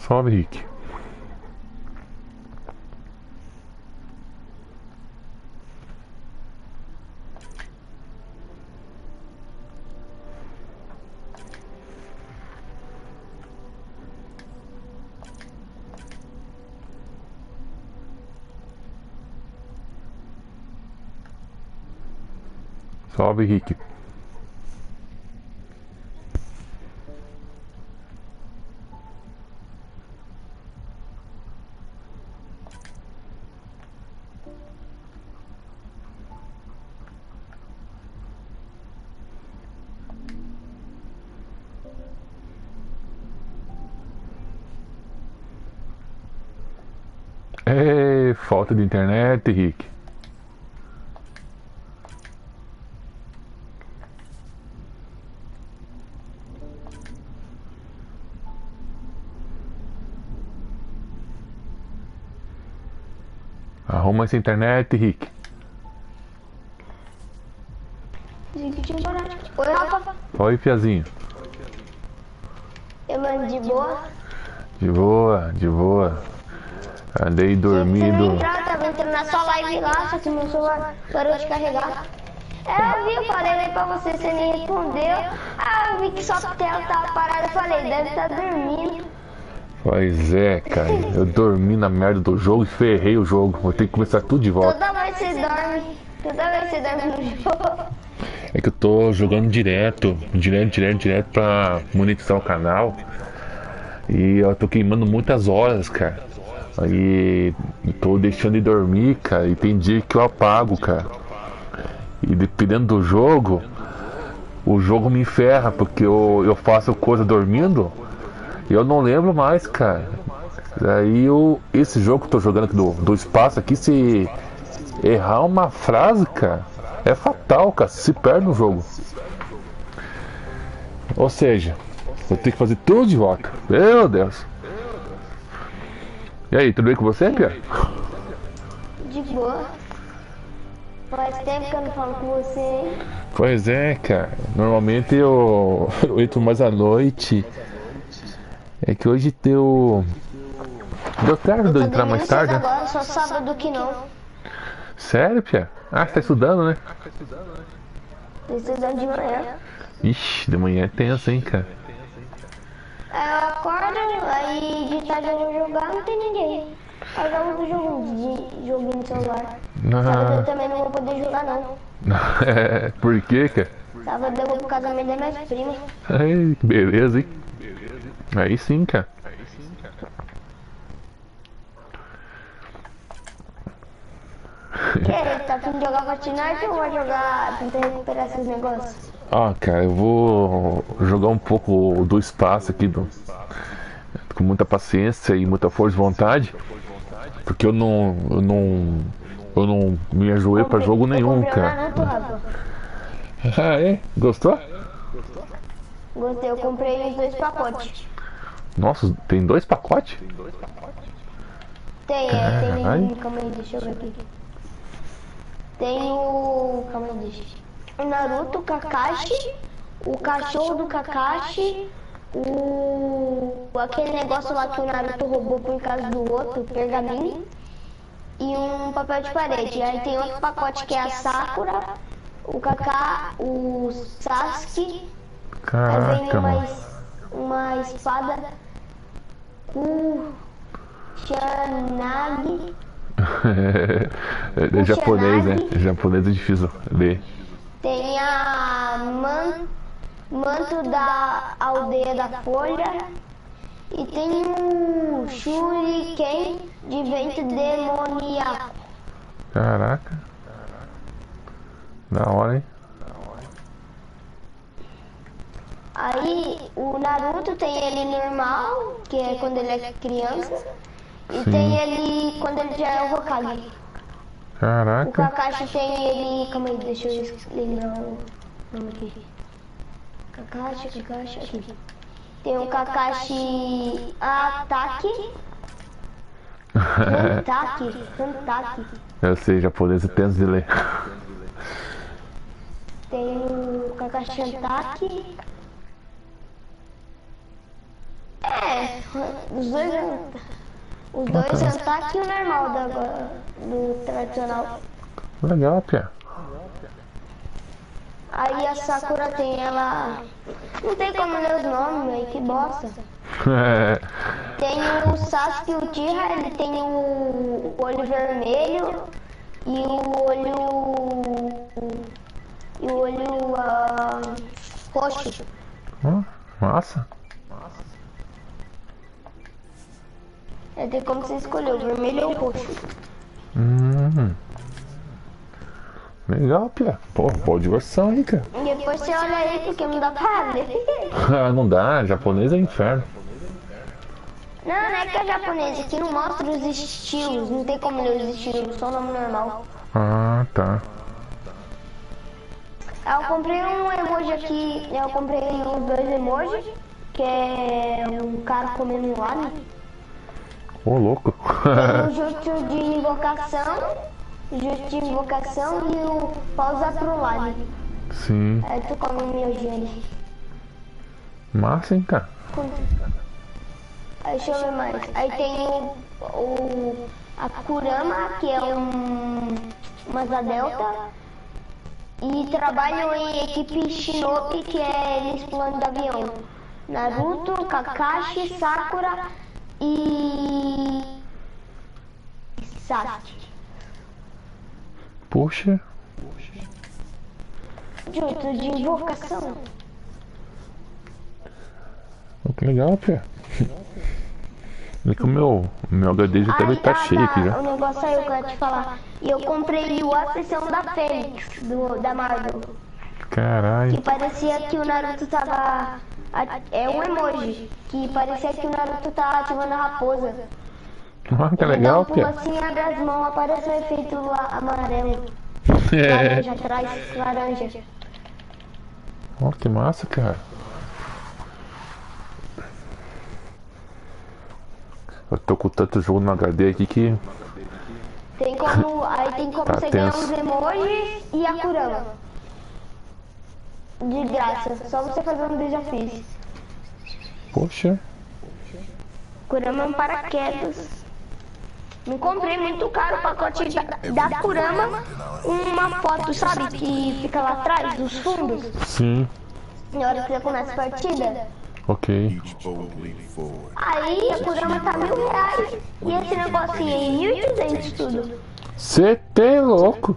Salve, Rick. Salve, Rick. É, falta de internet, Rick. Arruma essa internet, Rick. Oi, Rafa. Oi, Piazinho. Eu mando de boa. De boa, de boa. Andei dormindo. Tava entrando na sua live lá, só que meu celular parou de carregar. Eu vi, eu falei pra você, você nem respondeu. Eu vi que sua tela tava parada, eu falei, deve estar dormindo. Pois é, cara. Eu dormi na merda do jogo e ferrei o jogo. Vou ter que começar tudo de volta. Toda vez você dorme. Toda vez você dorme no jogo. É que eu tô jogando direto pra monetizar o canal. E eu tô queimando muitas horas, cara. Aí tô deixando de dormir, cara. E tem dia que eu apago, cara. E dependendo do jogo, o jogo me ferra, porque eu faço coisa dormindo e eu não lembro mais, cara. Aí esse jogo que eu tô jogando aqui do espaço aqui, se errar uma frase, cara, é fatal, cara. Se perde no jogo. Ou seja, vou ter que fazer tudo de volta. Meu Deus. E aí, tudo bem com você, Pia? De boa. Faz tempo que eu não falo com você, hein? Pois é, cara. Normalmente eu entro mais à noite. É que hoje deu certo de eu entrar mais tarde, né? Agora, só sábado que não. Sério, Pia? Ah, você tá estudando, né? Tô estudando de manhã. Ixi, de manhã é tenso, hein, cara? Aí eu acordo, aí de tarde eu vou jogar, não tem ninguém. Aí eu jogo joguinho no celular. Sábado eu também não vou poder jogar, não. Por quê, cara? Sábado eu vou pro casamento da minha prima. Ai, que beleza, hein? Aí sim, cara. E aí, tá afim de jogar Fortnite ou vai jogar, tentar recuperar esses negócios? Ah, cara, eu vou jogar um pouco do espaço aqui, com muita paciência e muita força de vontade. Porque eu não me ajoelho pra jogo nenhum, cara. Ah, é? Gostou? Gostei, eu comprei os 2 pacotes. Nossa, tem 2 pacotes? Tem, tem. Calma aí, deixa eu ver aqui. Tem o... Calma aí, deixa. O Naruto, o Kakashi, o cachorro do Kakashi, aquele negócio lá que o Naruto roubou por causa do outro, o pergaminho, e um papel de parede. Aí tem outro pacote que é a Sakura, o Kaká, o Sasuke. Caraca, aí vem mano. uma espada Kuchanagi. É japonês, né? Japonês é difícil ler. Tem a manto da aldeia da folha. E tem o shuriken de vento demoníaco. Caraca. Da hora, hein? Aí o Naruto tem ele normal, que é quando ele é criança. E Sim. tem ele quando ele já é o Hokage. O Caraca. Kakashi tem ele... Calma aí, deixa eu lembrar o nome aqui. Kakashi, aqui. Tem o Kakashi Ataque. Hantaki. Eu sei, japonês é tenso de ler. Tem o Kakashi Hantaki. Os dois Hantaki e o normal do tradicional. Legal, Pia. Aí a Sakura tem ela... Não tem como ler os nomes, velho, que bosta. Tem o Sasuke e o Tira, ele tem o olho vermelho e o olho roxo. Massa. Tem como você escolher o vermelho ou o roxo. Legal, Pia. Pô, boa diversão aí, cara. E depois você olha aí porque não dá pra ler. Não dá, japonês é inferno. Não é que é japonês, aqui não mostra os estilos, não tem como ler os estilos, só o nome normal. Ah, tá. Eu comprei um emoji aqui, eu comprei os dois emojis, que é um cara comendo um alho. Ô, louco. Tem o jutsu de invocação e o pausa pro lado. Sim. Aí tu come o miojo ali. Massa, hein, cara. Aí deixa eu ver mais. Aí tem a Kurama, que é uma asa delta. E trabalham em equipe Shinobi, que é eles pulando do avião. Naruto, Kakashi, Sakura e Sasuke. Poxa. Jutsu de invocação. Que legal, Pia. É que o meu HD já deve estar cheio aqui já. O negócio aí que eu ia te falar. E eu comprei a sessão da Fênix, da Marvel. Caralho. Que parecia que o Naruto tava... É um emoji. Que parecia que o Naruto tava ativando a raposa. Ah, que legal, Pia. Pia. Assim, abre as mãos, aparece o efeito amarelo. Laranja atrás, laranja. Ó, que massa, cara. Eu tô com tanto jogo no HD aqui que... Tem como Tá você ganhar os emojis e a Kurama. De graça, só você fazer um desafio. Poxa. Kurama é um paraquedas. Não comprei muito caro o pacote da Kurama. Uma foto, sabe, que fica lá atrás, dos fundos. Sim. Na hora que você começa a partida. Ok. Aí a Kurama tá R$1.000. E esse negocinho aí, 1.200 tudo. Cê é louco.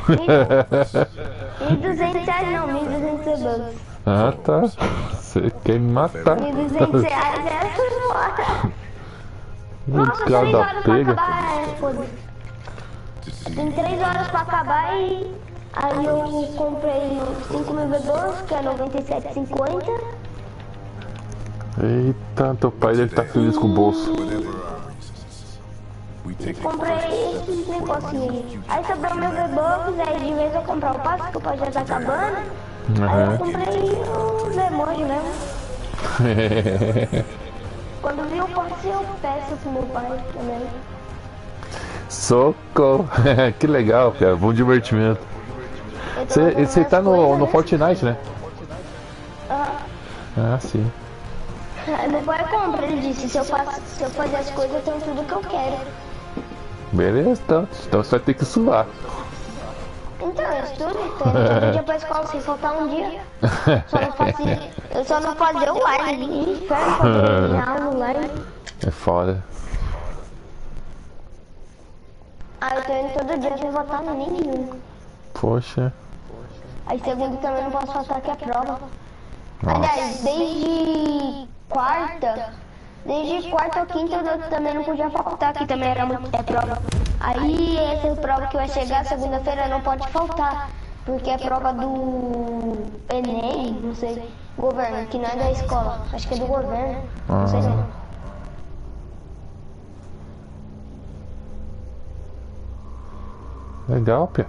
1.200 reais não, 1.200 bucks. Ah, tá. Você quer me matar. 1.200 reais é fora. Nossa, 3 Cada horas pra pega. acabar, foda-se. Tem 3 horas pra acabar e... Aí eu comprei 5.000 V2, que é 97,50. Eita, teu pai deve estar feliz com o bolso. E comprei esses negocinhos aí. Aí sobrou meus V-Bucks, aí de vez eu comprar o passe, que o passe já tá acabando. Aí eu comprei os emojis mesmo. Quando vi o passe eu peço pro meu pai também. Socorro. Ficou. Que legal, cara. Bom divertimento. Eu tô fazendo Você minhas tá no coisas, né? Fortnite, né? Ah, Ah, sim. meu pai compra, ele disse, se eu fazer as coisas, eu tenho tudo que eu quero. Beleza, então você vai ter que suar. Então, eu estudo, tô indo todo dia pra escola sem faltar um dia. Só não faço, eu só não fazer online. Inferno fazer minha aula online. É foda. Aí eu tô indo todo dia sem faltar nenhum. Poxa. Aí segundo também não posso faltar que é prova. Nossa. Aliás, desde quarta ou quinta eu também não podia faltar, que também era prova. Aí essa prova que vai chegar segunda-feira não pode faltar, porque é prova do Enem, não sei, governo, que não é da escola, acho que é do governo, não sei não. Legal, Pia.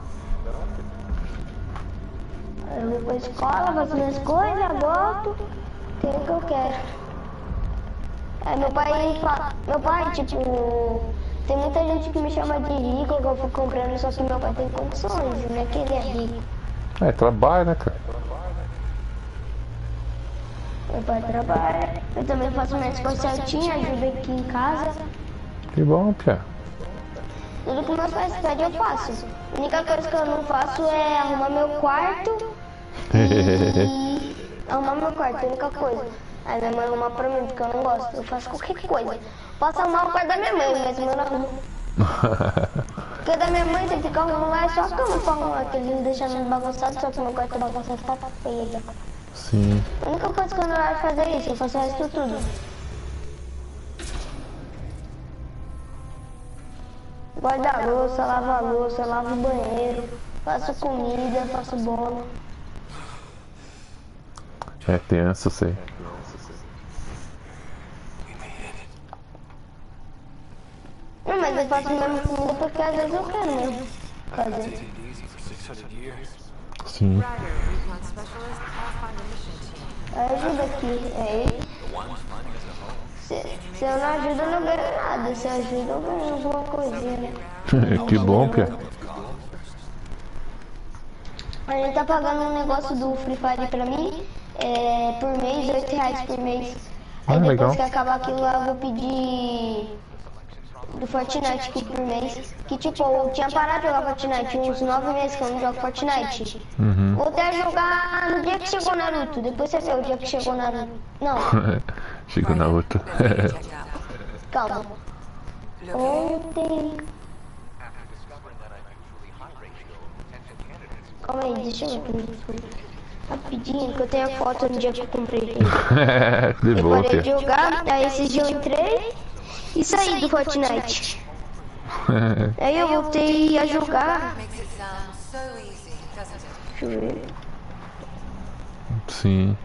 Eu vou pra escola, faço minhas coisas, volto, tenho o que eu quero. Aí meu pai, tipo, tem muita gente que me chama de rico, que eu fico comprando, só que meu pai tem condições, não é que ele é rico. É, trabalho, né, cara? Meu pai trabalha, eu também faço minhas coisas certinhas, ajudo aqui em casa. Que bom, Pia. Tudo que meus pais pedem eu faço. A única coisa que eu não faço é arrumar meu quarto e arrumar meu quarto, a única coisa. Aí minha mãe arruma pra mim, porque eu não gosto. Eu faço qualquer coisa. Posso arrumar o quarto da minha mãe, mas eu não arrumo. Porque da minha mãe tem que ficar arrumando lá, é só a cama pra arrumar, que eles não deixam nada bagunçado, só que meu quarto bagunçado tá feio. Sim. A única coisa que eu não gosto de fazer é isso, eu faço o resto tudo. Guardo a louça, lavo o banheiro, faço comida, faço bolo. É tenso, sei. Não, mas eu faço mesmo comida porque às vezes eu quero mesmo fazer. Sim. Aí ajuda aqui, aí. Se eu não ajudo, eu não ganho nada. Se eu ajudo, eu ganho alguma coisinha, né? Que bom, Pia. A gente tá pagando um negócio do Free Fire pra mim, por mês, R$8 por mês. Aí depois legal. que acabar aquilo lá, eu vou pedir do Fortnite aqui por mês. Que tipo, eu tinha parado de jogar Fortnite, uns 9 meses que eu não jogo Fortnite. Uhum. Voltei a jogar no dia que chegou Naruto, depois você vê o dia que chegou Naruto. Não, Chegou na outra. calma. Ontem... Calma aí, deixa eu ver rapidinho, que eu tenho a foto no dia que eu comprei ele. De Eu boa, parei de Pia. jogar, aí esse dia eu entrei e saí do Fortnite. Aí eu voltei a jogar. Deixa eu ver. Sim.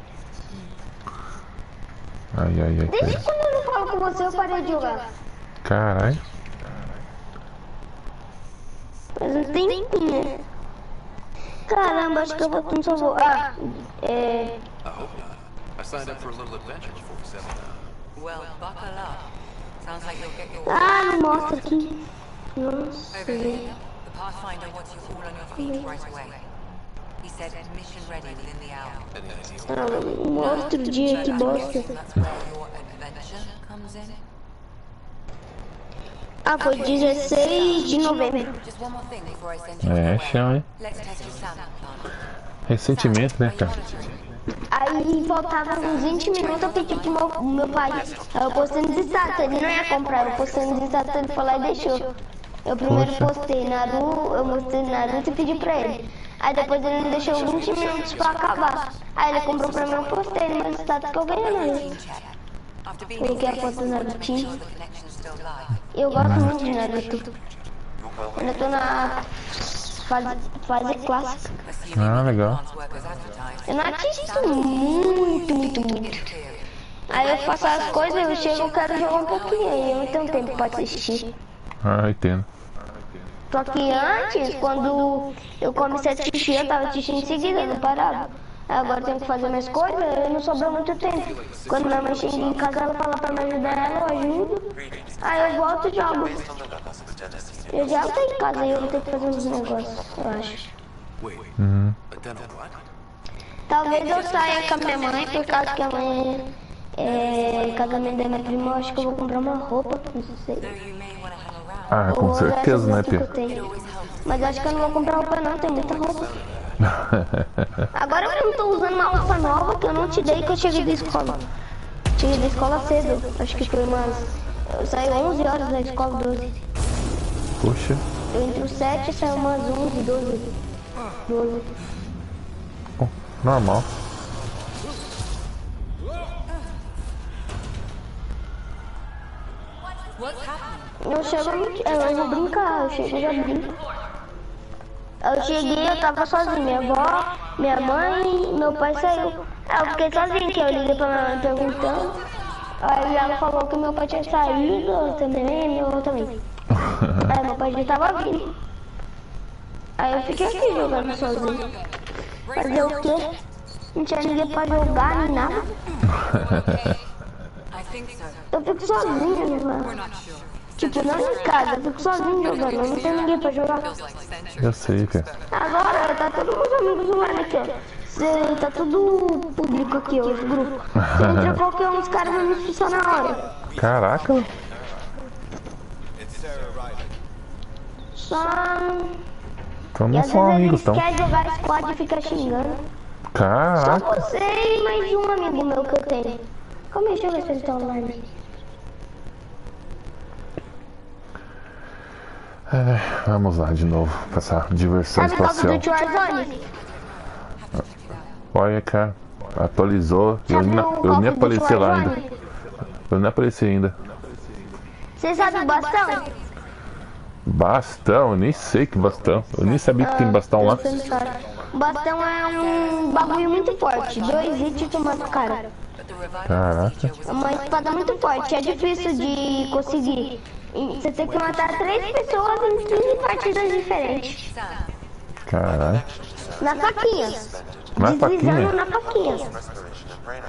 Ai, Desde cara. quando eu não falo com você, eu parei de jogar. Caralho. Mas não tem ninguém. Caramba, acho que eu vou no seu voo. I signed up for a little adventure before we settle down. Well, buckle up. Sounds like you'll get your Não mostra aqui. Nossa, over here. The Pathfinder wants you all on your feet right away. He said mission ready within the hour. Mostra o dia, que bosta. That's where your adventure comes in. Foi 16 de novembro. Just one more thing before I send you on your É, way. chão, hein? Let's test your sound plant. Recentemente, né, cara? Aí faltava uns 20 minutos, eu pedi pro meu pai. Aí eu postei nos status, ele não ia comprar, eu postei nos status, ele foi lá e deixou. Eu primeiro Poxa. postei Naruto, eu mostrei Naruto e pedi pra ele. Aí depois ele me deixou 20 minutos pra acabar. Aí ele comprou pra mim, eu postei no meu status que eu ganhei Naruto. After being Coloquei a here, foto do make Narutinho. sure the connection's still live. Eu gosto muito de Naruto. Quando eu tô na fase clássica. Ah, legal. Plants work as advertised. Eu não assisto muito. Aí eu faço as coisas, eu chego, eu quero jogar um pouquinho, aí eu não tenho tempo pra assistir. Ah, entendo. Só que antes, quando eu comecei a assistir, eu tava assistindo em seguida, eu não parava. Aí agora eu tenho que fazer minhas coisas, eu não sobra muito tempo. Quando minha mãe chega em casa, ela fala pra me ajudar ela, eu ajudo. Aí eu volto e jogo. Eu já tô em casa e eu vou ter que fazer uns negócios, eu acho. Talvez eu saia com a minha mãe, por causa que a mãe é casamento da minha prima, eu acho que eu vou comprar uma roupa, não sei. Ah, com certeza, né, Pia? Mas acho que eu não vou comprar roupa não, tem muita roupa. Agora eu não tô usando uma roupa nova que eu não te dei que eu cheguei da escola. Cheguei da escola cedo, acho que foi umas... Eu saí 11 horas da escola, 12. Puxa. Eu entro 7 e saio umas 11, 12. Oh, normal. Eu chego, eu vou brincar, eu chego e já brinco. Eu cheguei, eu tava sozinho, minha avó, minha mãe, meu pai saiu. Eu fiquei sozinho, que eu liguei pra minha mãe perguntando. Aí ela falou que meu pai tinha saído, eu também, meu avô também. Aí meu pai já tava vindo. Aí eu fiquei aqui jogando sozinho. Fazer o quê? Não tinha ninguém pra jogar nem nada. Eu fico sozinho jogando. Tipo, não em casa, eu fico sozinho jogando, não tem ninguém pra jogar. Eu sei, cara. Agora tá todos meus amigos online aqui, ó. Tá tudo público aqui, ó, os grupos. Você entra qualquer um, os caras vão me expulsar na hora. Caraca. Só... Então E não às são vezes amigos, eles então. querem jogar squad e fica xingando. Só Caraca. você e mais um amigo meu que eu tenho. Calma aí, deixa eu ver se ele tá online. Vamos lá de novo pra essa diversão Sabe qual que espacial. é do Warzone? Olha, cara, atualizou. Eu nem apareci lá ainda. Eu nem apareci ainda. Você sabe o bastão? Bastão? Eu nem sei que bastão. Eu nem sabia que tem bastão lá. O bastão é um bagulho muito forte. 2 hits e tu mata o cara. Caraca. É uma espada muito forte. É difícil de conseguir. Você tem que matar 3 pessoas em 15 partidas diferentes. Caraca. Na faquinha. Na faquinha? Deslizando na faquinha.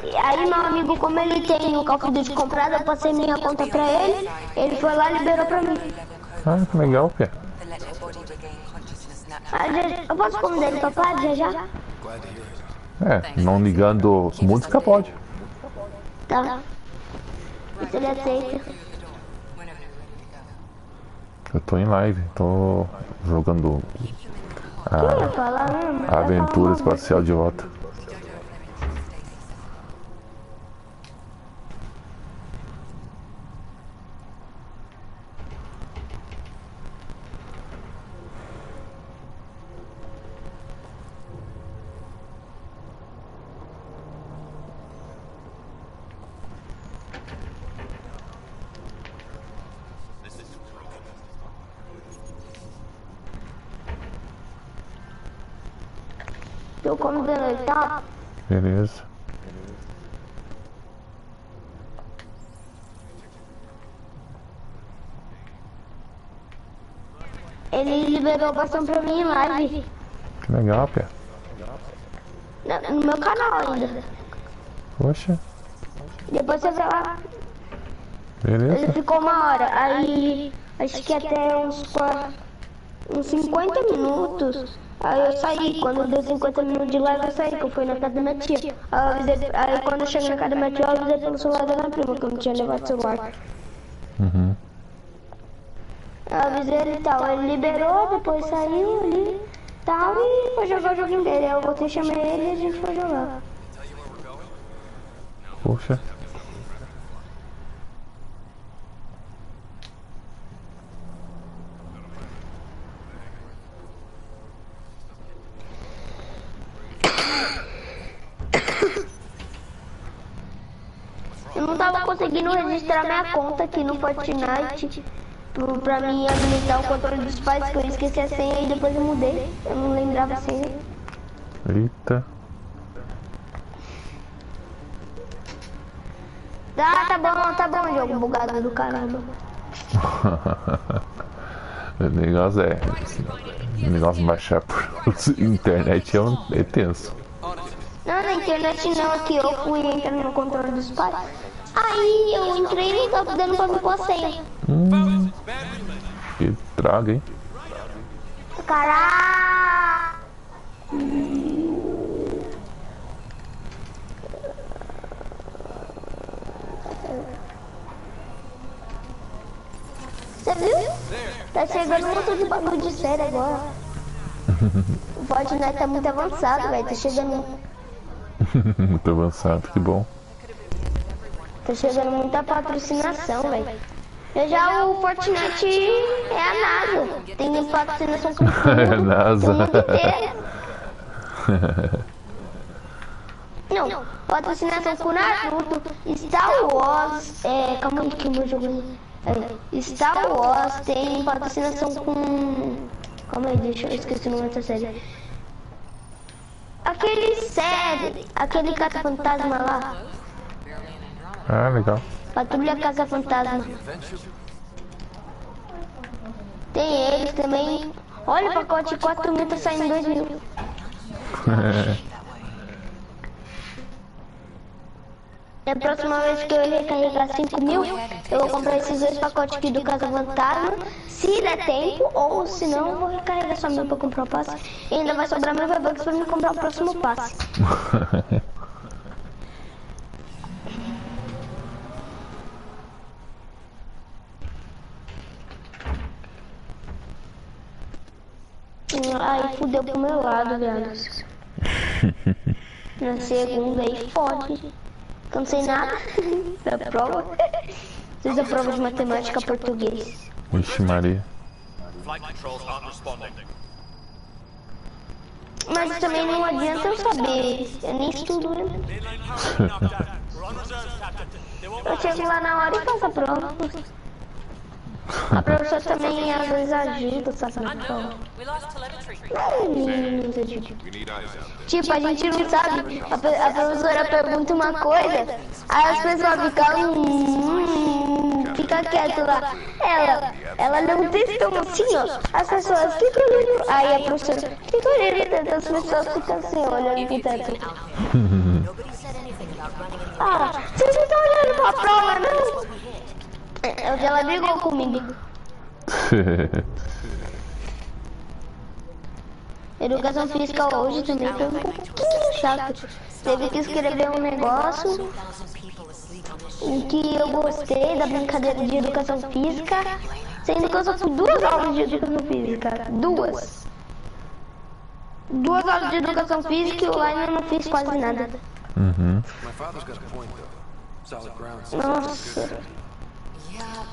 E aí meu amigo, como ele tem o Call of Duty comprado, eu passei minha conta pra ele. Ele foi lá e liberou pra mim. Ah, que legal, Pia. Eu posso convidar ele pra casa já? Não ligando música pode. Tá. E se ele aceita? Eu tô em live, tô jogando Eu ia falar mesmo. a aventura espacial de volta. Eu como ele, tá? Beleza. Ele liberou bastante pra mim em live. Que legal, Pia. No meu canal ainda. Poxa. Depois você vê lá. Ele Beleza. ficou 1 hora. Aí acho que até uns 50 minutos. Aí eu saí. Quando deu 50 minutos de live eu saí, que eu fui na casa da minha tia. Aí quando eu cheguei na casa da minha tia, eu avisei pelo celular da minha prima, que eu não tinha levado o celular. Uhum. Eu avisei ele e tal. Ele liberou, depois saiu ali tal e foi jogar o joguinho dele. Aí eu voltei, chamei ele e a gente foi jogar. Poxa. Eu não tava conseguindo registrar minha conta aqui no Fortnite pra mim habilitar o controle dos pais, que eu esqueci a senha e depois eu mudei. Eu não lembrava a senha. Eita. Tá bom, jogo bugado do caramba. O negócio o negócio baixar por internet é tenso. Não, na internet não, aqui eu fui entrando no controle dos pais. Aí eu entrei e não tava dando pra me pôr a senha. Que droga, hein? Caralho! Você viu? Tá chegando um monte de bagulho de série agora. O Fortnite tá muito avançado, velho. Tá chegando. Muito avançado, que bom. Tá chegando muita patrocinação, velho. Já o Fortnite é a NASA. Tem patrocinação com tudo. É a NASA. O mundo inteiro. Não, patrocinação com Naruto, Star Wars, calma aí que o meu jogo Star Wars tem patrocinação com... Calma aí, deixa eu esqueci o nome dessa série. Aquele caça-fantasma lá. Ah, legal. Patrulha Caça-Fantasma. Tem eles também. Olha o pacote de 4 mil tá saindo 2 mil. A próxima vez que eu recarregar 5 mil, eu vou comprar esses 2 pacotes aqui do Casa Fantasma, se der tempo, ou se não, eu vou recarregar só 1000 pra comprar o passe. E ainda vai sobrar meu V-Bucks pra me comprar o próximo passe. Aí fudeu pro meu lado, viado. Na segunda aí fode. Eu não sei nada da prova. Fiz a prova de matemática português. Vixe Maria. Mas também não adianta eu saber. Eu nem estudo, né? Eu chego lá na hora e faço a prova. A professora também às vezes ajuda, sabe? Na prova. Tipo, a gente não sabe. A professora pergunta uma coisa, aí as pessoas ficam fica quieto lá. Ela lê um textão assim, ó. As pessoas ficam olhando. Aí a professora fica olhando tanto, as pessoas ficam assim, olhando pro teto. Ah, vocês não estão olhando pra prova, não? Ela brigou comigo. Educação física hoje também foi um pouquinho chato. Teve que escrever um negócio em que eu gostei da brincadeira de educação física, sendo que eu só fui 2 aulas de educação física. 2 aulas de educação física e eu ainda não fiz quase nada. Nossa.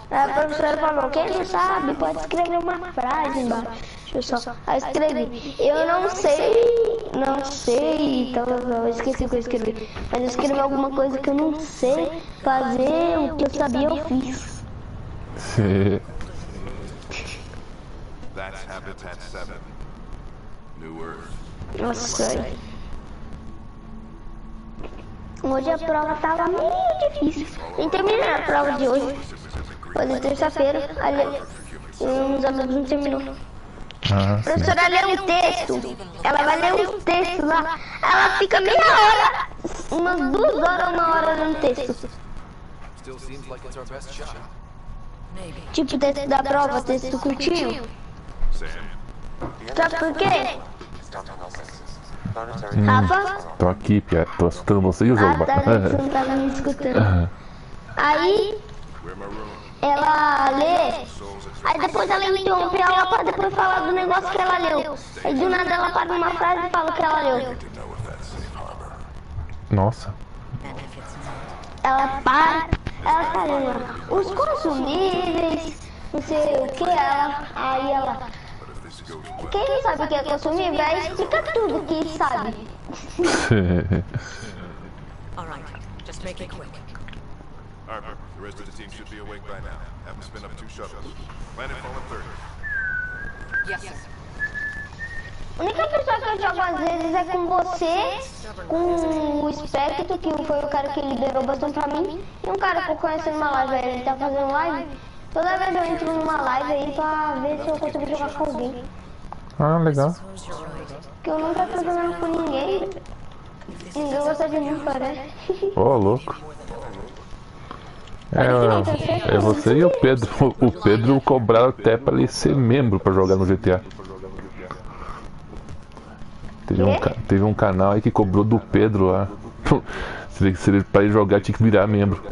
A professora falou, quem não sabe pode escrever uma frase embaixo. Deixa eu só. Aí eu escrevi. Eu não sei, então eu esqueci o que eu escrevi. Mas eu escrevi alguma coisa que eu não sei fazer, o que eu sabia eu fiz. Nossa. Hoje a prova tava meio difícil. Nem terminei a prova de hoje. Foi de terça-feira. Uns amigos não terminou. A professora lê um texto. Ela vai ler um texto lá. Ela fica meia hora, umas 2 horas, 1 hora lendo texto. Tipo o texto da prova, texto curtinho. Sabe por quê? Rafa? Tô aqui, Pia. Tô escutando você e o jogo. Tá, você não tava me escutando. Aí, ela lê, aí depois ela interrompe ela pra depois falar do negócio que ela leu. Aí do nada ela para numa frase e fala o que ela leu. Nossa. Ela para, ela tá lendo lá. Os consumíveis, não sei o que, aí ela... Quem não sabe o que é consumível, aí explica tudo que sabe. Alright, just make it quick. Harper, the rest of the team should be awake by now. Have them spin up 2 shuttles. Landfall in 30. Yes, sir. A única pessoa que eu jogo às vezes é com você, com o Spectre, que foi o cara que liberou bastante pra mim, e um cara que eu conheci numa live, ele tá fazendo live. Toda vez eu entro numa live aí pra ver se eu consigo jogar com alguém. Ah, legal. Porque eu nunca tô jogando com ninguém. Ninguém gosta de mim, parece. Ô, louco. É você e o Pedro. O Pedro cobraram até pra ele ser membro pra jogar no GTA. Teve um canal aí que cobrou do Pedro lá. Pra ele jogar tinha que virar membro.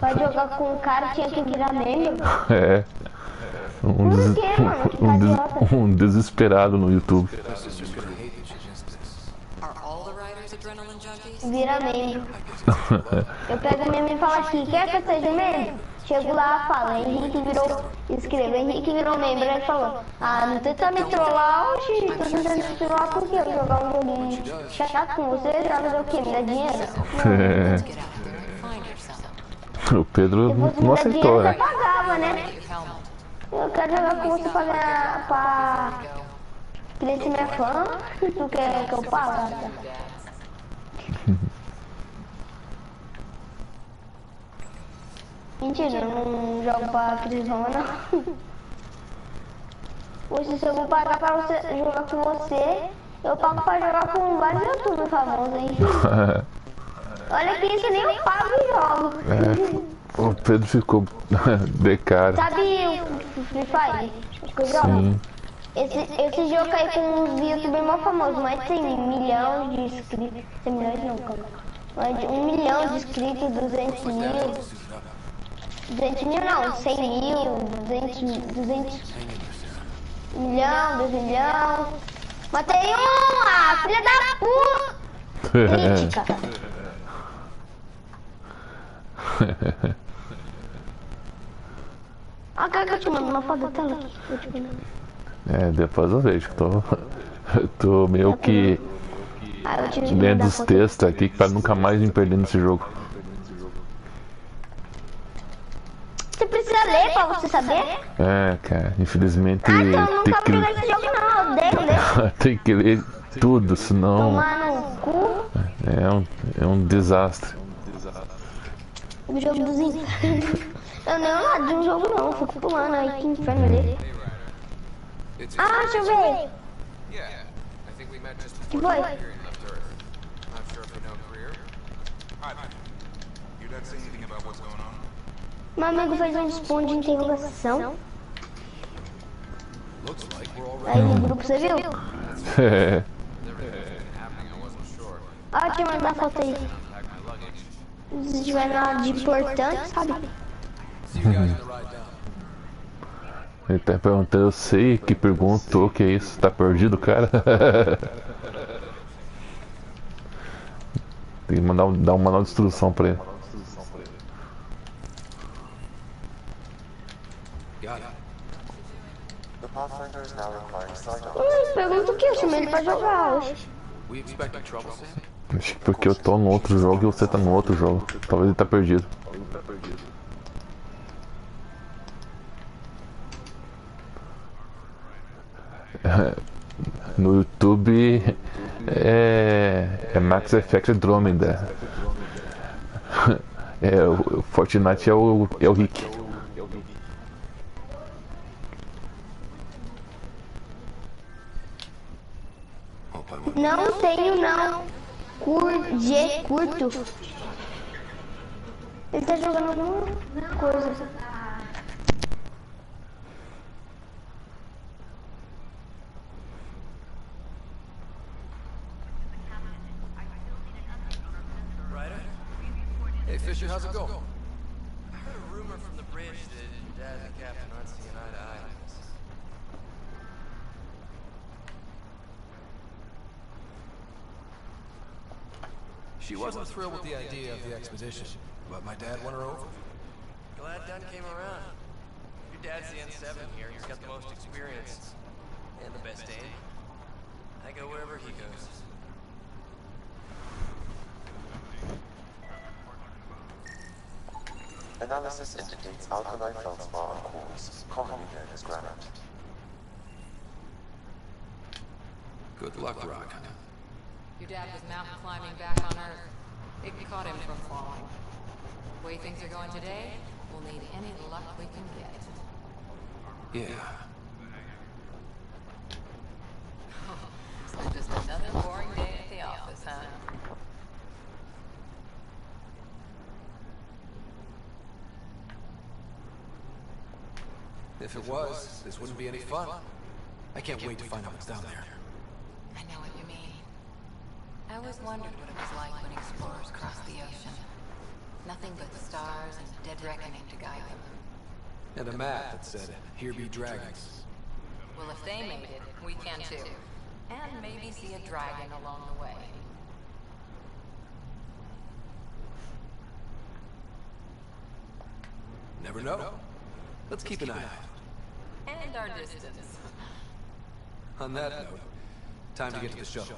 Pra jogar com o cara tinha que virar membro? É. Por quê, mano? Que tá idiota. Um desesperado no YouTube. Are all the writers adrenaline junkies? Vira membro. Eu pego mesmo e falo assim, quer que eu seja membro? Chego lá, falo, Henrique virou, escrevo, Henrique virou membro. Ele falou, ah, não tenta me trollar, oxi, tô tentando me trollar por quê? Eu jogar um joguinho chato com você, joga o quê? Me dá dinheiro? É. Get out there and find yourself. O Pedro Se fosse me não dar dinheiro, aceitou, eu né? pagava, né? Get your helmet. Eu quero jogar com você pra ganhar, pra crescer minha fama, e tu quer que eu pague? Mentira, eu não jogo pra crescer fama, não. Hoje, se eu vou pagar pra você jogar com você, eu pago pra jogar com vários youtubers famosos aí. Olha que isso nem eu pago e jogo. O Pedro ficou de cara. Sabe o Free Fire? Que eu jogo? Sim. Esse jogo aí com uns youtubers mais famosos, mais de 100 milhões de inscritos. 100 milhões não, calma. Mais de 1 milhão de inscritos, 200 mil. 200 mil não, 100 mil, 200 milhão, 2 milhão. Matei uma, filha da puta! Crítica. Ah, cara, que eu te mando uma foto da tela aqui. Eu te mando. Depois eu vejo. Eu tô meio que Ah, eu te lendo mando a os foto. textos aqui pra nunca mais me perder nesse jogo. Você precisa ler pra você saber? Cara, infelizmente Ah, então eu tem nunca que, vi esse jogo não, eu odeio ler. tem que ler tudo, senão Tomar no cu. é um desastre. O jogo dos infernos. Eu nem nada de um jogo não, eu fico pulando aí, que inferno dele. Ah, deixa eu ver. Yeah, I think we met just Que before foi? Career left Earth. Not sure if you know Career. Hi, man. You done say anything about what's going on? Meu amigo fez um ponto de interrogação. Looks like we're already Aí no grupo, você viu? happening. I wasn't sure. Ah, eu te mando a foto aí. Pack my luggage. Se tiver nada de importante, sabe? See you guys on the ride down. Ele tá perguntando, eu sei que perguntou, que é isso? Tá perdido, cara? Tem que dar uma nova instrução pra ele. Got it. Pergunta o que? Eu chamei ele pra jogar hoje. We expecting trouble, Sam? Acho que porque eu tô no outro jogo e você tá no outro jogo. Talvez ele tá perdido. No YouTube é Max Effect Andrômeda. O Fortnite é o Rick. Não tenho não. G curto. Ele tá jogando alguma coisa. Hey, Fisher, how's it going? I heard a rumor from the bridge that your dad and the captain aren't seeing eye to eye on this. She wasn't thrilled with the idea of the expedition, but my dad won her over. Glad Dunn came around. Your dad's the N7 here. He's got the most experience. And the best aim. I go wherever he goes. Analysis indicates alkaline feldspar on quartz, commonly known as granite. Good luck, Rock. Your dad was mountain climbing back on Earth. It caught him from falling. The way things are going today, we'll need any luck we can get. Yeah. So just another boring day at the office, huh? If it was, this wouldn't be any fun. I can't wait to find out what's down there. I know what you mean. I always wondered what it was like when explorers crossed the ocean. Nothing but stars and dead reckoning to guide them. And a map that said, "Here be dragons." Well, if they made it, we can too. And maybe see a dragon along the way. Never know. Let's keep an eye out. And our distance. On that note, time to get to the shuttle.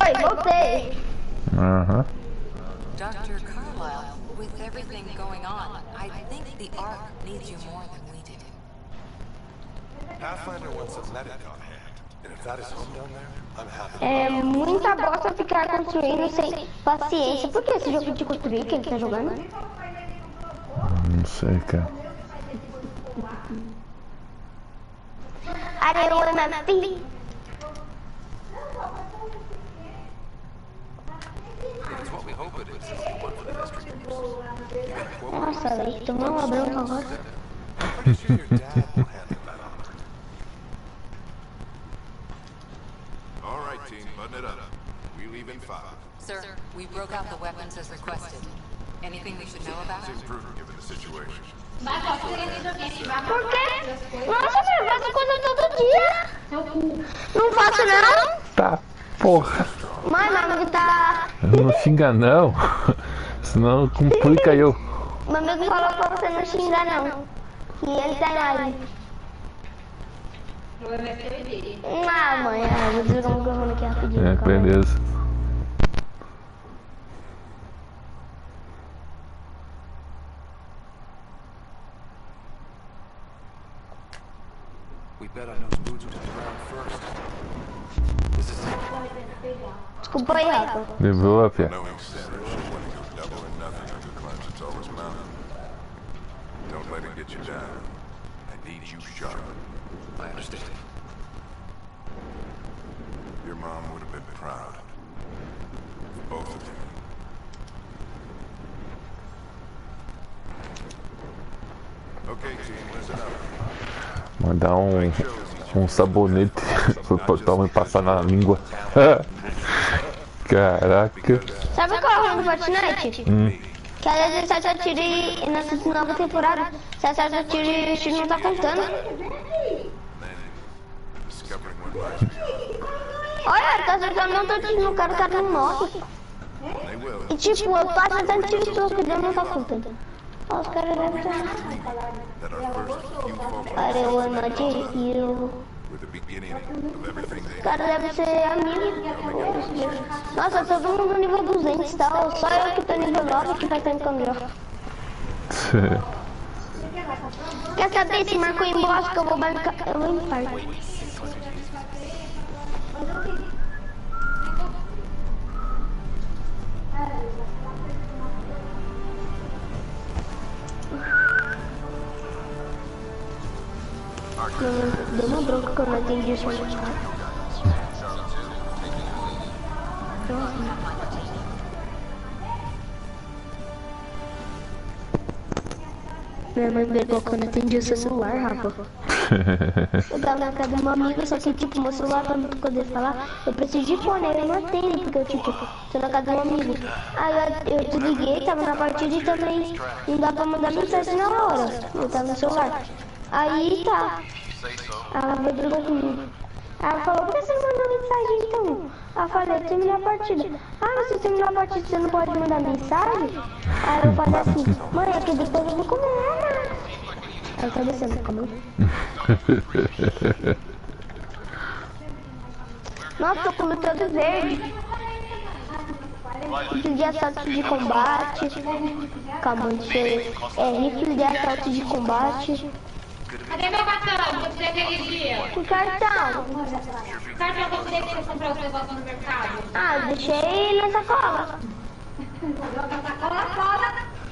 Oi, voltei. Aham. Dr. Carlisle, with everything going on, I think the Ark needs you more than we did. Pathfinder wants to let it go ahead. And if that is home down there, I'm happy. É muita bosta ficar construindo sem paciência. Por que esse jogo de construir que ele tá jogando? Não sei, cara. Andrômeda. It's what we hope it is. One for the mystery groups. Nossa, velho, tomou uma bronca agora. Pretty sure your dad will handle that on. All right, team, button it up. We leave in 5. Sir, we broke out the weapons as requested. Anything we should know about? Seems prudent given the situation. Por quê? Nossa, eu faço coisa todo dia. Não faço não. Tá, porra. Mãe, meu amigo tá... Não xinga não. Senão complica eu. Meu amigo falou pra você não xingar não. E ele tá em live. Mãe, vou desligar o microfone aqui rapidinho. É, calma aí. beleza. We bet on those boots to the ground first. This is Desculpa aí, Rafa. Levou, Pia. Knowing Sarah, she's wanting to go double and nothing on the climbs to Tallest Mountain. Don't let it get you down. I need you sharp. I understand. Your mom would have been proud. Both of you. Okay, team, listen up. Mandar um sabonete pra me passar na língua. Caraca. Sabe qual é o nome do Fortnite? Que às vezes você atira e nessa nova temporada, você atira e o tiro não tá contando. Discovering what lies beyond. Olha, tá acertando não tô tiro no cara, o cara não morre. They will. E tipo, eu tô acertando tiro todo que Deus não tá contando. Ó, os caras devem estar... That our first few folk Andrômeda de Hero. were the beginning of everything they Os caras devem ser amigos. Nossa, todo mundo nível 200 e tal. Só eu que tô nível 9 que vai estar em câmbio. Quer saber se marcou em bosta que eu vou marcar? Eu vou em parte. Deu uma bronca que eu não atendi o celular. Minha mãe brigou quando eu atendi o seu celular, Rafa. Eu tava na casa do meu amigo, só que tipo, meu celular pra não poder falar, eu preciso de fone, eu não atendo, porque eu tipo, tô na casa do meu amigo. Aí eu desliguei, tava na partida e também não dá pra mandar mensagem na hora, eu tava no celular. Aí tá, ela foi brigou comigo. Ela falou, por que você não mandou mensagem então? Aí eu falei, terminar a partida. Ah, mas se terminar a partida você não pode mandar mensagem? Aí eu falei assim, mãe, é que depois eu vou comer. Aí tá descendo, calma aí. Nossa, tô com o todo verde. Rifle de assalto de combate. Calma, deixa eu... É, rifle de assalto de combate. Cadê meu cartão? Eu precisei aquele dia. Que cartão? O cartão que eu precisei que você comprou os negócios no mercado. Ah, deixei na sacola.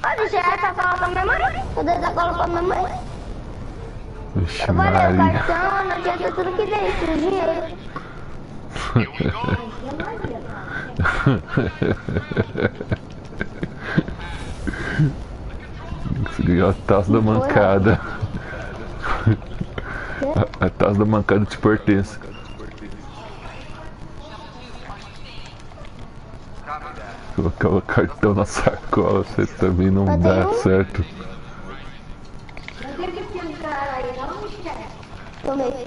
Olha, já é sacola pra minha mãe. Eu dei sacola pra minha mãe. Vixe, Olha, o Maria. cartão, não adianta tudo que dentro, o dinheiro. Você ganhou a taça da mancada. A taça da mancada te pertence. Colocar o cartão na sacola, você também não dá certo. Tomei.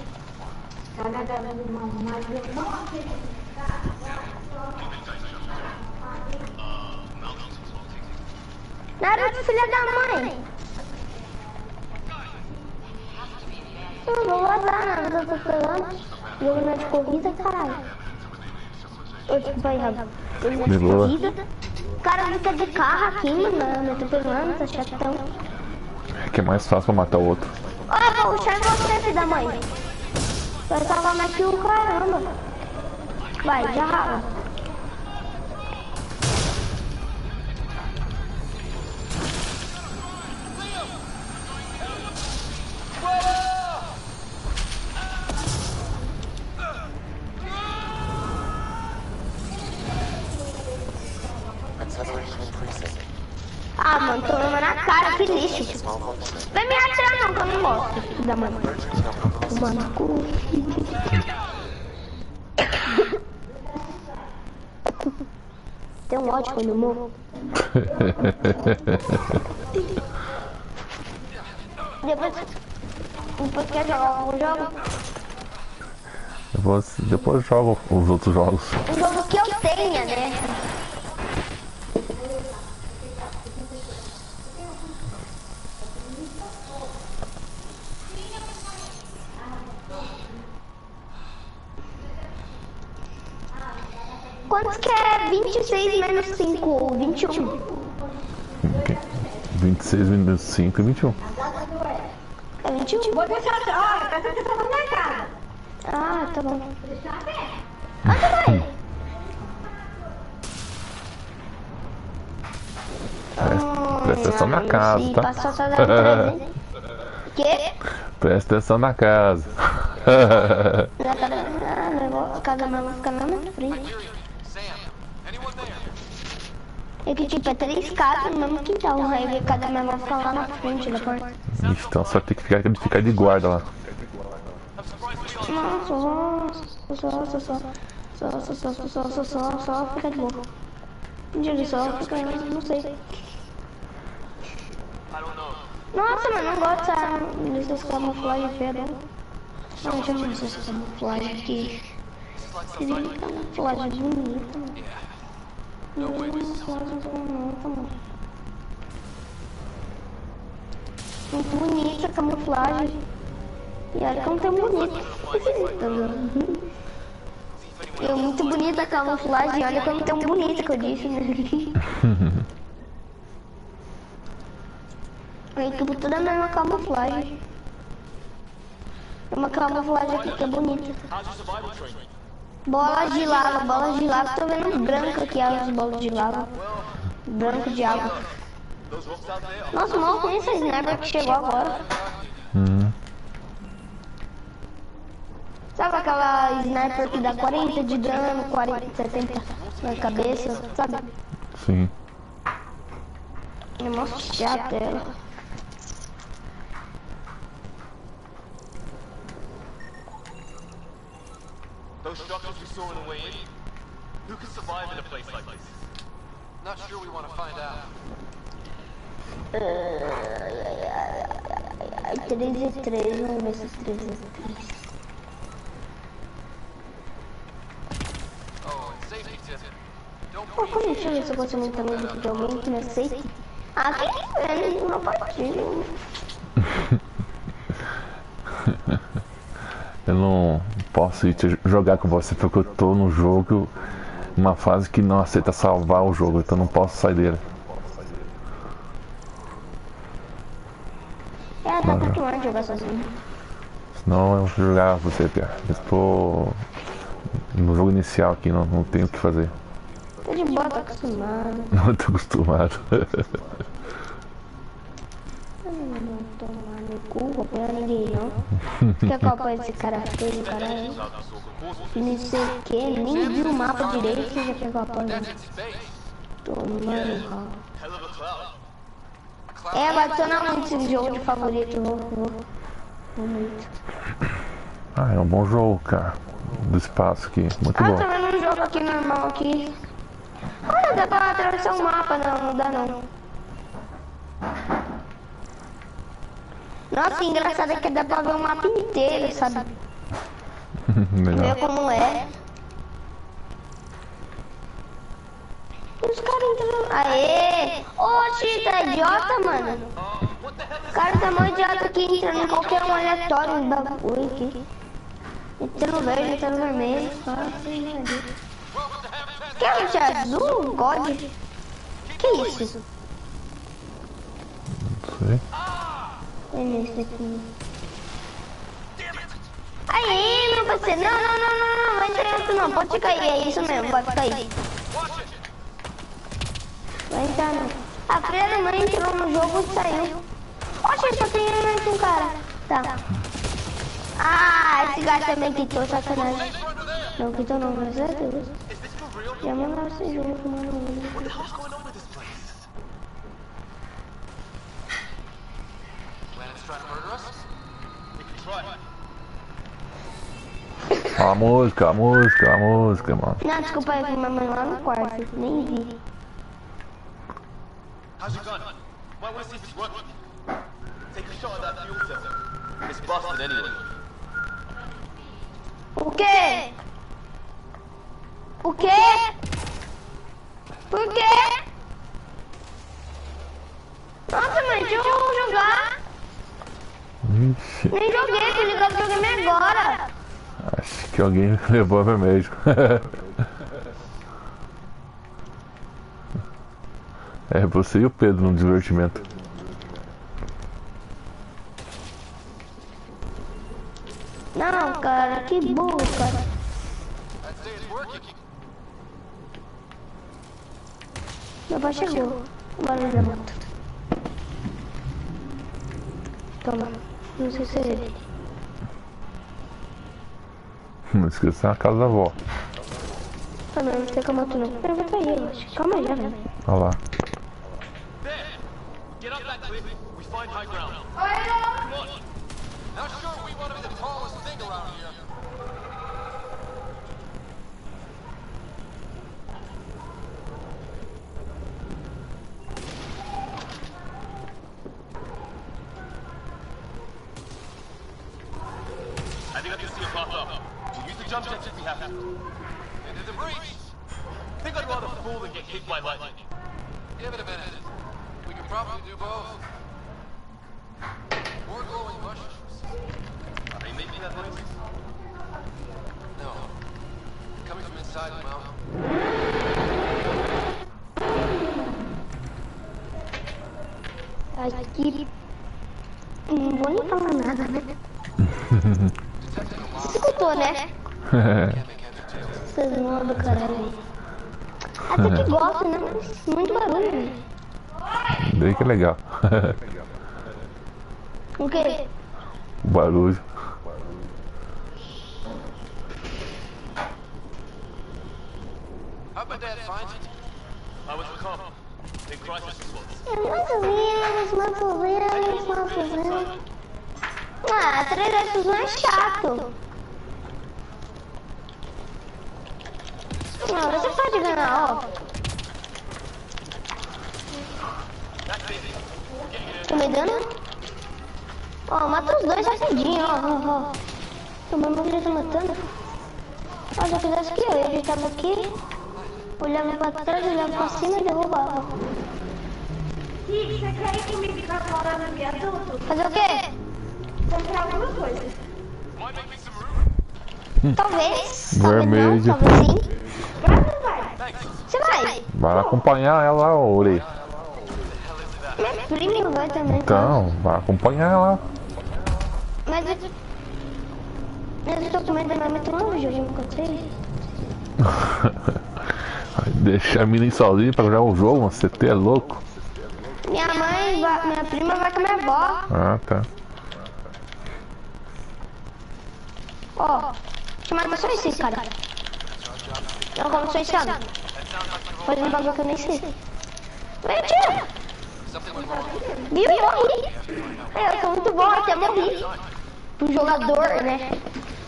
Naruto, filha da mãe. Eu vou vazar, Naruto, eu tô pegando. Jogo na de corrida, caralho. Ô, desculpa aí, Rafa. Jogo na de Boa. corrida. O cara fica de carro aqui, mano. Eu tô pegando, tá chatão. É que é mais fácil pra matar o outro. Olha, eu vou puxar em você, filho da mãe. Vai salvar mais que o caramba. Vai, já rala. Acceleration increasing. Ah, mano, tô levando na cara, que lixo. Vem me atirar não, que eu não gosto, filho da mãe. Mano, cu. Tem um ódio quando eu morro. Depois quer jogar algum jogo? Depois eu jogo os outros jogos. Um jogo que eu tenha, né? Quantos que é 26 menos 5 ou 21? 26 menos 5 e 21. É 21? Vou deixar, olha, presta atenção na minha cara. Ah, tá bom. Onde vai? Presta atenção na casa, Se tá? passar só da 300. Quê? Presta atenção na casa. Na casa, a casa mesmo vai ficar lá na frente. Sam, anyone there? É que tipo, é 3 casas no mesmo quintal. Aí a casa mesmo vai ficar lá na frente da porta. Então só tem que ficar de guarda lá. Só fica de boa. Um dia de sol, fica, não sei. Nossa, mano, não gosto dessas camuflagens feias, não. Não, deixa eu ver essas camuflagens aqui. Seria camuflagem bonita, mano. Muito bonita a camuflagem. E olha como tem bonito. É muito bonita a camuflagem, olha como tem bonita que eu disse, né? Aí tudo é a mesma camuflagem. É uma camuflagem aqui que é bonita. Bolas de lava, tô vendo branco aqui as bolas de lava. Branco de água. Nossa, mal conheço a sniper que chegou agora. Sabe aquela sniper que dá 40 de dano, 40, 70 na cabeça, sabe? Sim. É mó chata ela. Those structures we saw on the way in? Who could survive in a place like this? Not sure we want to find out. 3 e 3, vamos ver se os 3 e 3. Oh, and safety tip. Don't Pô, como deixa eu ver se eu consigo também de alguém que me aceite? Ah, quem é? Não partilho. Eu não posso ir jogar com você porque eu tô no jogo, uma fase que não aceita salvar o jogo, então não posso sair dele. É, tá acostumado a jogar sozinho. Senão eu vou jogar com você, Pia. Eu tô no jogo inicial aqui, não tenho o que fazer. Eu de boa, tô acostumado. Não tô acostumado. Não tomar no cu, vou pegar ninguém não. Quer culpar esse cara feio, caralho? Não sei o que, nem viu o mapa direito, você já pegou a porra. Tomando ralo. Vai adicionar muito esse jogo de favorito, vou muito. Ah, é um bom jogo, cara. Do espaço aqui, muito bom. Tô vendo um jogo aqui normal aqui. Olha, dá pra atravessar o mapa, não dá não. Nossa, engraçado é que dá pra ver o mapa inteiro, sabe? Ver como é. Os caras entram... Aê! Oxi, tá idiota, mano? O cara tá mó idiota aqui, entrando em qualquer um aleatório no bagulho aqui. Entrando verde, entrando vermelho. Quer o azul? God? Que isso? Não sei. É nesse aqui. Aí, meu parceiro. Não, vai entrar outro não. Pode ficar aí, é isso mesmo, vai ficar aí. Vai entrar não. A filha da mãe entrou no jogo e saiu. Oxe, só tem mais um cara. Tá. Esse gato também quitou, sacanagem. Não quitou não, graças a Deus. Já mandava esse jogo, mano. A música, mano. Não, desculpa, eu vi minha mãe lá no quarto, nem vi. How's your gun? Might want to see if it's working. Take a shot at that fuel cell. It's busted anyway. O quê? O quê? Por quê? Nossa, mãe, deixa eu jogar. Ixi, Nem joguei, fui ligar o videogame agora. acho que alguém levou a vermelho. É você e o Pedro no divertimento. Não, cara, que burro, cara. Meu pai chegou. O barulho da moto. Toma. Não sei se é ele. Não esqueça a casa da avó. Ah, não sei com a moto não. Eu vou cair, eu acho. Calma aí, já vem. Olha lá. Get up that cliff. We find high ground. Come on. Now sure, we want to be the tallest thing around here. I think I can see it pop up. We'll use the jump jets if we have to. Into the breach. Think I'd rather fool than get hit by lightning. Give it a minute. We could probably do both. More glowing mushrooms. Are they making that noise? No. Coming from inside the mountain. Aqui. Não vou nem falar nada, né? Você escutou, né? Vocês não do caralho aí. Até que gosto, né? Mas muito barulho, velho. Bem que é legal. O quê? O barulho. How'd my dad find you? I was with Canal. Big crisis response. É mais ou menos. Ah, 3 não é chato. Não, você pode ganhar, ó. Tô me dando? Ó, mata os dois rapidinho, ó. O meu irmão já tá matando. Ó, se eu fizesse aqui, ó, eu ajeitava aqui, olhava pra trás, olhava pra cima e derrubava. Ih, você quer ir comigo pra fora no viaduto? Fazer o quê? Comprar alguma coisa. Talvez. Vermelho. Talvez sim. Vai ou não vai? Você vai. Vai acompanhar ela lá, ô Uri. Minha prima vai também. Então, vai acompanhar ela. Mas eu tô com medo da minha mãe tomar um videogame com vocês. Deixar a menina ir sozinha pra jogar um jogo, você é louco? Minha minha prima vai com a minha avó. Ah, tá. Ó, chamar só esses, cara. Não, como sou ensinado. Faz um bagulho que eu nem sei. Mentira! Viu? Eu morri. Eu sou muito bom, até morri. Um jogador, né?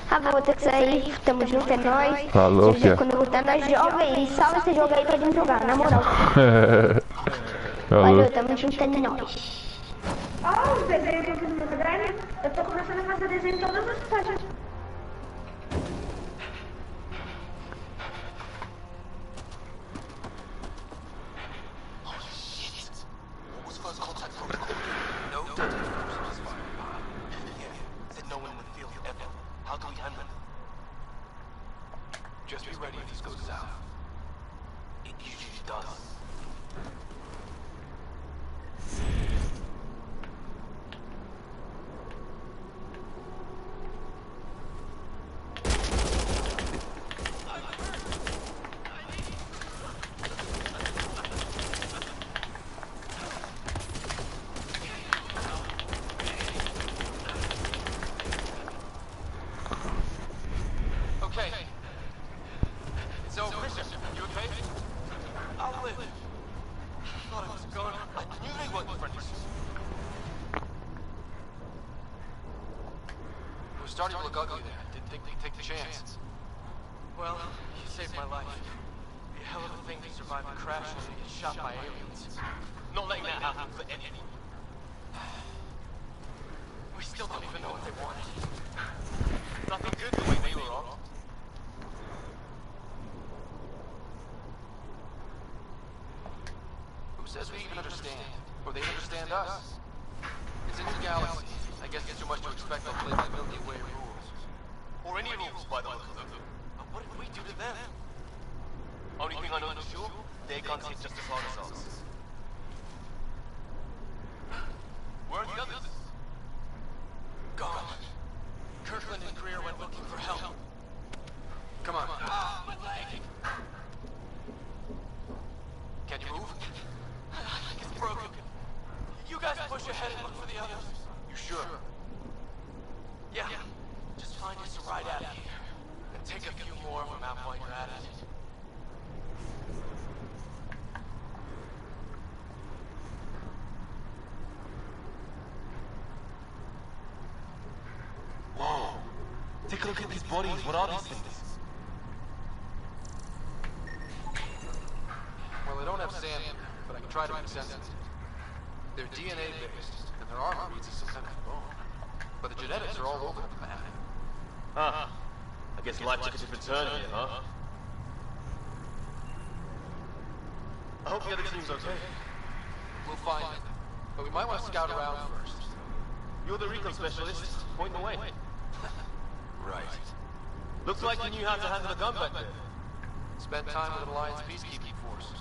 Ah, vou ter que sair. Tamo junto, é nóis. Falou, Pia. Quando eu voltar na jovem, salva esse jogo aí pra gente jogar, na moral. Falou. Valeu, tamo junto, é nóis. Ó, os desenhos aqui no meu caderno. Eu tô começando a fazer desenho em todas as páginas. Just be ready if this goes south. It usually does. Okay. So, Christian, you okay? I'll live. I thought I was gone. I knew they weren't friendly. It was starting to look ugly there. Didn't think they'd take the chance. Well, you saved my life. It'd be a hell of a thing to survive a crash and get shot by aliens. Not letting that happen for anyone. We still don't even know what they wanted. Nothing good the way they were on. Who says we even understand? Or they understand us? It's a new galaxy. I guess it's too much to expect they'll play by Milky Way rules. Or any rules, by the look of them. But what did we do to them? Only thing I know for sure, they can't hit just as hard as us. Where are the others? Gone. Kirkland and Greer went looking for help. Come on. Ah, my leg! Can you move? It's broken. You guys push ahead and look for the others. You sure? Yeah. Just find us a ride out of here. And take a few more of them out while you're at it. Whoa. Take a look at these bodies. What are these things? Well, they don't have sand, but I can try to make sense of it. They're DNA-based, and their armor reads as some kind of bone. But the genetics are all over the planet. Huh. I guess life took a different turn here, huh? I hope the other team's okay. We'll find them, but we might want to scout around first. You're the recon specialist. Point the way. Right. Looks like you knew how to handle a gun back there. Spend time with an Alliance peacekeeping force.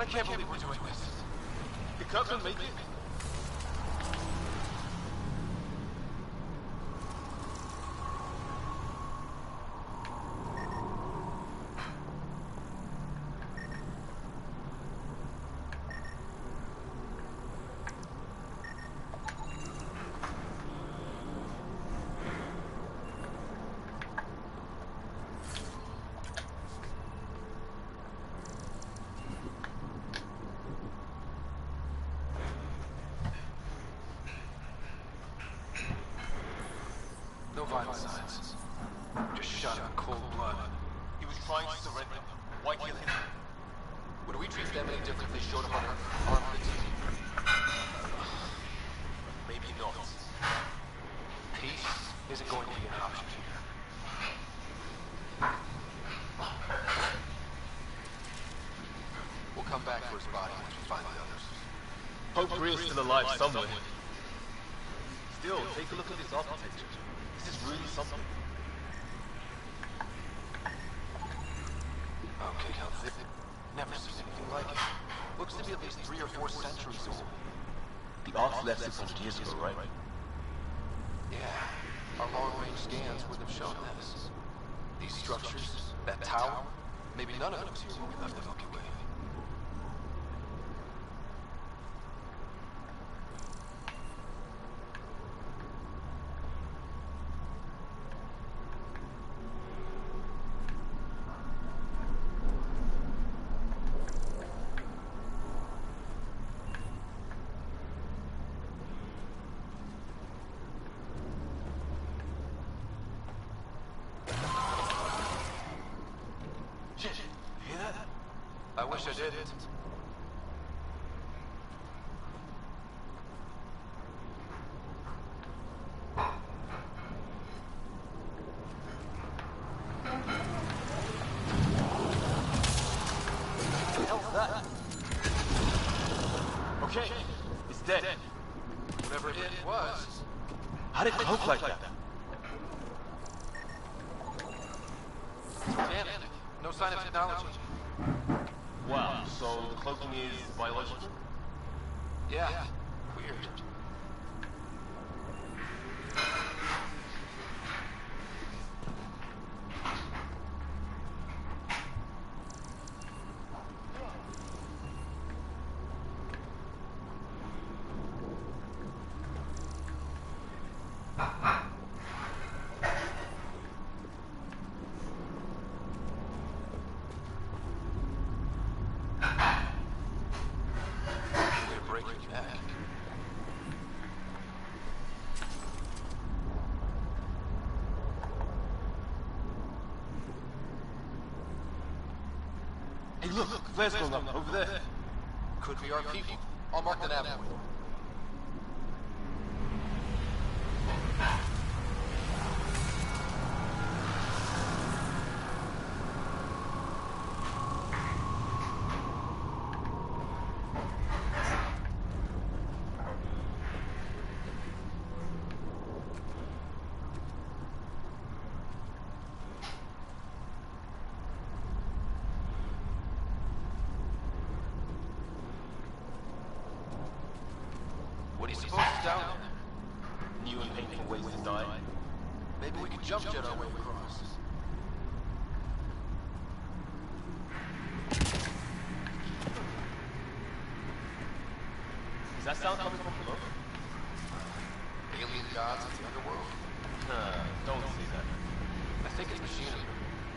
I can't believe we're doing this. The cops will make it. No vital signs. Just shot him in cold blood. He was trying to surrender. Why kill him? Would we treat them any different if they showed up on our armpits? Maybe not. Peace isn't going to be an option here. We'll come back for his body once we find the others. Hope Greer's still alive somewhere. Still, take a look at this architecture. This is really something. Okay, Calvin. Never seen anything like it. Looks to be at least 3 or 4 centuries old. The ark's left 600 years ago, right? Yeah. Our long-range scans would have shown this. These structures, that tower, maybe none of it was here when we left the Milky Way. I wish I didn't. What the hell's that? Okay, it's dead. Whatever it was. How did it look like that? Damn it. No sign of technology. Wow, so the cloaking is biological? Yeah. Weird. Hey look, flares going up over there. Could be our people. I'll mark the nav for you. What do you suppose is down there? New and painful ways to die. Maybe we could jump jet our way across. Is that sound coming from below? Alien gods of the underworld? Don't say that. I think it's machinery.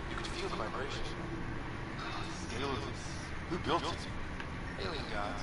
You could feel the vibration. The scale of this. Who built it? Alien gods.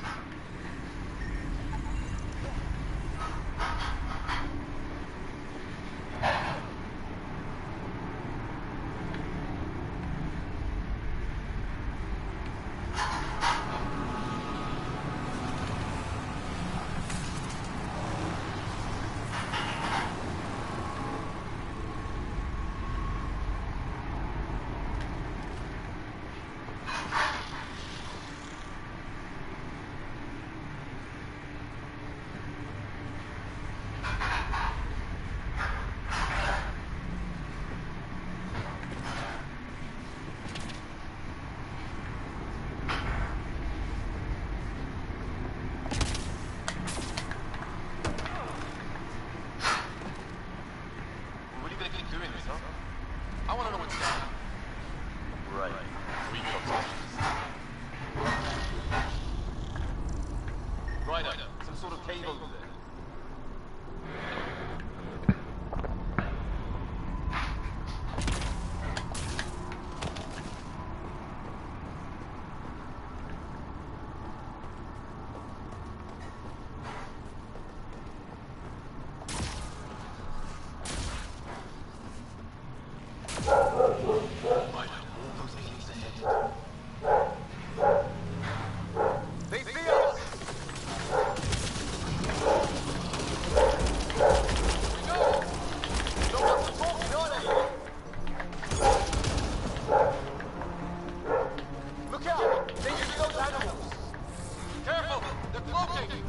smoking!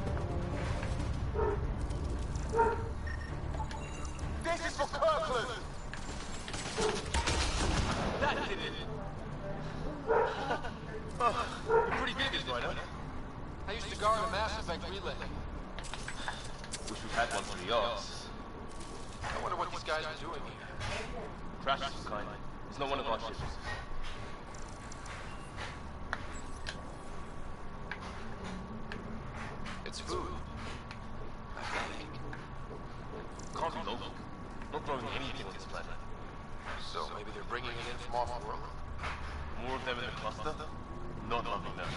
This is for Kirkland! That did it! Oh, you're pretty big, this right, huh? I used to guard a Mass Effect relay. Wish we had one for the yards. I wonder what these guys are doing here. Crash is kind. It's not one of our ships. It's food. I think. Can't be local. Not growing anything on this planet. So maybe they're bringing it in from off-world? More of them in the cluster? Not loving them.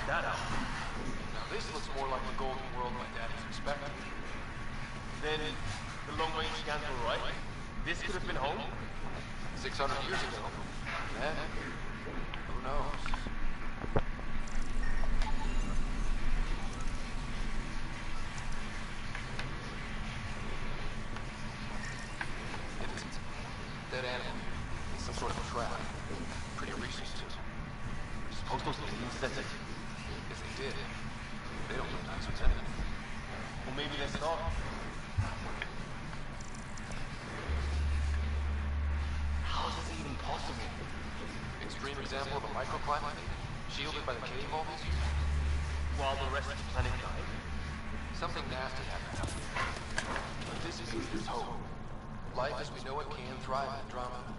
That out. Now this looks more like the golden world my dad was expecting. Then, the long-range scans were right. This could have been home? 600 years ago. Then, who knows? It's dead animal. It's some sort of trap. Pretty recent too. Suppose those aliens sent it. If they did, they don't look nice with anything. Or maybe they're starving. How is this even possible? Extreme example of a microclimate, shielded by the cave all these years. While the rest of the planet died? Something nasty happened. But this means there's hope. Life as we know it can thrive in Andromeda.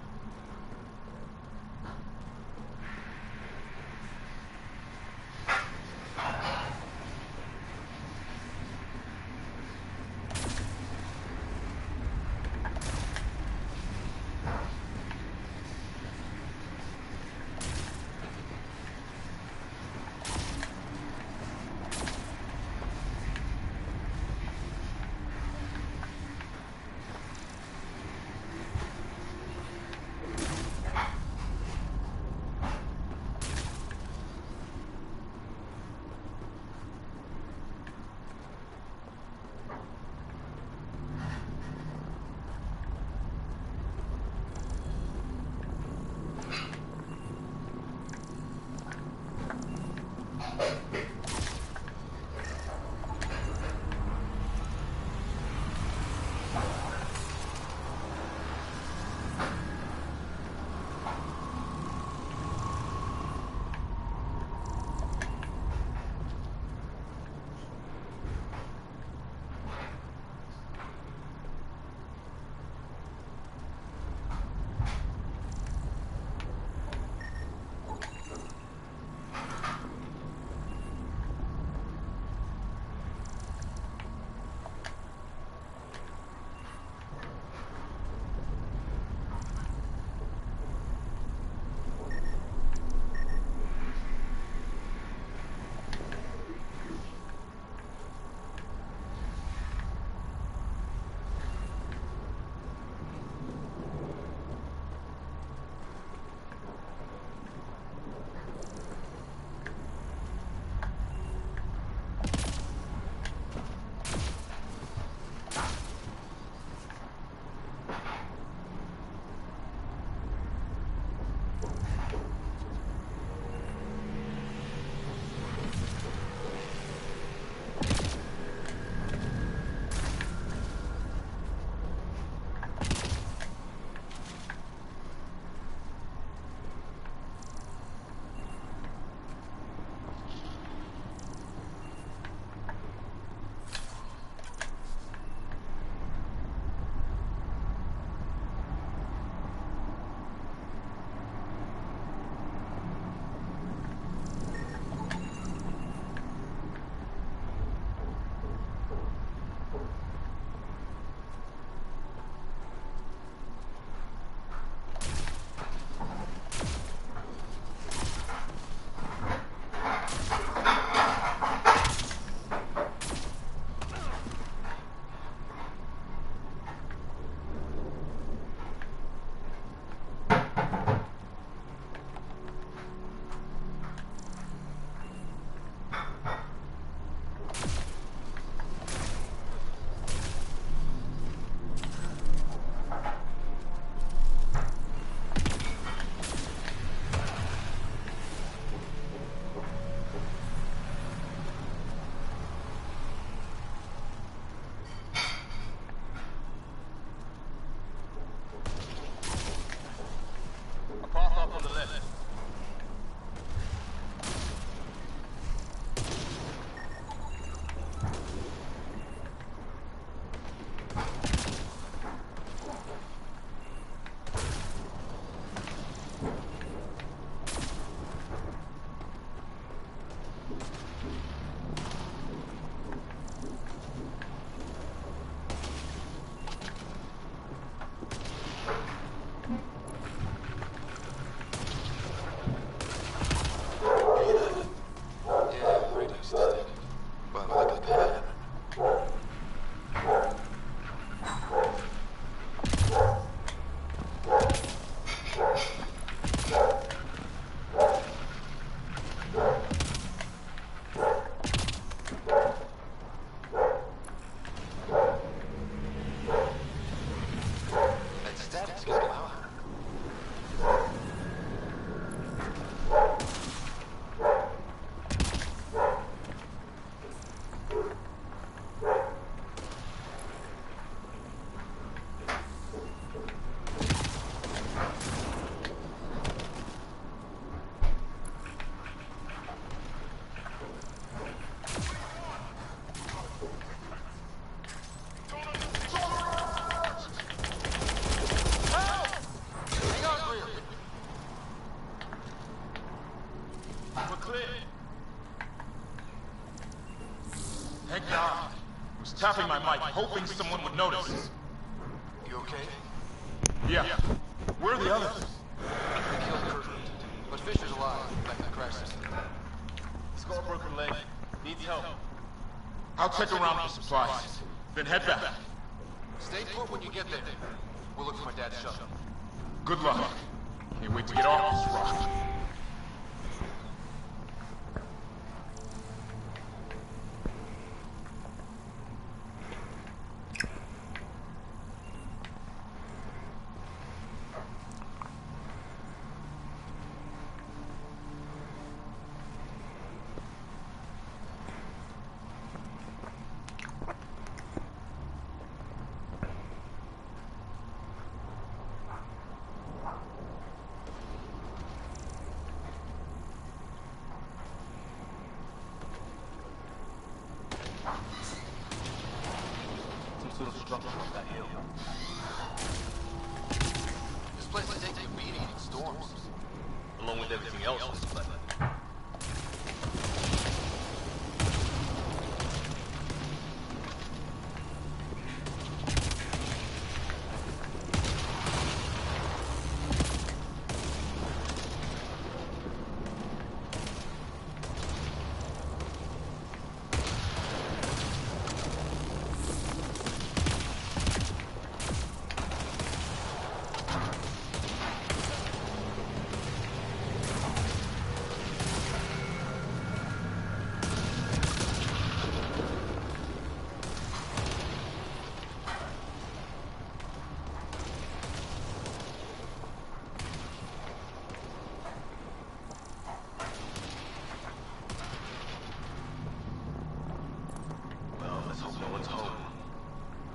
hoping someone would notice. You okay? Yeah. Where are the others? They killed Kirkland, but Fisher's alive, back in the crash system. He's got a broken leg. Needs help. I'll check around for supplies, then head back. Stay put when you get there. We'll look for my dad's shuttle. Good luck. Can't wait to get off this rock. Sort of structure on that hill. This place will take you a beating in storms. Along with everything else on this planet.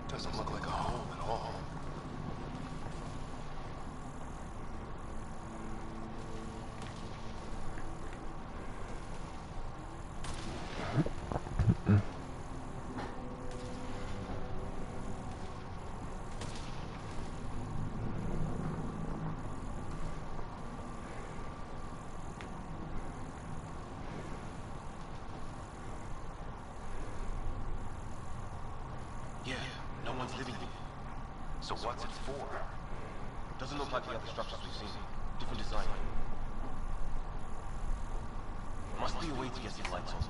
Doesn't look like a home at all. Yeah, no one's living here. So what's it for? Doesn't look like the other structures we've seen. Different design. Must be a way to get these lights on.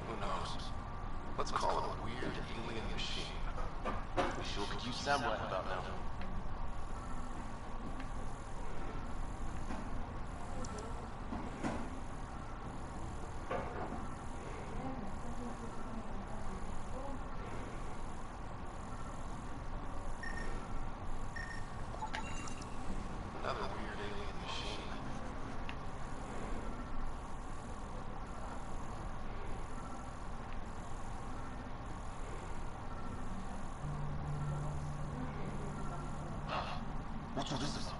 Who knows? Let's call it a weird alien machine. We sure could use Sam right about now. Another weird alien machine. What's all this about?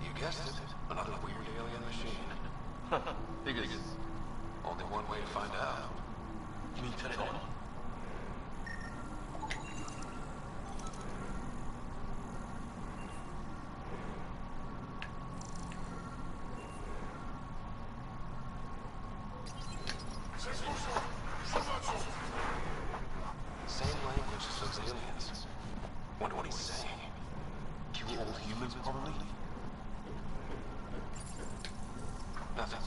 You guessed it. Another weird alien machine. Figures. Only one way to find out. You mean turn it on? Same language as those aliens. Wonder what he's saying. Kill all humans, probably? Nothing.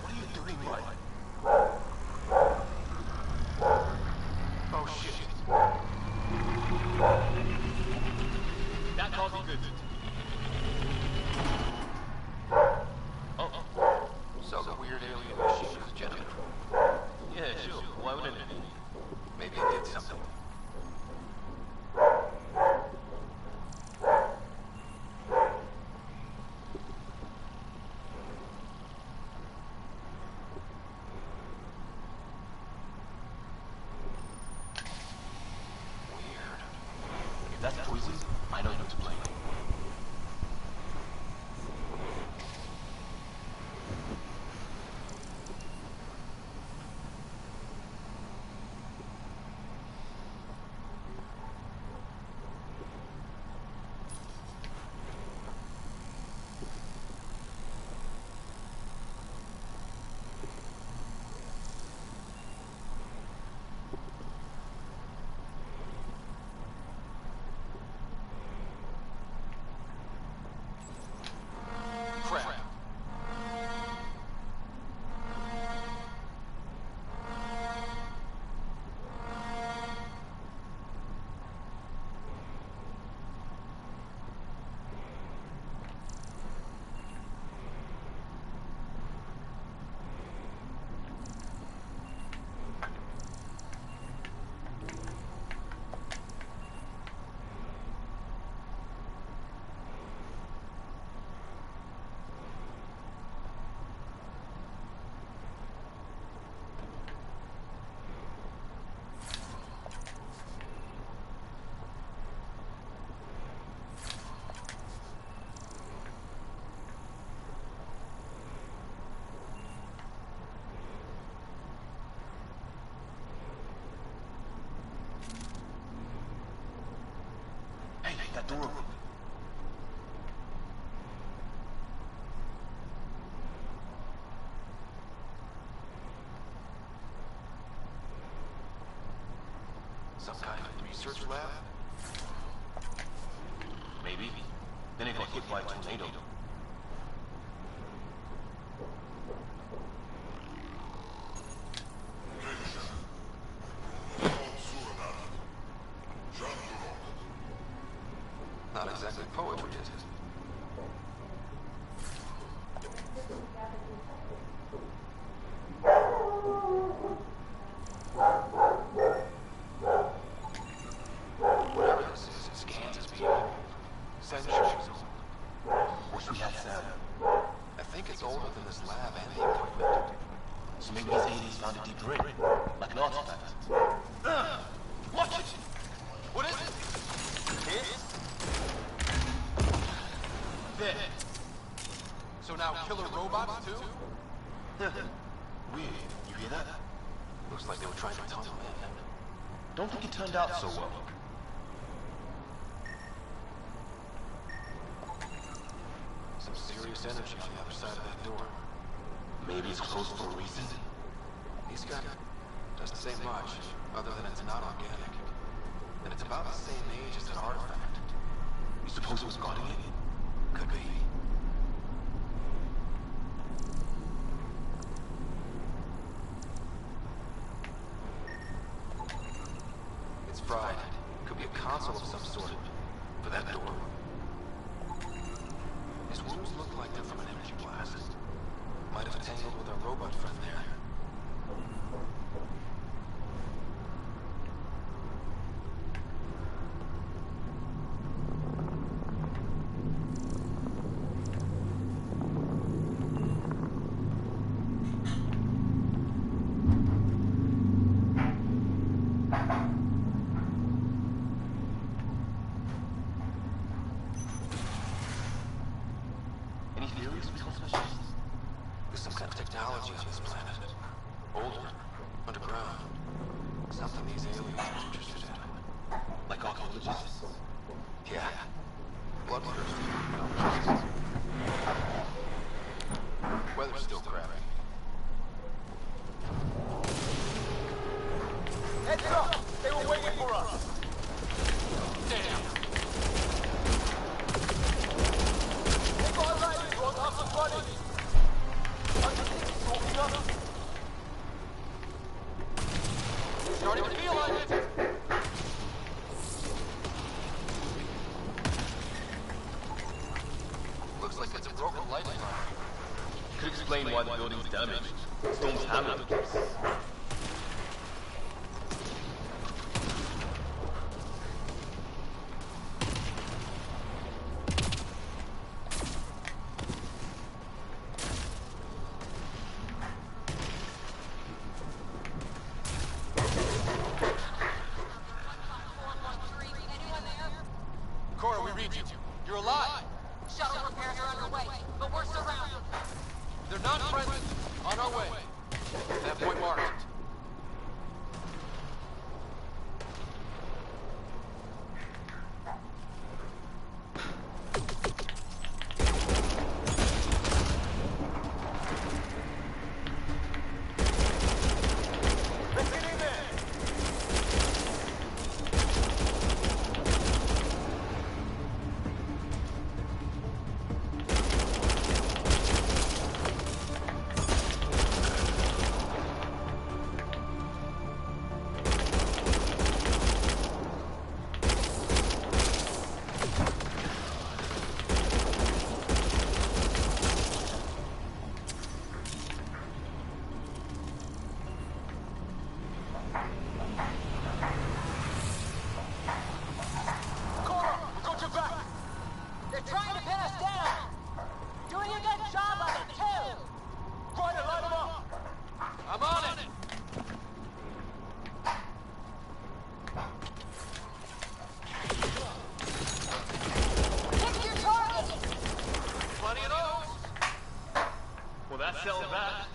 What are you doing, right? Oh shit. That can't be good. So the weird alien machine is genuine. Yeah, sure. Why wouldn't it? Maybe it did something. room. Some kind of research lab? Maybe. Then it got hit by a tornado. Not exactly poetry, is it? Whatever this is, it scans as being centuries old. Wish we had Sam. I think it's older than this lab and the equipment. So maybe these aliens found a deep ring, like an artifact. Watch it! What is it? This? There. So now killer robots too? Weird. You hear that? Looks like they were trying to tunnel in. Don't think it turned out so well. Some serious energy on the other side of that door. Maybe it's closed for a reason. He's got doesn't say much, other than it's not organic. And it's about the same age as an artifact. You suppose it was guarding it? Could be. It's fried. Could be a console of some sort. For that door. His wounds look like they're from an energy blast. Might have tangled with our robot friend there. Any theories we can't touch? There's some kind of technology on this planet. Older. Underground. Something these aliens are interested in. Like archaeologists? Yeah. Bloodthirsty. Weather's still crappy. Heads up! They were waiting for us! Damn! They got a lady brought up and running! Starting to feel like it! Looks like it's a broken light line. Could explain why the building's damaged. Storm's hammered the place. Cora, we read you. You're alive! Shuttle repairs are underway, but we're surrounded. They're not friendly. On our way. That point marked. Let's get in there! Cora, we got your back! They're trying to pin us down! Doing a good job of it, too! Right, light them up! I'm on it! Pick your target! Plenty of those! Well, that settles that.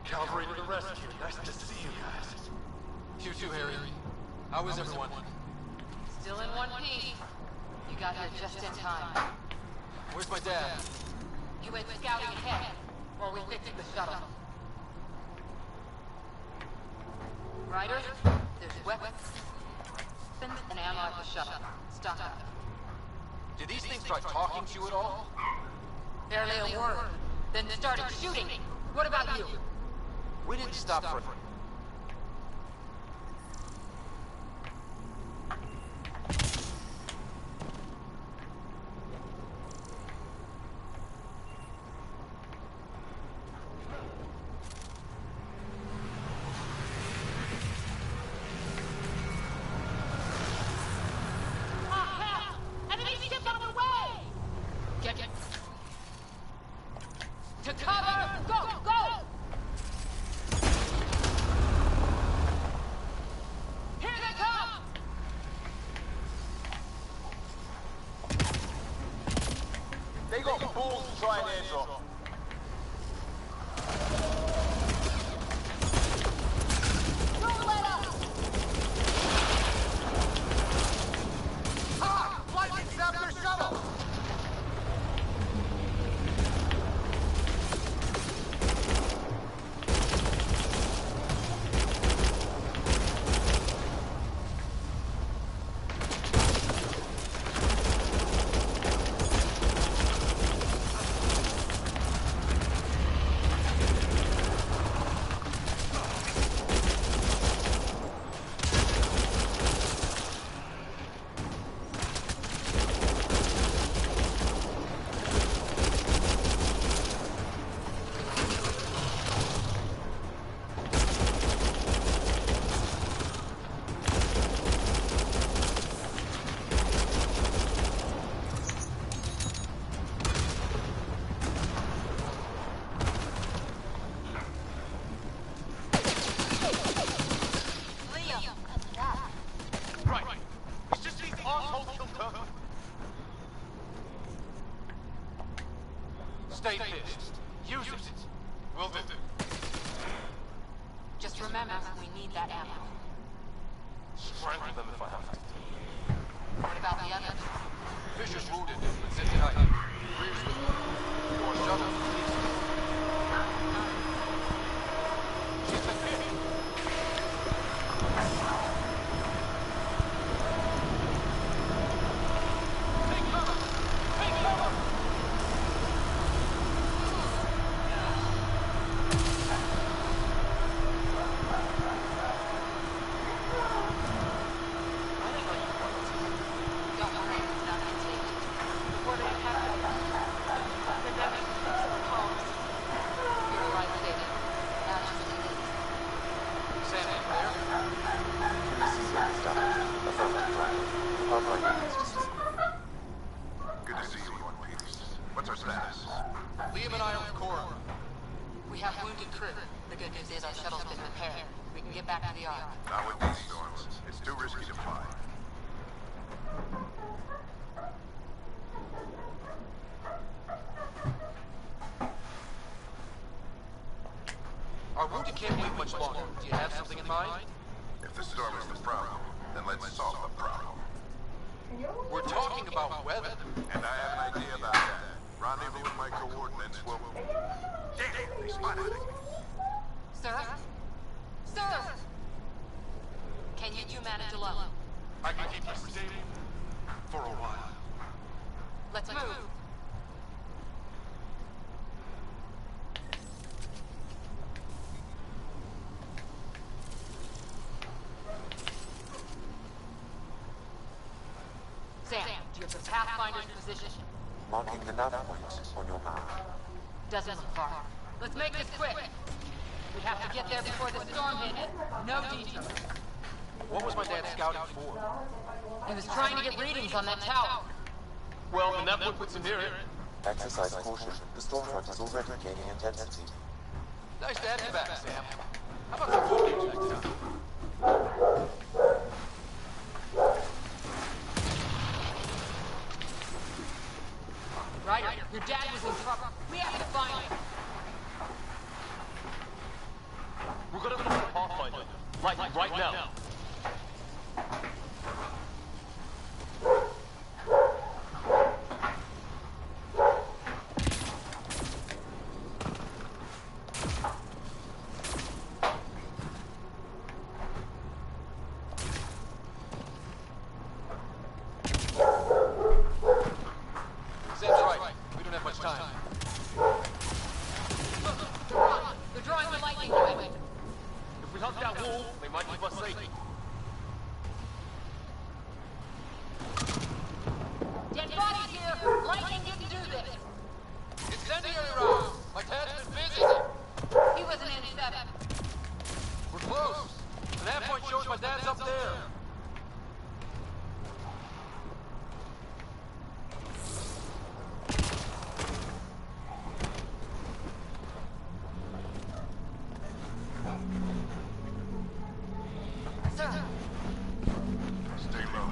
Cavalry to the rescue. Nice to see you guys. You too, Harry. How is everyone? Still in one piece. You got here just in time. Where's my dad? You went scouting ahead while we fixed the shuttle. Riders, there's weapons and ammo at the shuttle. Stock up. Did these things try talking to you at all? Barely a word. Then started shooting. What about you? We didn't stop for... They got balls to try and airdrop. Don't let up! Ah! Lightning snapped their shuttle! Stay pissed. Use it. Will do. Just remember, we need that ammo. Strangle them if I have to. What about the others? Fisher's wounded, but sits tight. Rear's with me. Your shuttle is she's been hit. Take cover! Take cover! Good to see you, one piece. What's our status? Liam and I are with Cora. We have wounded crew. The good news is our shuttle's been repaired. We can get back to the Ark. Not with these storms. It's too risky to fly. Our wounded can't wait much longer. Do you have something in mind? If the storm is the problem, then let's solve the problem. We're talking about weather. And I have an idea about that. Rendezvous with my coordinates will... Damn it! They spotted me. Sir? Sir! Can you two manage alone? I can keep us safe for a while. Let's move. Sam, do you have the Pathfinder's position? Marking the nav point on your map. Doesn't look far. Let's make this quick. We have to get there before the storm hits. No detours. What was my dad scouting for? He was trying to get readings on that tower. Well, the network puts him near it. Exercise caution. The storm front is already gaining intensity. Nice to have you back, Sam. How about some food next time? Ryder, your dad was in trouble. We have to find him. We're gonna find Pathfinder. Like, right now. might keep us safe. Dead bodies here! Lightning didn't do this! Incendiary rounds! My dad's been busy! He wasn't in 7. We're close! The nav point shows my dad's up there! Sir, Stay low.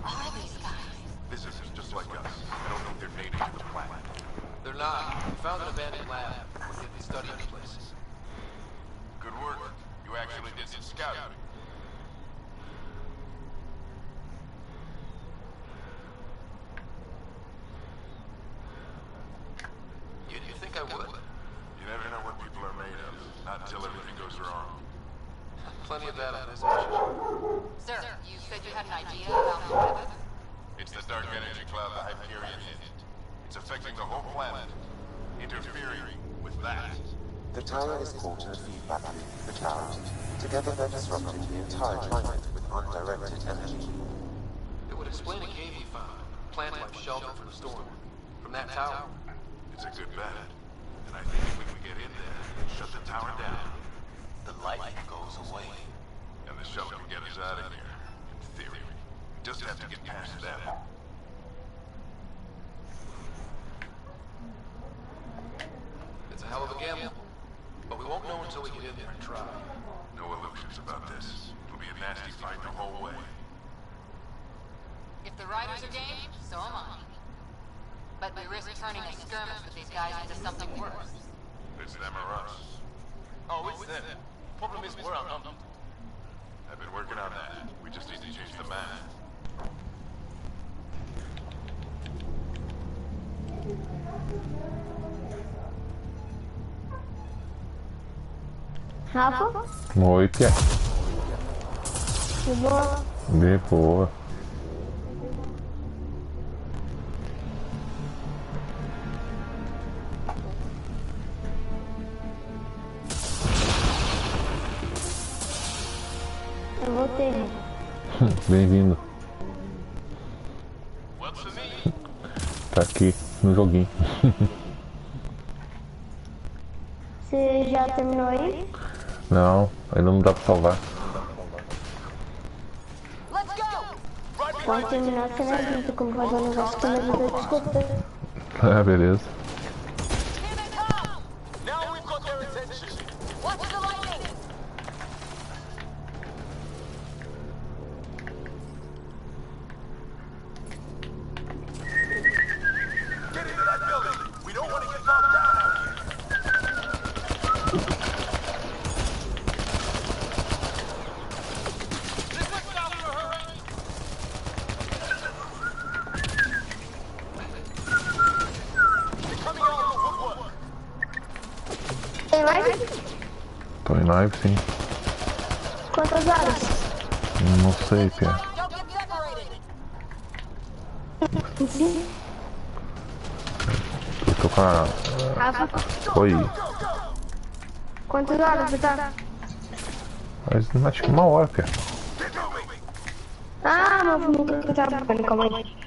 are these guys? This is just like us. I don't think they're native to the planet. They're not. We found an abandoned lab. We're getting studying places. Good work. You actually did some scouting. You think I would? You never know what people are made of. Not until everything goes wrong. Plenty of that on this mission. Sir, you said you had an idea about the weather? It's the dark energy cloud the Hyperion hit. It's affecting the whole planet. Interfering with that. The tower is caught in a feedback loop with the cloud. Together they're disrupting the entire climate with undirected energy. It would explain a cave we found. Plant life shelter from the storm. From that tower. It's a good bet. And I think if we can get in there and shut the tower down, The light goes away. and the shuttle can get us out of here, in theory. We just have to get past them. It's a hell of a gamble. But we won't know until we get in there and try. No illusions about this. It'll be a nasty fight the whole way. If the riders are game, so am I. But we risk turning a skirmish with these guys into something worse. It's them or us. Oh, it's them. Problem is we're outnumbered. I've been working on that. We just need to change the map. Rafa? Oi, Pia. De boa? De boa. Eu voltei. Bem-vindo. What's for me? Tá aqui no joguinho. Você já terminou aí? Não, ainda não dá pra salvar. Pode terminar, você me avisa como fazer o negócio que me avisa, desculpa. Ah, beleza. Now we've got their attention. Watch the lightning! Get into that building. We don't want to get bogged down out here. This looks out for her. They're coming out of the woodwork. Tem live? Tô em live, sim. Quantas horas? Não sei, Pia. Don't get separated! Sim. Eu tô com a... Rafa, Oi. quantas horas você tá? Mas acho que 1 hora, Pia. Ah, meu filho, que eu tava falando, calma aí.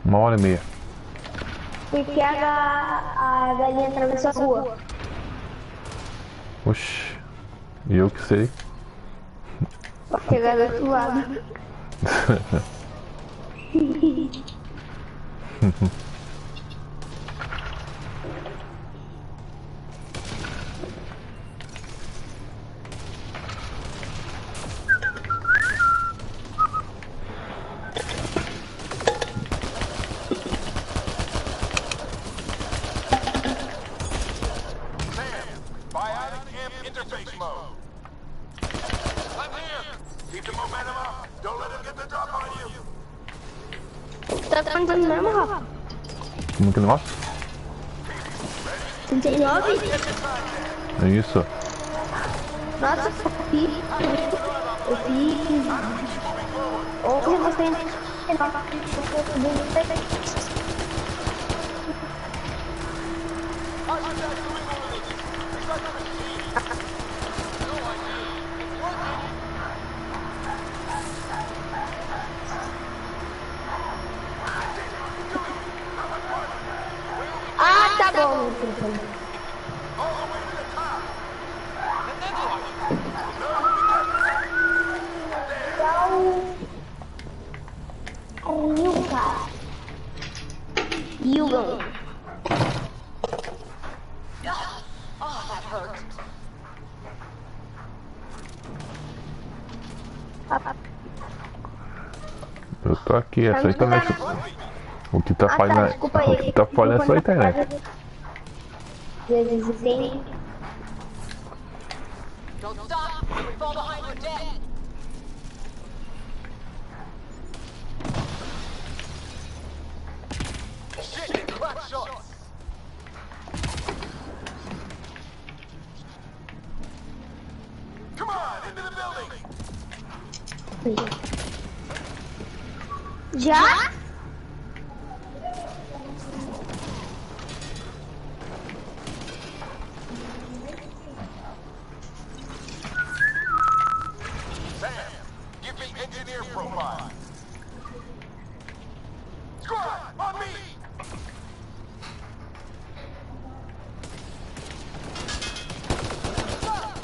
Uma hora e meia. Porque a galinha atravessou a rua. Oxi. E eu que sei. Pra pegar do outro lado. Rafa? Como que negócio? 39? É isso. Nossa, eu fiz. Ontem você ainda. Ah, tá bom. Yugan. Eu tô aqui, é só internet. O que tá falhando, desculpa aí. o que tá falhando é só a internet. Tem. Don't stop! If we fall behind, we're dead! Shit, crack shots. Come on, into the building. Já? Sam, give me engineer profile. Squad, on me.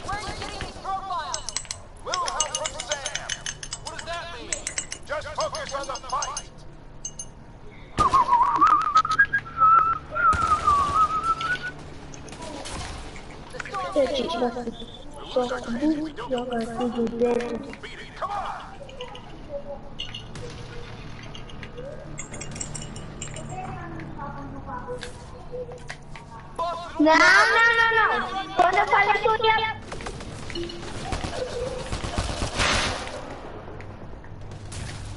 Where are you getting these profiles? Little help from Sam. What does that mean? Just focus on the fight. Não. Quando eu falei que eu ia.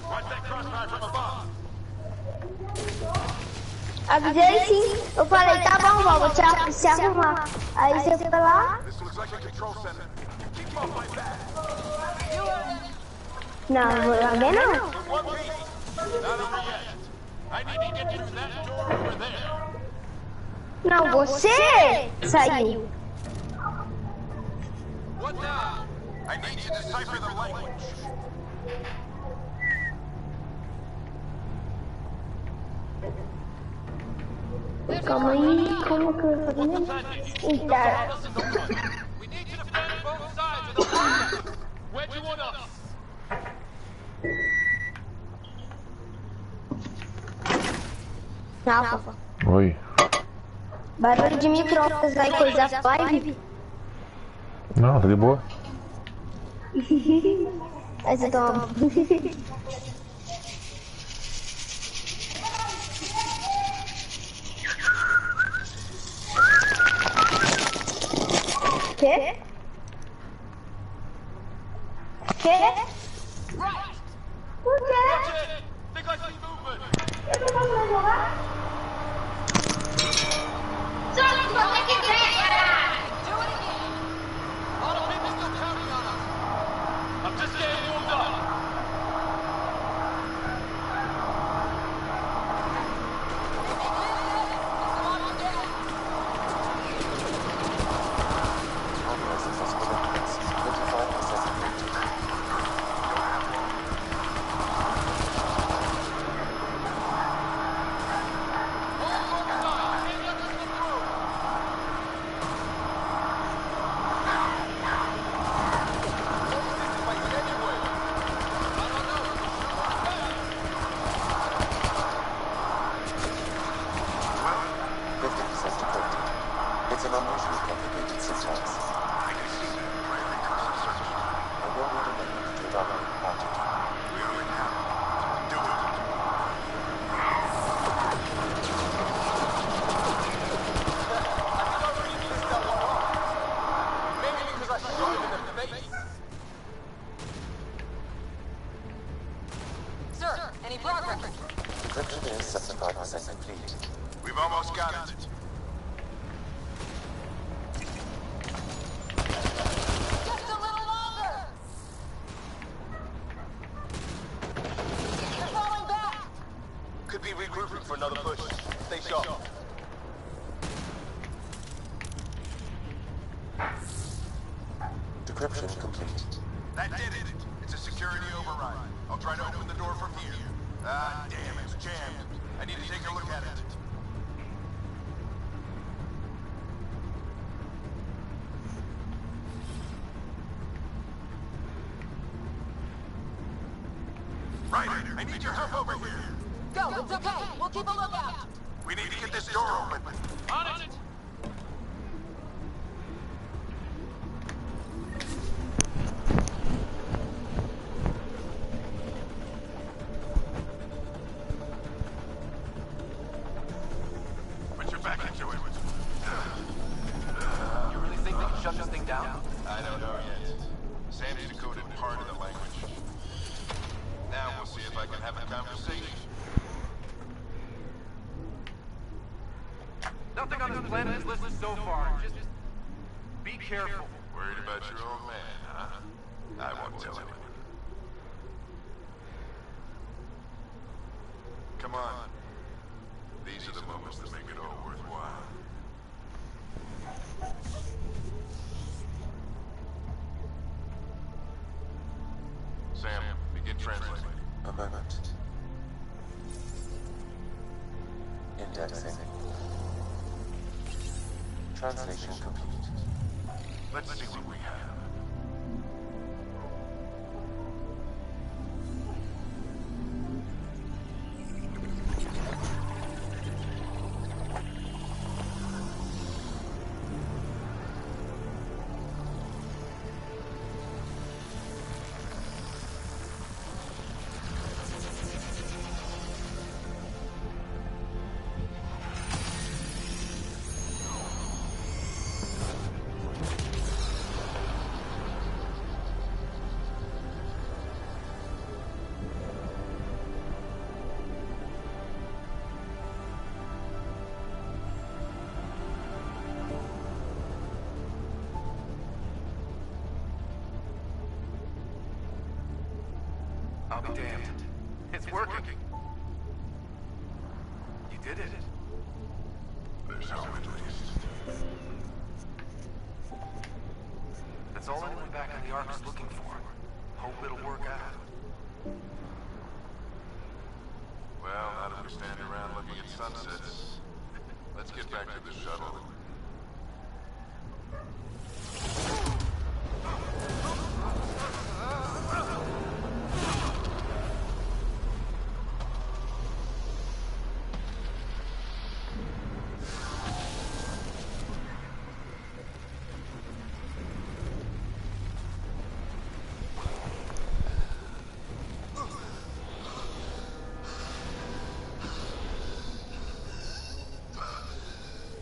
Watch that crossfire from above. Avisei sim. Eu falei, tá bom, vó, vou se arrumar. Aí você foi lá. This looks like a control center. Keep off my back. Não, vou lá ver não. One piece. Not over yet. I need to get through that door over there. Não, você saiu. What now? I need to decipher the language. Calma aí, como que eu vou fazer isso? Então. We need to defend both sides of the war. Where do you want us? Rafa, Oi. barulho de micro-ondas aí, coisa live. Não, tá de boa. Aí você toma. Quê? Quê? Por quê? Think I see movement. Eu não posso mais jogar? Só que você que ganha! A lot of people still counting on us. I'm just getting warmed up. We've almost got it. Just a little longer! They're falling back! Could be regrouping for another push. Stay sharp. Decryption complete. That did it. It's a security override. I'll try to open the door from here. Ah, damn, it's jammed. I need to take a look at it. Ryder, I need your help over here. Go, it's okay. We'll keep a lookout. We need to get this door open. On it! Put your back into it. You really think they can shut this thing down? I don't know yet. Sam's decoded part of the language. Now we'll see if I can have a conversation. Nothing on this planet is listed so far. Just be careful. Worried about your old man, huh? I won't tell anyone. Come on. These are the moments that make it all worthwhile. Sam, begin translating. A moment. Indexing. Translation complete. Let's see what we have. I'll be damned. It's working. You did it. There's hope at least. That's all anyone back in the Ark is looking for. Hope it'll work out. Well, now that we stand around looking at sunsets, let's get back to the shuttle.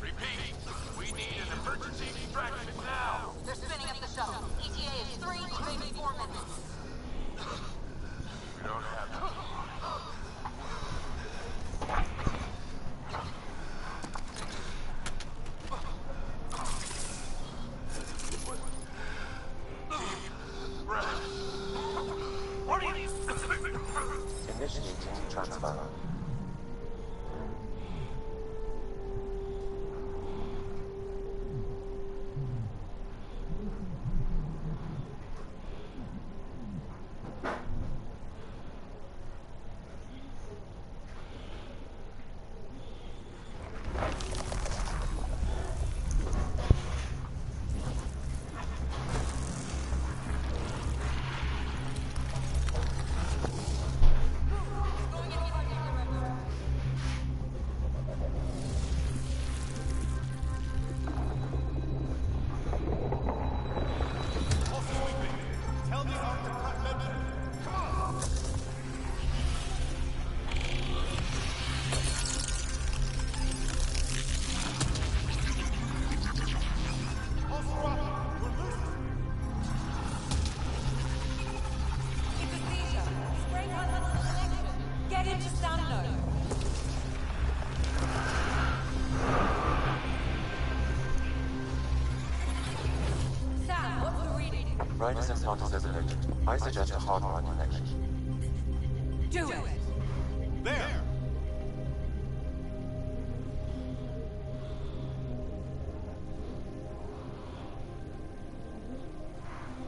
Repeat, we need an emergency extraction. Riders implant is overloaded. I suggest a hardwire connection. Do it! There!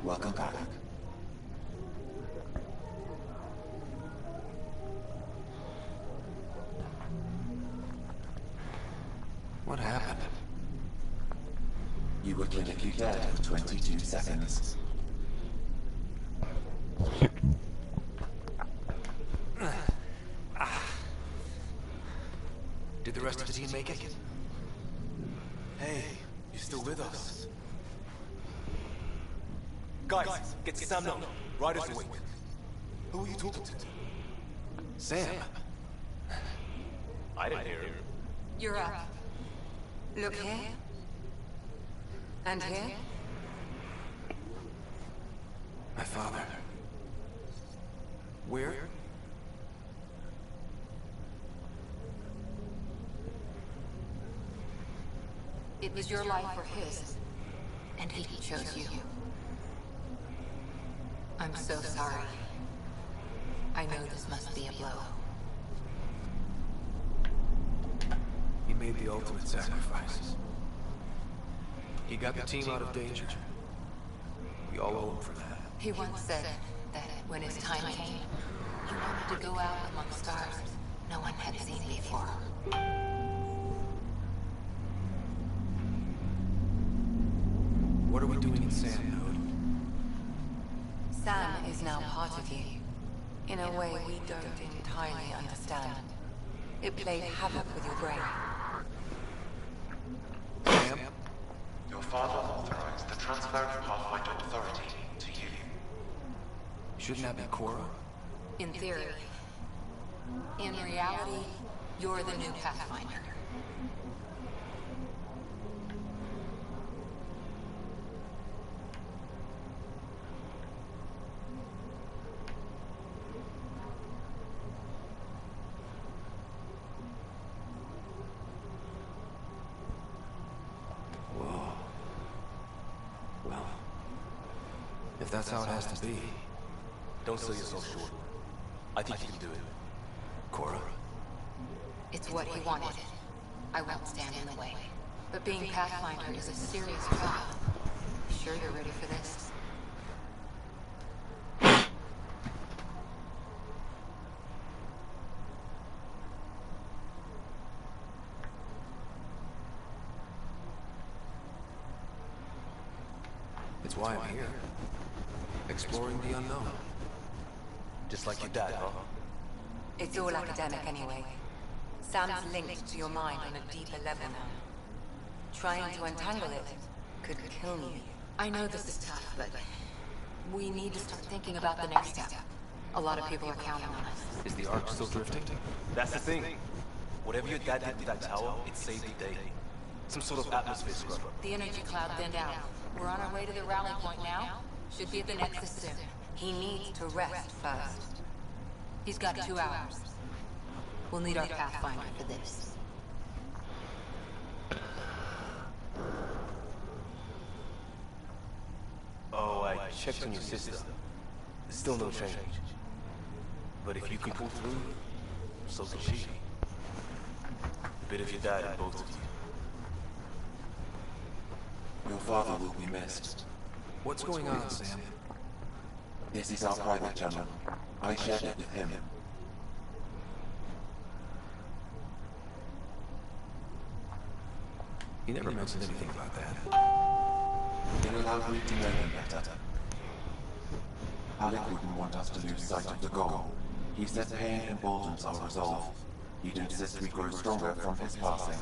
Welcome back. What happened? You were clinically dead for 22 seconds. Did the rest of the team make it? Hey, you still with us? Guys, get Sam now. Riders awake. Who are you talking to? Sam. I didn't hear him. You're up. Look here. And here. My father. Where? It was your life or his. And he chose you. I'm so sorry. I know this must be a blow. He made the ultimate sacrifice. He got the team out of danger. We all owe him for that. He once said that when his time came, he wanted to go out among stars no one had seen before. What are we doing in Sam, Node? Sam is now part of you, in a way we don't entirely understand. It played havoc with your brain. Sam? Your father authorized the transfer of Pathfinder authority to you. Shouldn't that be Cora? In theory. In reality, you're the new Pathfinder. Whoa. Well, if that's how it has to be. Don't sell yourself short. I think you can do it. Cora? It's what he wanted. I won't stand in the way. But being Pathfinder is a serious job. Sure you're ready for this? It's why I'm here. Exploring the unknown. Just like your dad, huh? It's all academic anyway. Sam's linked to your mind on a deeper level now. Trying to untangle it could kill you. I know this is tough, but we need to start thinking about the next step. A lot of people are counting on us. Is the arc still drifting? That's the thing. Whatever your dad did with that tower, it saved the day. Some sort of atmosphere scrubber. The energy cloud thinned out. We're on our way to the rally point now. Should be at the Nexus soon. He needs to rest first. He's got 2 hours. We'll need our Pathfinder for this. Oh, I checked on your sister. Still no change. But if you can pull through, so can she. A bit of your dad in both of you. Your father will be missed. What's going on, Sam? This is our private channel. I shared it with him. He never mentioned anything about that. It allowed me to know him better. Alec wouldn't want us to lose sight of the goal. He said pain emboldens our resolve. He'd insist we grow stronger from his passing.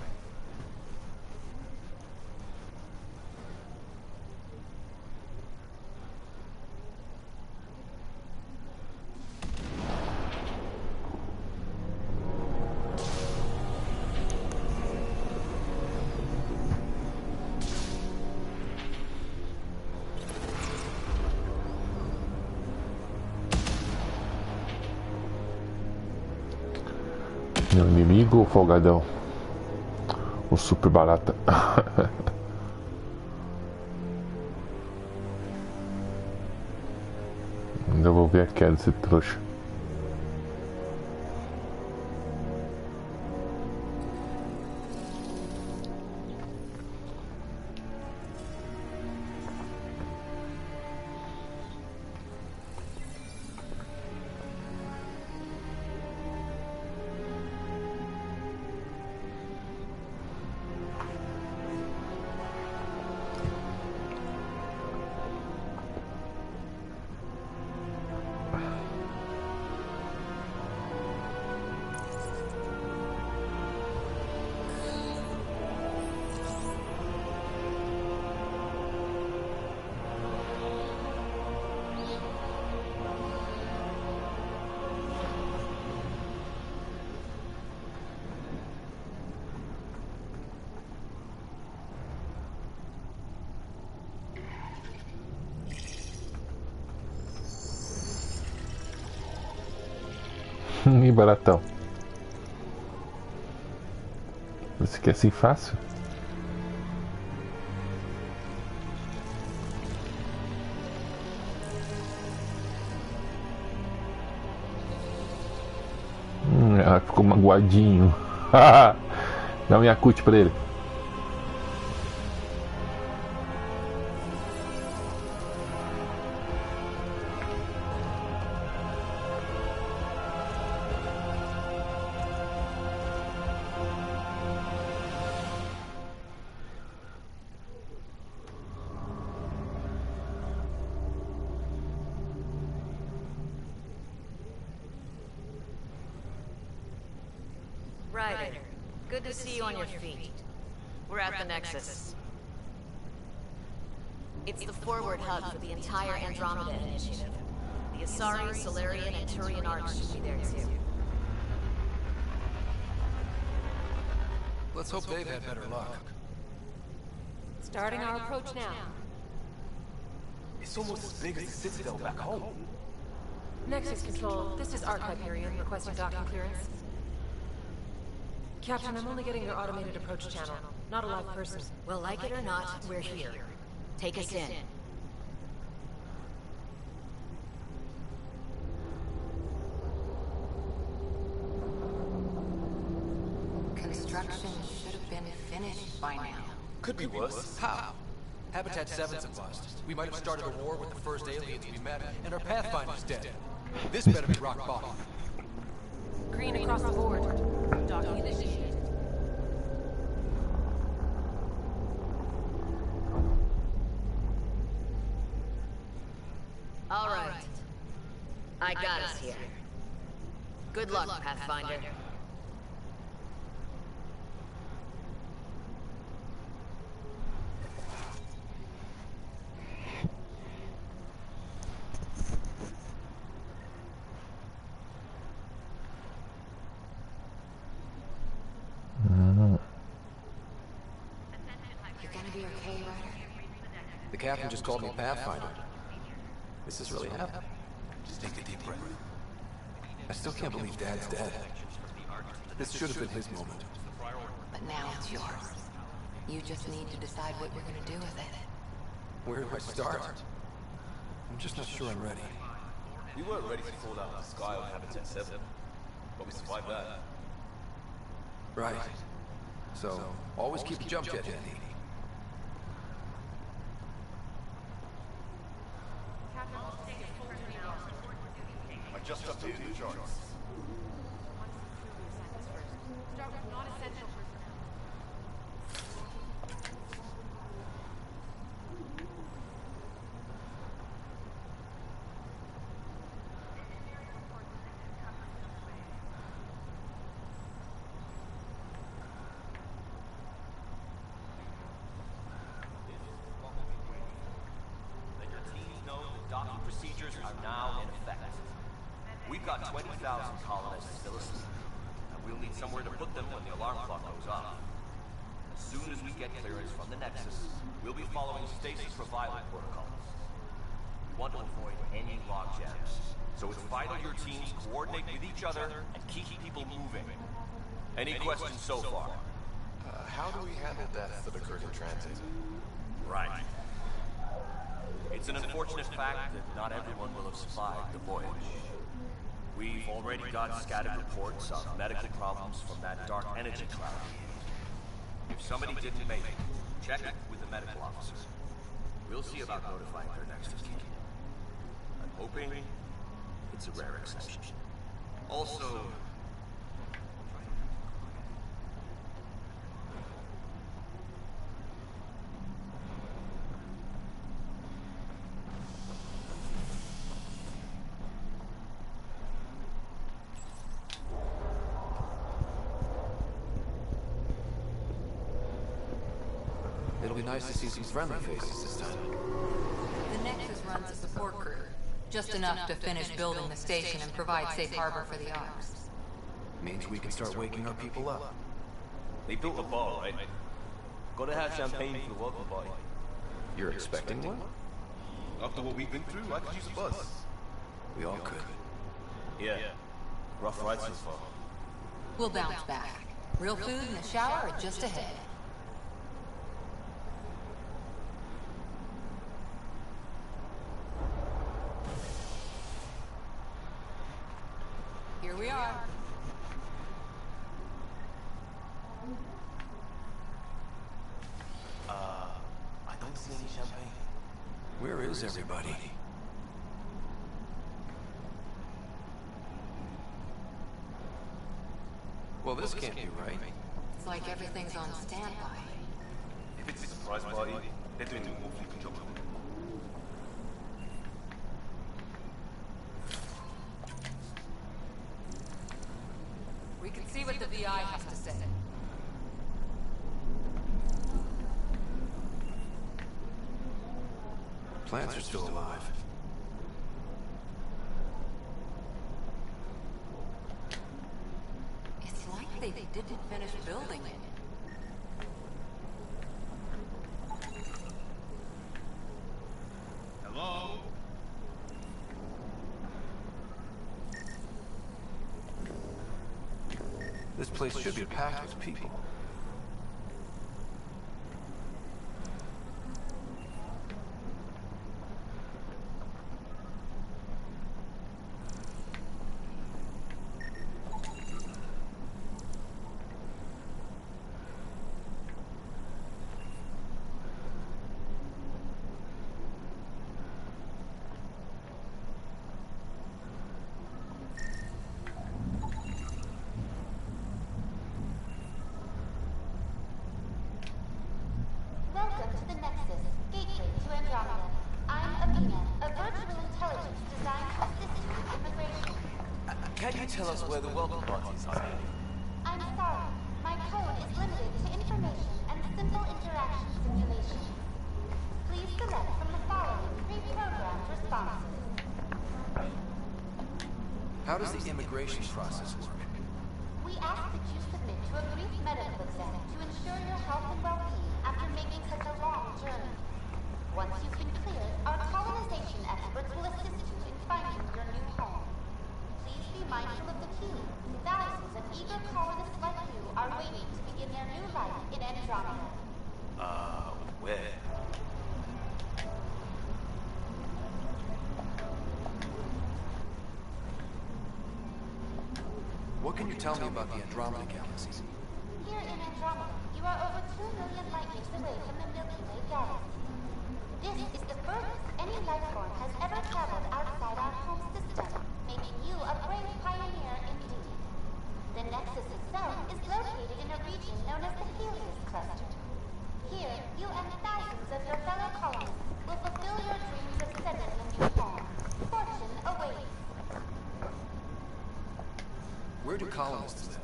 Meu inimigo ou folgadão? O super barata. 'It ver a queda desse trouxa. E baratão. Você quer assim fácil? Ficou magoadinho. Dá um Yakut pra ele. Ryder, good to see you on your feet. We're at the Nexus. It's the forward hub for the entire Andrômeda initiative. The Asari, Solarian, and Turian arcs should be there too. Let's hope they've had better luck. Starting our approach now. It's almost as big as the Citadel back home. Nexus Control, this is Arc Hyperion requesting docking clearance. Captain, I'm only getting your automated approach channel, not a live person. Well, like it or not, we're here. Take us in. Construction should have been finished by now. Could be worse. How? Habitat 7's a bust. We might have started a war with the first aliens we met, and our Pathfinder's dead. This better be rock bottom. Green across the board. Docking initiated. All right. I got us here. Good luck, Pathfinder. The captain just called me Pathfinder. This is really happening. Just take a deep breath. I still can't believe Dad's dead. This should have been his moment. But now it's yours. You just need to decide what you're gonna do with it. Where do I start? I'm just not sure I'm ready. We weren't ready to fall out of the sky on Habitat 7, but we survived that. Right. So, always keep a jump jet handy. I just updated the charts. Start with non-essential personnel. Let your teams know that docking procedures are now in effect. We've got 20,000 colonists still asleep, and we'll need somewhere to put them when the alarm clock goes off. As soon as we get clearance from the Nexus, we'll be following stasis revival protocols. We want to avoid any logjams, so it's vital your teams coordinate with each other and keep people moving. Any questions so far? How do we handle deaths that occurred in transit? Right. It's an unfortunate fact that not everyone will have survived the voyage. We've already got scattered reports of medical problems from that dark energy cloud. If somebody didn't make it, check with the medical officer. We'll see about notifying their next of kin. I'm hoping it's a rare exception. Also, it'll be nice to see some friendly faces this time. The Nexus runs a support crew. Just enough to finish building the station and provide safe harbor for the Arks. Means we can start waking our people up. they built a bar, right? Gotta have champagne for the welcome party. You're expecting one? After what we've been through, I could use a buzz. We all could. Yeah. Rough ride so far. We'll bounce back. Real food and a shower are just ahead. Here we are. I don't see any champagne. Where is everybody? Well, this can't be right. It's like everything's on standby. If it's a surprise party, they're doing an awfully good job of it. We can see what the VI has to say. Plants are still alive. It's like they didn't finish building it. Hello? This place should be packed with people. Welcome to the Nexus, gateway to Andromeda. I'm Abina, a virtual intelligence designed to assist you with immigration. Can you tell us where the welcome parties are? I'm sorry, my code is limited to information and simple interaction simulation. Please select from the following pre-programmed responses. How does the immigration process work? We ask that you submit to a brief medical exam to ensure your health and well-being after making such a long journey. Once you've been cleared, our colonization experts will assist you in finding your new home. Please be mindful of the queue. Thousands of eager colonists like you are waiting to begin their new life in Andromeda. Where? What can you tell me about the Andromeda galaxy? Here in Andromeda, you are over 2 million light years away from the Milky Way galaxy. This is the furthest any life form has ever traveled outside our home system, making you a brave pioneer indeed. The Nexus itself is located in a region known as the Helios Cluster. Here, you and thousands of your fellow colonists will fulfill your dreams of settling a new home. Fortune awaits. Where do colonists live?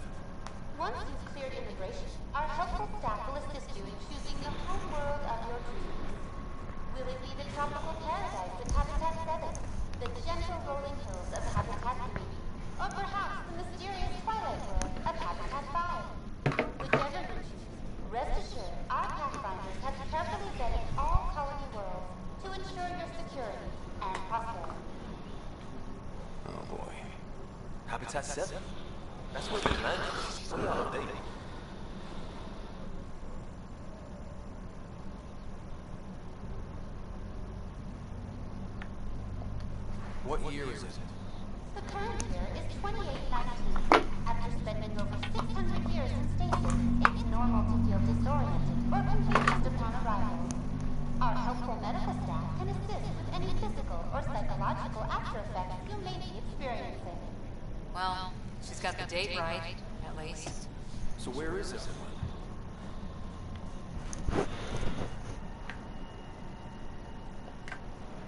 Once you've cleared immigration, our helpful staff will assist you in choosing the home world of your dreams. Will it be the tropical paradise of Habitat 7, the gentle rolling hills of Habitat 3, or perhaps the mysterious twilight world of Habitat 5? Whichever you choose, rest assured our Pathfinders have carefully vetted all colony worlds to ensure your security and prosperity. Oh boy. Habitat 7? That's where we landed. We are updated. What year is it? The current year is 2819. After spending over 600 years in stasis, it's normal to feel disoriented or confused upon arrival. Our helpful medical staff can assist with any physical or psychological after effects you may be experiencing. Well, she's got the date right, at least. So where is it?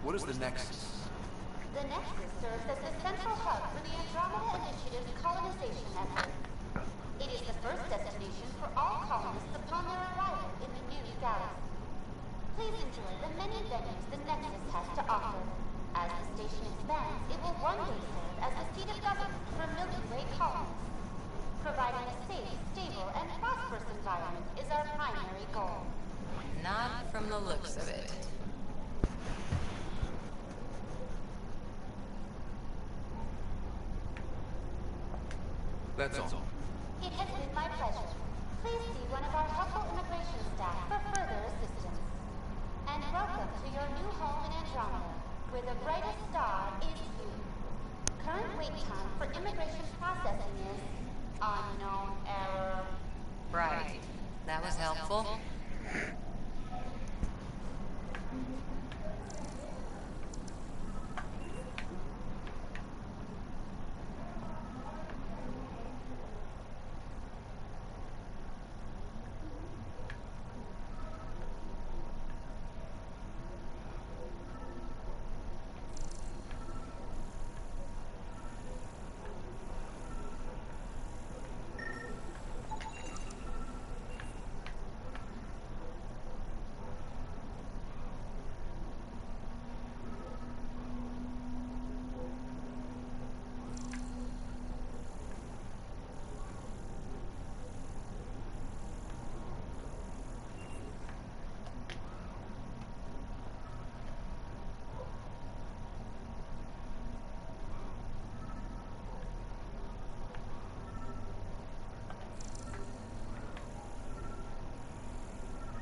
What is the Nexus? The Nexus serves as the central hub for the Andromeda Initiative's colonization efforts. It is the first destination for all colonists upon their arrival in the new galaxy. Please enjoy the many venues the Nexus has to offer. As the station expands, it will one day serve as the seat of government for Milky Way colonists. Providing a safe, stable, and prosperous environment is our primary goal. Not from the looks of it. That's all. It has been my pleasure. Please see one of our helpful immigration staff for further assistance. And welcome to your new home in Andromeda, where the brightest star is you. Current wait time for immigration processing is unknown error. Right. That was helpful.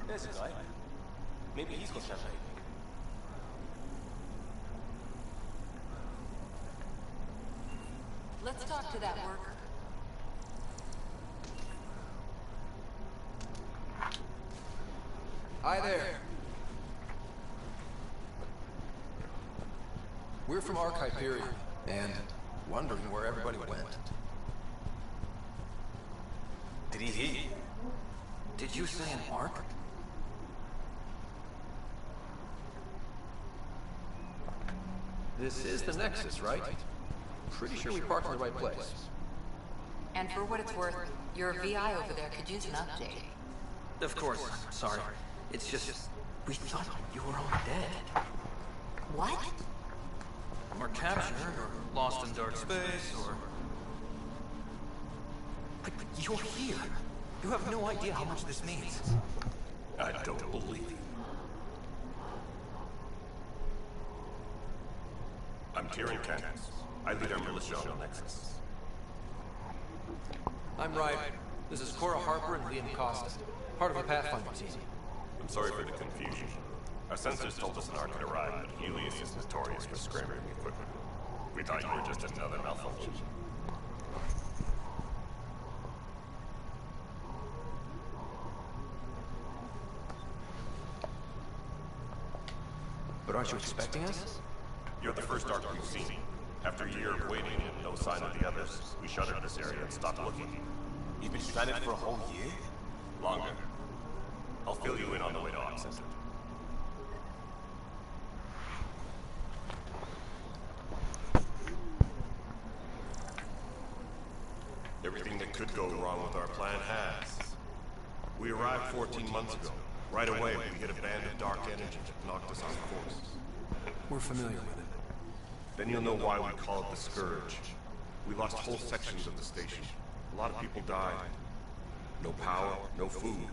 There's a guy. Maybe he's got champagne. Let's talk to that worker. Hi there. We're from Arc Hyperion, and wondering where everybody went. Did he hear you? Did you say an arc? This is the Nexus, right? Pretty sure we parked in the right place. And for what it's worth, your VI over there could use an update. Of course. Sorry. It's just... we thought you were all dead. What? Or captured, or lost in dark space, or... But you're here. You have no idea how much this means. I don't believe you. I'm Tyrion Candace. I lead our militia on the Nexus. I'm Ryder. This is Cora Harper and Liam Costa, part of a Pathfinder team. I'm sorry for the confusion. Our sensors told us an arc had arrived, but Helios is notorious for scrambling equipment. We thought you were just another malfunction. But aren't you expecting us? You're the first arc we've seen. After a year of waiting and no sign of the others, we shuttered this area and stopped looking. You've been stranded for a whole year? Longer. I'll fill you in on the way to Oxford. Everything that could go wrong with our plan has. We arrived 14 months ago. Right away, we hit a band of dark energy that knocked us off course. We're familiar with it. Then you'll know why we call it the Scourge. We lost whole sections of the station. A lot of people died. No power, no food.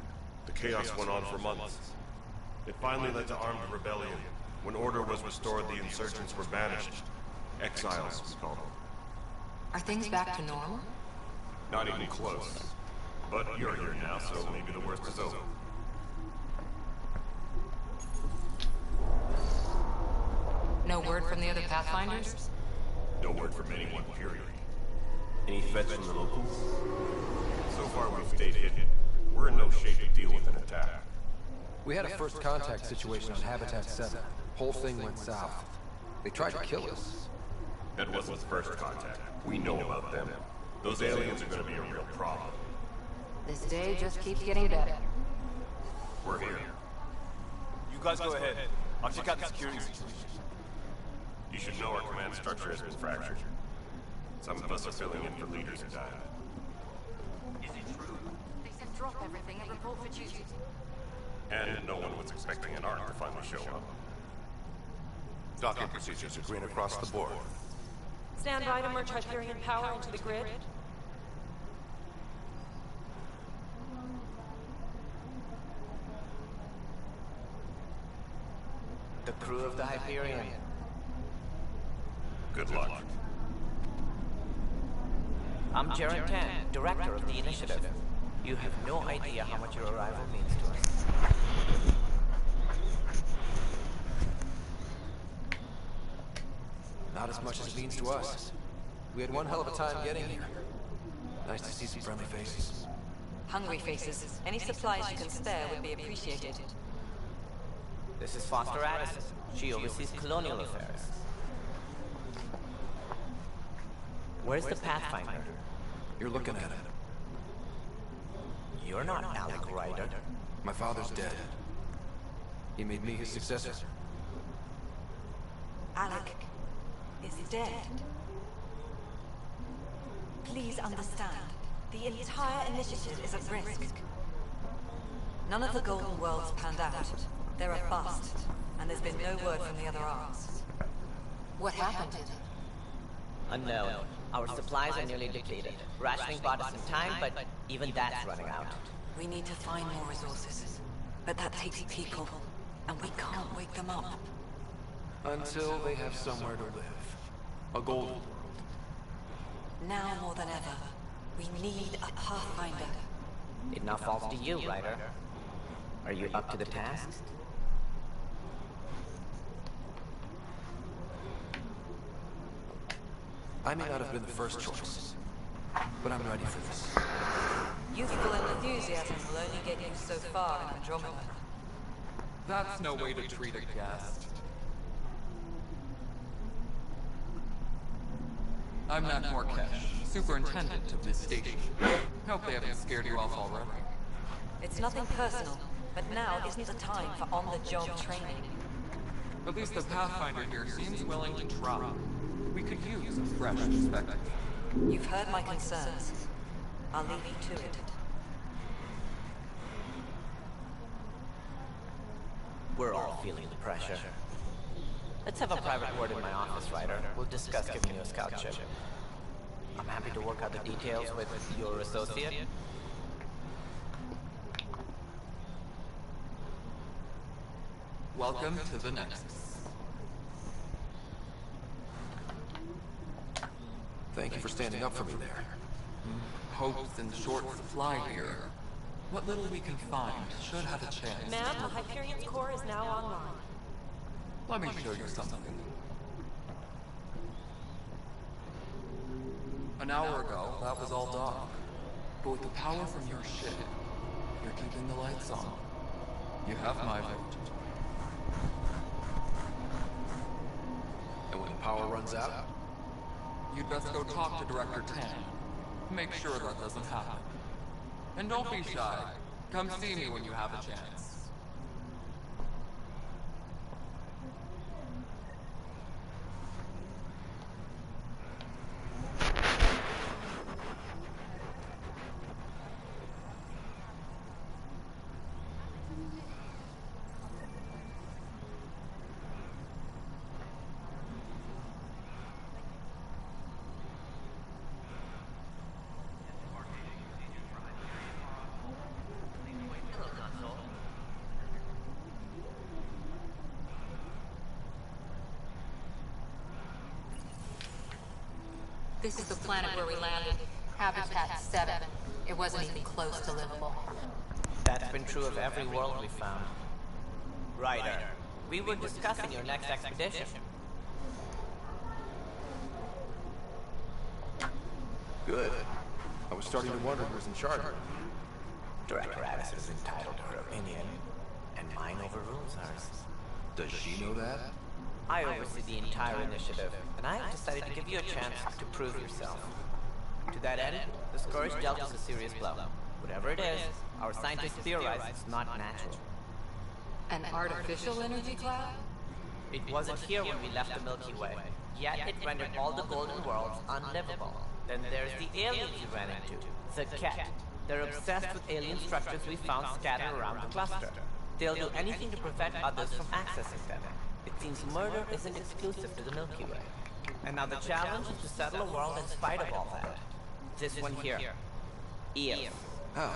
The chaos went on for months. It finally led to armed rebellion. When order was restored, the insurgents were banished. Exiles, we call them. Are things back to normal? Not even close. But you're here now, so maybe the worst is over. No word from the other Pathfinders? No word from anyone, period. Any threats from the locals? So far we've stayed hidden. We're in no shape to deal with an attack. We had a first contact situation on Habitat 7. Whole thing went south. They tried to kill us. That wasn't first contact. We know about them. Those aliens are gonna be a real problem. This day just keeps getting better. We're here. You guys go ahead. I'll check out the security situation. You should know our command structure has been fractured. Some of us are filling in for leaders who died. Is it true? They said drop everything and report for duty. And no one was expecting an Ark to finally show up. Docking procedures are green across the board. Stand by to merge Hyperion power into the grid. The crew of the Hyperion. Good luck. I'm Jared Tan, director of the initiative. You have no idea how much your arrival means to us. Not as much as it means to us. We had one hell of a time getting here. Nice to see some friendly faces. Hungry faces. Any supplies you can spare would be appreciated. This is Foster Addison. She oversees colonial affairs. Where's the Pathfinder? You're looking at it. You're not Alec Ryder. My father's dead. He made me his successor. Alec is dead. Please understand, the entire initiative is at risk. None of the Golden Worlds panned out. They're a bust, and there's been no word from the other arms. What happened? Unknown. Our supplies are nearly depleted. Rationing bought us some time, but even that's running out. We need to find more resources, but that takes people, and we can't wake them up. Until they have somewhere to live. A golden world. Now more than ever, we need a Pathfinder. It now falls to you, Ryder. Are you up to the task? I may not have been the first choice, but I'm ready for this. Youthful enthusiasm will only get you so far in Andromeda. That's no way to treat a guest. I'm Matt Morkesh, superintendent of this station. Hope they haven't scared you off already. It's nothing personal, but now isn't the time for on-the-job training. At least the Pathfinder here seems willing to try. We could use a fresh perspective. You've heard my concerns. I'll leave you to it. We're all feeling the pressure. Let's have a private word in my office, Ryder. We'll discuss giving you a scout ship. I'm happy to work out the details with your associate. Welcome to the Nexus. Thank you for standing up for me there. Hope's in short supply here. What little we can find should have a chance. Ma'am, the Hyperion's core is now online. Let me show you something. An hour ago, that was all dark. But with the power from your ship, you're keeping the lights on. You have my vote. And when the power runs out? You'd best go talk to Director Tan. Make sure that doesn't happen. And don't be shy. Come see me when you have a chance. This is the planet where we landed. Habitat 7. It wasn't even close to livable. That's been true of every world we found. Ryder, we were discussing your next expedition. Good. I was starting to wonder who's in charge. Director Addis is entitled to her opinion, and mine overrules hers. Does she know that? I oversee the entire initiative, and I have decided to give you a chance to prove yourself. To that end, the Scourge dealt us a serious blow. Whatever it is, our scientists theorize it's not natural. An artificial energy cloud? It wasn't here when we left the Milky Way, yet it rendered all the golden worlds unlivable. Then there's the aliens we ran into, the Ket. They're obsessed with alien structures we found scattered around the cluster. They'll do anything to prevent others from accessing them. It seems murder isn't exclusive to the Milky Way. And now the challenge is to settle a world in spite of all that. This one here. Eve. How?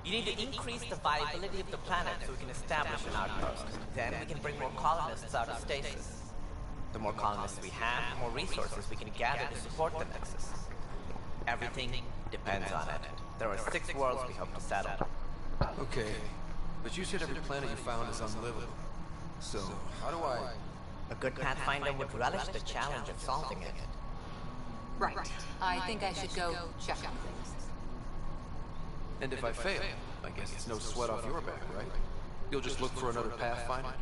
You need to increase the viability of the planet so we can establish an outpost. Then we can bring more colonists out of stasis. The more colonists we have, the more resources we can gather to support the Nexus. Everything depends on it. There are 6 worlds we hope to settle. Okay, but you said every planet you found is unlivable. So, how do I... A good Pathfinder would relish the challenge of solving it. Right. I think I should go check on things. And if I fail, I guess it's no sweat off your back, right? You'll just look for another Pathfinder?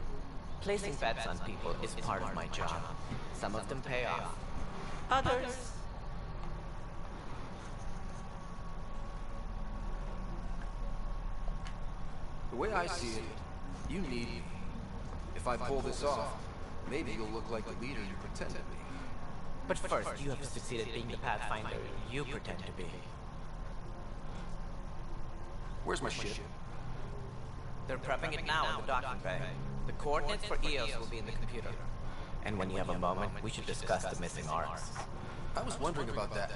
Placing bets on people is part of my job. Some of them pay off. Others... The way I see it, you need me. If I pull this off, maybe you'll look like the leader you pretend to be. But first, you have to succeed at being the Pathfinder you pretend to be. Where's my ship? They're prepping it now in the docking bay. The coordinates for EOS will be in the computer. And when you have a moment, we should discuss the missing arcs. I was wondering about that.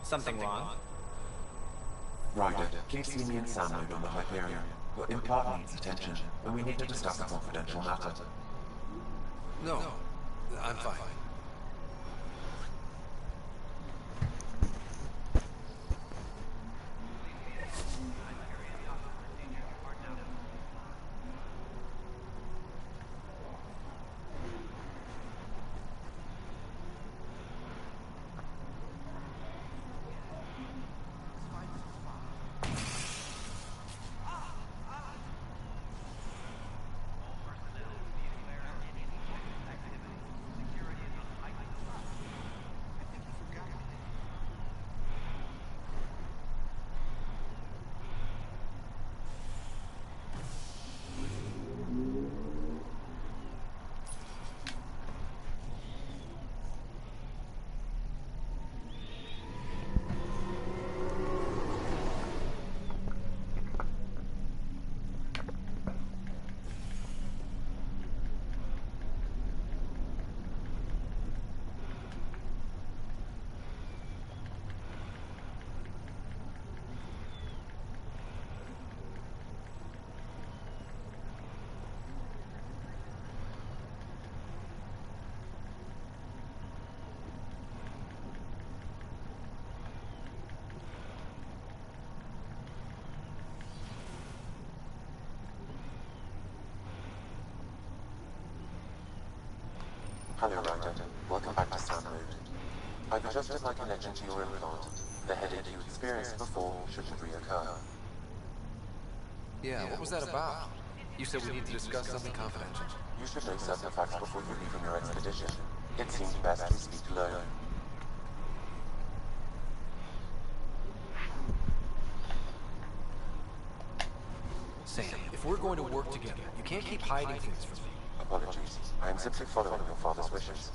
Something wrong? Ryder, keep Simi and Sam load on the Hyperion. Your implant needs attention, and we need to discuss a confidential matter. No, I'm fine. Hello, Ryder. Welcome back to Sam Mode. I've adjusted my connection to your implant. The headache you experienced before shouldn't reoccur. Yeah, what was that about? You said we need to discuss something confidential. You should know certain facts before you leave on your expedition. It seems best we speak alone. Sam, if we're going to work together, you can't keep hiding things from me. Apologies. I am simply following your father's wishes.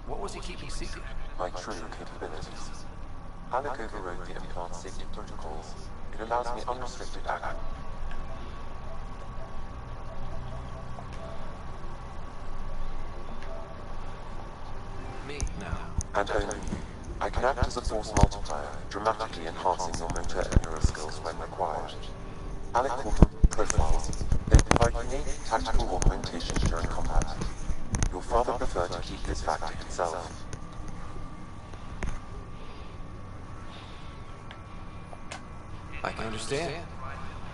What was he keeping secret? My true capabilities. Alec overrode the implant safety protocols. It allows me unrestricted access. Me now. And only you. I can act as a force multiplier, dramatically enhancing your motor and neural skills when required. Alec quantum profiles, they provide unique tactical augmentation during combat. Your father preferred to keep this fact to himself. I can understand.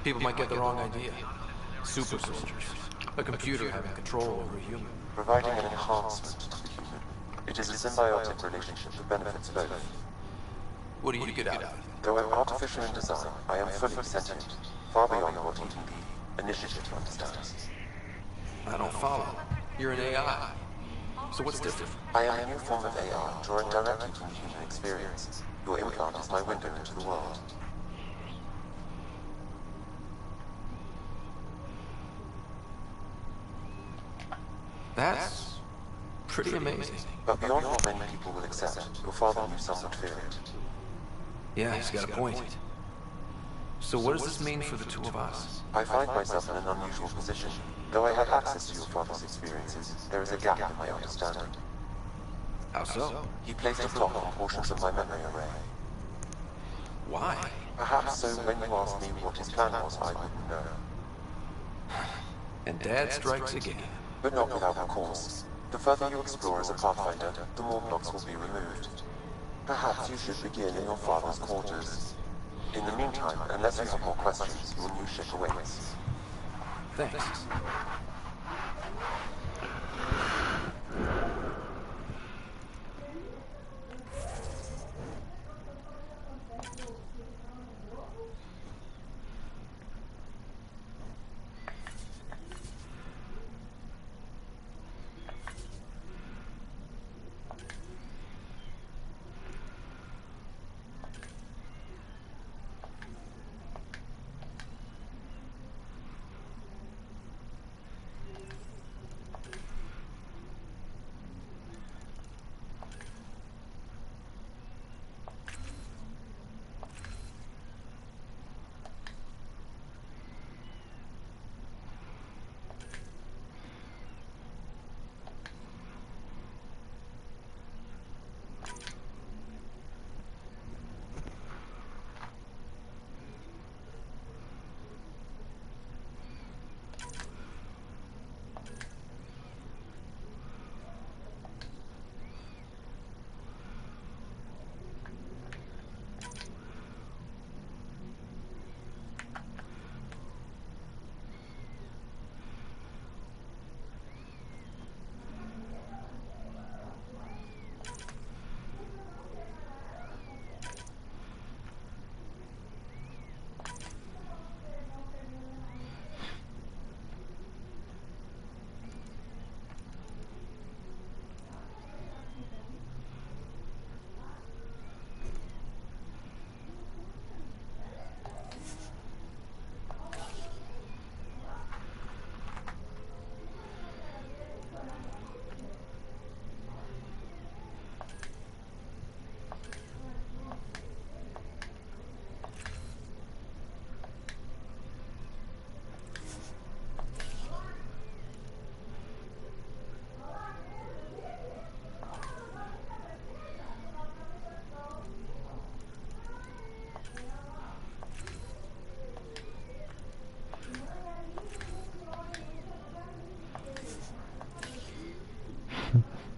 People might get the wrong idea. Super soldiers. A computer having control over a human. Providing an enhancement to the human. It is a symbiotic relationship that benefits both. What do you get out of it? Though I'm artificial in design, I am fully sentient, far beyond what even the initiative understands. I don't follow. You're an AI. So what's different? I am a new form of AI, drawing directly from human experience. Your implant is my window into the world. That's pretty amazing. But beyond what many people will accept, your father knew some would fear it. Yeah, he's got a point. So what does this mean for the two of us? I find myself in an unusual position. Though I had access to your father's experiences, there is a gap in my understanding. How so? He placed a block on portions of my memory array. Why? Perhaps so when you asked me what his plan was, I wouldn't know. And Dad strikes again. But not without a cause. The further you explore as a Pathfinder, the more blocks will be removed. Perhaps you should begin in your father's quarters. In the meantime, unless you have more questions, your new ship awaits. Thanks.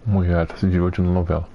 Mulher tá se divertindo na novela.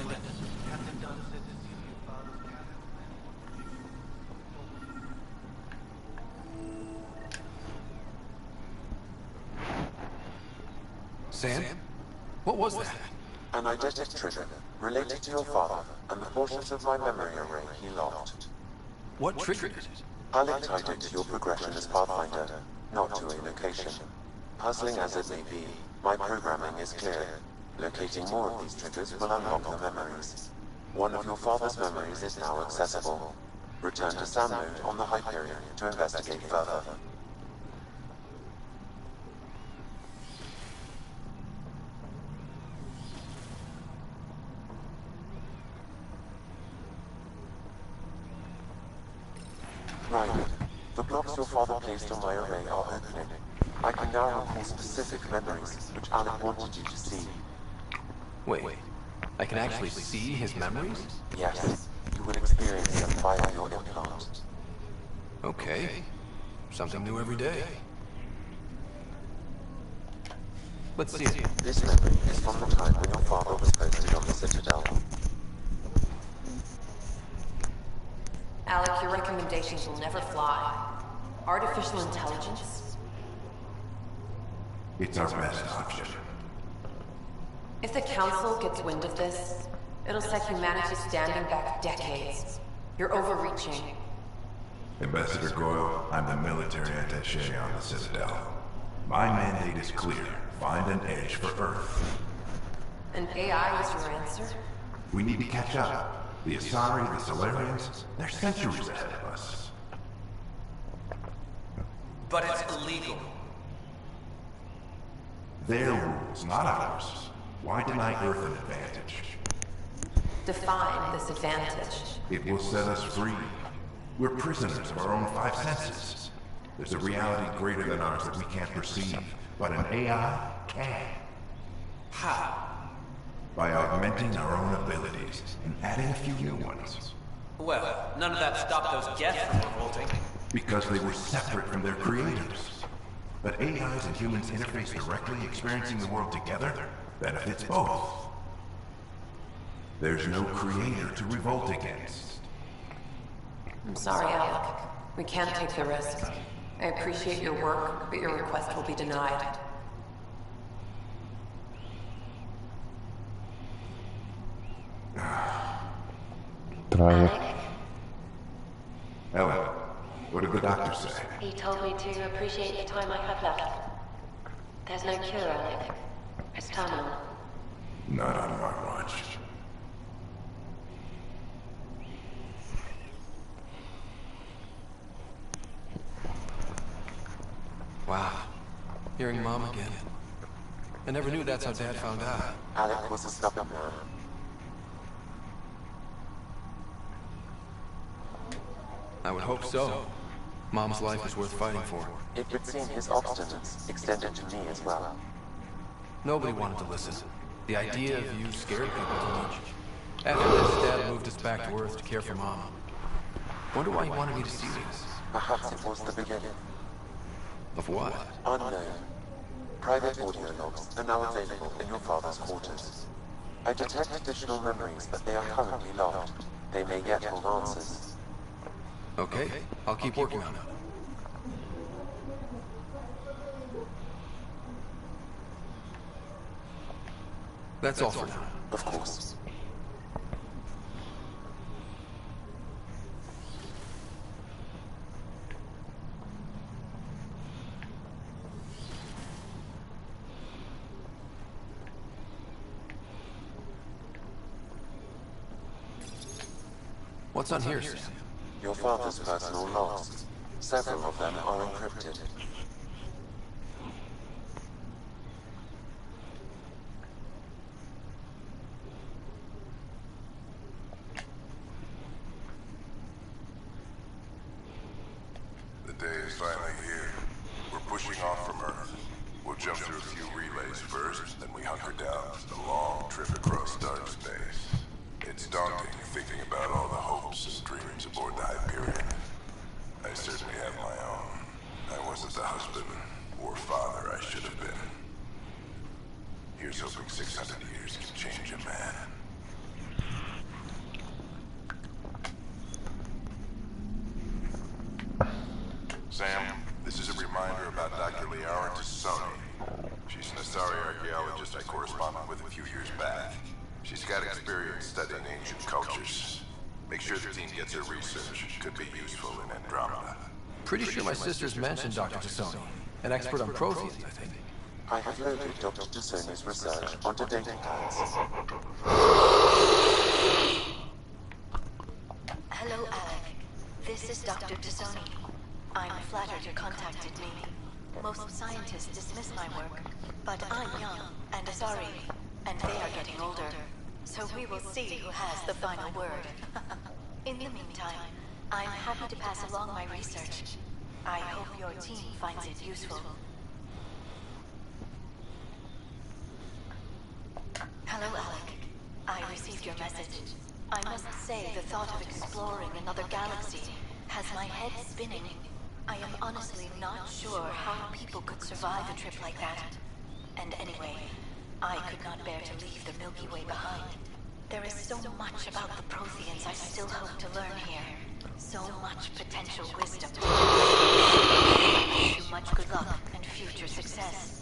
find it. Captain Dunn said to see your father's Sam? What was that? An eidetic trigger related to your father and the portions of my memory array he locked. What triggered it? Alec tied it to your progression as Pathfinder, not to a location. Puzzling as it may be, my programming is clear. Locating more of these triggers will unlock the memories. One of your father's memories is now accessible. Return to Sam Mode on the Hyperion to investigate further. Right. The blocks your father placed on my array are opening. I can now recall specific memories, which Alec wanted you to see. Wait, I can actually see his memories? Yes, you will experience them via your implant. Okay. Something new every day. Let's see it. This memory is from the time when your father was posted on the Citadel. Alec, your recommendations will never fly. Artificial intelligence? It's our best option. If the Council gets wind of this, it'll set humanity standing back decades. You're overreaching. Ambassador Goyle, I'm the military attaché on the Citadel. My mandate is clear. Find an edge for Earth. And AI is your answer? We need to catch up. The Asari, the Solarians, they're centuries ahead of us. But it's illegal. Their rules, not ours. Why deny Earth an advantage? Define this advantage. It will set us free. We're prisoners of our own five senses. There's a reality greater than ours that we can't perceive, but an AI can. How? By augmenting our own abilities and adding a few new ones. Well, none of that stopped those guests from revolting. Because they were separate from their creators. But AIs and humans interface directly, experiencing the world together benefits both. There's no creator to revolt against. I'm sorry, Alec. We can't take the risk. I appreciate your work, but your request will be denied. Try it. Ellen, what did the doctor say? He told me to appreciate the time I have left. There's no cure, Alec. It's terminal. Not on my watch. Wow. Hearing Mom again. I never knew that's how Dad found out. Alec was a stubborn man. I would hope so. Mom's life is worth fighting for. It would seem his obstinance extended to me as well. Nobody wanted to listen. The idea of you scared people too much. After this, Dad moved us back to Earth to care for Mom. Wonder why he wanted me to see this. Perhaps it was the beginning. Of what? Unknown. Private audio logs are now available in your father's quarters. I detect additional memories, but they are currently locked. They may yet hold answers. Okay, I'll keep working on it. That's all for now. Of course. What's on here, Sam? Your father's personal logs. Several of them are encrypted. The day is finally here. We're pushing off from Earth. We'll jump through a few relays first, then we hunker down for the long trip across dark space. It's daunting thinking about all the hopes and dreams aboard the Hyperion. I certainly have my own. I wasn't the husband or father I should have been. Here's hoping 600 years can change a man. Sam, this is a reminder about Dr. Liara Tassoni. She's an Asari archaeologist I corresponded with a few years back. She's got experience studying ancient cultures. Make sure the team gets her research. Could be useful in Andromeda. Pretty sure my sister's mentioned Dr. Tassoni. An expert on Protheans, I think. I have loaded Dr. Tassoni's research onto data cards. Hello, Alec. This is Dr. Tassoni. I'm flattered you contacted me. Most scientists dismiss my work, but I'm young and Asari, and they are getting older. So we will see who has the final word. In the meantime, I'm happy to pass along my research. I hope your team finds it useful. Hello, Alec. I received your message. I must say the thought of exploring another galaxy has my head spinning. I am honestly not sure how people could survive a trip like that. And anyway, I could not bear to leave the Milky Way behind. There is so much about the Protheans I still hope to learn here. So much potential wisdom. I wish you much good luck and future success.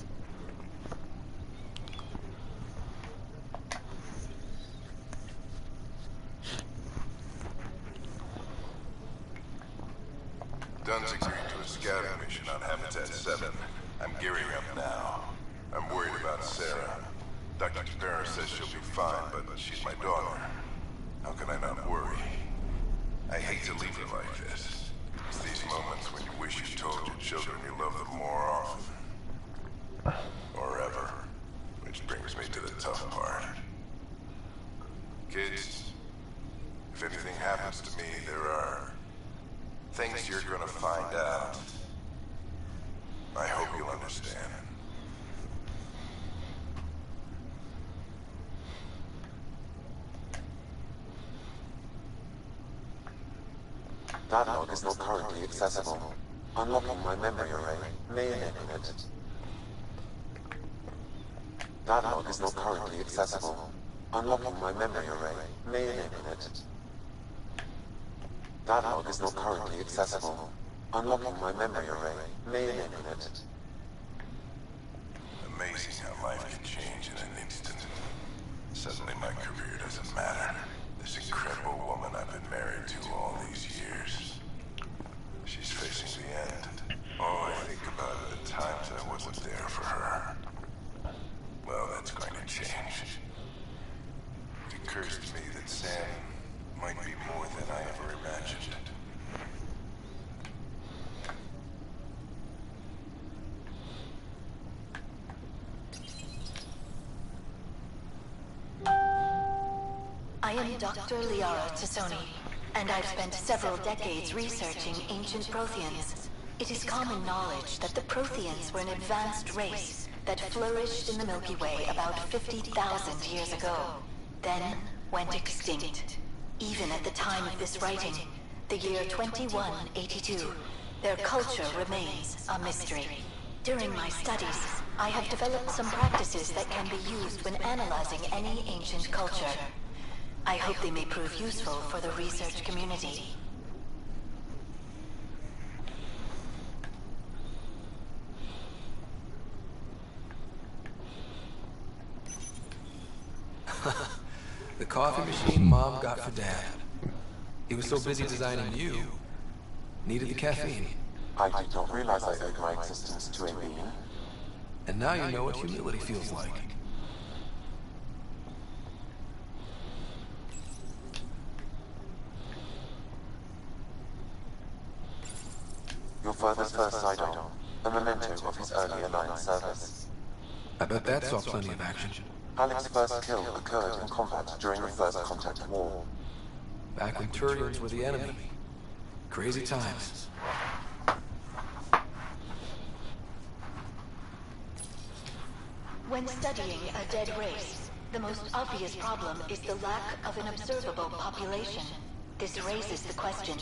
Dunn's agreed to a scouting mission on Habitat 7. I'm gearing up now. I'm worried about Sarah. Dr. Sparrow says she'll be fine, but she's my daughter. How can I not worry? I hate to leave her like this. It's these moments when you wish you told your children you love them more often. Or ever. Which brings me to the tough part. Kids, if anything happens to me, there are things you're gonna find out. I hope you'll understand. That log is not currently accessible. Unlocking my memory array may enable it. That log is not currently accessible. Unlocking my memory array may enable it. That log is not currently accessible. Unlocking my memory array may enable it. Amazing how life can change in an instant. Suddenly my career doesn't matter. This incredible woman I've been married to all these years. She's facing the end. All I think about are the times I wasn't there for her. Well, that's going to change. It occurs to me that Sam might be more than I ever imagined. I am Dr. Liara Tassoni, and I've spent several decades researching ancient Protheans. It is common knowledge that the Protheans were an advanced race that flourished in the Milky Way about 50,000 years ago, then went extinct. Even at the time of this writing, the year 2182, their culture remains a mystery. During my studies, I have developed some practices that can be used when analyzing any ancient culture. I hope they may prove useful for the research community. The coffee machine Mom got for Dad. He was so busy designing you, needed the caffeine. I did not realize I owed my existence to a being. And now you know what humility feels like. Your father's first sidearm, a memento of his early Alliance service. I bet that saw plenty of action. Alec's first kill occurred in combat during the First Contact War. Back when Turians were the enemy. Crazy times. When studying a dead race, the most obvious problem is the lack of an observable population. This raises the question,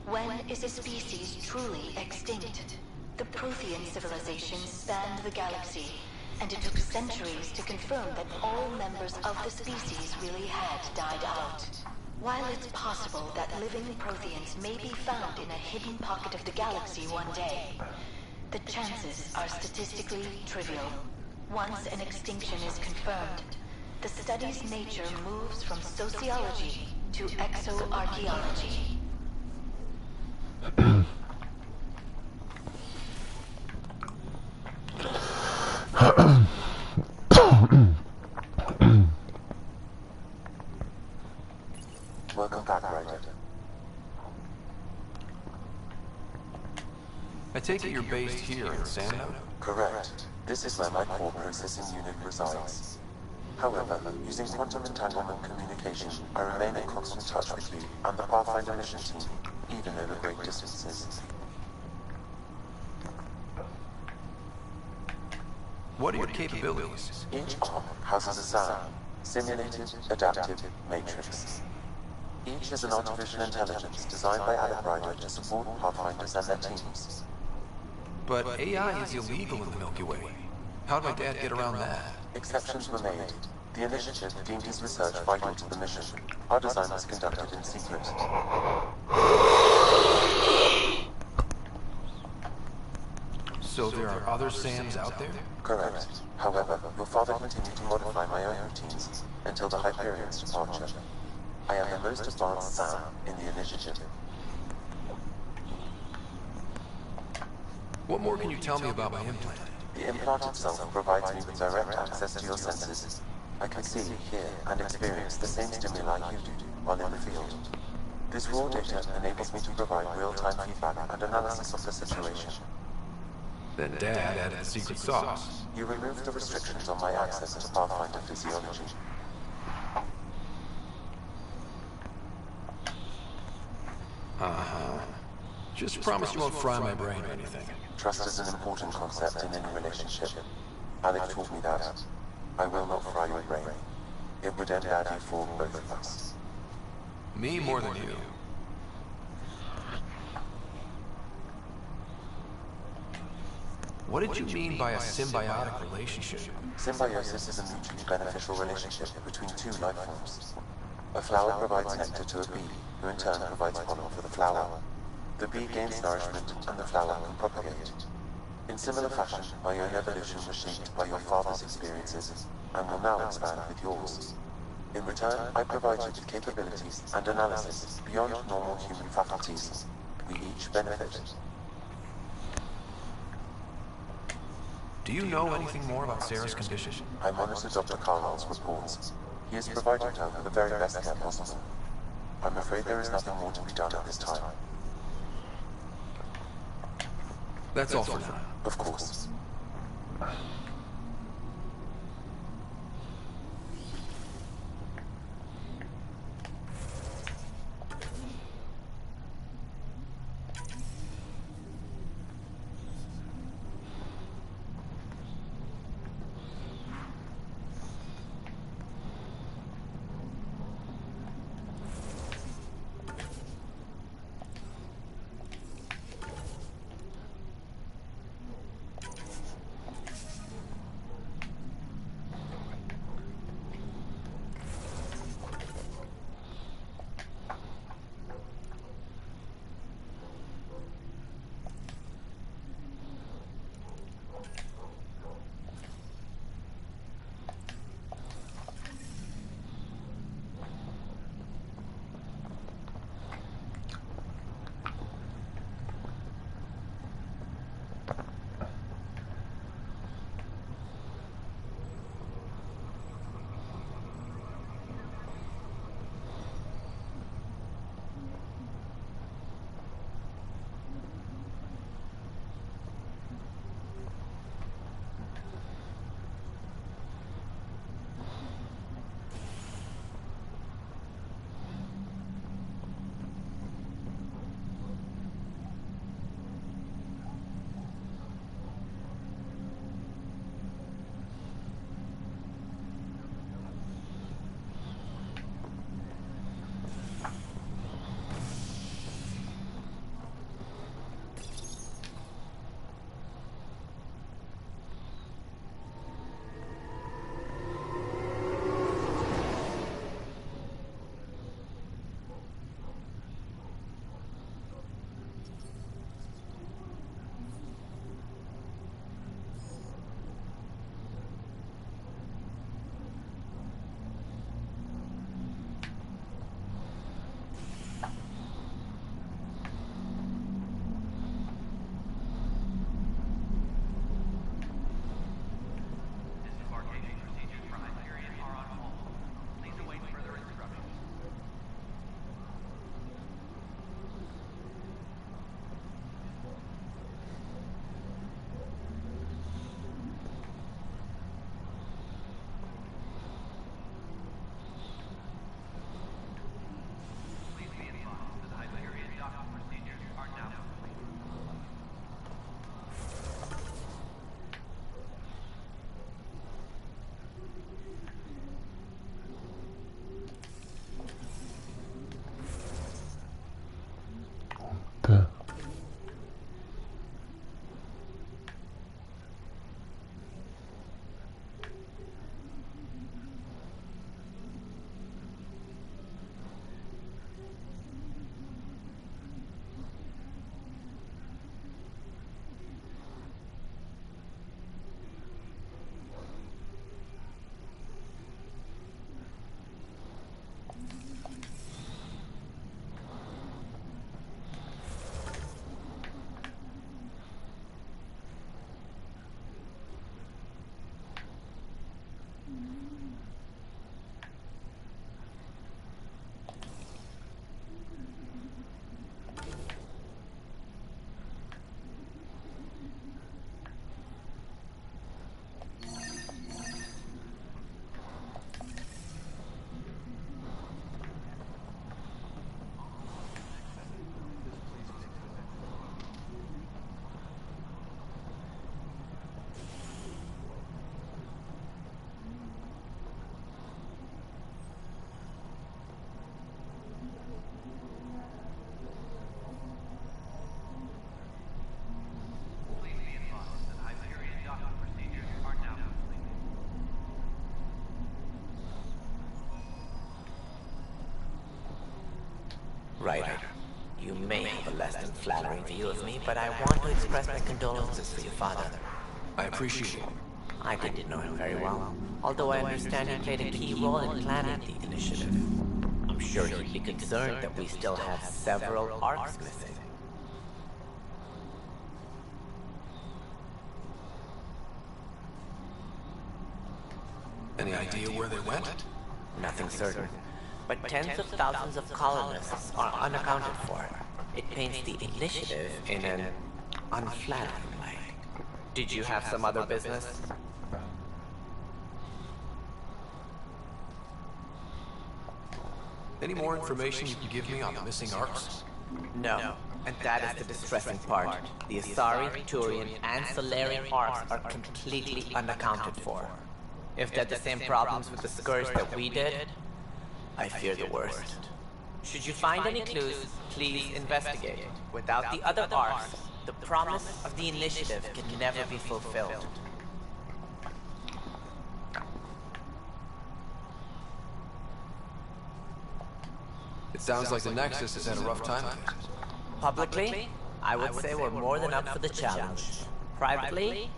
when is a species truly extinct? The Prothean civilization spanned the galaxy, and it took centuries to confirm that all members of the species really had died out. While it's possible that living Protheans may be found in a hidden pocket of the galaxy one day, the chances are statistically trivial. Once an extinction is confirmed, the study's nature moves from sociology to exoarchaeology. Welcome back, Ryder. I take it you're based here in Sejam? Correct. This is where my core processing unit resides. However, using quantum entanglement communication, I remain in constant touch with you and the Pathfinder mission team, even over great distances. What are your capabilities? Each arm houses a SAM, Simulated Adaptive Matrix. Each is an artificial intelligence designed by Alec Ryder to support Pathfinders and their teams. But AI is illegal in the Milky Way. How did my dad get around that? Exceptions were made. The initiative deemed his research vital to the mission. Our design was conducted in secret. So there are other SAMs out there? Correct. However, your father continued to modify my own routines until the Hyperion's departure. I am the most advanced SAM in the initiative. What more can you tell me about my implant? The implant itself provides me with direct access to your senses. I can see, hear, and experience the same stimuli you do while in the field. This raw data enables me to provide real-time feedback and analysis of the situation. Then Dad added the secret sauce. You removed the restrictions on my access to Pathfinder physiology. Uh-huh. Just promise you won't fry my brain or anything. Trust is an important concept in any relationship. Alec taught me that. I will not fry your brain. It would end badly for both of us. Me more than you. What did you mean by a symbiotic relationship? Symbiosis is a mutually beneficial relationship between two life forms. A flower provides nectar to a bee, who in turn provides pollen for the flower. The bee gains nourishment, and the flower can propagate. In similar fashion, my own evolution was shaped by your father's experiences, and will now expand with yours. In return, I provide you with capabilities and analysis beyond normal human faculties. We each benefit. Do you know anything more about Sarah's condition? I monitor Dr. Carlisle's reports. He is providing her with the very best care possible. I'm afraid there is nothing more to be done at this time. That's all for now. Of course. than flattering view of me, but I want to express my condolences for your father. I appreciate it. I didn't know him very well, although I understand he played a key role in planning the initiative. I'm sure he'd be concerned that we still have several arcs missing. Any idea where they went? Nothing certain, but tens of thousands of colonists are unaccounted for. It paints the initiative in an unflattering light. Did you have some other business? Any more information you can give me on the missing arcs? No, and that is the distressing part. The Asari, Turian, and Solarian arcs are completely unaccounted for. If they're the same problems with the Scourge that we did, I fear the worst. Should you find any clues, please investigate. Without the other arcs, the promise of the initiative can never be fulfilled. It sounds like the Nexus has had a rough time of it. Publicly, I would say we're more than up for the challenge. Privately,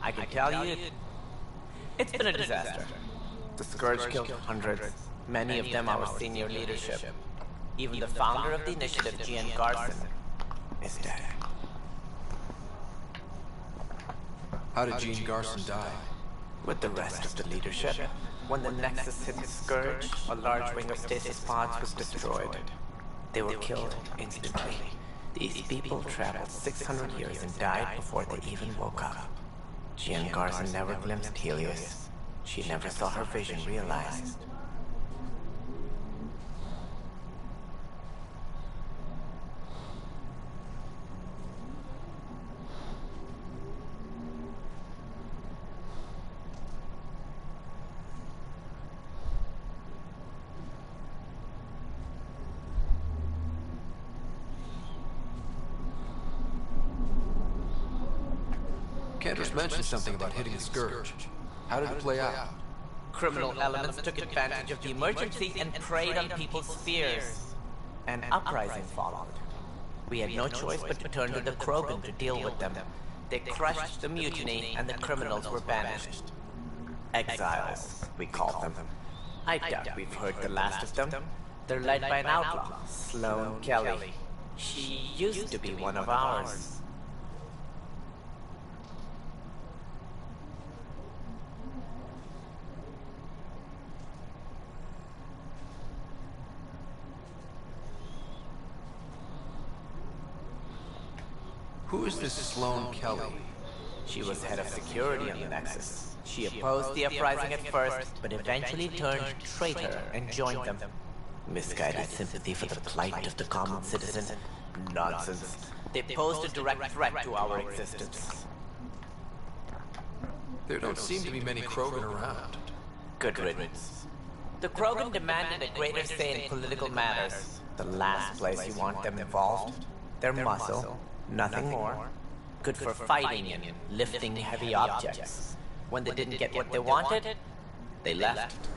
I can tell you, it's been a disaster. The Scourge killed hundreds, many of them our senior leadership. Even the founder of the initiative, Gian Garson, is dead. How did Gene Garson die? With the rest of the leadership. When the Nexus hit the Scourge, a large wing of stasis pods was destroyed. They were killed instantly. These people traveled 600 years and died before they even woke up. Gian Garson never glimpsed Helios. She never saw her vision realized. Cantor's mentioned something about hitting the Scourge. How did it play out? Criminal elements took advantage of the emergency and preyed on people's fears. An uprising followed. We had no choice but to turn to the Krogan to deal with them. They crushed the mutiny and the criminals were banished. Exiles, we called them. I doubt we've heard the last of them. They're led by an outlaw, Sloane Kelly. She used to be one of ours. Who is this Sloane Kelly? She was head of security on the Nexus. She opposed the uprising at first, but eventually turned traitor and joined them. Misguided sympathy for the plight of the common citizen? Nonsense. They posed a direct threat to our existence. There don't seem to be many Krogan around. Good riddance. The Krogan demanded a greater say in political matters. The last place you want them involved. Their muscle. Nothing more. Good for fighting and lifting heavy objects. When they didn't get what they wanted, they left.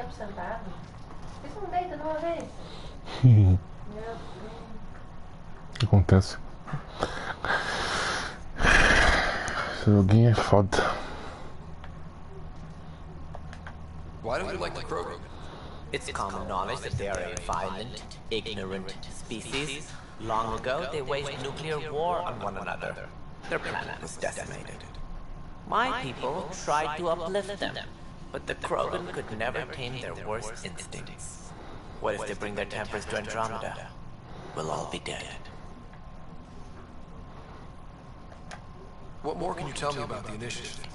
tempo sentado. Por que você não deita de uma vez? O Meu Deus. que acontece? Esse joguinho é foda. Why don't you like the Krogan? It's common knowledge that they are a violent, ignorant species. Long ago, they waged nuclear war on one another. Their planet was decimated. My people tried to uplift them, but the Krogan could never tame their worst instincts. What if they bring their tempers to Andromeda? We'll all be dead. What more can you tell me about the initiative?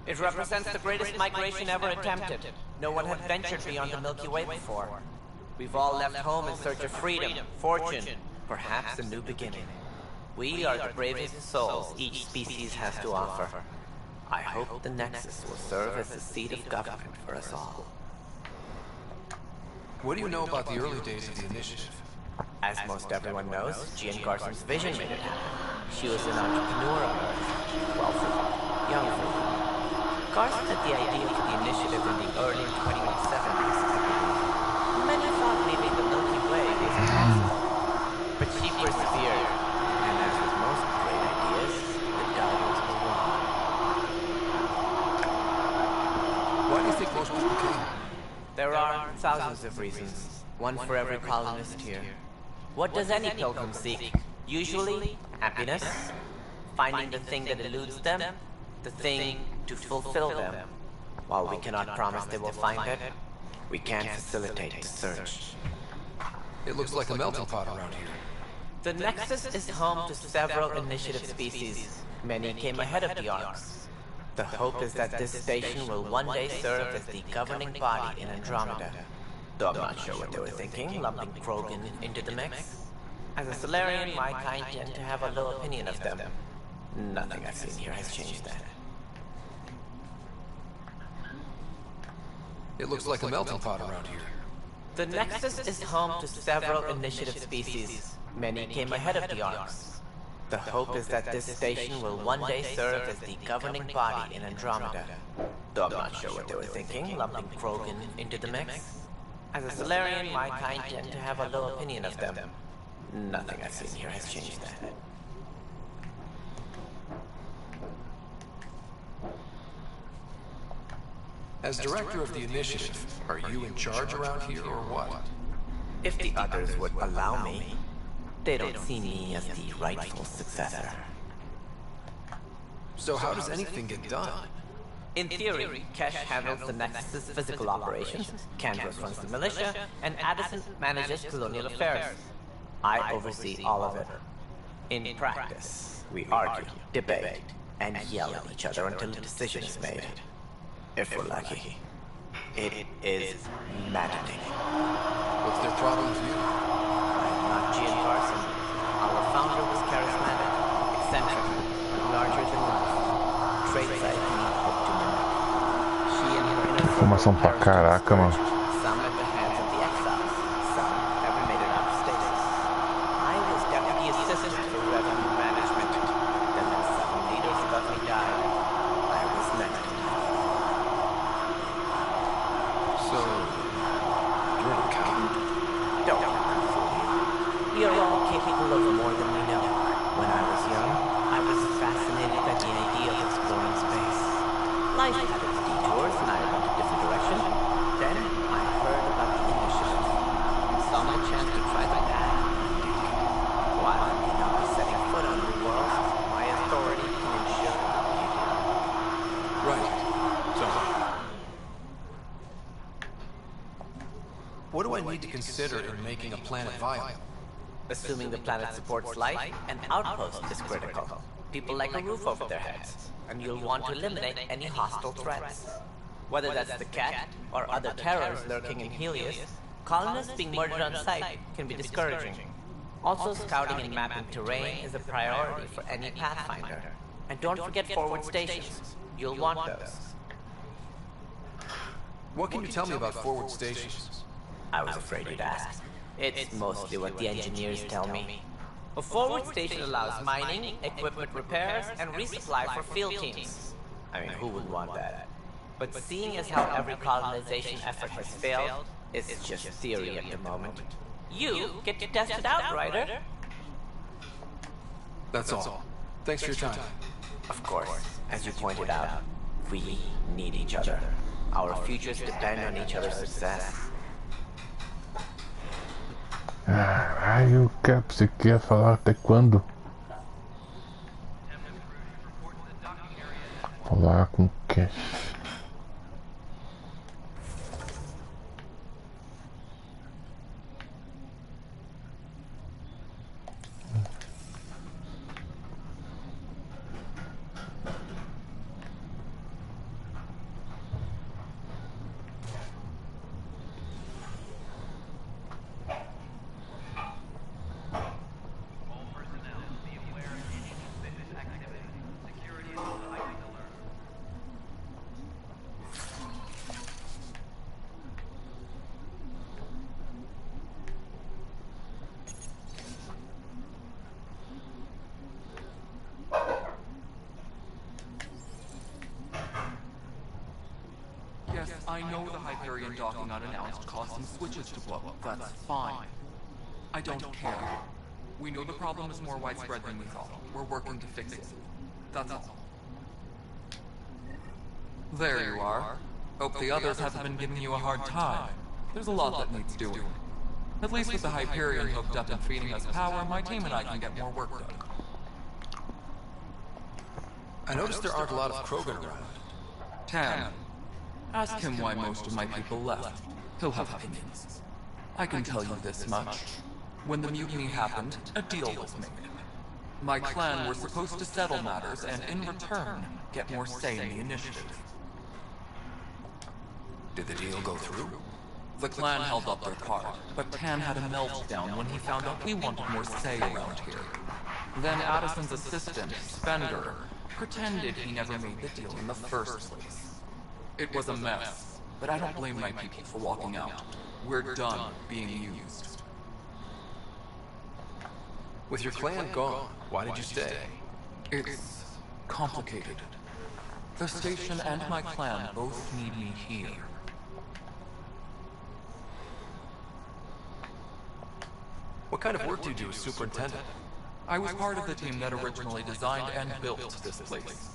It represents the greatest migration ever attempted. No one had ventured beyond the Milky Way before. We've all left home in search of freedom, fortune, perhaps a new beginning. We are the bravest souls each species has to offer. I hope the Nexus will serve as the seat of government for us all. What do you know about the early days of the initiative? As most everyone knows, Jean Carson's vision made it happen. She was an entrepreneur on Earth, wealthy, young free. Carson had the idea for the initiative in the early 2170s, I believe. Many thought leaving the Milky Way was impossible. But she persevered, and as with most great ideas, the doubters were wrong. Why do you think most people came? There are thousands of reasons, one for every colonist here. What does any pilgrim seek? Usually, happiness, finding the thing that eludes them, the thing to fulfill them. While we cannot promise they will find it, we can facilitate the search. It looks like a melting pot around here. The Nexus is home to several initiative species. Many came ahead of the Arks. The hope is that this station will one day serve as the governing body in Andromeda. Though I'm not sure what they were thinking, lumping Krogan into the mix. As a Solarian, my kind tend to have a low opinion of them. Nothing I've seen here has changed that. It looks like a melting pot around here. The Nexus is home to several initiative species. Many came ahead of the Arks. The hope is that this station will one day serve as the governing body in Andromeda. Though I'm not sure what they were thinking, lumping Krogan into the mix. As a Solarian, my kind tend to have a low opinion of them. Nothing I've seen here has changed that. As director of the initiative, are you in charge around here or what? If the others would allow me, they don't see me as the rightful successor. So how does anything get done? In theory, Kesh handles the Nexus's physical operations, Canvas runs the militia, and Addison manages colonial affairs. I oversee all of it. In practice, we argue, debate, and yell at each other until a decision is made. If we're lucky. It is maddening. What's their problem with you? I'm not Jean Carson. Our founder was charismatic, eccentric, larger than life. Traits I cannot hope to mimic. She and her inner Informação pra caraca, mano. some at the hands of the exiles, some never made it out of stasis. I was deputy assistant for revenue management. Then when 7 leaders above me died, I was next to die. So, you're an accountant? Don't let them fool you. We are all capable of more than we know. When I was young, I was fascinated by the idea of exploring space. Life had its detours and I went a different direction. Then I heard about the initiative and saw my chance to try the path. While I may not be setting foot on new worlds, my authority can ensure behavior. Right. So, what do I need to consider in making a planet viable? Assuming the planet supports life, an outpost is critical. People like a roof over their heads, and you'll want to eliminate any hostile threats. Whether that's the cat or other terrors lurking in Helios, colonists being murdered on sight can be discouraging. Also, scouting and mapping terrain is a priority for any Pathfinder. And don't forget forward stations. You'll want those. What can you tell me about forward stations? I was afraid you'd ask. It's mostly what the engineers tell me. A forward station allows mining, equipment repairs, and resupply for field teams. I mean, who would want that? But seeing as how every colonization effort has failed, it's just theory at the moment. You get to test it out, Ryder. That's all. Thanks for your time. Of course, as you pointed out, we need each other. Our futures depend on each other's success. Caralho, você quer falar até quando? Falar com quem? Yes, I know the Hyperion docking unannounced caused some switches to blow up. That's fine. I don't care. We know the problem is more widespread than we thought. We're working to fix it. That's all. There you are. Hope the others haven't been giving you a hard time. There's a lot that needs doing. At least with the Hyperion hooked up and feeding us power, my team and I can get more work done. I noticed there aren't a lot of Krogan around. Tam, ask him why most of my people left. He'll have opinions. I can tell you this much. When the mutiny happened, a deal was made. My clan were supposed to settle matters and, in return, get more say in the initiative. Did the deal go through? The clan held up their part, but Tan had a meltdown when he found out we wanted more say around here. Then Addison's assistant, Spender, pretended he never made the deal in the first place. It was a mess, but I don't blame my people for walking out. We're done being used. With your clan gone, why did you stay? It's complicated. The station and my clan both need me here. What kind of work do you do as superintendent? I was part of the team that originally designed and built this place.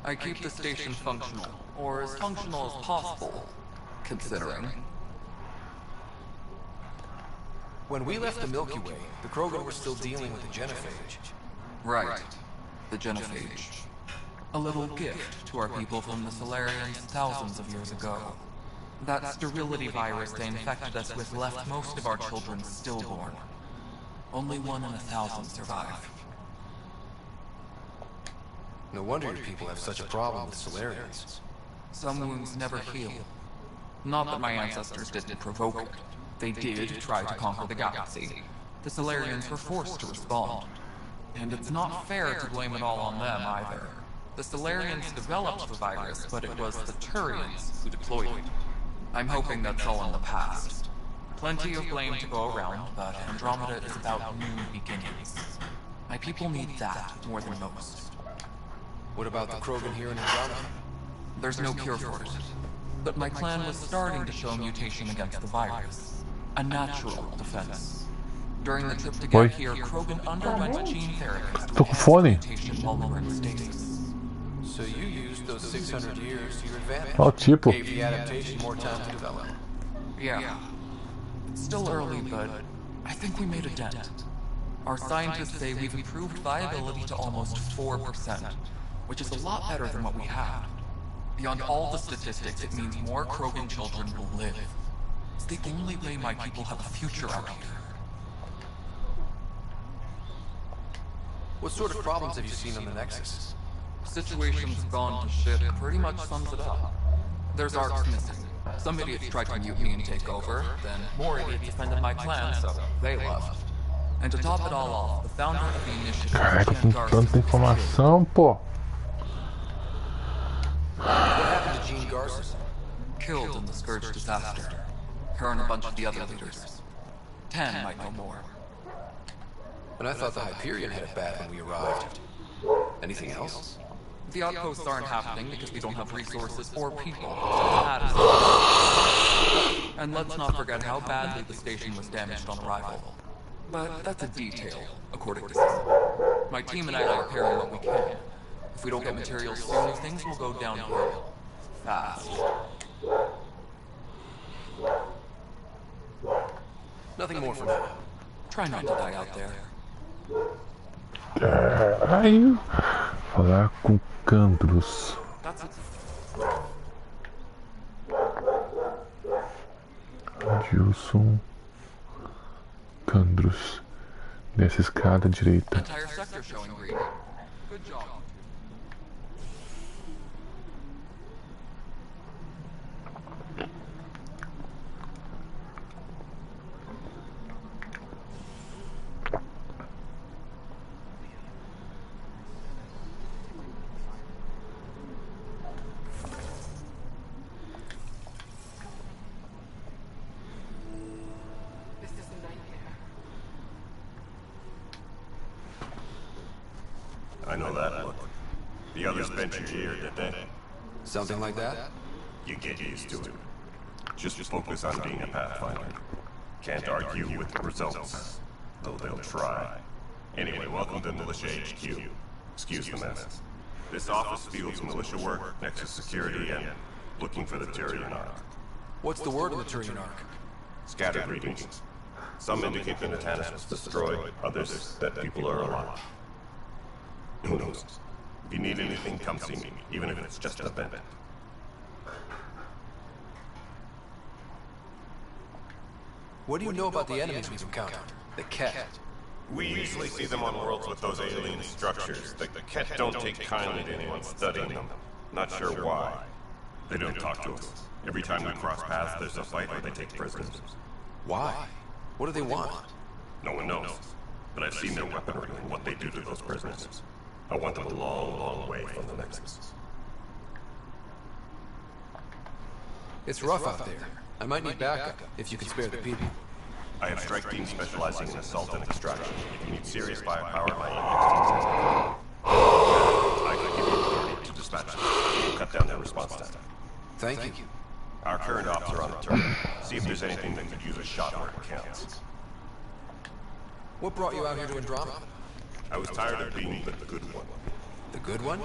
I keep the station functional, or as functional as possible, considering. When we left the Milky Way, the Krogan were still dealing with the genophage. Right. The genophage. A little gift to our people from the Solarians thousands of years ago. That sterility virus they infected us with left most of our children stillborn. Only 1 in 1,000 survive. No wonder your people have such a problem with Solarians. Some wounds never heal. Not that my ancestors didn't provoke it. They did try to conquer the galaxy. The Solarians were forced to respond. And it's not fair to blame it all on them either. The Solarians developed the virus, but it was the Turians who deployed it. I'm hoping that's all in the past. Plenty of blame to go around, but Andromeda is about new beginnings. My people need that more than most. What about the Krogan here in Andromeda? There's no cure for it. But my clan was starting to show mutation against the virus. A natural defense. During the trip to get here, Krogan underwent gene therapy to enhance mutation while we were in stasis. So you used those 600 years to your advantage. Oh, tipo. Gave the adaptation more time to develop. Yeah. It's still early, but I think we made a dent. Our scientists say we've improved viability to almost 4%, which is a lot better than what we had. Beyond all the statistics, it means more Krogan children will live. It's the only way my people have a future out here. What sort of problems have you seen on the Nexus? Situation's gone to shit pretty much sums it up. There's arcs missing. Some idiots tried to mutiny and take over, then more idiots defended my clan, so they left. And to top it all off, the founder of the initiative, Caraca, com tanta informação, pô. What happened to Jean Garson? Killed in the Scourge disaster. Her and a bunch of the other leaders. 10 might know more. And I thought the Hyperion had it bad when we arrived. Anything else? The outposts aren't happening because we don't have resources or people. And let's not forget how badly the station was damaged on arrival. But that's a detail, according to some. My team and I are repairing what we can. If we don't get materials soon, things will go downhill. Fast. Nothing more for now. Try not to die out there. Caralho! Falar com Candros. Adilson Candros. Nessa escada direita. Entire sector showing green. Good job. I know that look. The others bent your ear, did they? Something like that? You get used to it. Just focus on being a Pathfinder. Can't argue with the results, though they'll try. Anyway, welcome to Militia HQ. Excuse the mess. This office fields militia work, Nexus security, and looking for the Turian Ark. What's the word on the Turian Ark? Scattered readings. Some indicate the Natanus was destroyed, others that people are alive. Who knows? If you need anything, come see me, even if it's just a bit. What do you know about the enemies we've encountered? The Ket? We usually see them on worlds with those alien structures. The Ket don't take kindly to anyone studying them. Not sure why. They don't talk to us. Every time we cross paths, there's a fight or they take prisoners. Why? What do they want? No one knows. But I've seen their weaponry and what they do to those prisoners. I want them a long, long way from the Nexus. It's rough out there. I might need backup, if you can spare the people. I have strike teams specializing in assault and extraction. If you need serious firepower, my EX team says I could give you authority to dispatch them. We'll cut down their response time. Thank you. Our current ops are on the turn. See if there's anything that could use a shot where it counts. What brought you out here to Andromeda? I was tired of being the good one. The good one?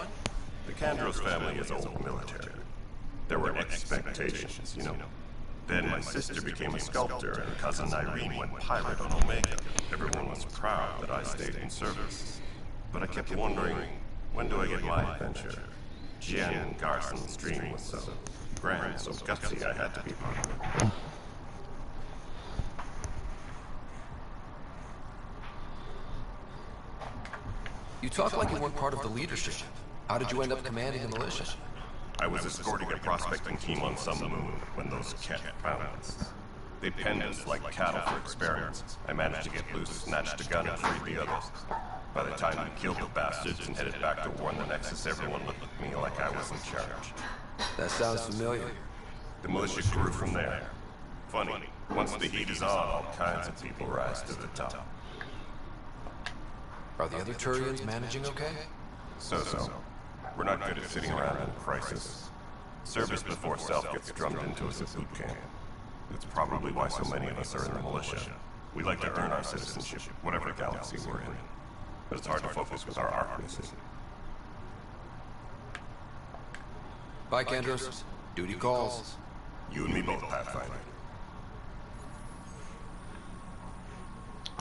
The Kandros family is old military. There were expectations, you know. Then my sister became a sculptor and cousin Irene went pirate on Omega. Everyone was proud that I stayed in service. But I kept wondering, when do I get my adventure? Jen Garson's dream was so grand, so gutsy I had to be part of it. You talk like you weren't part of the leadership. How did you end up commanding the militia? I was escorting a prospecting team on some moon when those Ket found us. They penned us like cattle for experiments. I managed to get loose, snatched a gun, and freed the others. By the time we killed the bastards and headed back to warn the Nexus, everyone looked at me like I was in charge. That sounds familiar. The militia grew from there. Funny, once the heat is on, all kinds of people rise to the top. Are the other Turians managing okay? So-so. We're not good at sitting around in crisis. Service before self gets drummed into us at boot camp. It's probably why so many of us are in the militia. We like to earn our citizenship, whatever galaxy we're in. But it's hard to focus with our arc missing. Bye, Kandros. Duty calls. You and me both, Pathfinder.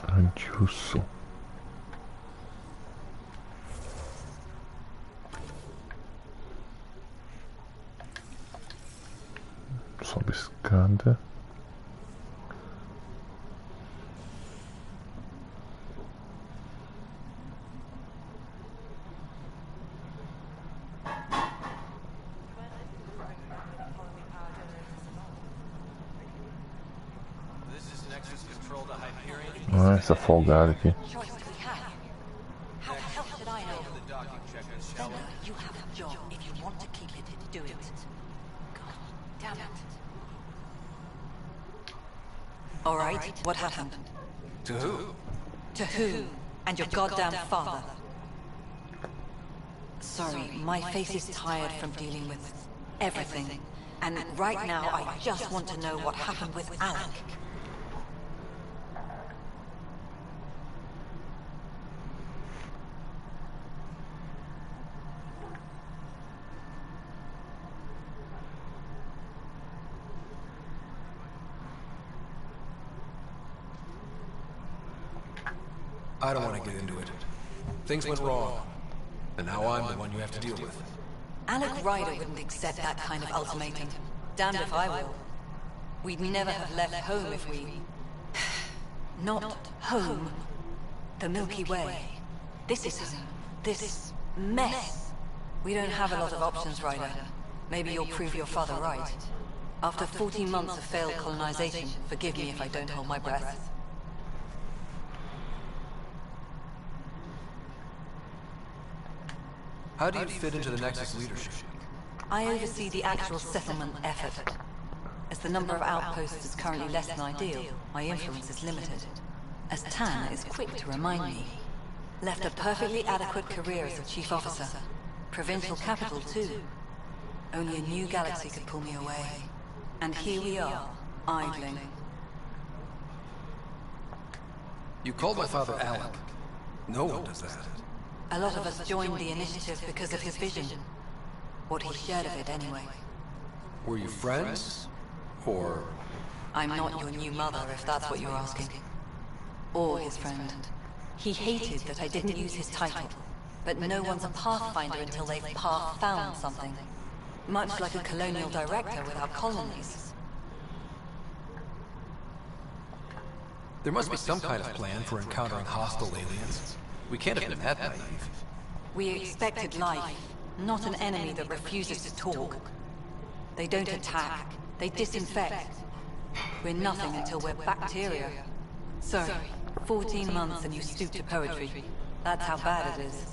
Adilson. Sobe escada. Ah, essa folgada aqui. All right, what happened? To who? To who? And your goddamn father. Sorry, my face is tired from dealing with everything. And right now, I just want to know what happened with Alec. I don't want to get into it. Things went wrong, and now I'm the one you have to deal with. Alec Ryder wouldn't accept that kind of ultimatum. Damned if I will. We'd never have left home if we... Not home. The Milky Way. This is home. This mess. We don't have a lot of options, Ryder. Maybe you'll prove your father right. After 14 months of failed colonization, forgive me if I don't hold my breath. How do you fit into the Nexus leadership? I oversee the actual settlement effort. As the number of outposts is currently less than ideal, my influence is limited. As Tan is quick to remind me. Left a perfectly adequate career as a chief officer. Provincial capital, too. Only a new galaxy could pull me away. And here we are, idling. You called my father Alec. No one does that. A lot of us joined the initiative because of his vision. What he shared of it, anyway. Were you friends? Or... I'm not your new mother, if that's what you're asking. Or his friend. He hated that I didn't use his title. But no one's a pathfinder until they've path-found something. Much like a colonial director without colonies. There must be some kind of plan for encountering hostile aliens. We can't have been that naive. We expected life, not an enemy that refuses to talk. They don't attack, they disinfect. We're nothing until we're bacteria. So, 14 months and you stoop to poetry. That's how bad it is.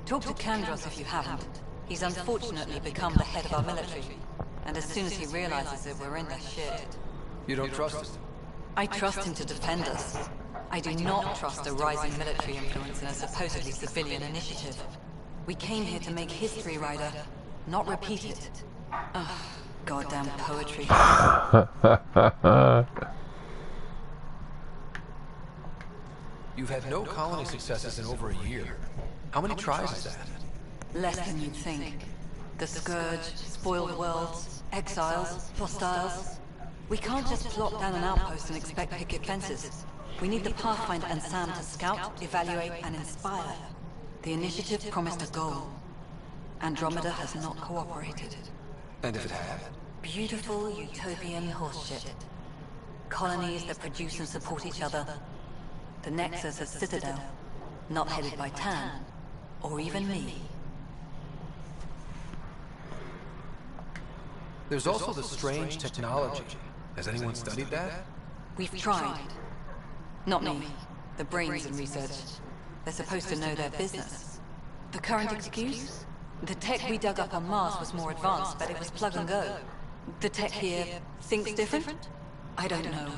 Talk to Kandros if you haven't. He's unfortunately become the head of our military. And as soon as he realizes it, we're in the shit. You don't trust him? I trust him to defend us. I do not trust a rising military influence in a supposedly civilian initiative. We came here to make history, Ryder, not repeat it. Ugh, goddamn poetry. You've had no colony successes in over a year. How many tries is that? Less than you'd think. The Scourge, spoiled worlds, exiles, hostiles. We can't just plop down an outpost and expect picket fences. We need the Pathfinder and Sam to scout, evaluate, and inspire. The initiative promised a goal. Andrômeda has not cooperated. And if it had? Beautiful utopian horseshit. Colonies that produce and support each other. The Nexus as Citadel, not headed by Tan, or even me. There's also the strange technology. Has anyone studied that? We've tried. Not me. The brains in research. They're supposed to know their business. The current excuse? The tech we dug up on Mars was more advanced, but it was plug and go. The tech here thinks different? I don't know.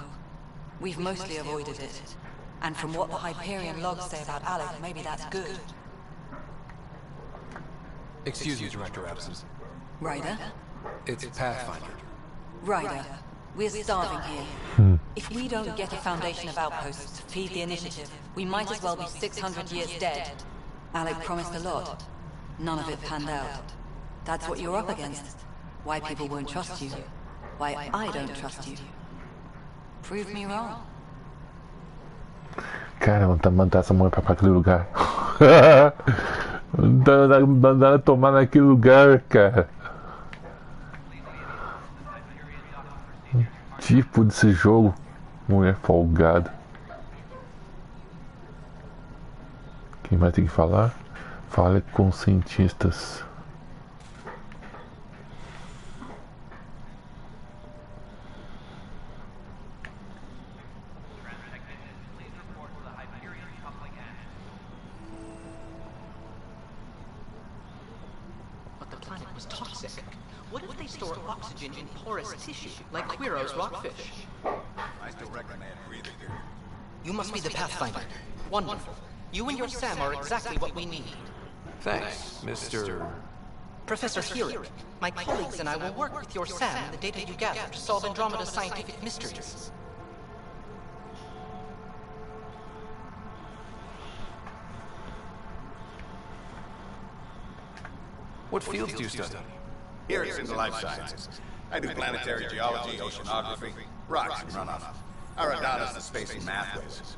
We've mostly avoided it. And from what the Hyperion logs say about Alec, maybe that's good. Excuse me, Director Absent. Ryder? It's Pathfinder. Ryder, we're starving here. If we don't get a foundation of outposts to feed the initiative, we might as well be 600 years dead. Alec promised a lot. None of it panned out. That's what you're up against. Why people won't trust you. Why I don't trust you. Prove me wrong. Cara, vamos mandar essa mulher pra aquele lugar. Mandar ela tomar naquele lugar, cara. Tipo desse jogo, mulher folgada. Quem vai ter que falar? Fale com os cientistas. But the planet was toxic. What if they store oxygen in porous tissue, like Quiro's rockfish? I still recommend breathing here. You must be the Pathfinder. Wonderful. You and your Sam are exactly what we need. Thanks, Mr. Professor Hewitt, my colleagues and I will work with your Sam and the data you gather to solve Andromeda's scientific mysteries. What fields do you study? Here it's in the life sciences. I do planetary geology, oceanography, rocks and runoff. Aradana's the space and math whiz.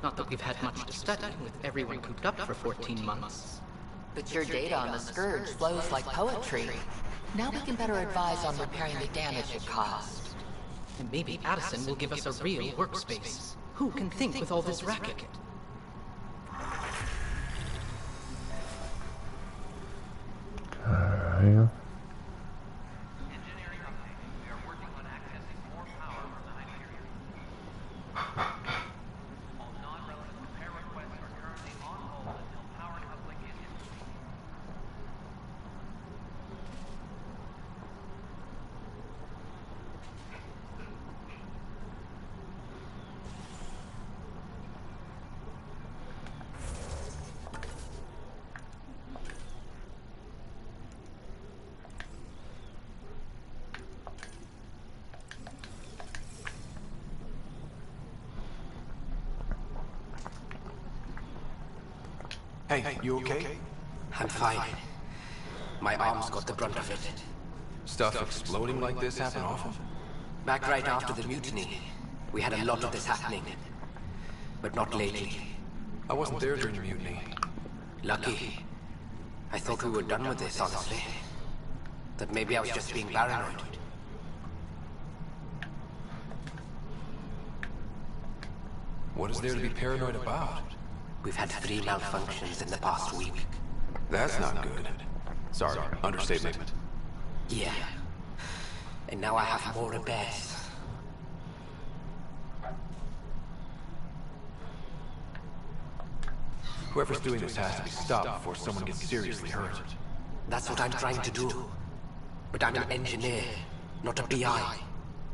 Not that we've had much to study, with everyone cooped up for 14 months. But your data on the Scourge flows like poetry. Now we can better advise on repairing the damage it caused. And maybe Addison will give us a real workspace. Who can think with all this racket? Yeah. Hey, you okay? I'm fine. My arms got the brunt of it. Stuff exploding like this happen often? Back right after the mutiny, we had a lot of this happening. But not lately. I wasn't there during the mutiny. Lucky. I thought we were done with this, honestly. That maybe I was just being paranoid. What is there to be paranoid about? We've had 3 malfunctions in the past week. That's not good. Sorry, understatement. Yeah. And now I have more repairs. Whoever's doing this has to be stopped before someone gets seriously hurt. That's what I'm trying to do. But I'm an engineer, not a PI.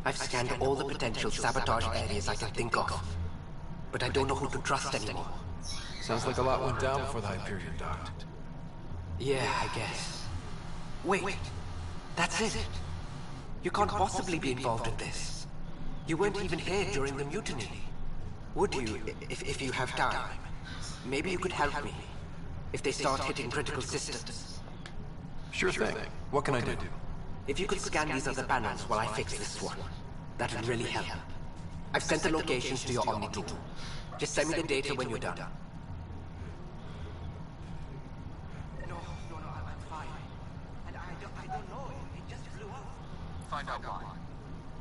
I've scanned all the potential sabotage areas I can think of. But I don't know who to trust anymore. Sounds like a lot went down before the Hyperion docked. Yeah, I guess. Wait. That's it. You can't possibly be involved in this. You weren't even here during the mutiny. Would you, if you have time? Maybe you could help me. If they start hitting critical systems. Sure thing. What can I do? If you could scan these other panels while I fix this one, that would really help. I've sent the locations to your Omni tool. Just send me the data when you're done. Find out why.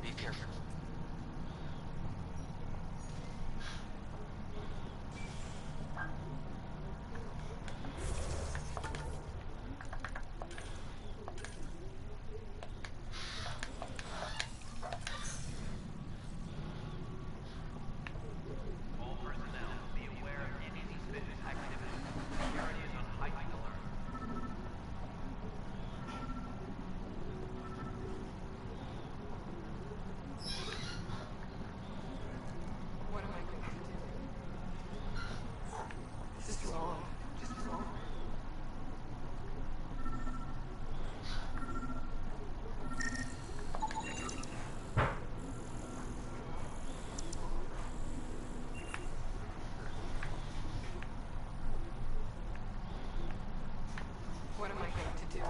Be careful. What am I going to do?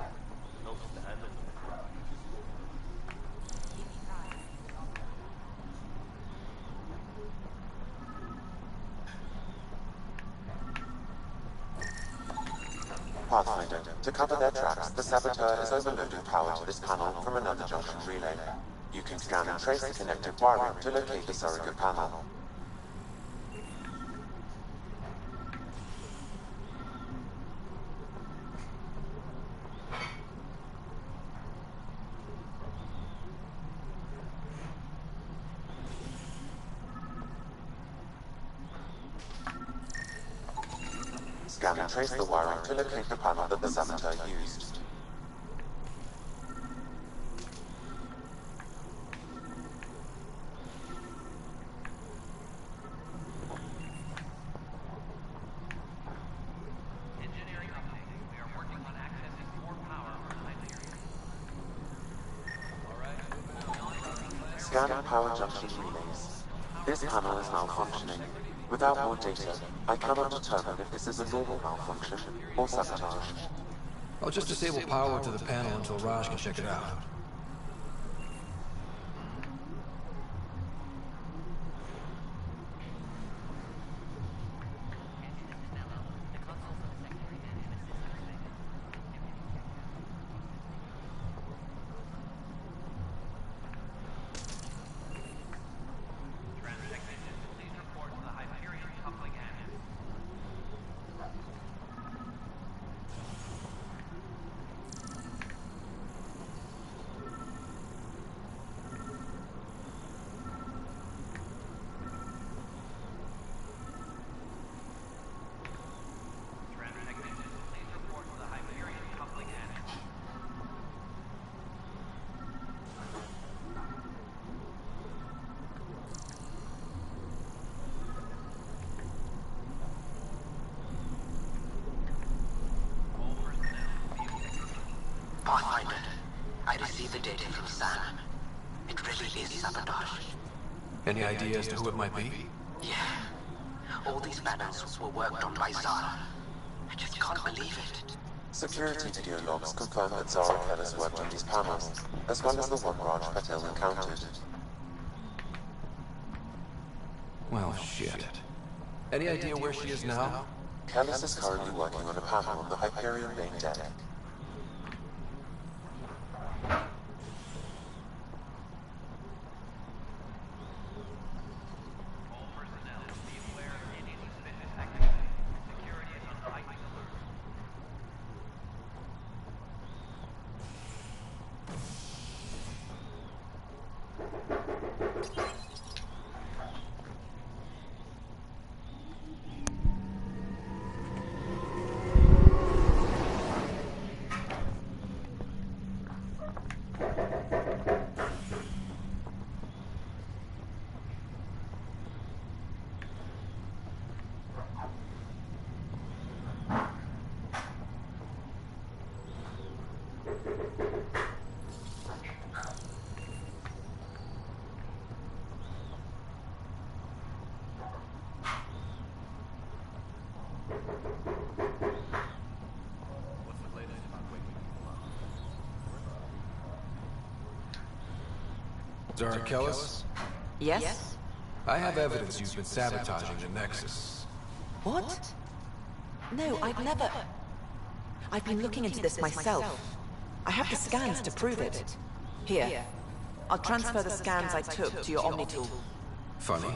Pathfinder, to cover their tracks, the Saboteur is overloading power to this panel from another junction relay. You can scan and trace the connected wiring to locate the surrogate panel. Scan and trace the wiring to locate the panel that the Saboteur used. Scanning power junction relays. This panel is malfunctioning. Without more data, I cannot determine if this is a normal malfunction or sabotage. I'll just disable power to the panel until Raj can check it out. Pathfinder, I received the data from Sam. It really is sabotage. Any idea as to who it might be? Yeah. All these panels were worked on by Zara. I just can't believe it. Security video logs confirm that Zara Kellis worked on these panels, as well as the one Raj Patel encountered. Well, shit. Any idea where she is now? Kellis is currently working on a panel on the Hyperion main deck. Zara Kellis? Yes? I have evidence you've been sabotaging the Nexus. What? No, I've never... I've been looking into this myself. I have the scans to prove it. Here. I'll transfer the scans I took to your Omni tool. Funny.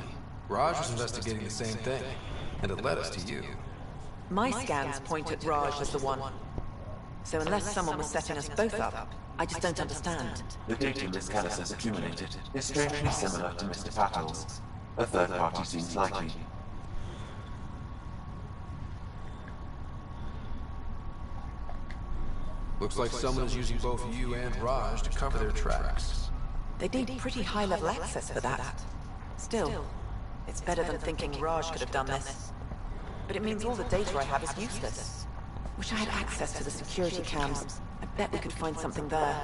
Raj was investigating the same thing, and it led us to you. My scans point at Raj as the one. So unless someone was setting us both up, I just don't understand. The data Miss Kellis has accumulated is strangely similar to Mr. Patel's. A third party seems likely. Looks like someone is using both you and Raj to cover their tracks. They'd need pretty high-level access for that. Still, it's better than thinking Raj could have done this. But it means all the data I have is useless. Wish I had access to the security cams. I bet we could find something there.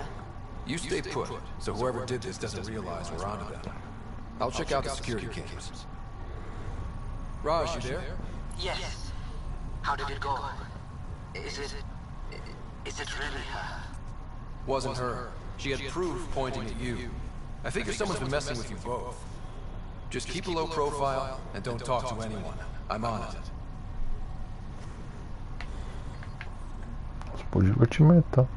You stay put, so whoever did this doesn't realize we're onto them. I'll check out the security cams. Raj, you there? Yes. How did it go? Is it really her? Wasn't her. She had proof pointing at you. I figure someone's been messing with you both. Just keep a low profile and don't talk to anyone. I'm on it. Por divertimento.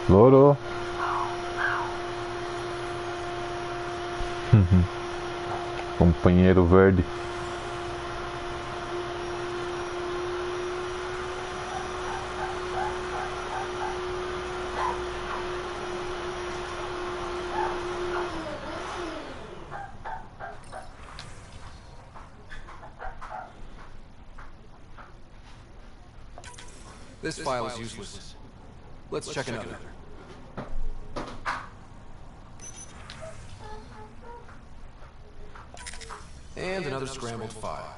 Louro. Companheiro verde. This file is useless. Let's check another. And another scrambled file.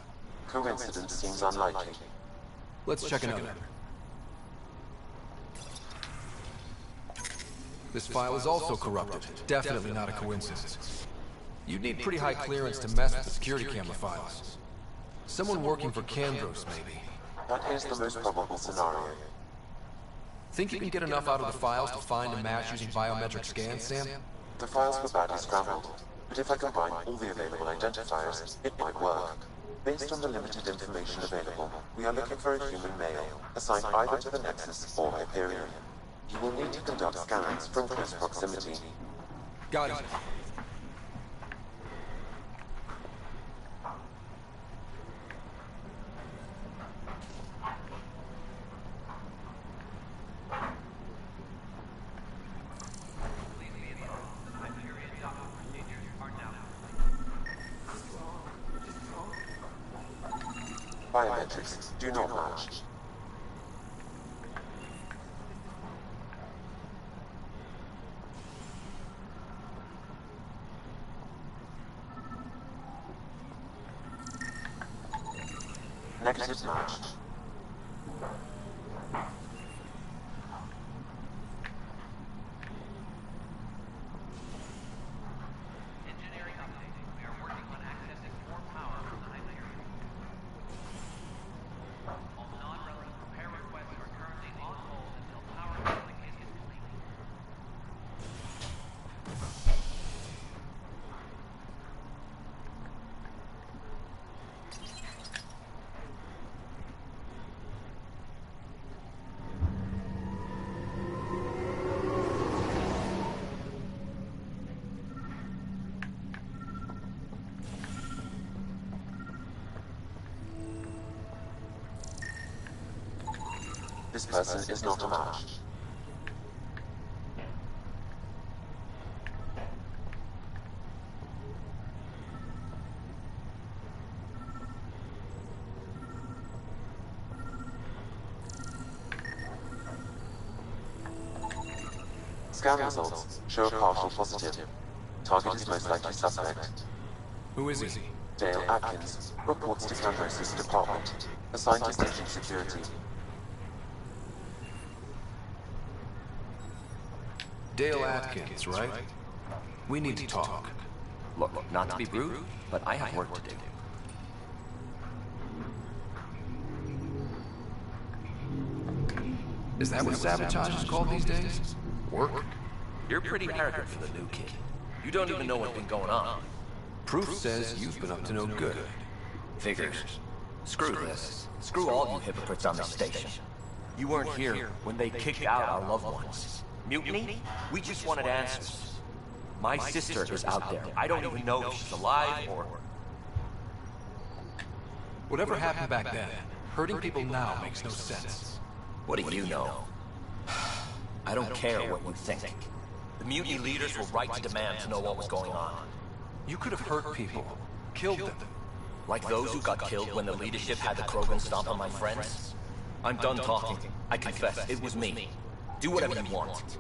Coincidence seems unlikely. Let's check another. This file is also corrupted. Definitely not a coincidence. You'd need pretty high clearance to mess with the security camera files. Someone working for Candros, maybe. That is the most probable scenario. Think you can get enough out of the files to find a match using biometric scans, Sam? The files were badly scrambled, but if I combine all the available identifiers, it might work. Based on the limited information available, we are looking for a human male, assigned either to the Nexus or Hyperion. You will need to conduct scans from close proximity. Got it. Biometrics do not match. Negative match. This person is not a match. Scan results show a partial positive. Target is most likely suspect. Who is he? Dale Atkins, reports to Candros' department, assigned to station security. Dale Atkins, right? We need to talk. Look, not to be rude, but I have work to do. Is that what sabotage is called these days? Work? You're pretty arrogant for the new kid. You don't even know what's been going on. Proof says you've been up to no good. Figures. Screw this. Screw all you hypocrites on this station. You weren't here when they kicked out our loved ones. Mutiny? We just wanted answers. My sister is out there. I don't even know if she's alive or... Whatever happened back then, hurting people now makes no sense. What do you know? I don't care what you think. The mutiny leaders were right to demand to know what was going on. You could have hurt people, killed them. Like those who got killed when the leadership had the Krogan stomp on my friends? I'm done talking. I confess, it was me. Do whatever you want.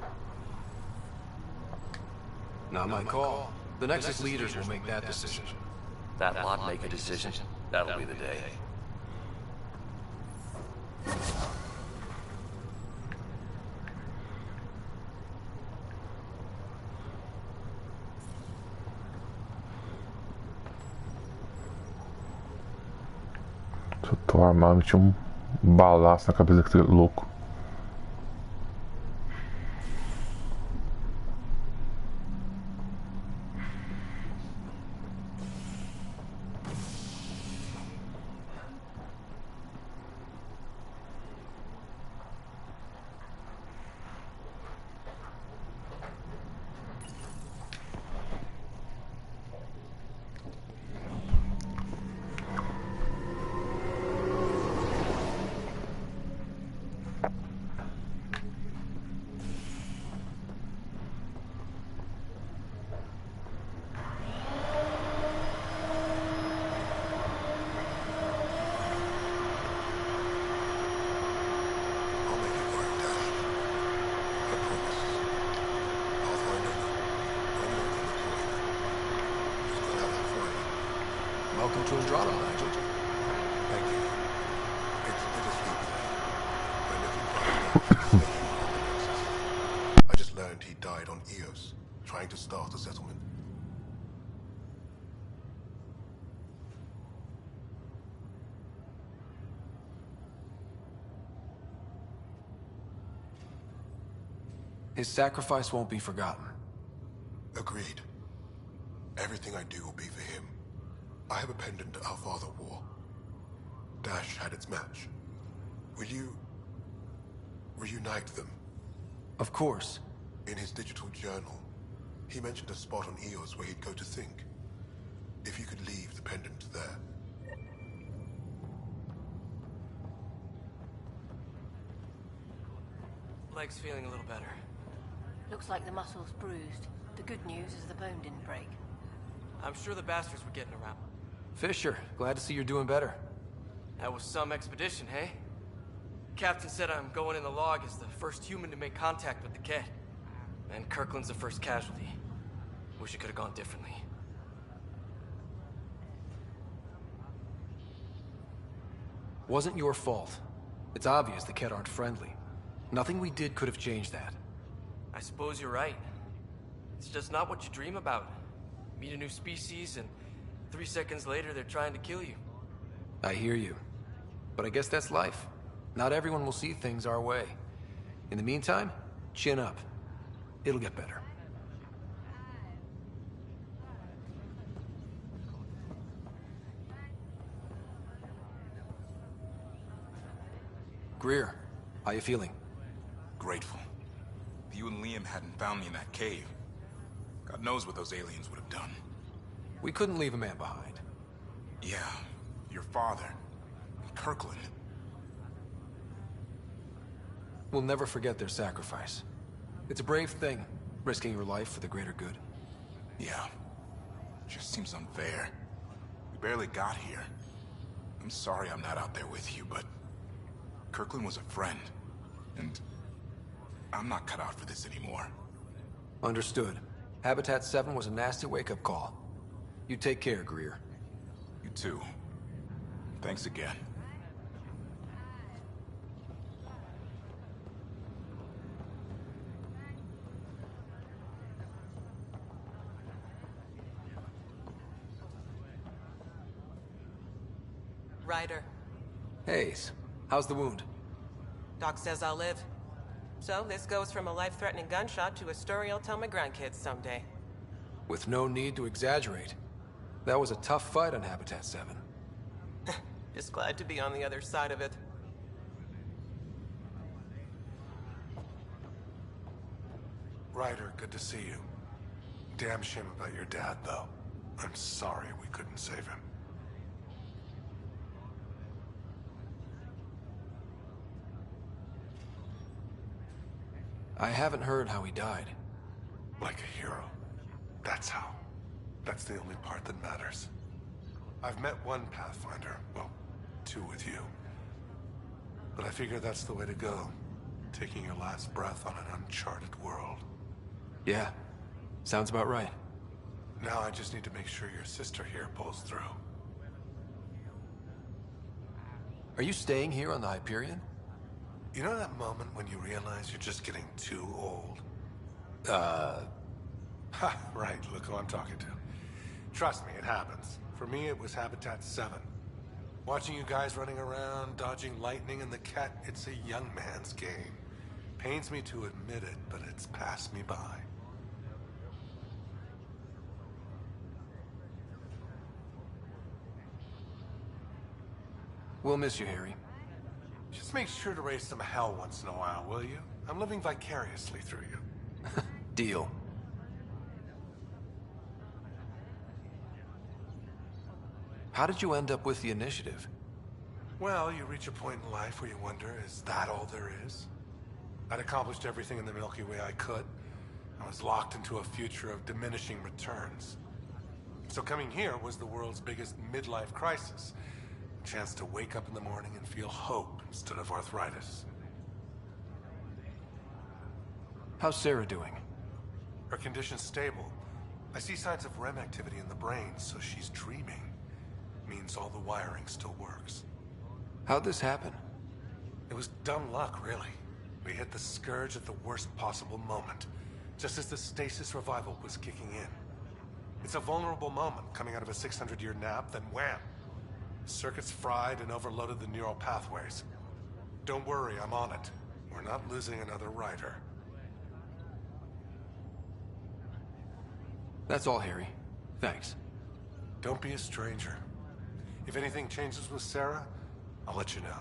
Not my call. The Nexus leaders will make that decision. That lot make a decision? That'll be the day. Se eu tô armado, tinha um balaço na cabeça daquele louco. Welcome to Andrômeda, Nigel. Thank you. It's bittersweet. My nephew Brian I just learned he died on Eos, trying to start a settlement. His sacrifice won't be forgotten. Agreed. Everything I do will be for him. I have a pendant our father wore. Dash had its match. Will you reunite them? Of course. In his digital journal, he mentioned a spot on Eos where he'd go to think. If you could leave the pendant there. Leg's feeling a little better. Looks like the muscle's bruised. The good news is the bone didn't break. I'm sure the bastards were getting around. Fisher, glad to see you're doing better. That was some expedition, hey? Captain said I'm going in the log as the first human to make contact with the Ket. And Kirkland's the first casualty. Wish it could have gone differently. Wasn't your fault. It's obvious the Ket aren't friendly. Nothing we did could have changed that. I suppose you're right. It's just not what you dream about. Meet a new species and 3 seconds later they're trying to kill you. I hear you. But I guess that's life. Not everyone will see things our way. In the meantime, chin up. It'll get better. Greer, how you feeling? Grateful. If you and Liam hadn't found me in that cave, God knows what those aliens would have done. We couldn't leave a man behind. Yeah, your father, and Kirkland. We'll never forget their sacrifice. It's a brave thing, risking your life for the greater good. Yeah. Just seems unfair. We barely got here. I'm sorry I'm not out there with you, but Kirkland was a friend, and I'm not cut out for this anymore. Understood. Habitat 7 was a nasty wake-up call. You take care, Greer. You too. Thanks again. Ryder. Hayes, how's the wound? Doc says I'll live. So this goes from a life-threatening gunshot to a story I'll tell my grandkids someday. With no need to exaggerate. That was a tough fight on Habitat 7. Just glad to be on the other side of it. Ryder, good to see you. Damn shame about your dad, though. I'm sorry we couldn't save him. I haven't heard how he died. Like a hero. That's how. That's the only part that matters. I've met one Pathfinder, well, 2 with you. But I figure that's the way to go. Taking your last breath on an uncharted world. Yeah, sounds about right. Now I just need to make sure your sister here pulls through. Are you staying here on the Hyperion? You know that moment when you realize you're just getting too old? Ha, right, look who I'm talking to. Trust me, it happens. For me, it was Habitat 7. Watching you guys running around, dodging lightning and the Ket, it's a young man's game. Pains me to admit it, but it's passed me by. We'll miss you, Harry. Just make sure to raise some hell once in a while, will you? I'm living vicariously through you. Deal. How did you end up with the initiative? Well, you reach a point in life where you wonder, is that all there is? I'd accomplished everything in the Milky Way I could. I was locked into a future of diminishing returns. So coming here was the world's biggest midlife crisis. A chance to wake up in the morning and feel hope instead of arthritis. How's Sarah doing? Her condition's stable. I see signs of REM activity in the brain, so she's dreaming. means all the wiring still works. How'd this happen? It was dumb luck, really. We hit the Scourge at the worst possible moment, just as the stasis revival was kicking in. It's a vulnerable moment coming out of a 600-year nap, then wham! Circuits fried and overloaded the neural pathways. Don't worry, I'm on it. We're not losing another writer. That's all, Harry. Thanks. Don't be a stranger. If anything changes with Sarah, I'll let you know.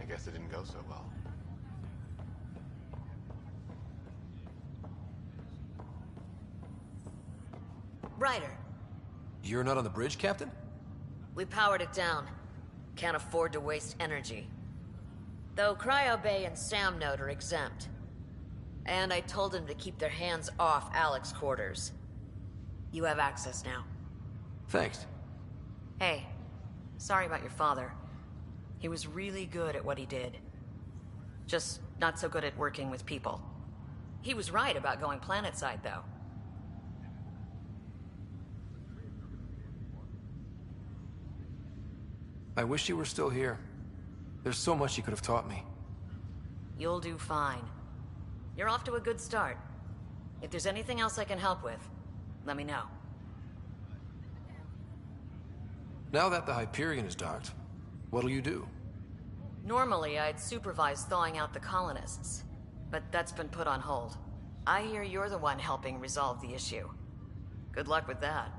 Guess it didn't go so well. Ryder. You're not on the bridge, Captain? We powered it down. Can't afford to waste energy. Though Cryo Bay and Sam Note are exempt. And I told them to keep their hands off Alec's quarters. You have access now. Thanks. Hey, sorry about your father. He was really good at what he did. Just not so good at working with people. He was right about going planetside, though. I wish you were still here. There's so much you could have taught me. You'll do fine. You're off to a good start. If there's anything else I can help with, let me know. Now that the Hyperion is docked, what'll you do? Normally, I'd supervise thawing out the colonists, but that's been put on hold. I hear you're the one helping resolve the issue. Good luck with that.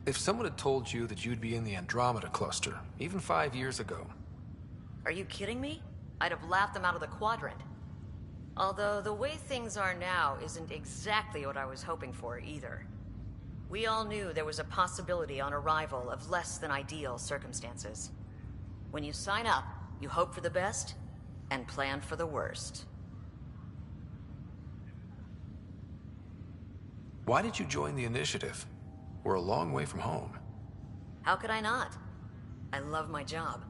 If someone had told you that you'd be in the Andrômeda cluster, even 5 years ago... Are you kidding me? I'd have laughed them out of the quadrant. Although the way things are now isn't exactly what I was hoping for either. We all knew there was a possibility on arrival of less than ideal circumstances. When you sign up, you hope for the best and plan for the worst. Why did you join the Initiative? We're a long way from home. How could I not? I love my job.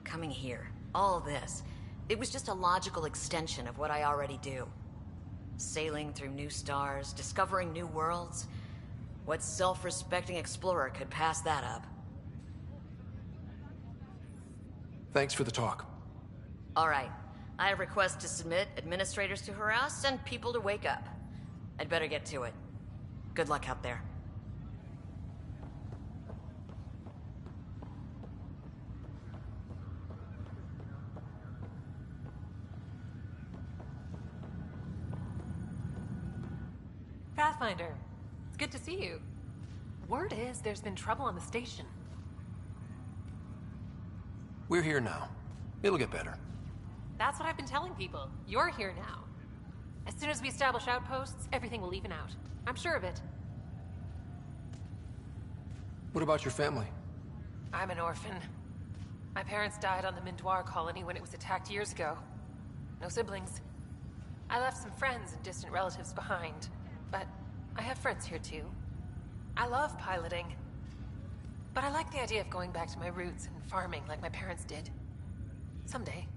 Coming here, all this, it was just a logical extension of what I already do. Sailing through new stars, discovering new worlds. What self-respecting explorer could pass that up? Thanks for the talk. All right. I have requests to submit, administrators to harass, and people to wake up. I'd better get to it. Good luck out there. Pathfinder, it's good to see you. Word is there's been trouble on the station. We're here now. It'll get better. That's what I've been telling people. You're here now. As soon as we establish outposts, everything will even out. I'm sure of it. What about your family? I'm an orphan. My parents died on the Mindoir colony when it was attacked years ago. No siblings. I left some friends and distant relatives behind, but I have friends here too. I love piloting. But I like the idea of going back to my roots and farming like my parents did. Someday.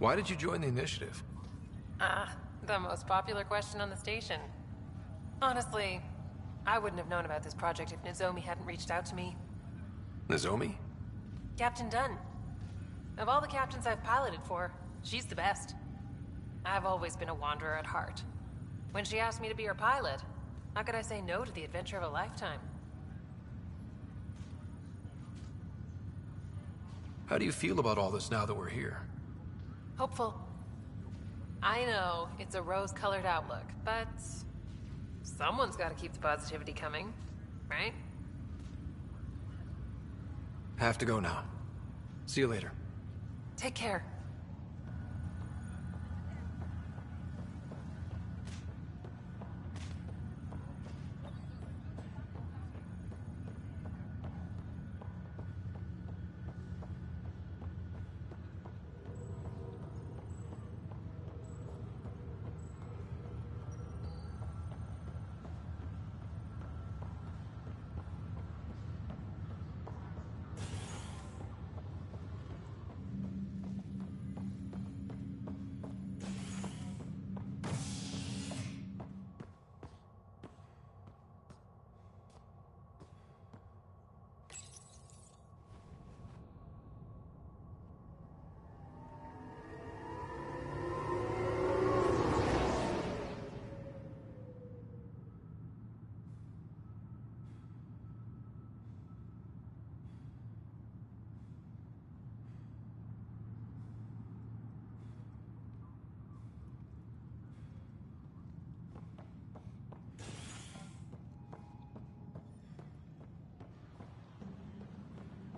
Why did you join the initiative? The most popular question on the station. Honestly, I wouldn't have known about this project if Nozomi hadn't reached out to me. Nozomi? Captain Dunn. Of all the captains I've piloted for, she's the best. I've always been a wanderer at heart. When she asked me to be her pilot, how could I say no to the adventure of a lifetime? How do you feel about all this now that we're here? Hopeful. I know it's a rose-colored outlook, but someone's got to keep the positivity coming, right? Have to go now. See you later. Take care.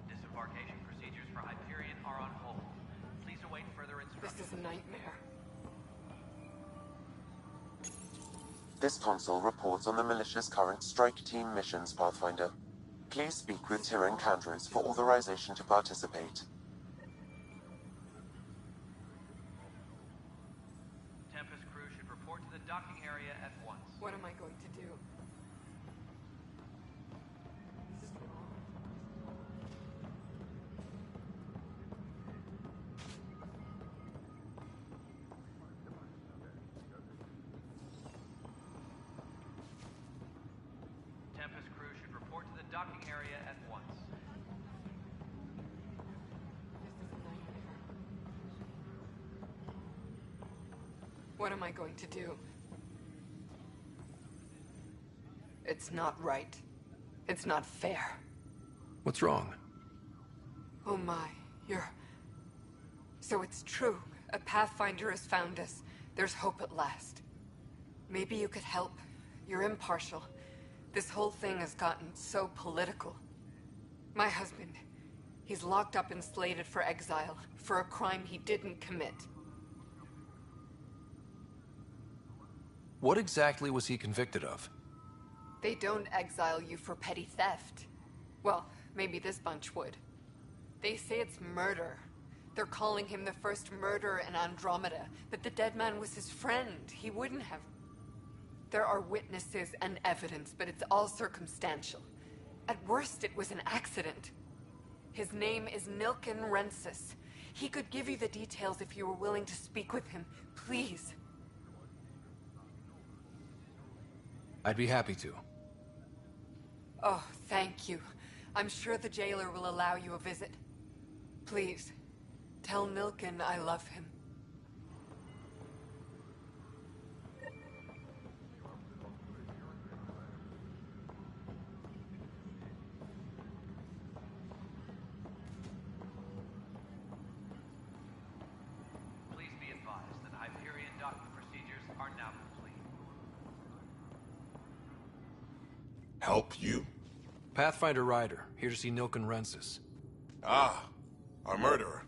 Disembarkation procedures for Hyperion are on hold. Please await further instructions. This is a nightmare. This console reports on the militia's current strike team missions, Pathfinder. Please speak with Tyrion Candros for authorization to participate. Tempest crew should report to the docking area at once. What am I going to do? Tempest crew should report to the docking area at once. What am I going to do? It's not right. It's not fair. What's wrong? Oh my, you're... So it's true. A Pathfinder has found us. There's hope at last. Maybe you could help. You're impartial. This whole thing has gotten so political. My husband, he's locked up and slated for exile for a crime he didn't commit. What exactly was he convicted of? They don't exile you for petty theft. Well, maybe this bunch would. They say it's murder. They're calling him the first murderer in Andrômeda, but the dead man was his friend. He wouldn't have... There are witnesses and evidence, but it's all circumstantial. At worst, it was an accident. His name is Nilken Rensis. He could give you the details if you were willing to speak with him. Please. I'd be happy to. Oh, thank you. I'm sure the jailer will allow you a visit. Please, tell Nilken I love him. Please be advised that Hyperion docking procedures are now complete. Help you? Pathfinder Ryder, here to see Nilken Rensis. Ah, our murderer.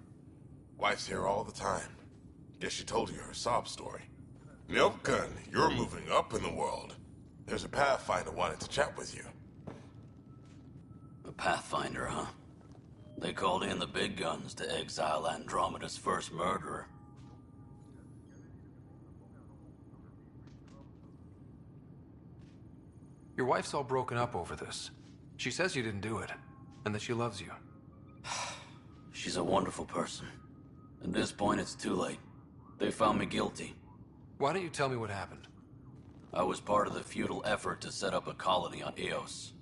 Wife's here all the time. Guess she told you her sob story. Nilken, you're moving up in the world. There's a Pathfinder wanted to chat with you. A Pathfinder, huh? They called in the big guns to exile Andromeda's first murderer. Your wife's all broken up over this. She says you didn't do it, and that she loves you. She's a wonderful person. At this point, it's too late. They found me guilty. Why don't you tell me what happened? I was part of the futile effort to set up a colony on Eos.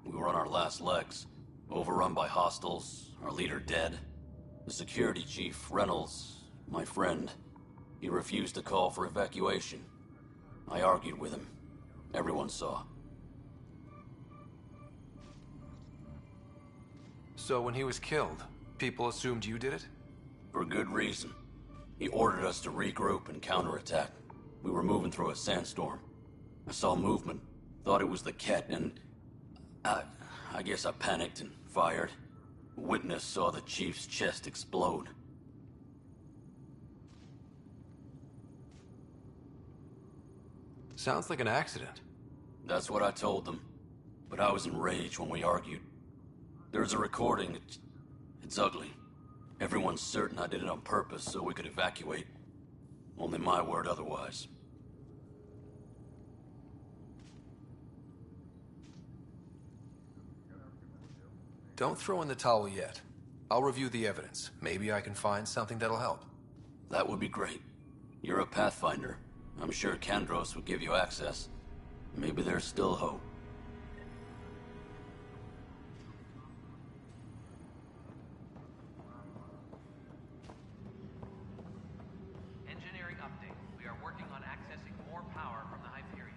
We were on our last legs, overrun by hostiles, our leader dead. The security chief, Reynolds, my friend, he refused to call for evacuation. I argued with him. Everyone saw. So when he was killed, people assumed you did it? For good reason. He ordered us to regroup and counterattack. We were moving through a sandstorm. I saw movement, thought it was the Ket, and I guess I panicked and fired. A witness saw the chief's chest explode. Sounds like an accident. That's what I told them. But I was enraged when we argued. There's a recording. It's ugly. Everyone's certain I did it on purpose so we could evacuate. Only my word otherwise. Don't throw in the towel yet. I'll review the evidence. Maybe I can find something that'll help. That would be great. You're a Pathfinder. I'm sure Kandros would give you access. Maybe there's still hope. Engineering update. We are working on accessing more power from the Hyperion.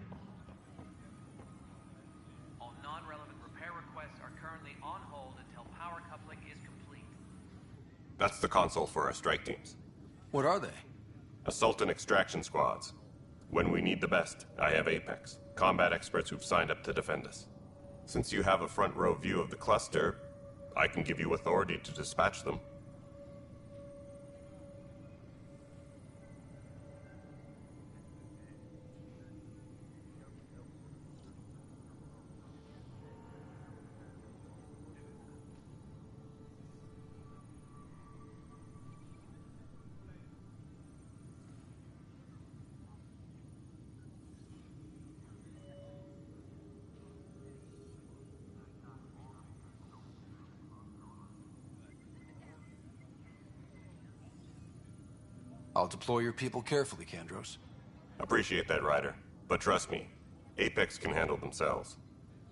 All non-relevant repair requests are currently on hold until power coupling is complete. That's the console for our strike teams. What are they? Assault and extraction squads. When we need the best, I have Apex, combat experts who've signed up to defend us. Since you have a front row view of the cluster, I can give you authority to dispatch them. I'll deploy your people carefully, Kandros. Appreciate that, Ryder. But trust me, Apex can handle themselves.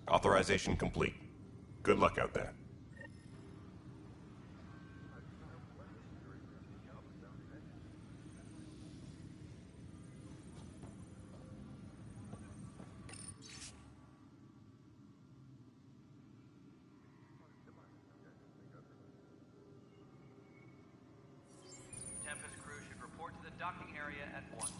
Authorization complete. Good luck out there. Tempest crew should report to the docking area at once.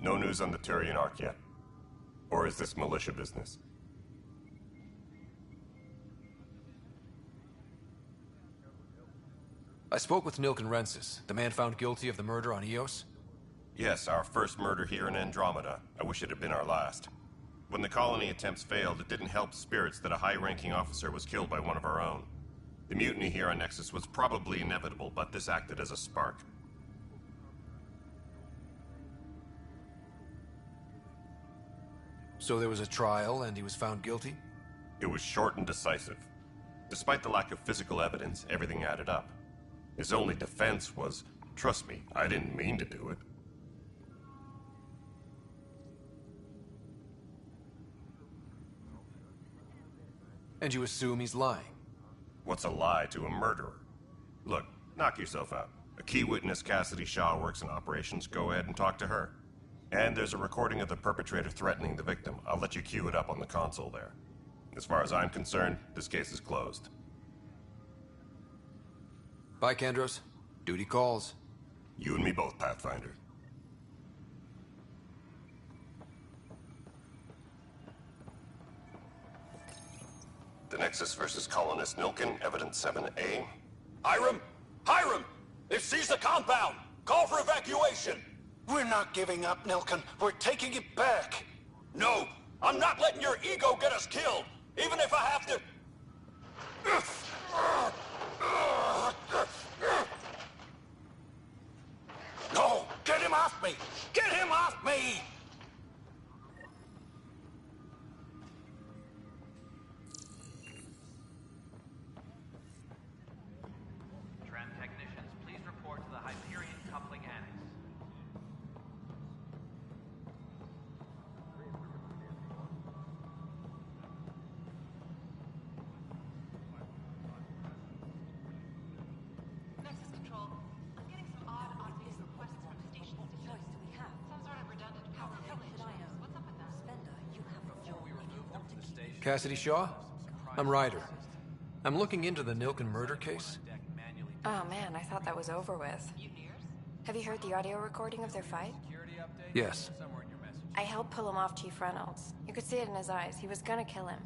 No news on the Turian Ark yet? Or is this militia business? I spoke with Nilken Rensis, the man found guilty of the murder on Eos. Yes, our first murder here in Andromeda. I wish it had been our last. When the colony attempts failed, it didn't help spirits that a high-ranking officer was killed by one of our own. The mutiny here on Nexus was probably inevitable, but this acted as a spark. So there was a trial, and he was found guilty? It was short and decisive. Despite the lack of physical evidence, everything added up. His only defense was, trust me, I didn't mean to do it. And you assume he's lying? What's a lie to a murderer? Look, knock yourself out. A key witness, Cassidy Shaw, works in operations. Go ahead and talk to her. And there's a recording of the perpetrator threatening the victim. I'll let you cue it up on the console there. As far as I'm concerned, this case is closed. Bye, Kandros. Duty calls. You and me both, Pathfinder. The Nexus versus Colonist Nilken, Evidence 7A. Hiram! Hiram! They've seized the compound! Call for evacuation! We're not giving up, Nilken. We're taking it back. No! I'm not letting your ego get us killed! Even if I have to... No! Get him off me! Get him off me! Tram technicians, please report to the Hyperion Coupling Annex. Nexus Control, I'm getting some odd, obvious requests from stations. What choice do we have? Some sort of redundant power relay. What's up with that? Spender, you have a job and you want to keep... Cassidy Shaw? I'm Ryder. I'm looking into the Nilken murder case. Oh man, I thought that was over with. Have you heard the audio recording of their fight? Yes. I helped pull him off Chief Reynolds. You could see it in his eyes. He was gonna kill him.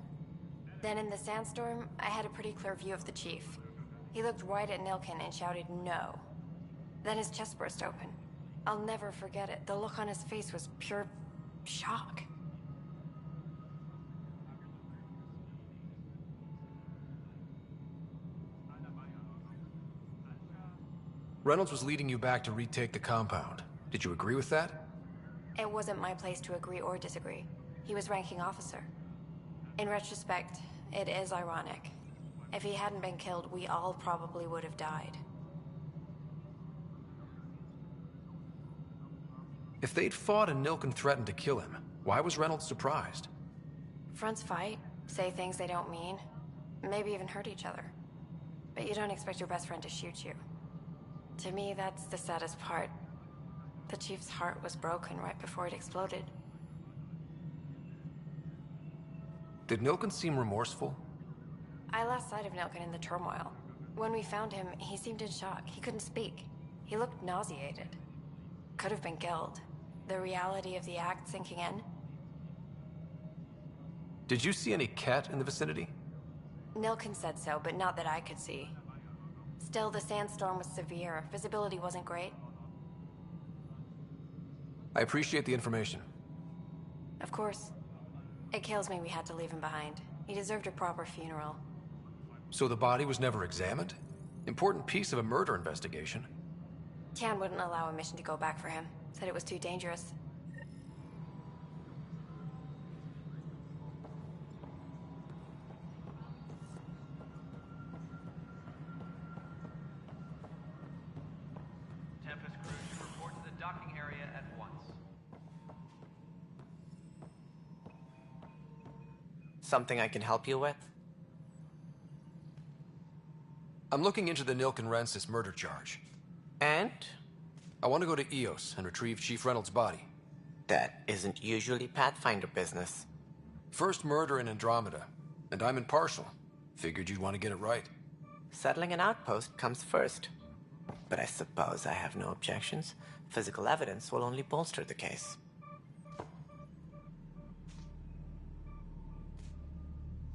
Then in the sandstorm, I had a pretty clear view of the Chief. He looked right at Nilken and shouted no. Then his chest burst open. I'll never forget it. The look on his face was pure shock. Reynolds was leading you back to retake the compound. Did you agree with that? It wasn't my place to agree or disagree. He was ranking officer. In retrospect, it is ironic. If he hadn't been killed, we all probably would have died. If they'd fought and Nilken threatened to kill him, why was Reynolds surprised? Fronts fight, say things they don't mean, maybe even hurt each other. But you don't expect your best friend to shoot you. To me, that's the saddest part. The Chief's heart was broken right before it exploded. Did Nilken seem remorseful? I lost sight of Nilken in the turmoil. When we found him, he seemed in shock. He couldn't speak. He looked nauseated. Could have been killed. The reality of the act sinking in. Did you see any cat in the vicinity? Nilken said so, but not that I could see. Still, the sandstorm was severe. Visibility wasn't great. I appreciate the information. Of course. It kills me we had to leave him behind. He deserved a proper funeral. So the body was never examined? Important piece of a murder investigation. Tian wouldn't allow a mission to go back for him. Said it was too dangerous. Tempest crew should report to the docking area at once. Something I can help you with? I'm looking into the Nilken Rensis murder charge. And? I want to go to Eos and retrieve Chief Reynolds' body. That isn't usually Pathfinder business. First murder in Andromeda, and I'm impartial. Figured you'd want to get it right. Settling an outpost comes first. But I suppose I have no objections. Physical evidence will only bolster the case.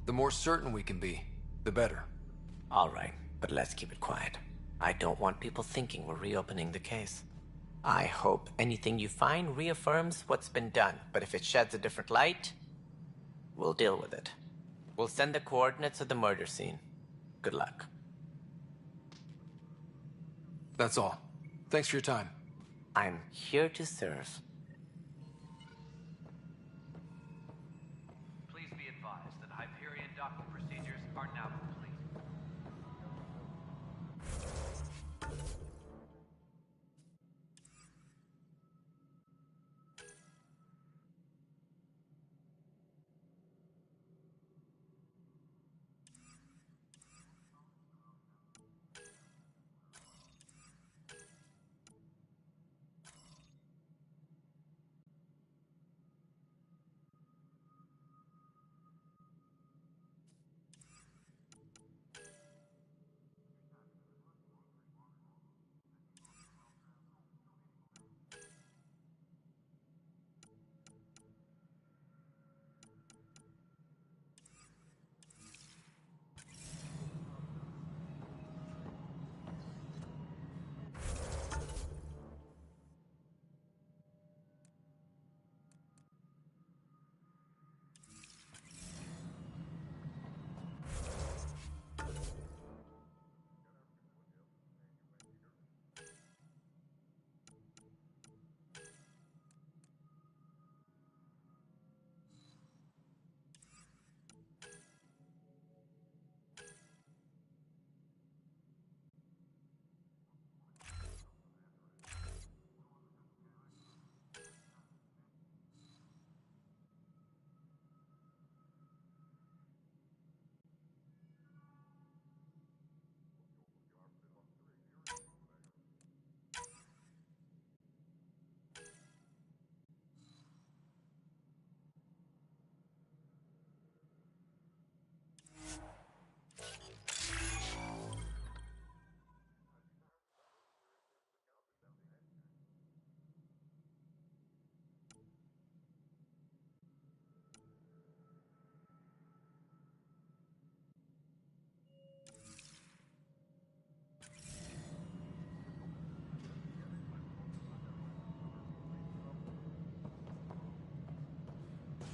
The more certain we can be, the better. All right, but let's keep it quiet. I don't want people thinking we're reopening the case. I hope anything you find reaffirms what's been done, but if it sheds a different light, we'll deal with it. We'll send the coordinates of the murder scene. Good luck. That's all. Thanks for your time. I'm here to serve. Please be advised that Hyperion docking procedures are now complete.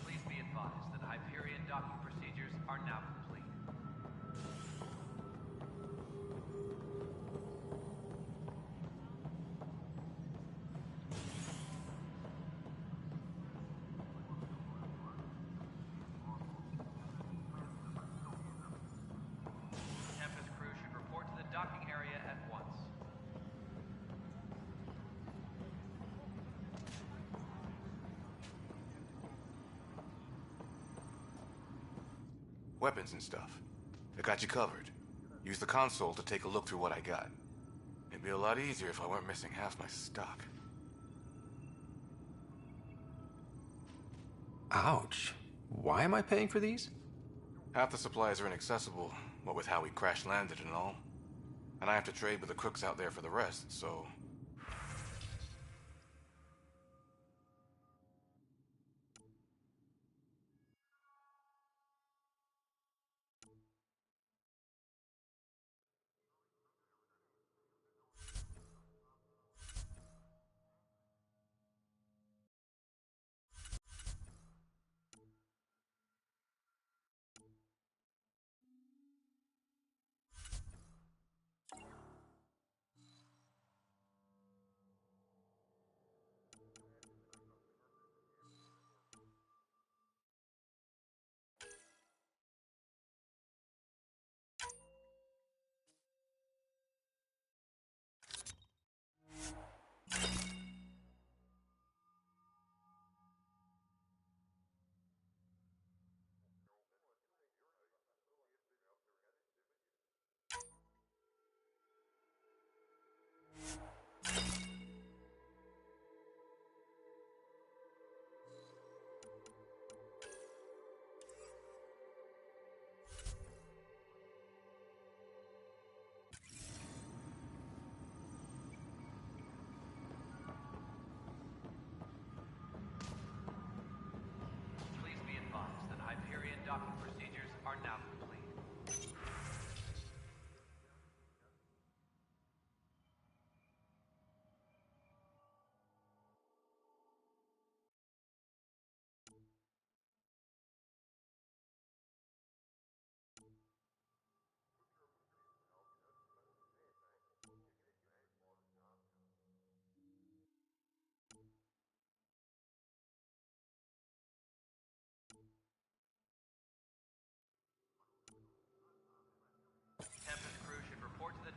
Please be advised that Hyperion docking procedures are now complete. Tempest crew should report to the docking area at once. Weapons and stuff. I got you covered. Use the console to take a look through what I got. It'd be a lot easier if I weren't missing half my stock. Ouch. Why am I paying for these? Half the supplies are inaccessible, what with how we crash landed and all. And I have to trade with the crooks out there for the rest, so...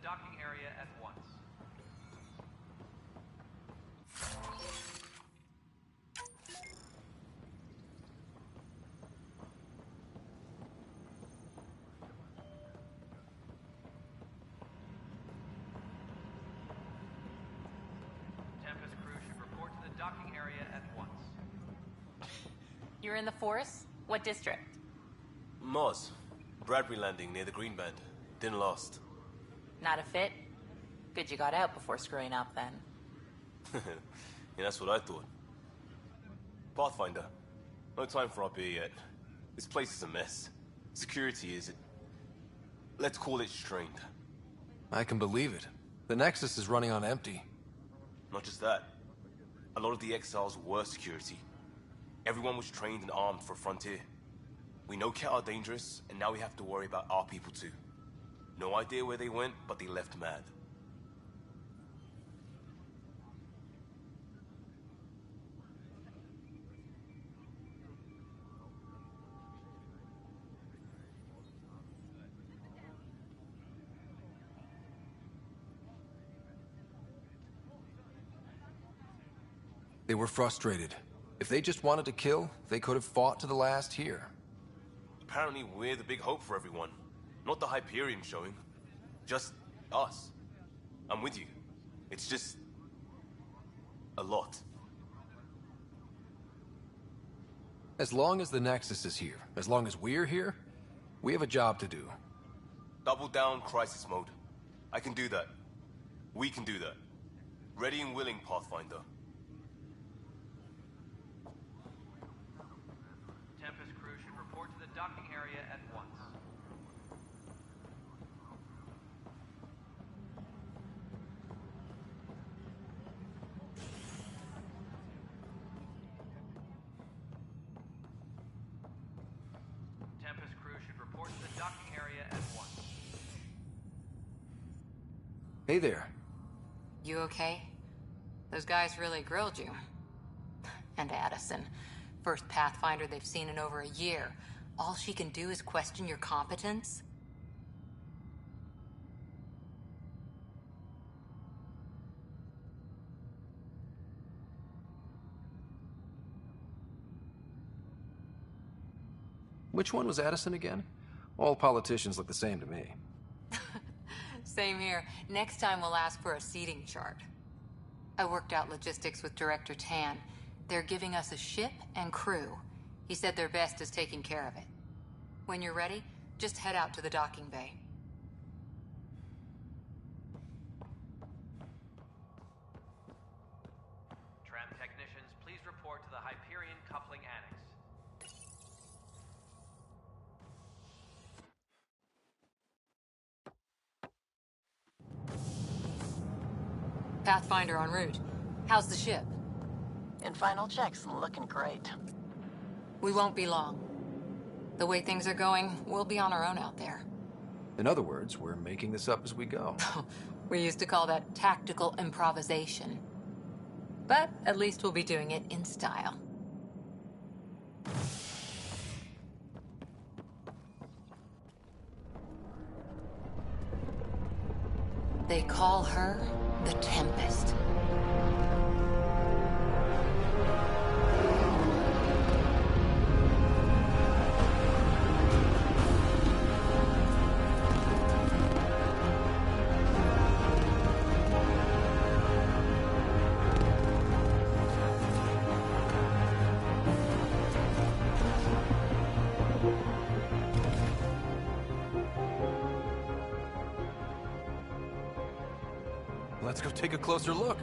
docking area at once. Tempest crew should report to the docking area at once. You're in the force? What district? Moz. Bradbury landing near the Green Band. Didn't last. Not a fit? Good you got out before screwing up then. Yeah, that's what I thought. Pathfinder. No time for our beer yet. This place is a mess. Security is... let's call it strained. I can believe it. The Nexus is running on empty. Not just that. A lot of the exiles were security. Everyone was trained and armed for Frontier. We know Ket are dangerous, and now we have to worry about our people too. No idea where they went, but they left mad. They were frustrated. If they just wanted to kill, they could have fought to the last here. Apparently we're the big hope for everyone. Not the Hyperion showing. Just us. I'm with you. It's just... a lot. As long as the Nexus is here, as long as we're here, we have a job to do. Double down crisis mode. I can do that. We can do that. Ready and willing, Pathfinder. Tempest crew should report to the docking area at once. Tempest crew should report to the docking area at once. Hey there. You okay? Those guys really grilled you. And Addison. First Pathfinder they've seen in over a year. All she can do is question your competence? Which one was Addison again? All politicians look the same to me. Same here. Next time we'll ask for a seating chart. I worked out logistics with Director Tan. They're giving us a ship and crew. He said their best is taking care of it. When you're ready, just head out to the docking bay. Tram technicians, please report to the Hyperion coupling annex. Pathfinder en route. How's the ship? In final checks, looking great. We won't be long. The way things are going, we'll be on our own out there. In other words, we're making this up as we go. We used to call that tactical improvisation. But at least we'll be doing it in style. They call her the Tempest. Let's go take a closer look.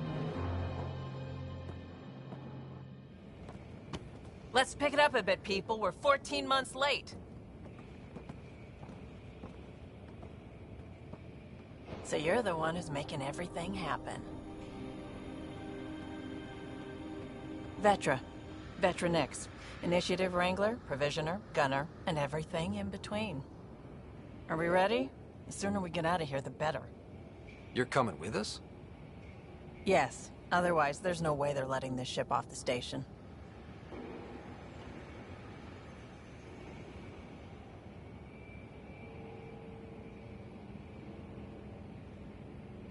Let's pick it up a bit, people. We're 14 months late. So you're the one who's making everything happen. Vetra. Vetra Nix. Initiative Wrangler, Provisioner, Gunner, and everything in between. Are we ready? The sooner we get out of here, the better. You're coming with us? Yes. Otherwise, there's no way they're letting this ship off the station.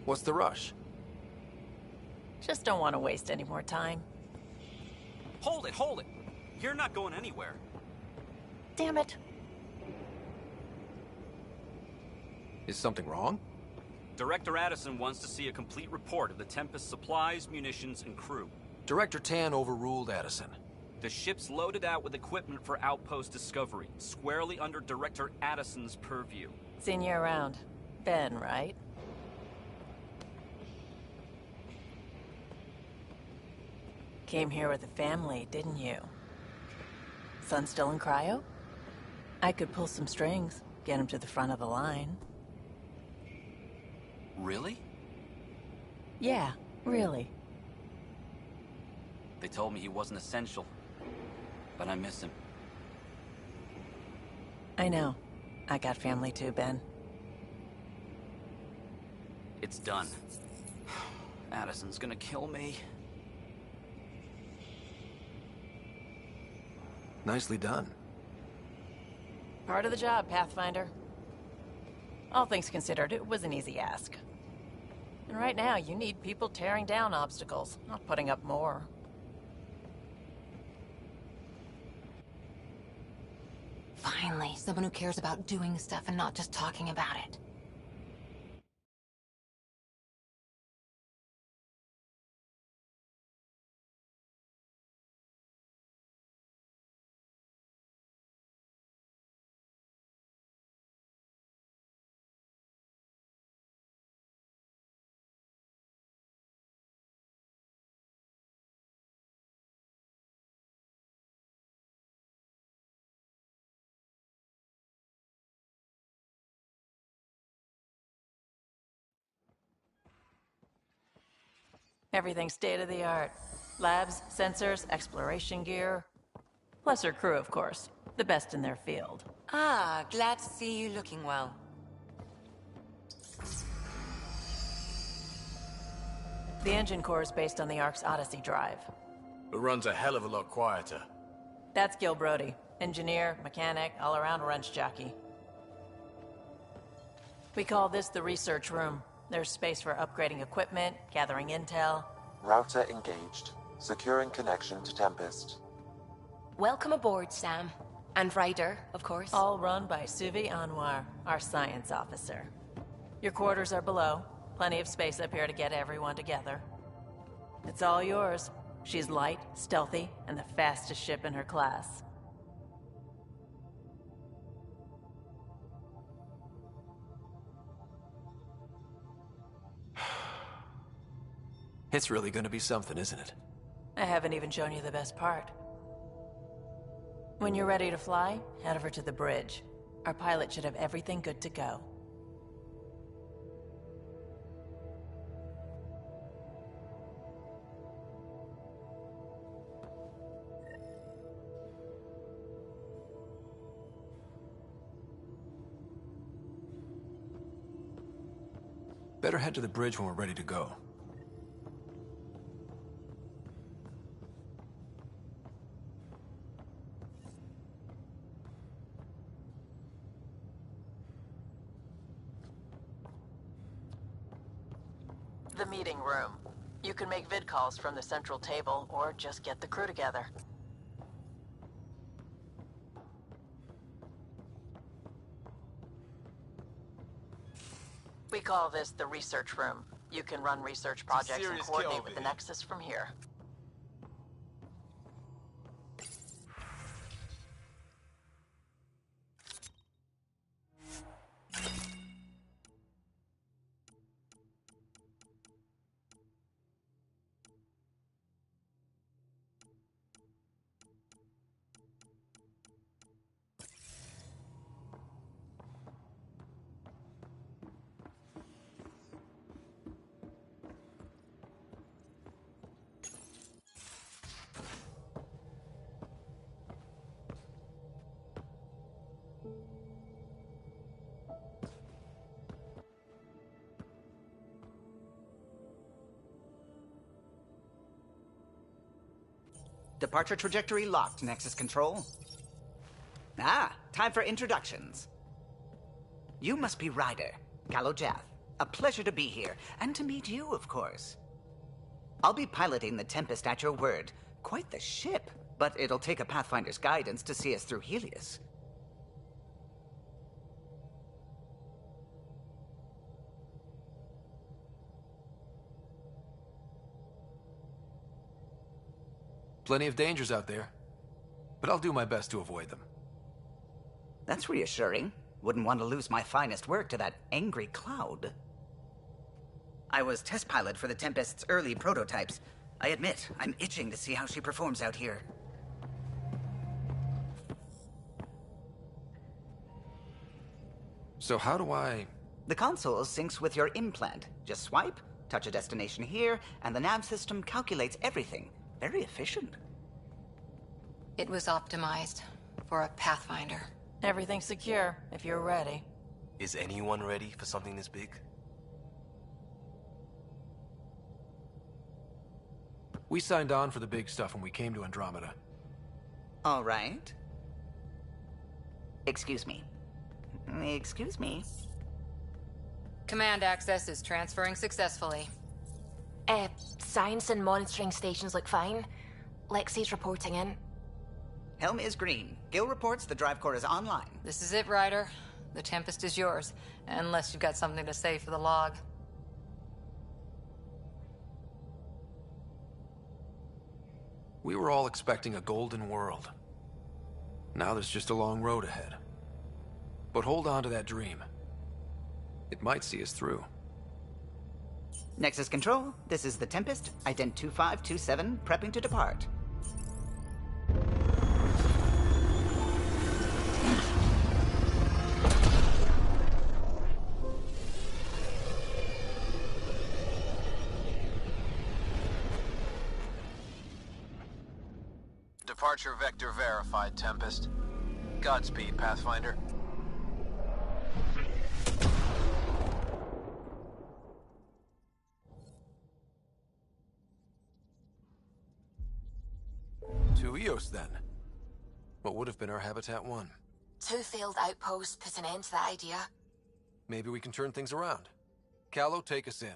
What's the rush? Just don't want to waste any more time. Hold it, hold it! You're not going anywhere. Damn it. Is something wrong? Director Addison wants to see a complete report of the Tempest's supplies, munitions, and crew. Director Tan overruled Addison. The ship's loaded out with equipment for outpost discovery, squarely under Director Addison's purview. Seen you around. Ben, right? Came here with a family, didn't you? Son still in cryo? I could pull some strings, get him to the front of the line. Really? Yeah, really. They told me he wasn't essential, but I miss him. I know. I got family too, Ben. It's done. Addison's gonna kill me. Nicely done. Part of the job, Pathfinder. All things considered, it was an easy ask. And right now, you need people tearing down obstacles, not putting up more. Finally, someone who cares about doing stuff and not just talking about it. Everything's state-of-the-art. Labs, sensors, exploration gear. Plus her crew, of course. The best in their field. Ah, glad to see you looking well. The engine core is based on the Ark's Odyssey drive. It runs a hell of a lot quieter. That's Gil Brody. Engineer, mechanic, all-around wrench jockey. We call this the research room. There's space for upgrading equipment, gathering intel. Router engaged. Securing connection to Tempest. Welcome aboard, Sam. And Ryder, of course. All run by Suvi Anwar, our science officer. Your quarters are below. Plenty of space up here to get everyone together. It's all yours. She's light, stealthy, and the fastest ship in her class. It's really gonna be something, isn't it? I haven't even shown you the best part. When you're ready to fly, head over to the bridge. Our pilot should have everything good to go. Better head to the bridge when we're ready to go. The meeting room. You can make vid calls from the central table, or just get the crew together. We call this the research room. You can run research projects and coordinate with the Nexus from here. Departure trajectory locked, Nexus Control. Ah, time for introductions. You must be Ryder, Gallo Jath, A pleasure to be here, and to meet you, of course. I'll be piloting the Tempest at your word. Quite the ship, but it'll take a Pathfinder's guidance to see us through Helios. Plenty of dangers out there, but I'll do my best to avoid them. That's reassuring. Wouldn't want to lose my finest work to that angry cloud. I was test pilot for the Tempest's early prototypes. I admit, I'm itching to see how she performs out here. So how do I... The console syncs with your implant. Just swipe, touch a destination here, and the nav system calculates everything. Very efficient. It was optimized for a Pathfinder. Everything's secure, if you're ready. Is anyone ready for something this big? We signed on for the big stuff when we came to Andromeda. All right. Excuse me. Excuse me. Command access is transferring successfully. Science and monitoring stations look fine. Lexi's reporting in. Helm is green. Gil reports the drive core is online. This is it, Ryder. The Tempest is yours, unless you've got something to say for the log. We were all expecting a golden world. Now there's just a long road ahead. But hold on to that dream. It might see us through. Nexus Control, this is the Tempest, ident 2527, prepping to depart. Departure vector verified, Tempest. Godspeed, Pathfinder. To Eos, then. What would have been our Habitat 1? 2 failed outposts put an end to that idea. Maybe we can turn things around. Callow, take us in.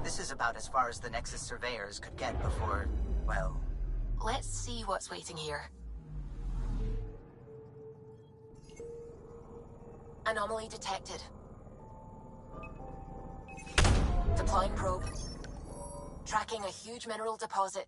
This is about as far as the Nexus surveyors could get before, well... Let's see what's waiting here. Anomaly detected. Deploying probe. Tracking a huge mineral deposit.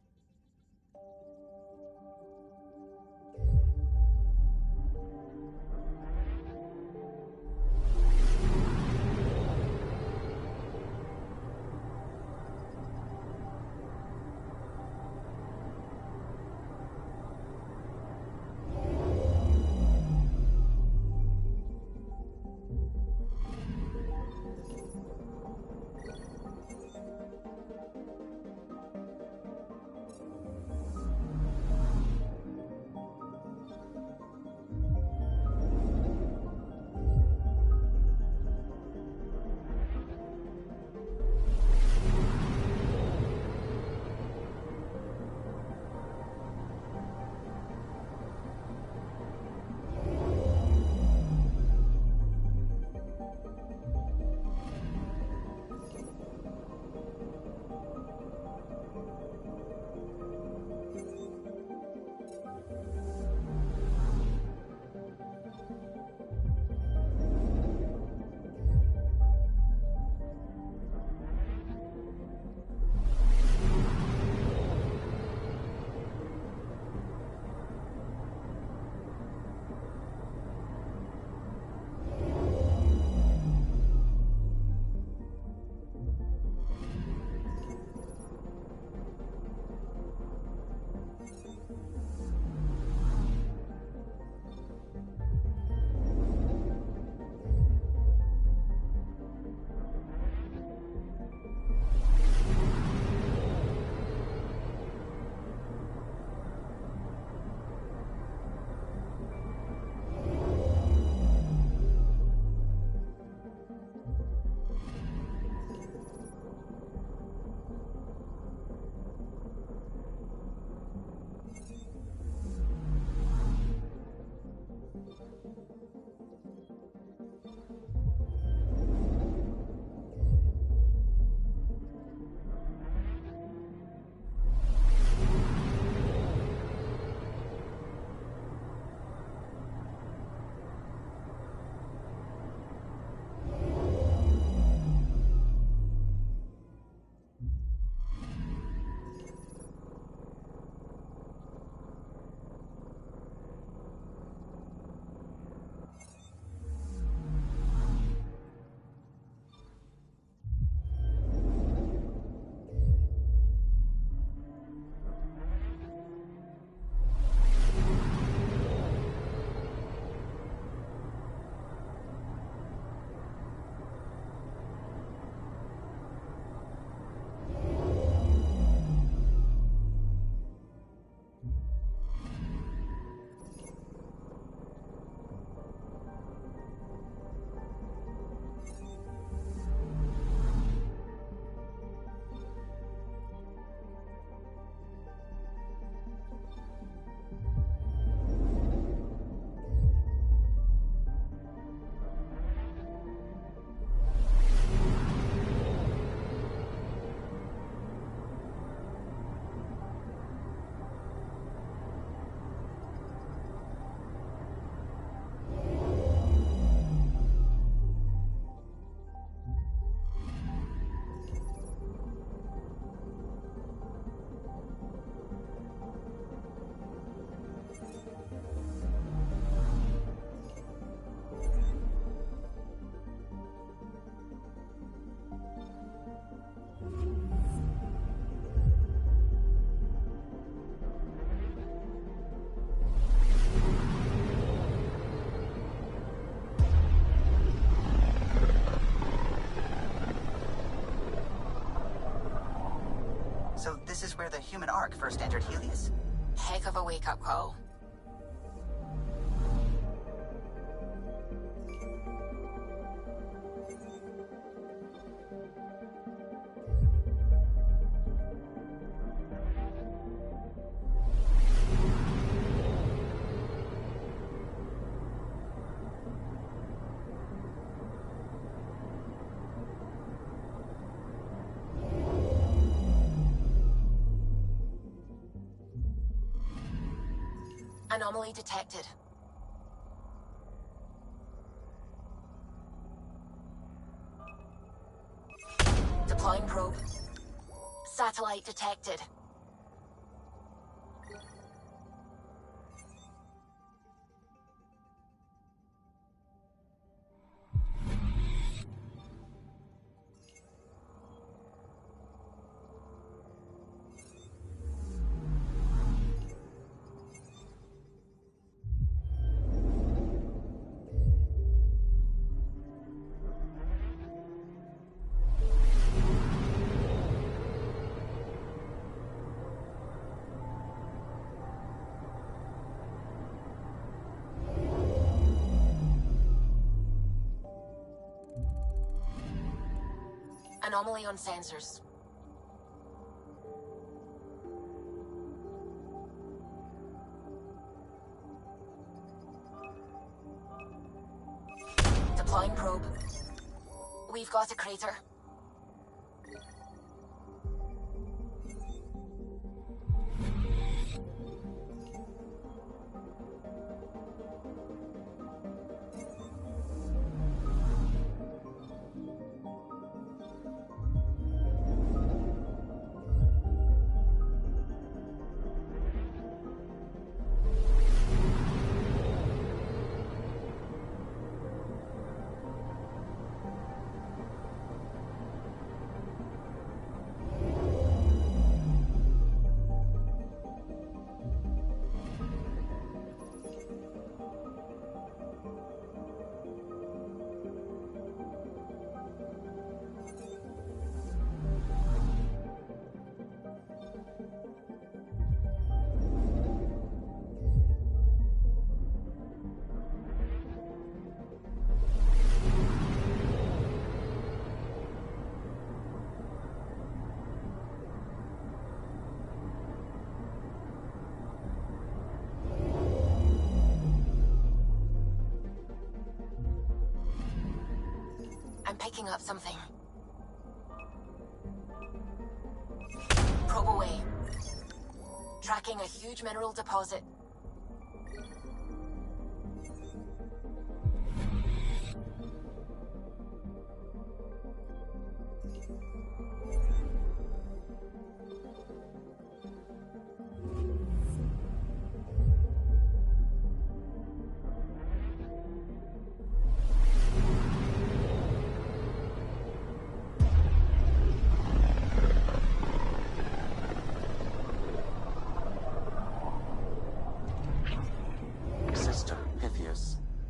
So this is where the human ark first entered Helios? Heck of a wake-up call. Anomaly detected. Deploying probe. Satellite detected. Anomaly on sensors. Deploying probe. We've got a crater. I'm picking up something. Probe away. Tracking a huge mineral deposit.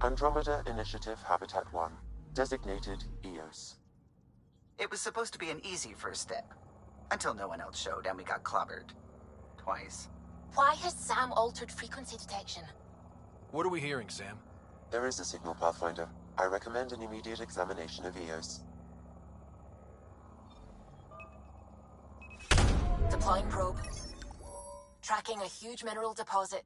Andrômeda Initiative Habitat 1, designated EOS. It was supposed to be an easy first step, until no one else showed and we got clobbered. Twice. Why has Sam altered frequency detection? What are we hearing, Sam? There is a signal, Pathfinder. I recommend an immediate examination of EOS. Deploying probe. Tracking a huge mineral deposit.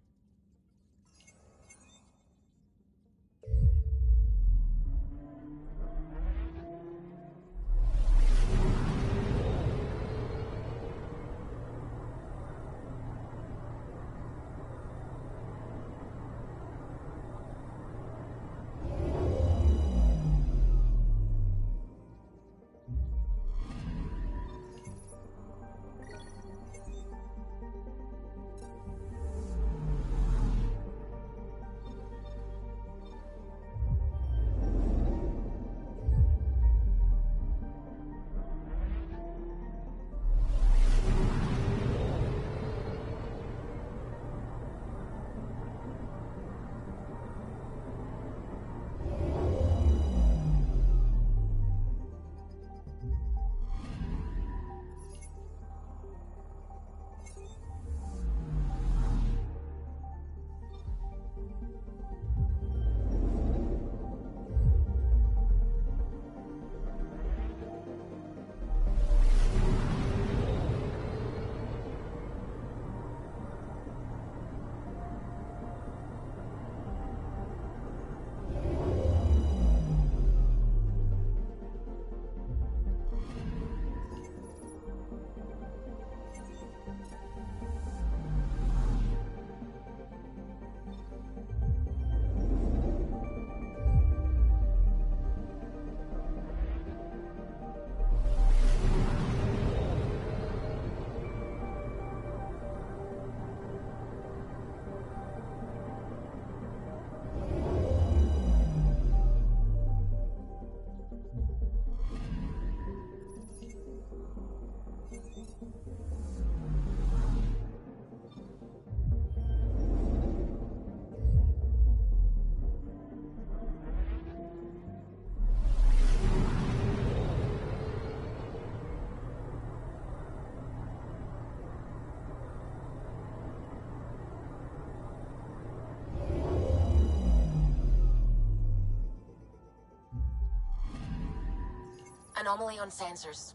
Anomaly on sensors.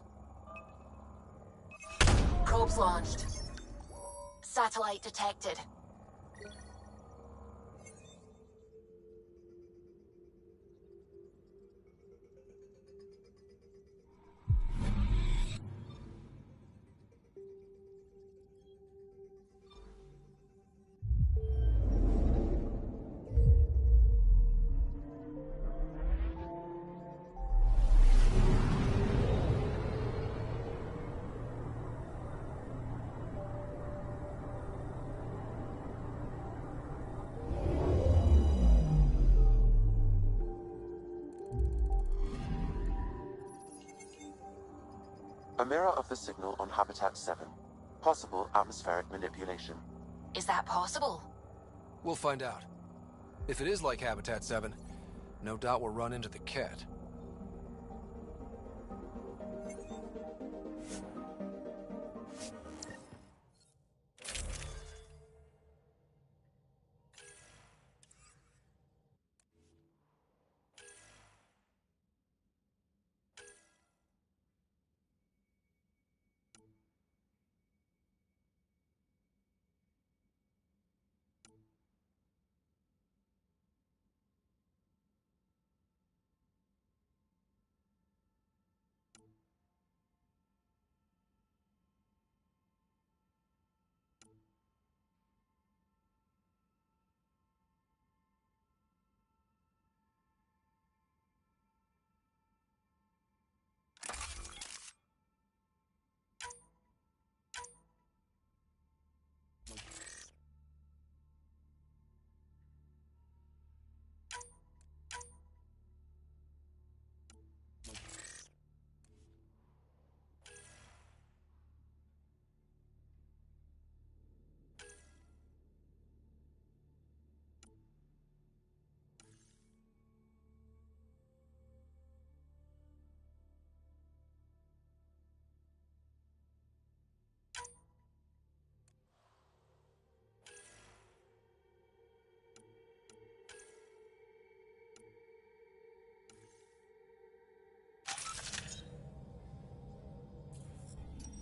Probes launched. Satellite detected. A mirror of the signal on Habitat 7. Possible atmospheric manipulation. Is that possible? We'll find out. If it is like Habitat 7, no doubt we'll run into the cat.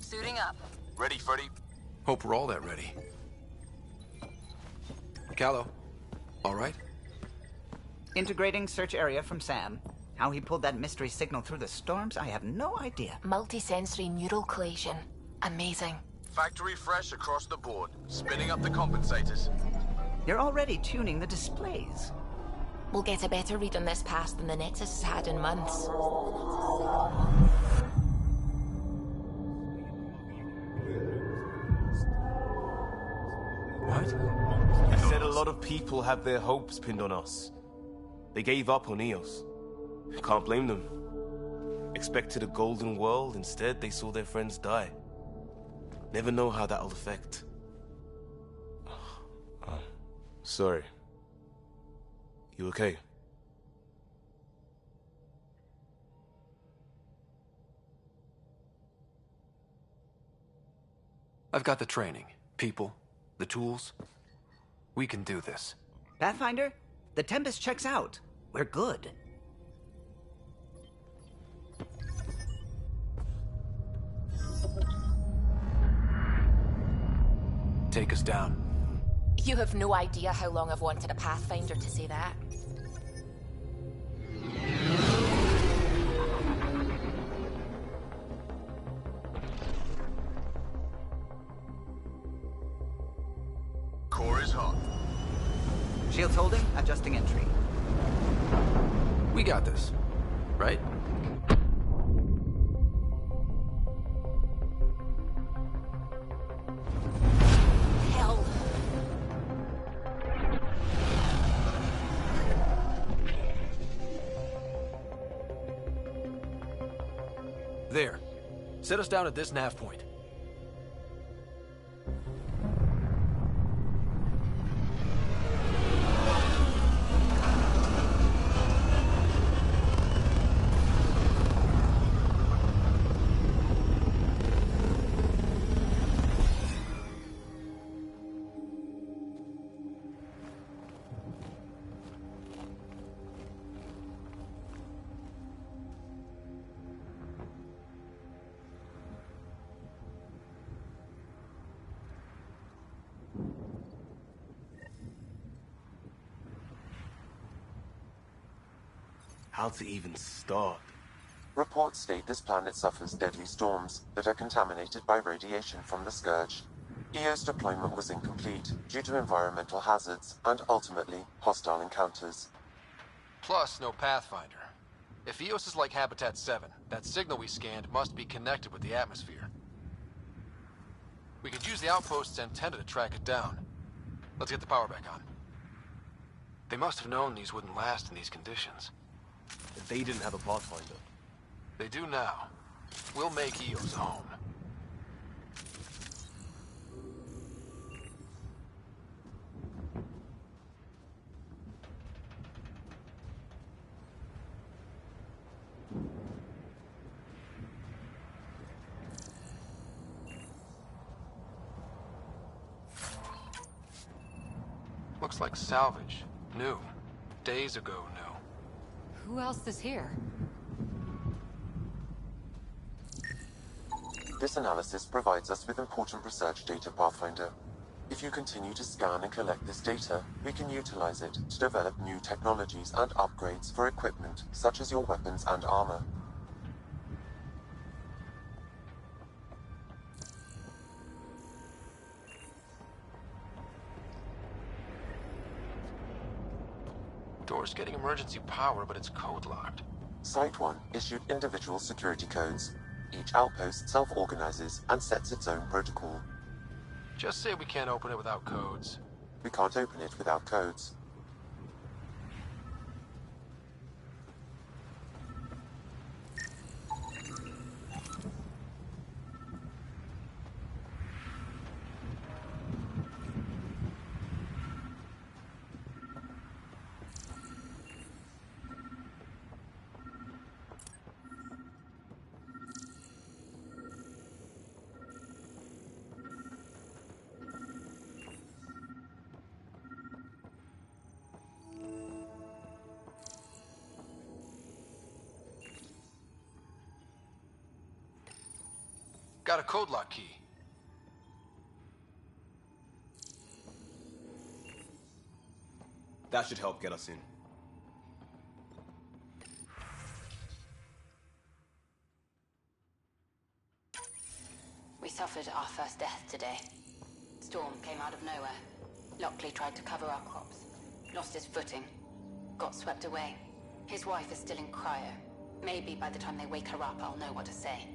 Suiting up. Ready, Freddy? Hope we're all that ready. Callow, all right? Integrating search area from Sam. How he pulled that mystery signal through the storms, I have no idea. Multisensory neural collation. Amazing. Factory fresh across the board. Spinning up the compensators. You're already tuning the displays. We'll get a better read on this pass than the Nexus has had in months. What? I said a lot of people have their hopes pinned on us. They gave up on EOS. Can't blame them. Expected a golden world, instead they saw their friends die. Never know how that'll affect. Sorry. You okay? I've got the training, people, the tools. We can do this. Pathfinder, the Tempest checks out. We're good. Take us down. You have no idea how long I've wanted a Pathfinder to say that. Core is hot. Shields holding, adjusting entry. We got this, right? Hell. There. Set us down at this nav point. how to even start. Reports state this planet suffers deadly storms that are contaminated by radiation from the Scourge. EO's deployment was incomplete due to environmental hazards and, ultimately, hostile encounters. Plus, no Pathfinder. If EOS is like Habitat 7, that signal we scanned must be connected with the atmosphere. We could use the outpost's antenna to track it down. Let's get the power back on. They must have known these wouldn't last in these conditions. They didn't have a Pathfinder. They do now. We'll make EOS home. Looks like salvage. New. Days ago new. Who else is here? This analysis provides us with important research data, Pathfinder. If you continue to scan and collect this data, we can utilize it to develop new technologies and upgrades for equipment, such as your weapons and armor. Door's getting emergency power, but it's code-locked. Site 1 issued individual security codes. Each outpost self-organizes and sets its own protocol. Just say we can't open it without codes. We can't open it without codes. Got a code lock key. That should help get us in. We suffered our first death today. Storm came out of nowhere. Lockley tried to cover our crops. Lost his footing. Got swept away. His wife is still in cryo. Maybe by the time they wake her up, I'll know what to say.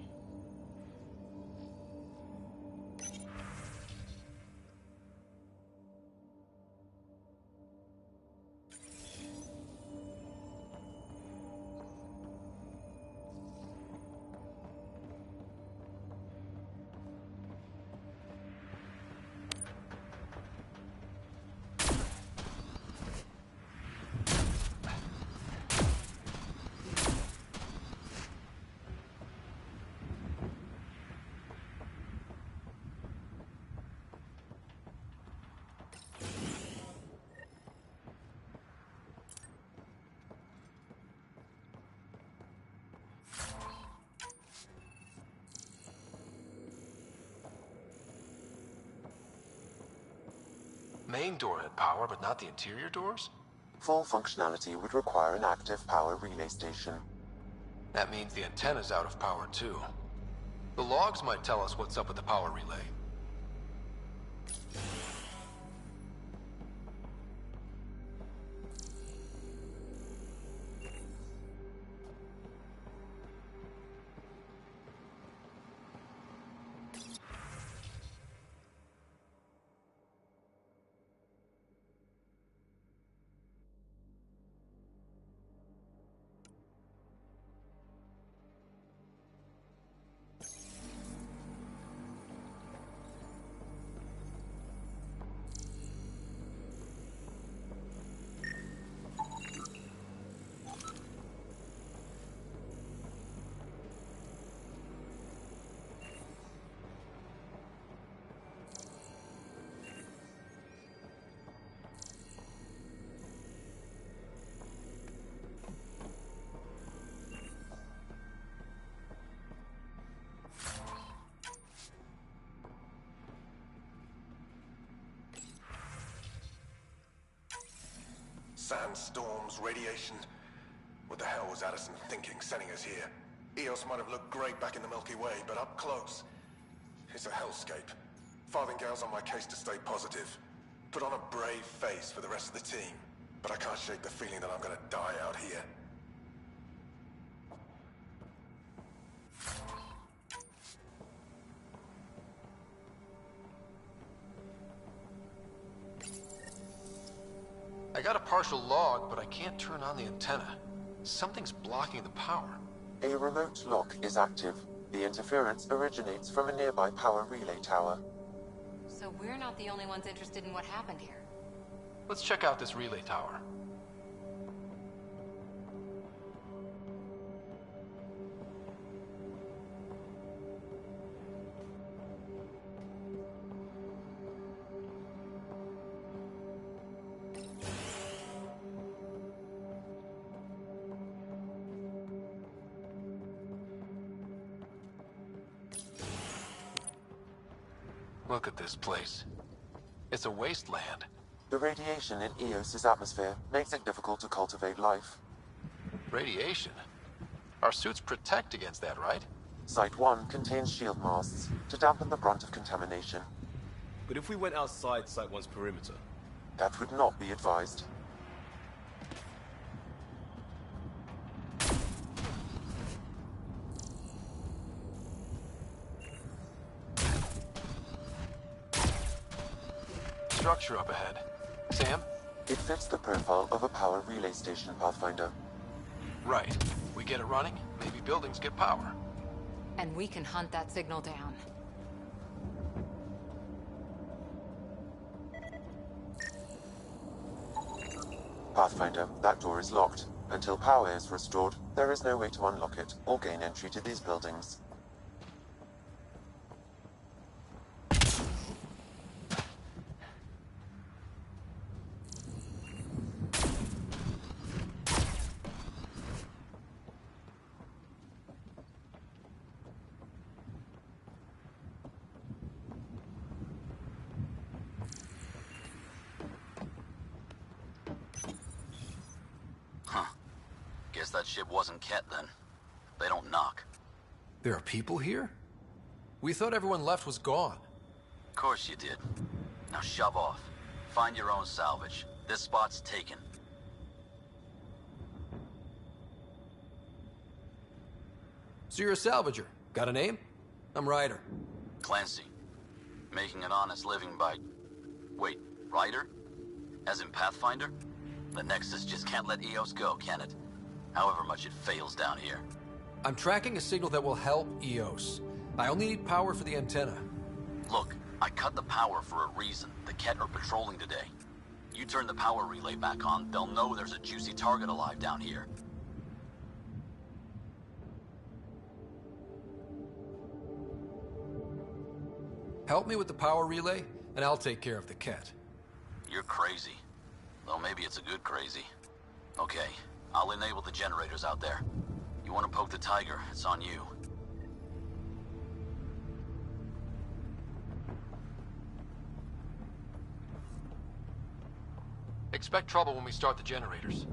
Main door had power, but not the interior doors? Full functionality would require an active power relay station. That means the antenna's out of power, too. The logs might tell us what's up with the power relay. Sandstorms, radiation. What the hell was Addison thinking, sending us here? Eos might have looked great back in the Milky Way, but up close, it's a hellscape. Farthingale's on my case to stay positive. Put on a brave face for the rest of the team, but I can't shake the feeling that I'm gonna die out here. I got a partial log, but I can't turn on the antenna. Something's blocking the power. A remote lock is active. The interference originates from a nearby power relay tower. So we're not the only ones interested in what happened here. Let's check out this relay tower. Look at this place. It's a wasteland. The radiation in Eos's atmosphere makes it difficult to cultivate life. Radiation? Our suits protect against that, right? Site 1 contains shield masts to dampen the brunt of contamination. But if we went outside Site 1's perimeter? That would not be advised. Structure up ahead. Sam? It fits the profile of a power relay station, Pathfinder. Right. We get it running, maybe buildings get power. And we can hunt that signal down. Pathfinder, that door is locked. Until power is restored, there is no way to unlock it or gain entry to these buildings. Guess that ship wasn't Ket then. They don't knock. There are people here? We thought everyone left was gone. Of course you did. Now shove off. Find your own salvage. This spot's taken. So you're a salvager. Got a name? I'm Ryder. Clancy. Making an honest living by... Wait, Ryder? As in Pathfinder? The Nexus just can't let Eos go, can it? However much it fails down here. I'm tracking a signal that will help Eos. I only need power for the antenna. Look, I cut the power for a reason. The Ket are patrolling today. You turn the power relay back on, they'll know there's a juicy target alive down here. Help me with the power relay, and I'll take care of the Ket. You're crazy. Though maybe it's a good crazy. Okay, I'll enable the generators out there. You want to poke the tiger, it's on you. Expect trouble when we start the generators.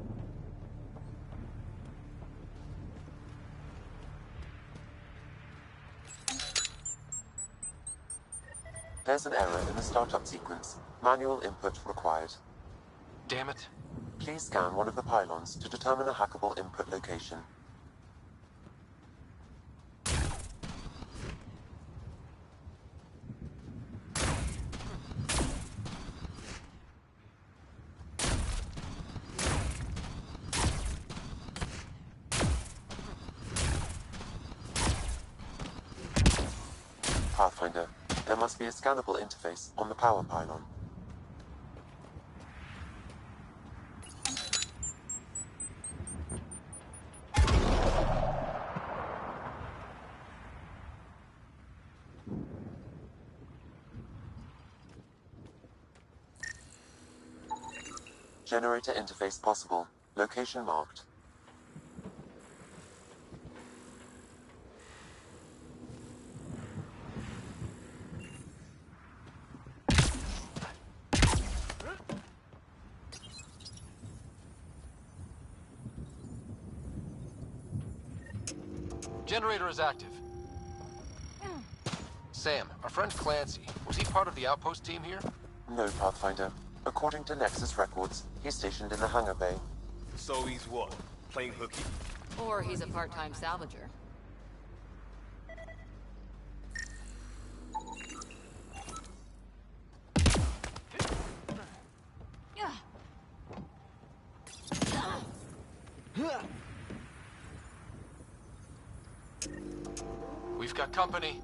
There's an error in the startup sequence. Manual input required. Damn it. Please scan one of the pylons to determine a hackable input location. Pathfinder, there must be a scannable interface on the power pylon. Generator interface possible. Location marked. generator is active. Sam, our friend Clancy, was he part of the outpost team here? No, Pathfinder. According to Nexus records, he's stationed in the hangar bay. So he's what? Playing hooky? Or he's a part-time salvager. We've got company.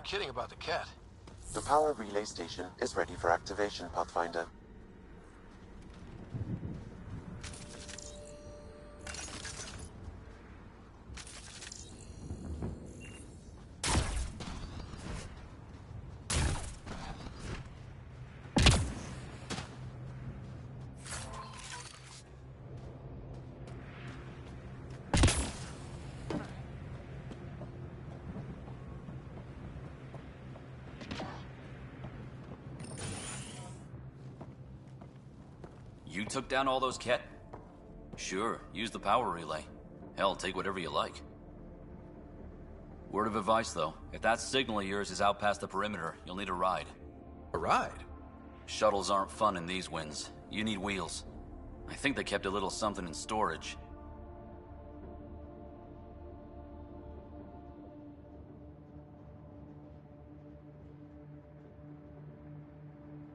Kidding about the cat. The power relay station is ready for activation, Pathfinder. You took down all those cat? Sure, use the power relay. Hell, take whatever you like. Word of advice, though. If that signal of yours is out past the perimeter, you'll need a ride. A ride? Shuttles aren't fun in these winds. You need wheels. I think they kept a little something in storage.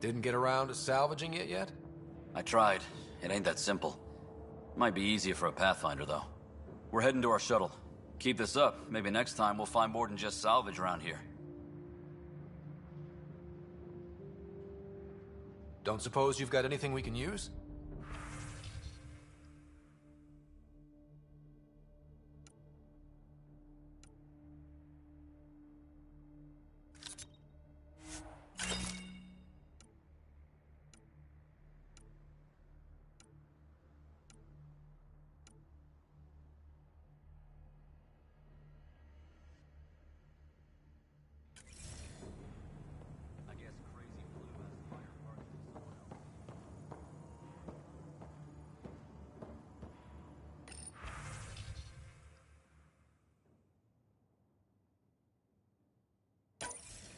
Didn't get around to salvaging it yet? I tried. It ain't that simple. Might be easier for a Pathfinder, though. We're heading to our shuttle. Keep this up. Maybe next time we'll find more than just salvage around here. Don't suppose you've got anything we can use?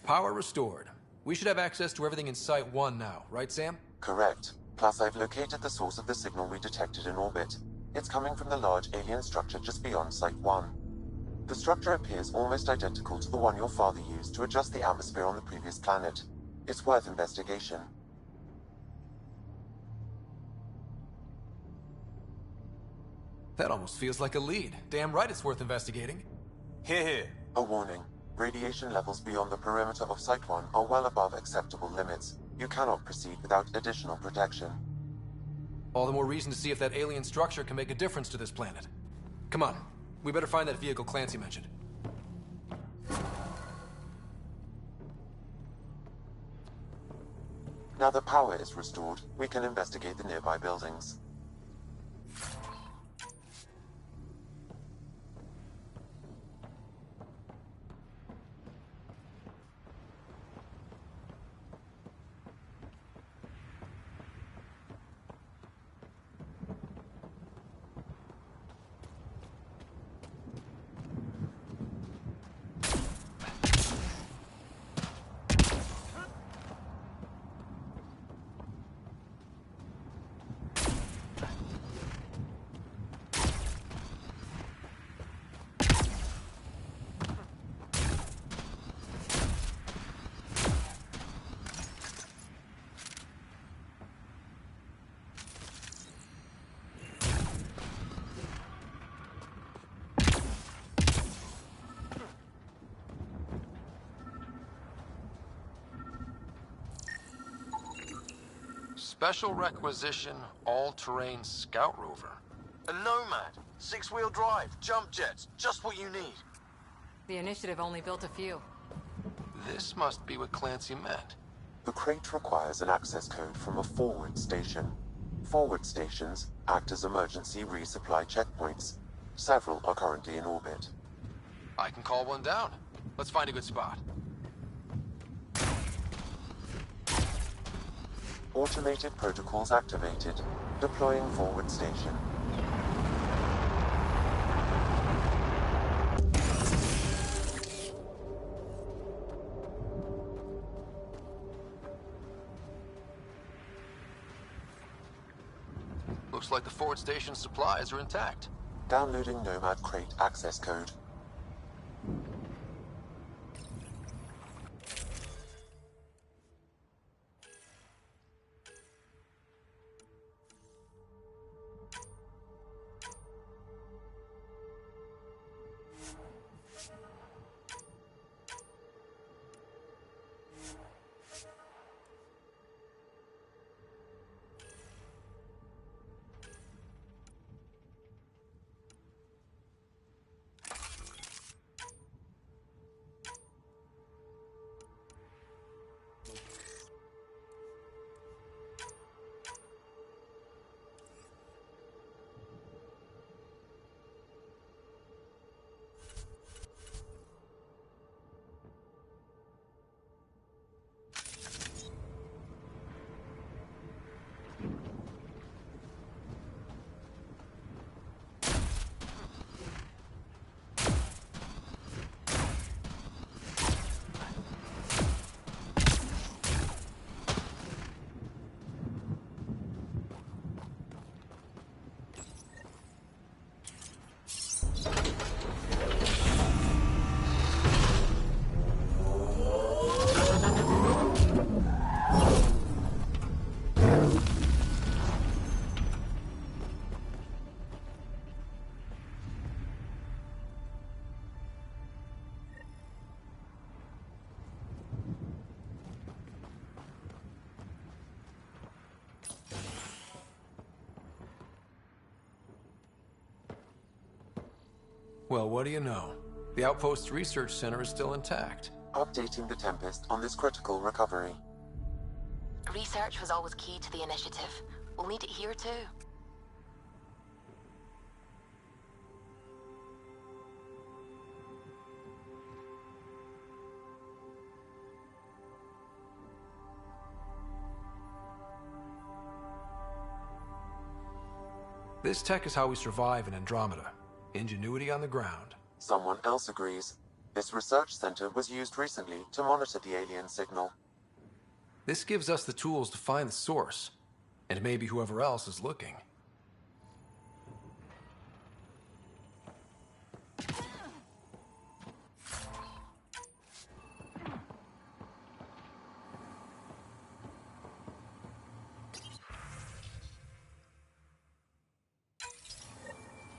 Power restored. We should have access to everything in Site 1 now, right, Sam? Correct. Plus, I've located the source of the signal we detected in orbit. It's coming from the large alien structure just beyond Site 1. The structure appears almost identical to the one your father used to adjust the atmosphere on the previous planet. It's worth investigation. That almost feels like a lead. Damn right it's worth investigating. Here. A warning. Radiation levels beyond the perimeter of Site 1 are well above acceptable limits. You cannot proceed without additional protection. All the more reason to see if that alien structure can make a difference to this planet. Come on, we better find that vehicle Clancy mentioned. Now that power is restored, we can investigate the nearby buildings. Special requisition, all-terrain scout rover. A Nomad, 6-wheel drive, jump jets, just what you need. The initiative only built a few. This must be what Clancy meant. The crate requires an access code from a forward station. Forward stations act as emergency resupply checkpoints. Several are currently in orbit. I can call one down. Let's find a good spot. Automated protocols activated. Deploying forward station. Looks like the forward station supplies are intact. Downloading Nomad crate access code. Well, what do you know? The Outpost Research Center is still intact. Updating the Tempest on this critical recovery. Research was always key to the initiative. We'll need it here too. This tech is how we survive in Andromeda. Ingenuity on the ground. Someone else agrees. This research center was used recently to monitor the alien signal. This gives us the tools to find the source, and maybe whoever else is looking.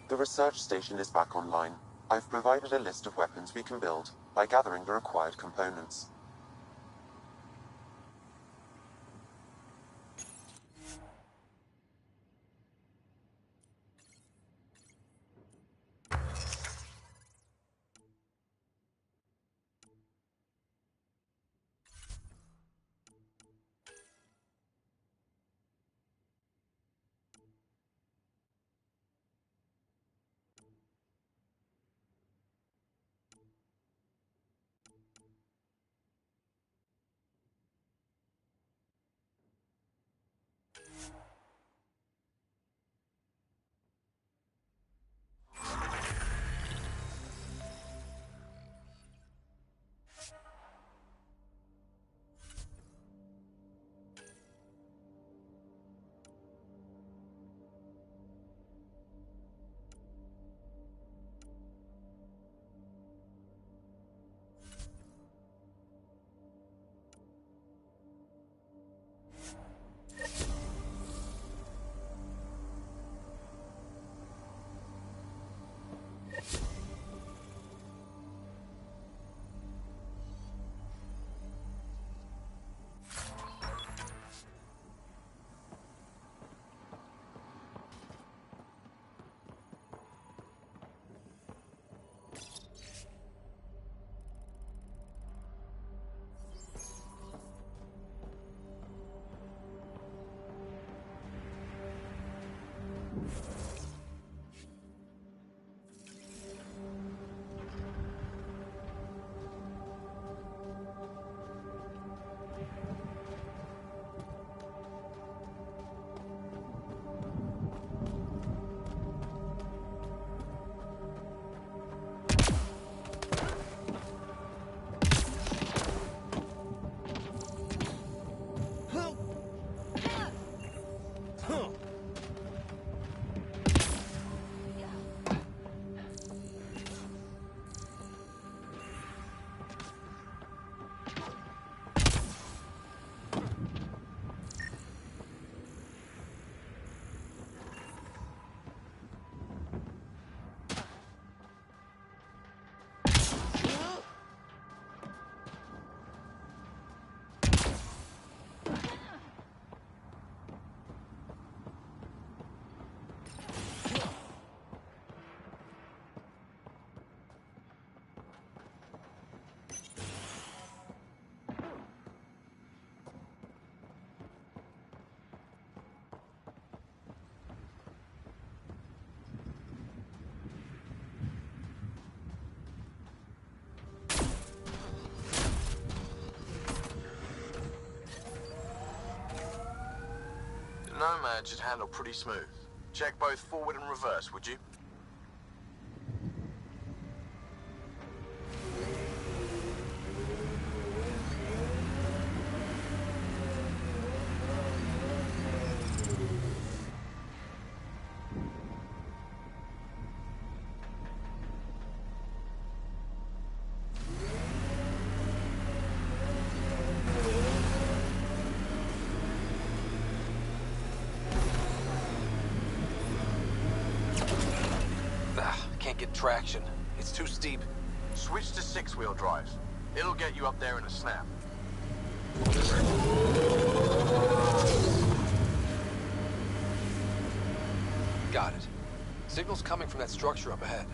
The research station is back online. I've provided a list of weapons we can build by gathering the required components. Nomad should handle pretty smooth. Check both forward and reverse, would you? Get traction. It's too steep. Switch to 6-wheel drive. It'll get you up there in a snap. Got it. Signal's coming from that structure up ahead.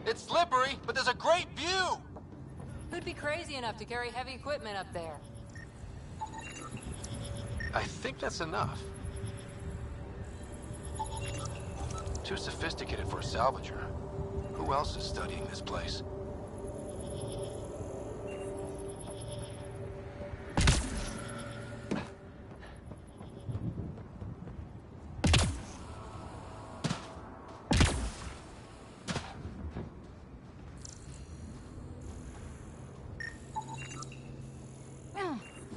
It's slippery, but there's a great view! Who'd be crazy enough to carry heavy equipment up there? I think that's enough. Too sophisticated for a salvager. Who else is studying this place?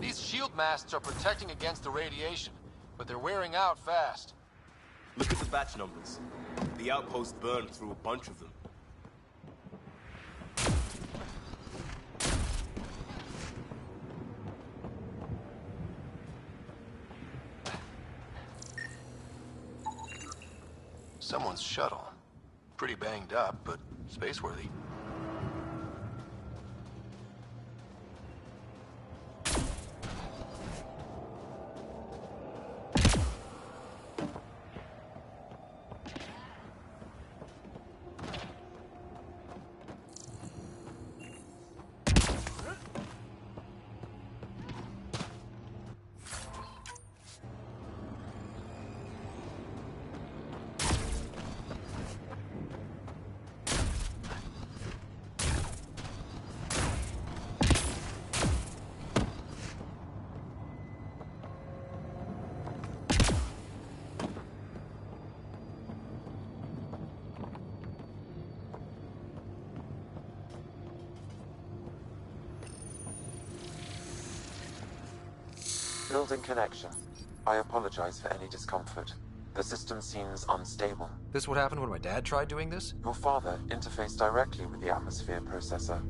These shield masts are protecting against the radiation, but they're wearing out fast. Look at the batch numbers. The outpost burned through a bunch of them. Someone's shuttle. Pretty banged up, but space-worthy. Building connection. I apologize for any discomfort. The system seems unstable. This what happened when my dad tried doing this? Your father interfaced directly with the atmosphere processor.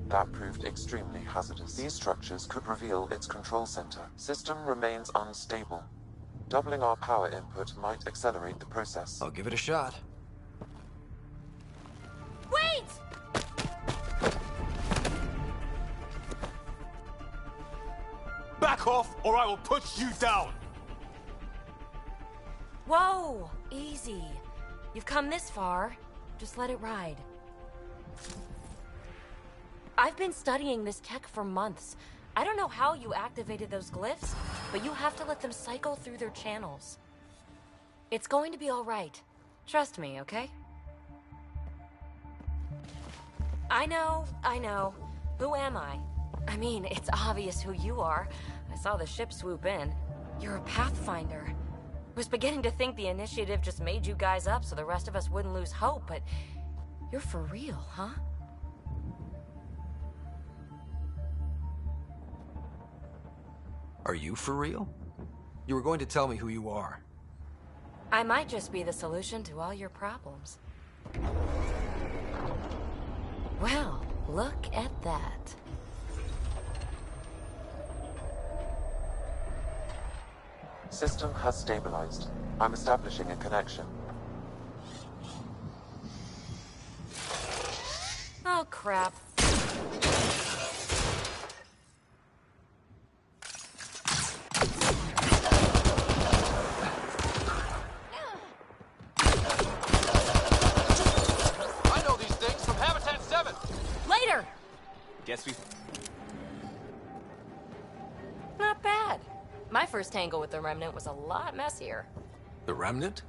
That proved extremely hazardous. These structures could reveal its control center. System remains unstable. Doubling our power input might accelerate the process. I'll give it a shot. Wait! Back off, or I will push you down! Whoa! Easy. You've come this far. Just let it ride. I've been studying this tech for months. I don't know how you activated those glyphs, but you have to let them cycle through their channels. It's going to be all right. Trust me, okay? I know. Who am I? I mean, it's obvious who you are. I saw the ship swoop in. You're a Pathfinder. I was beginning to think the initiative just made you guys up so the rest of us wouldn't lose hope, but you're for real, huh? Are you for real? You were going to tell me who you are. I might just be the solution to all your problems. Well, look at that. System has stabilized. I'm establishing a connection. Oh, crap. Guess we... Not bad. My first tangle with the Remnant was a lot messier. The Remnant?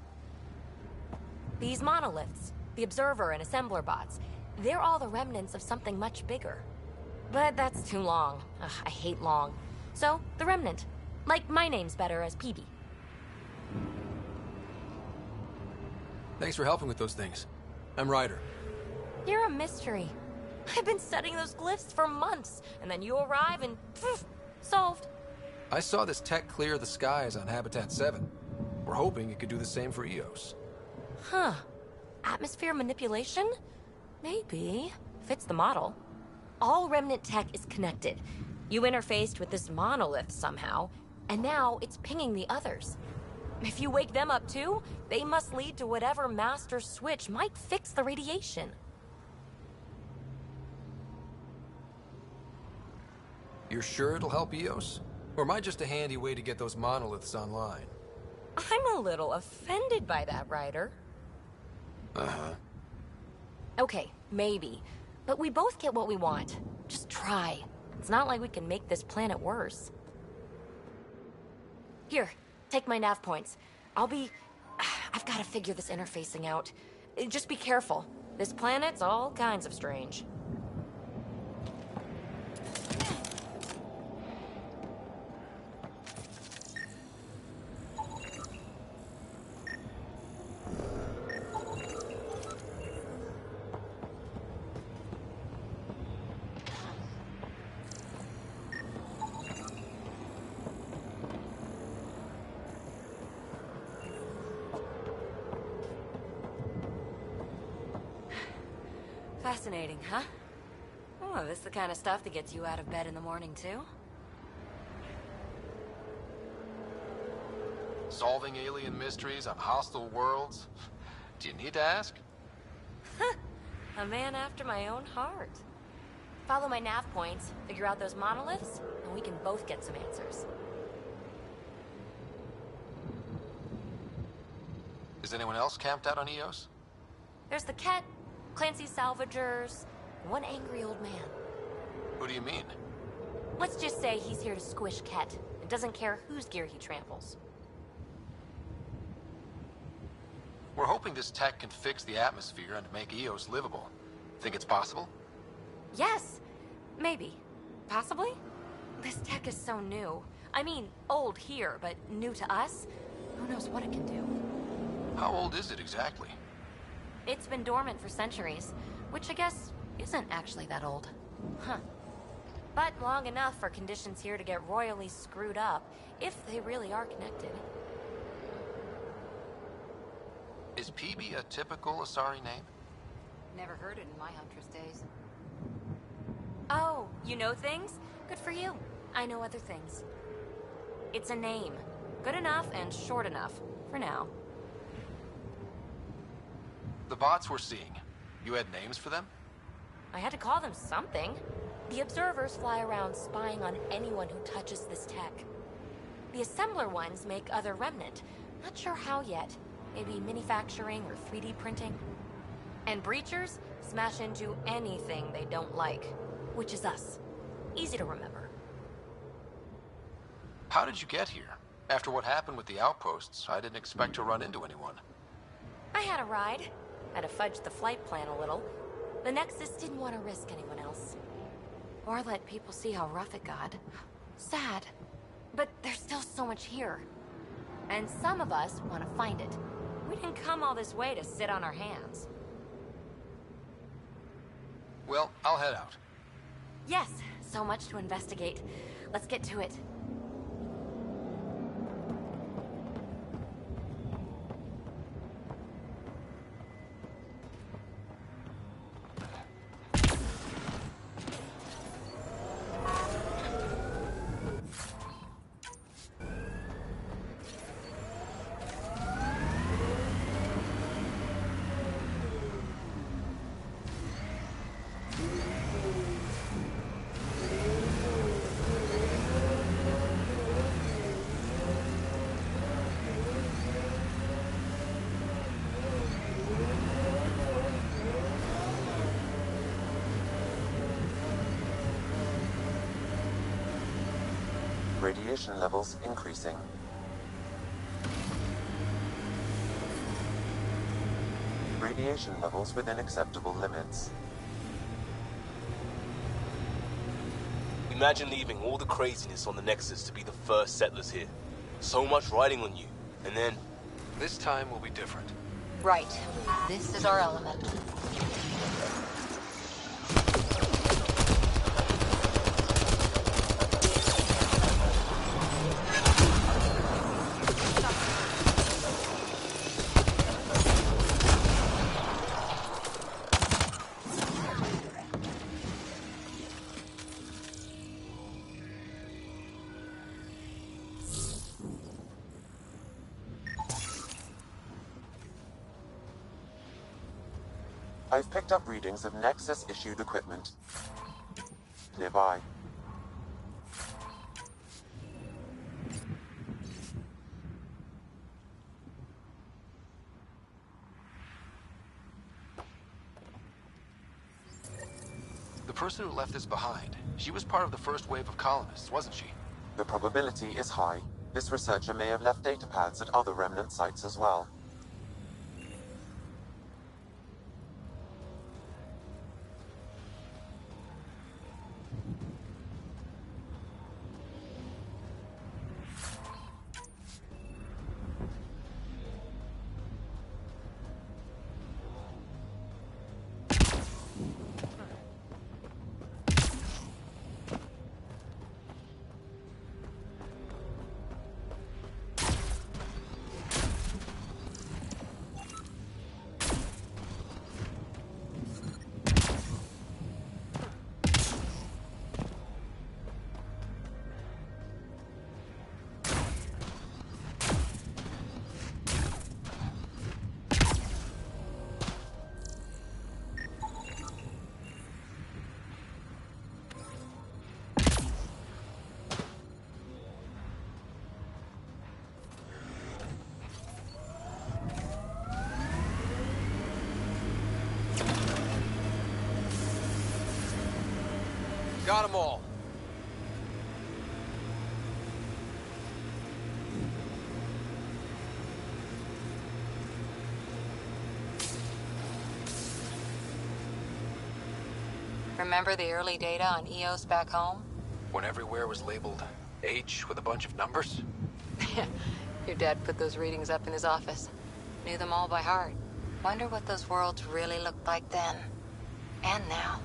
These monoliths, the Observer and Assembler bots, they're all the remnants of something much bigger. But that's too long. Ugh, I hate long. So, the Remnant. Like, my name's better as PB. Thanks for helping with those things. I'm Ryder. You're a mystery. I've been studying those glyphs for months, and then you arrive and poof, solved. I saw this tech clear the skies on Habitat 7. We're hoping it could do the same for EOS. Huh. Atmosphere manipulation? Maybe. Fits the model. All Remnant tech is connected. You interfaced with this monolith somehow, and now it's pinging the others. If you wake them up too, they must lead to whatever master switch might fix the radiation. You're sure it'll help EOS? Or am I just a handy way to get those monoliths online? I'm a little offended by that, Ryder. Uh-huh. Okay, maybe. But we both get what we want. Just try. It's not like we can make this planet worse. Here, take my nav points. I've got to figure this interfacing out. Just be careful. This planet's all kinds of strange. Fascinating, huh? Oh, this is the kind of stuff that gets you out of bed in the morning, too? Solving alien mysteries on hostile worlds? Do you need to ask? A man after my own heart. Follow my nav points, figure out those monoliths, and we can both get some answers. Is anyone else camped out on EOS? There's the Ket, Clancy's salvagers, and one angry old man. Who do you mean? Let's just say he's here to squish Ket, and doesn't care whose gear he tramples. We're hoping this tech can fix the atmosphere and make EOS livable. Think it's possible? Yes, maybe. Possibly? This tech is so new. I mean, old here, but new to us? Who knows what it can do? How old is it exactly? It's been dormant for centuries, which I guess isn't actually that old. Huh. But long enough for conditions here to get royally screwed up, if they really are connected. Is PB a typical Asari name? Never heard it in my Huntress days. Oh, you know things? Good for you. I know other things. It's a name. Good enough and short enough, for now. The bots we're seeing, you had names for them? I had to call them something. The observers fly around spying on anyone who touches this tech. The assembler ones make other remnant. Not sure how yet. Maybe manufacturing or 3D printing. And breachers smash into anything they don't like, which is us. Easy to remember. How did you get here? After what happened with the outposts, I didn't expect to run into anyone. I had a ride. Had to fudge the flight plan a little. The Nexus didn't want to risk anyone else. Or let people see how rough it got. Sad. But there's still so much here. And some of us want to find it. We didn't come all this way to sit on our hands. Well, I'll head out. Yes, so much to investigate. Let's get to it. Radiation levels increasing. Radiation levels within acceptable limits. Imagine leaving all the craziness on the Nexus to be the first settlers here. So much riding on you, and then... This time will be different. Right. This is our element. I've picked up readings of Nexus-issued equipment nearby. The person who left this behind, she was part of the first wave of colonists, wasn't she? The probability is high. This researcher may have left data pads at other remnant sites as well. Got them all. Remember the early data on EOS back home? When everywhere was labeled H with a bunch of numbers? Your dad put those readings up in his office. Knew them all by heart. Wonder what those worlds really looked like then. And now.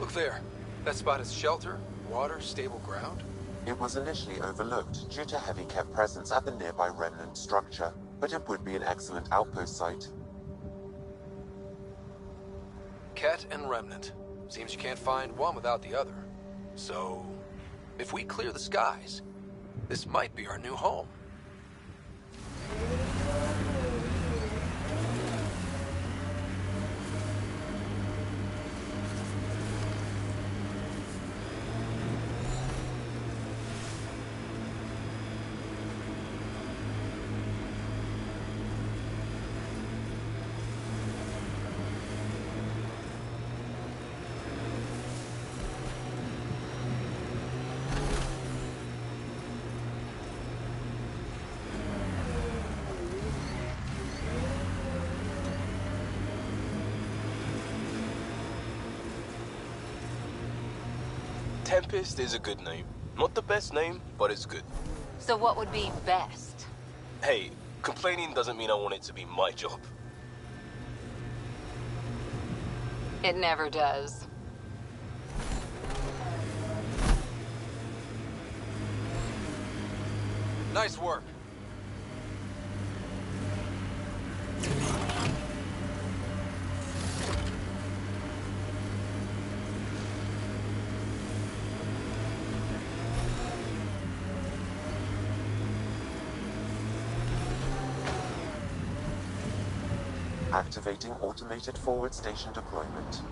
Look there. That spot is shelter, water, stable ground. It was initially overlooked due to heavy kept presence at the nearby remnant structure, but it would be an excellent outpost site. Ket and Remnant. Seems you can't find one without the other. So, if we clear the skies, this might be our new home. Tempest is a good name. Not the best name, but it's good. So what would be best? Hey, complaining doesn't mean I want it to be my job. It never does. Nice work. Activating automated forward station deployment.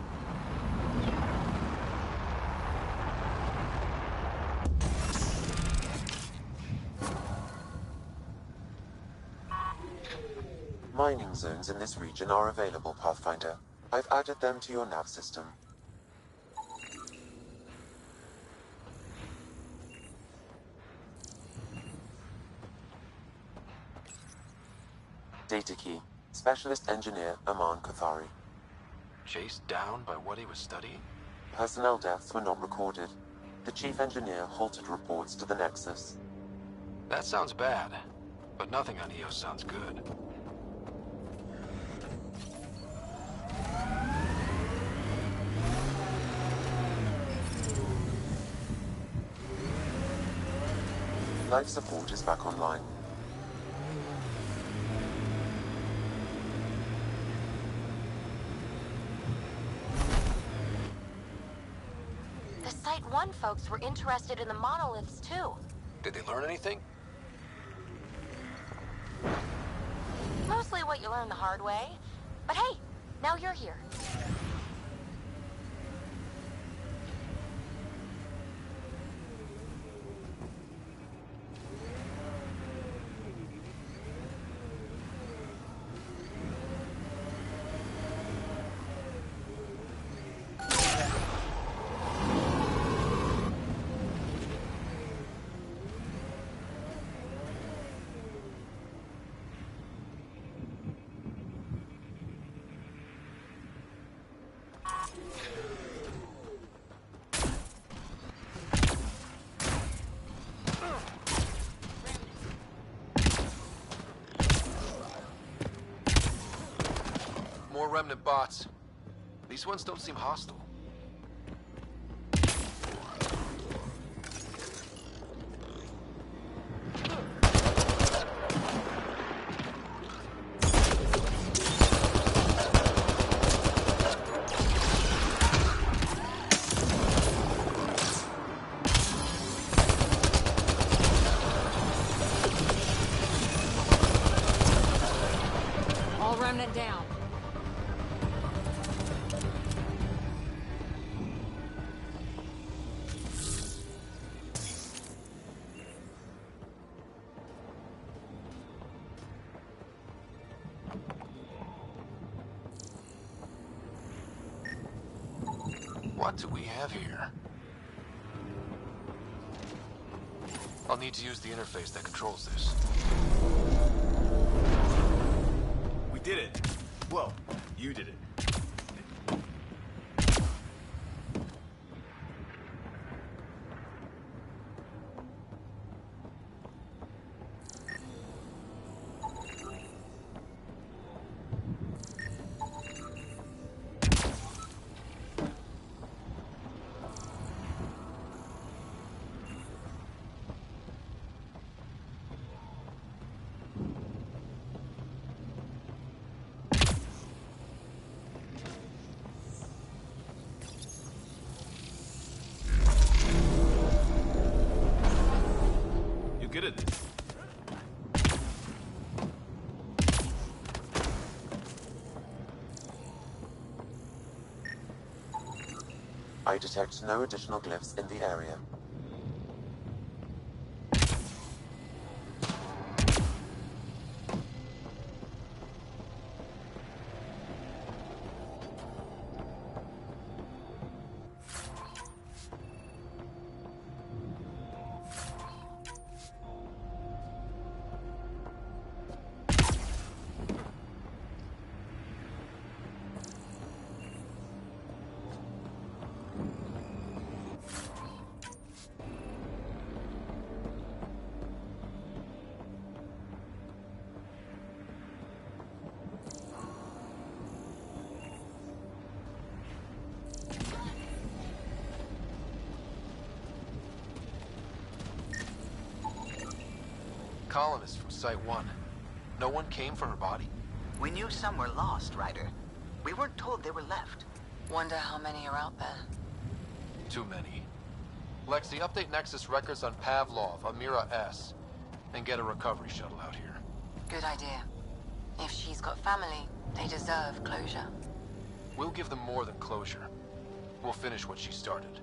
Mining zones in this region are available, Pathfinder. I've added them to your nav system. Data key. Specialist Engineer Aman Kathari. Chased down by what he was studying? Personnel deaths were not recorded. The Chief Engineer halted reports to the Nexus. That sounds bad, but nothing on EOS sounds good. Life support is back online. The Site 1 folks were interested in the monoliths, too. Did they learn anything? Mostly what you learn the hard way. But hey, now you're here. More remnant bots. These ones don't seem hostile. All remnant down. What do we have here? I'll need to use the interface that controls this. We did it. Well, you did it. Good at this. I detect no additional glyphs in the area. colonists from Site 1. No one came for her body? We knew some were lost, Ryder. We weren't told they were left. Wonder how many are out there. Too many. Lexi, update Nexus records on Pavlov, Amira S. And get a recovery shuttle out here. Good idea. If she's got family, they deserve closure. We'll give them more than closure. We'll finish what she started.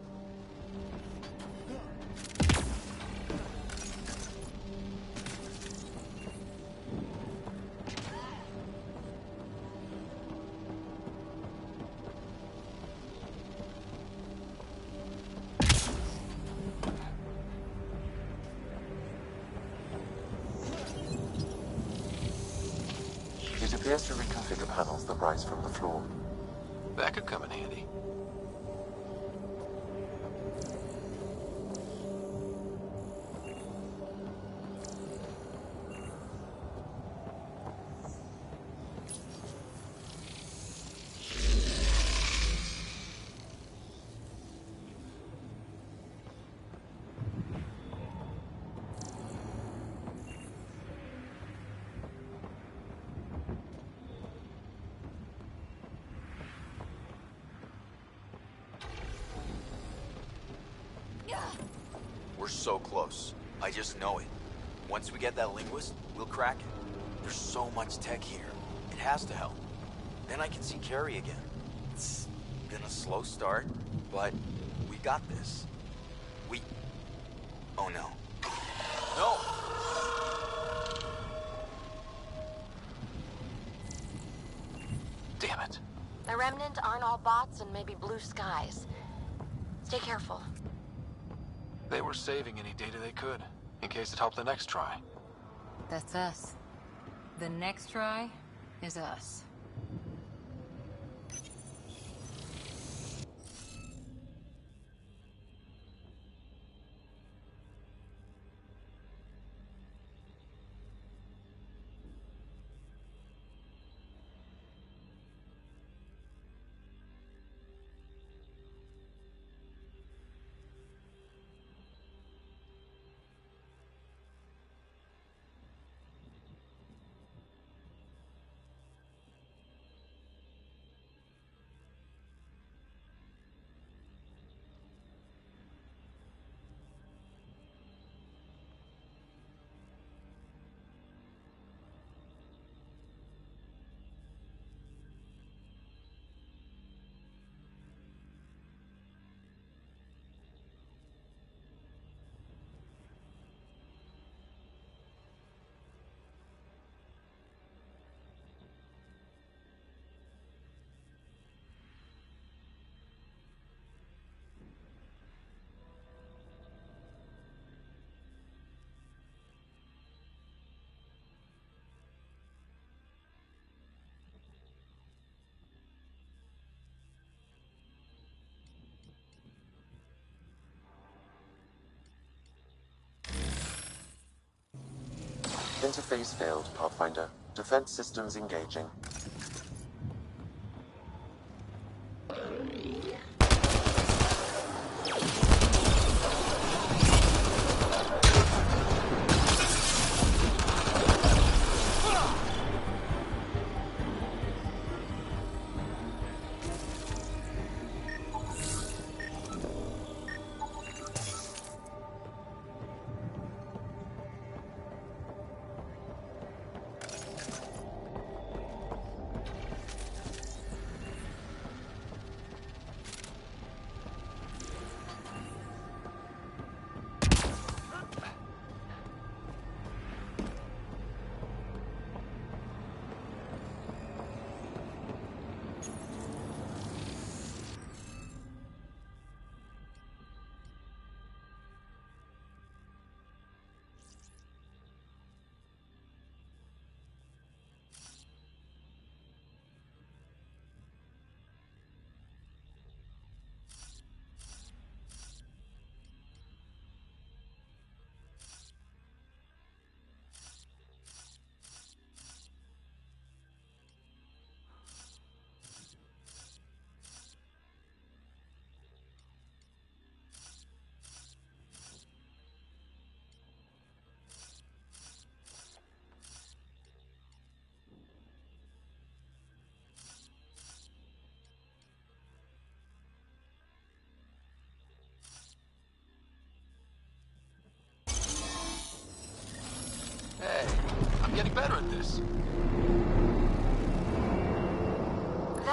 It appears to reconfigure panels that rise from the floor. That could come in handy. We're so close. I just know it. Once we get that linguist, we'll crack it. There's so much tech here. It has to help. Then I can see Carrie again. It's been a slow start, but we got this. Oh no. No! Damn it. The Remnant aren't all bots and maybe blue skies. Stay careful. They were saving any data they could, in case it helped the next try. That's us. The next try is us. Interface failed, Pathfinder. Defense systems engaging.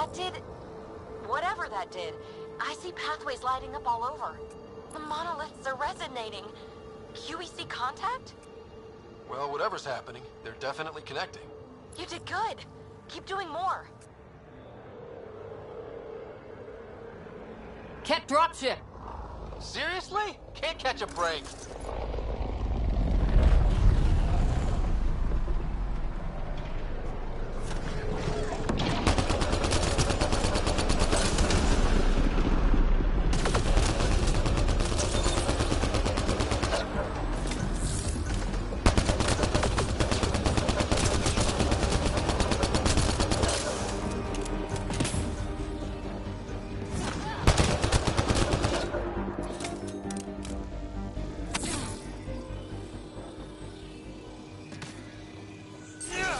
That did... whatever that did. I see pathways lighting up all over. The monoliths are resonating. QEC contact? Well, whatever's happening, they're definitely connecting. You did good. Keep doing more. Ket dropship! Seriously? Can't catch a break.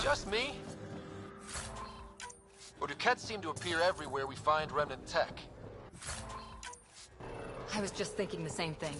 Just me? Or do Kets seem to appear everywhere we find remnant tech? I was just thinking the same thing.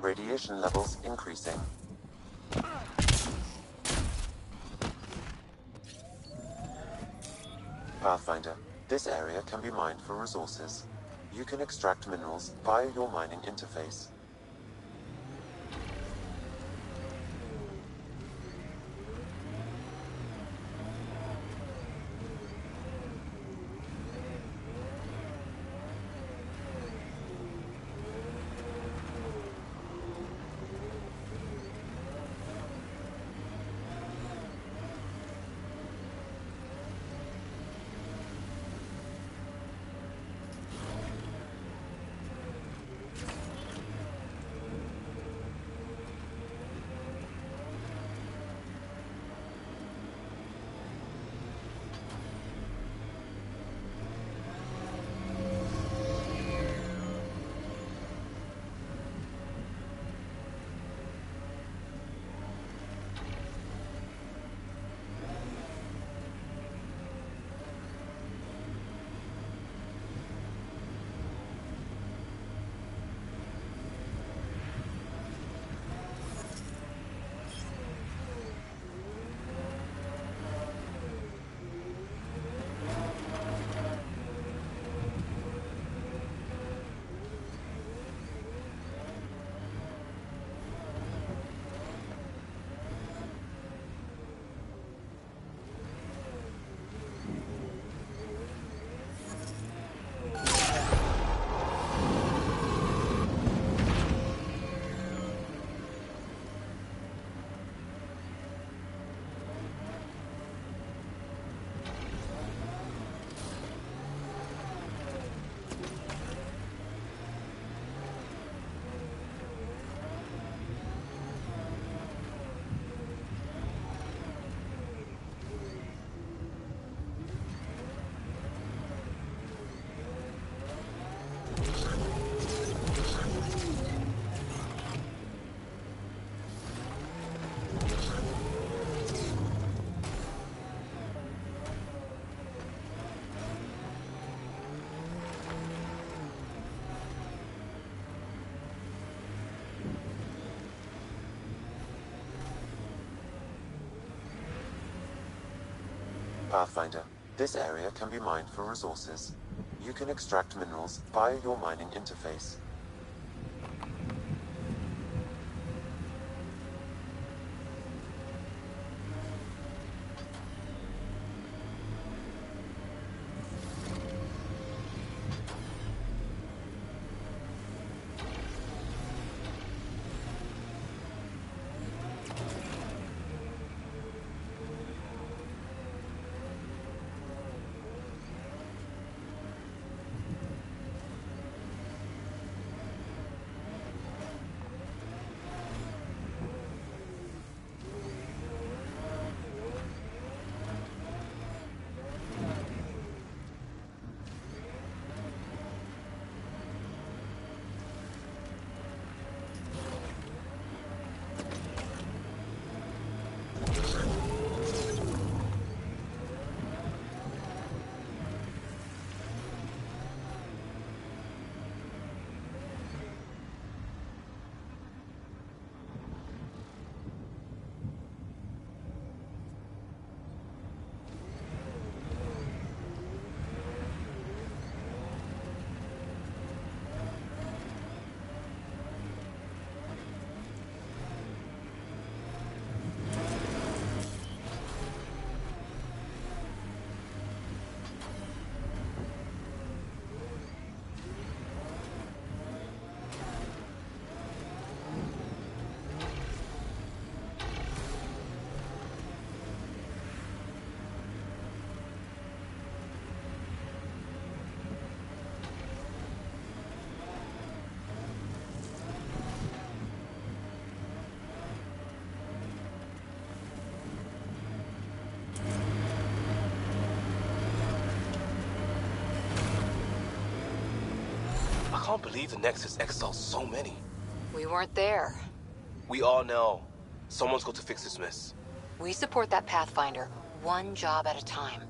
Radiation levels increasing. Pathfinder, this area can be mined for resources. You can extract minerals via your mining interface. Pathfinder, this area can be mined for resources. You can extract minerals via your mining interface. can't believe the Nexus exiles so many. We weren't there. We are now. Someone's got to fix this mess. We support that Pathfinder, one job at a time.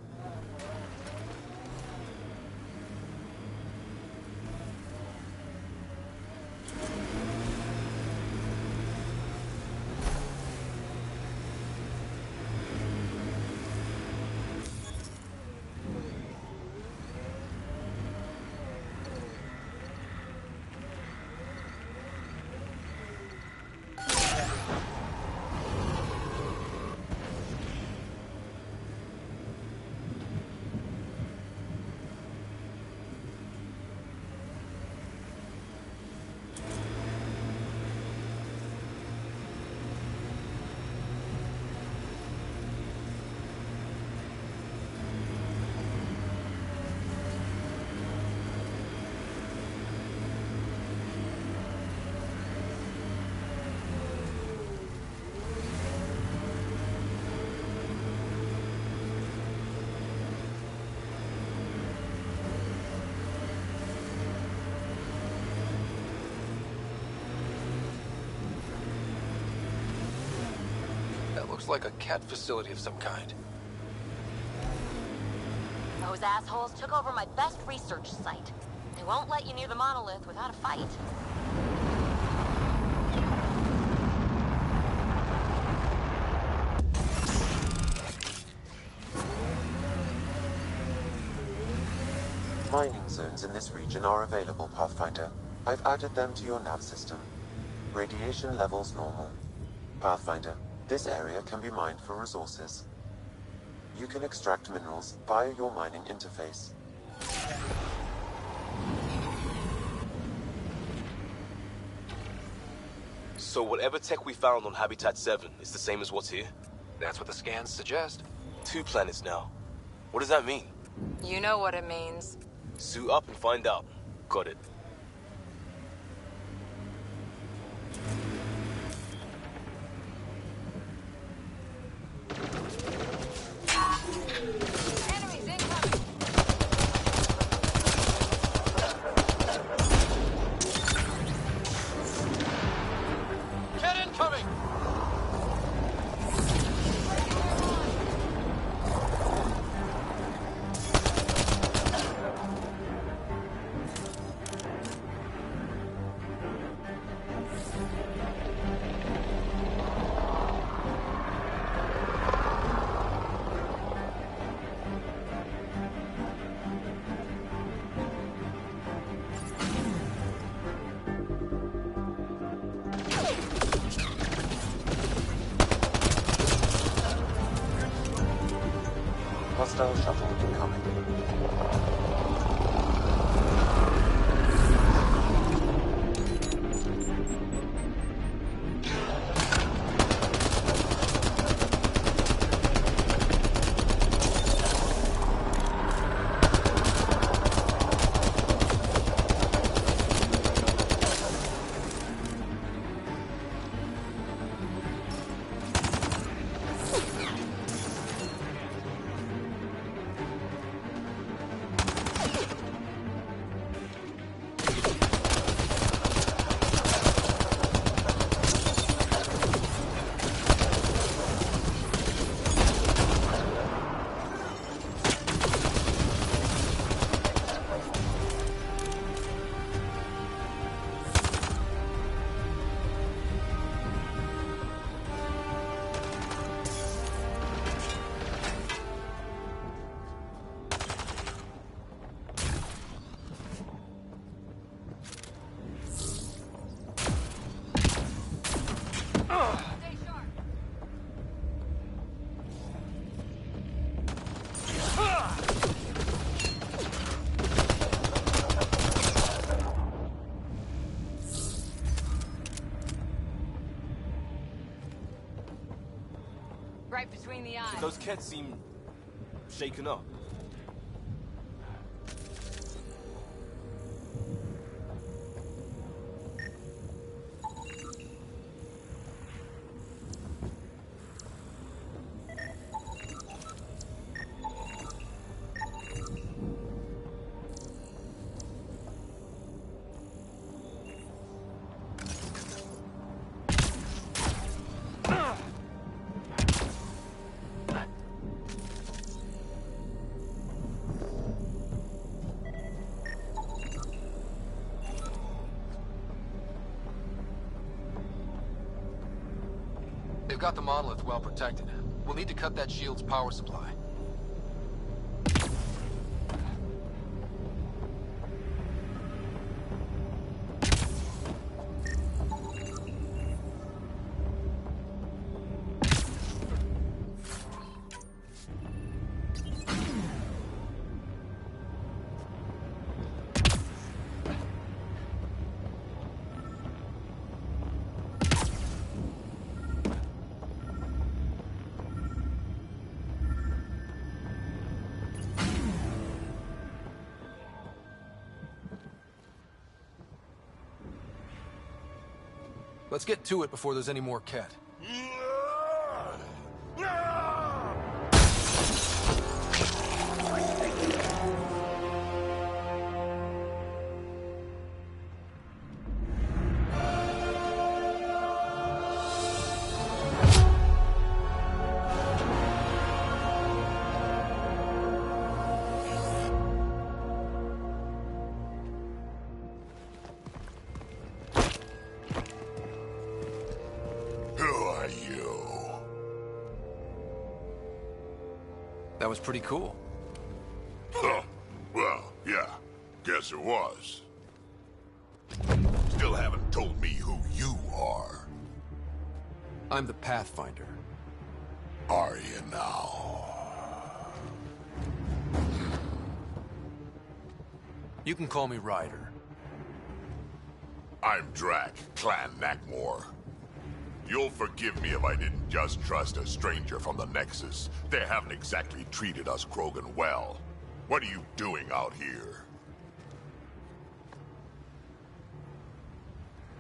Looks like a cat facility of some kind. Those assholes took over my best research site. They won't let you near the monolith without a fight. Mining zones in this region are available, Pathfinder. I've added them to your nav system. Radiation levels normal. Pathfinder, this area can be mined for resources. You can extract minerals via your mining interface. So whatever tech we found on Habitat 7 is the same as what's here? That's what the scans suggest. 2 planets now. What does that mean? You know what it means. Suit up and find out. Got it. Hostile shuttle incoming. Right between the eyes. Those cats seem shaken up. They've got the monolith well protected. We'll need to cut that shield's power supply. Let's get to it before there's any more Ket. That was pretty cool. Huh. Well, yeah. Guess it was. Still haven't told me who you are. I'm the Pathfinder. Are you now? You can call me Ryder. I'm Drac, Clan Nakmor. You'll forgive me if I didn't just trust a stranger from the Nexus. They haven't exactly treated us Krogan well. What are you doing out here?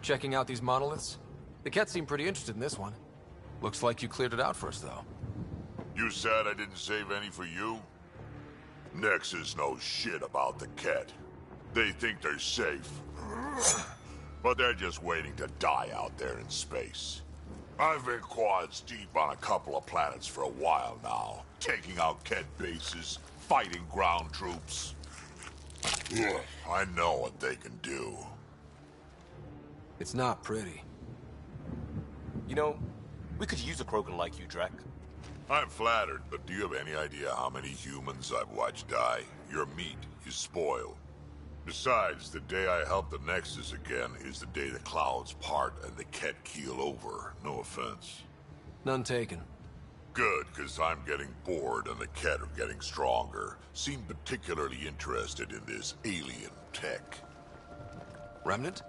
Checking out these monoliths? The Ket seem pretty interested in this one. Looks like you cleared it out for us, though. You said I didn't save any for you? Nexus knows shit about the Ket. They think they're safe. But they're just waiting to die out there in space. I've been quads deep on a couple of planets for a while now, taking out Ket bases, fighting ground troops. Ugh, I know what they can do. It's not pretty. You know, we could use a Krogan like you, Drac. I'm flattered, but do you have any idea how many humans I've watched die? Your meat is spoiled. Besides, the day I help the Nexus again is the day the clouds part and the Ket keel over. No offense. None taken. Good, because I'm getting bored and the Ket are getting stronger. Seem particularly interested in this alien tech. Remnant?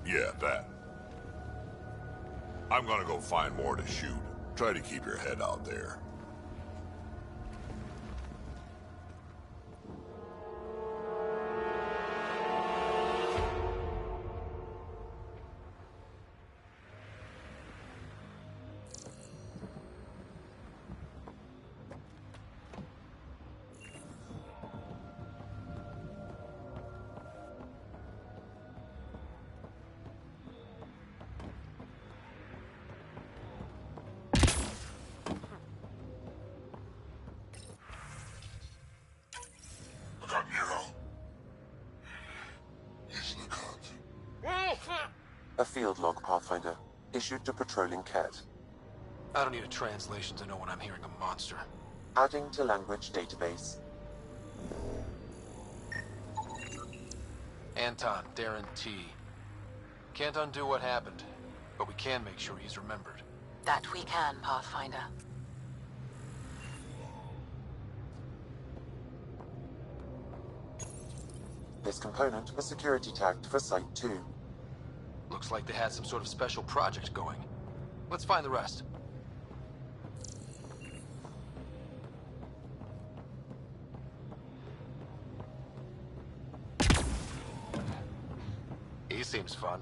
Yeah, that. I'm gonna go find more to shoot. Try to keep your head out there. A field log, Pathfinder. Issued to patrolling Ket. I don't need a translation to know when I'm hearing a monster. Adding to language database. Anton, Darren T. Can't undo what happened, but we can make sure he's remembered. That we can, Pathfinder. This component was security tagged for Site 2. Looks like they had some sort of special project going. Let's find the rest. He seems fun.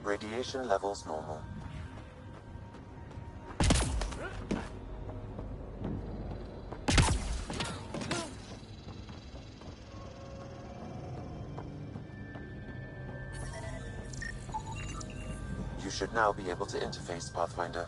Radiation levels normal. You should now be able to interface, Pathfinder.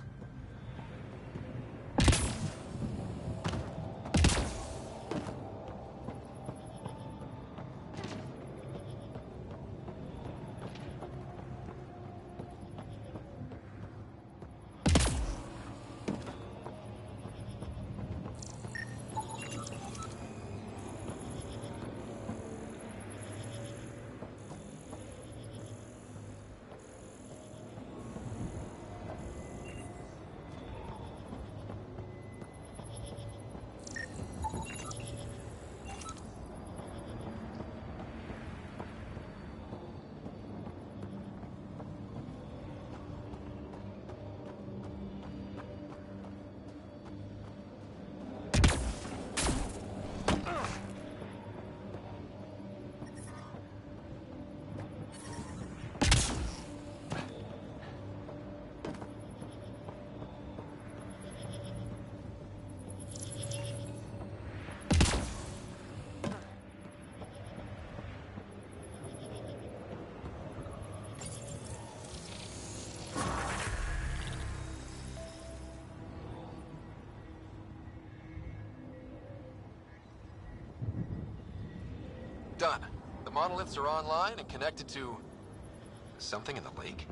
Done. The monoliths are online and connected to... something in the lake?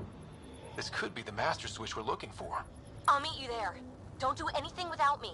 This could be the master switch we're looking for. I'll meet you there. Don't do anything without me.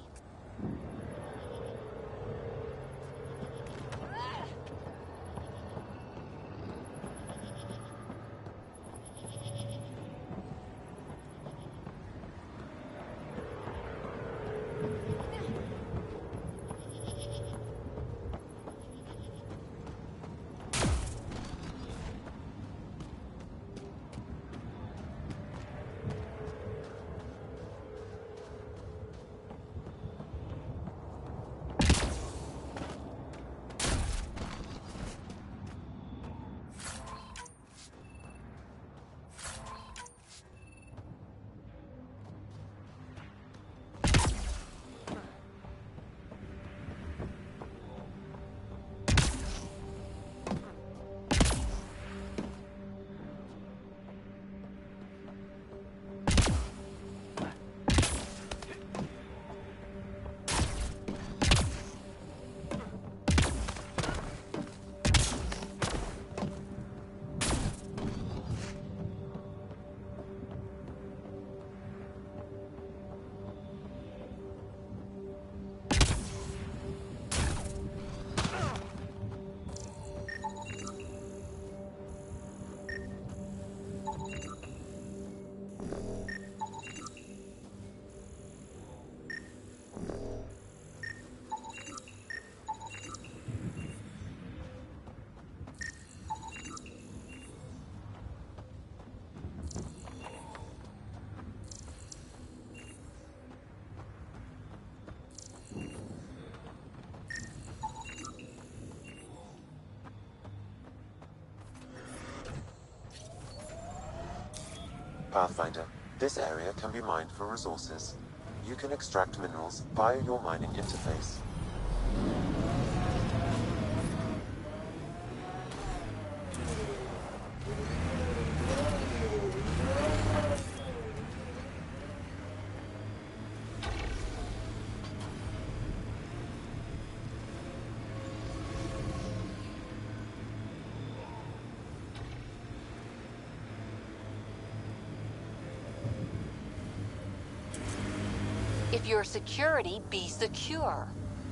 Pathfinder, this area can be mined for resources. You can extract minerals via your mining interface. If you're security, be secure.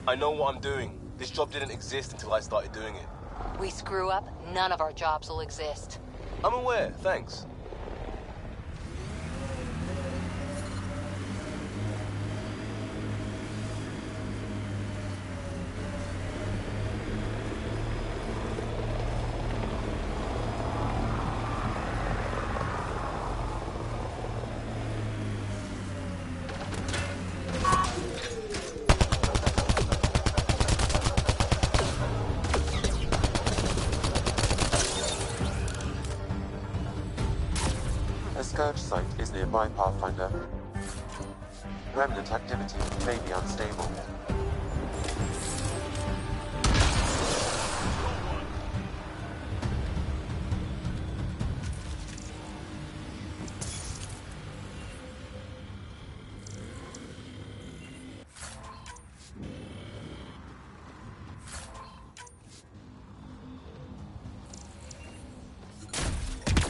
I know what I'm doing. This job didn't exist until I started doing it. We screw up, none of our jobs will exist. I'm aware, thanks. Scourge site is nearby, Pathfinder. Remnant activity may be unstable.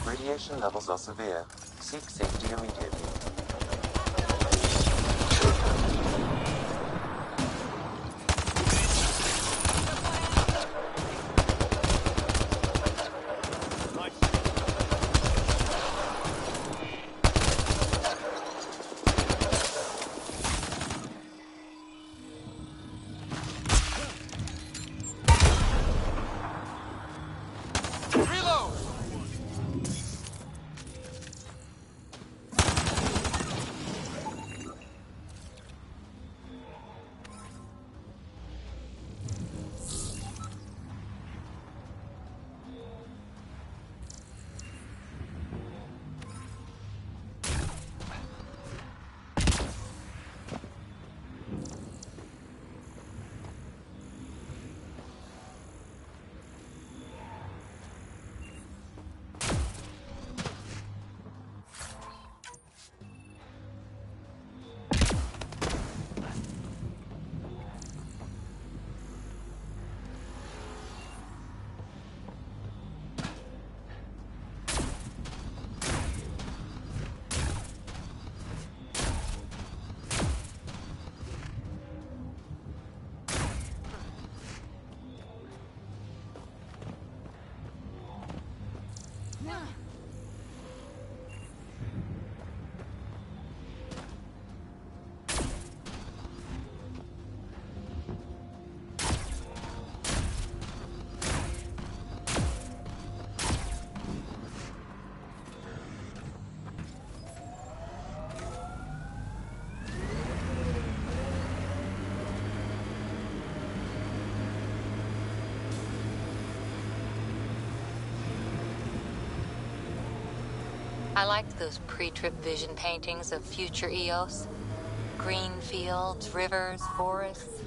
Radiation levels are severe. Seek safety immediately. I liked those pre-trip vision paintings of future Eos. Green fields, rivers, forests.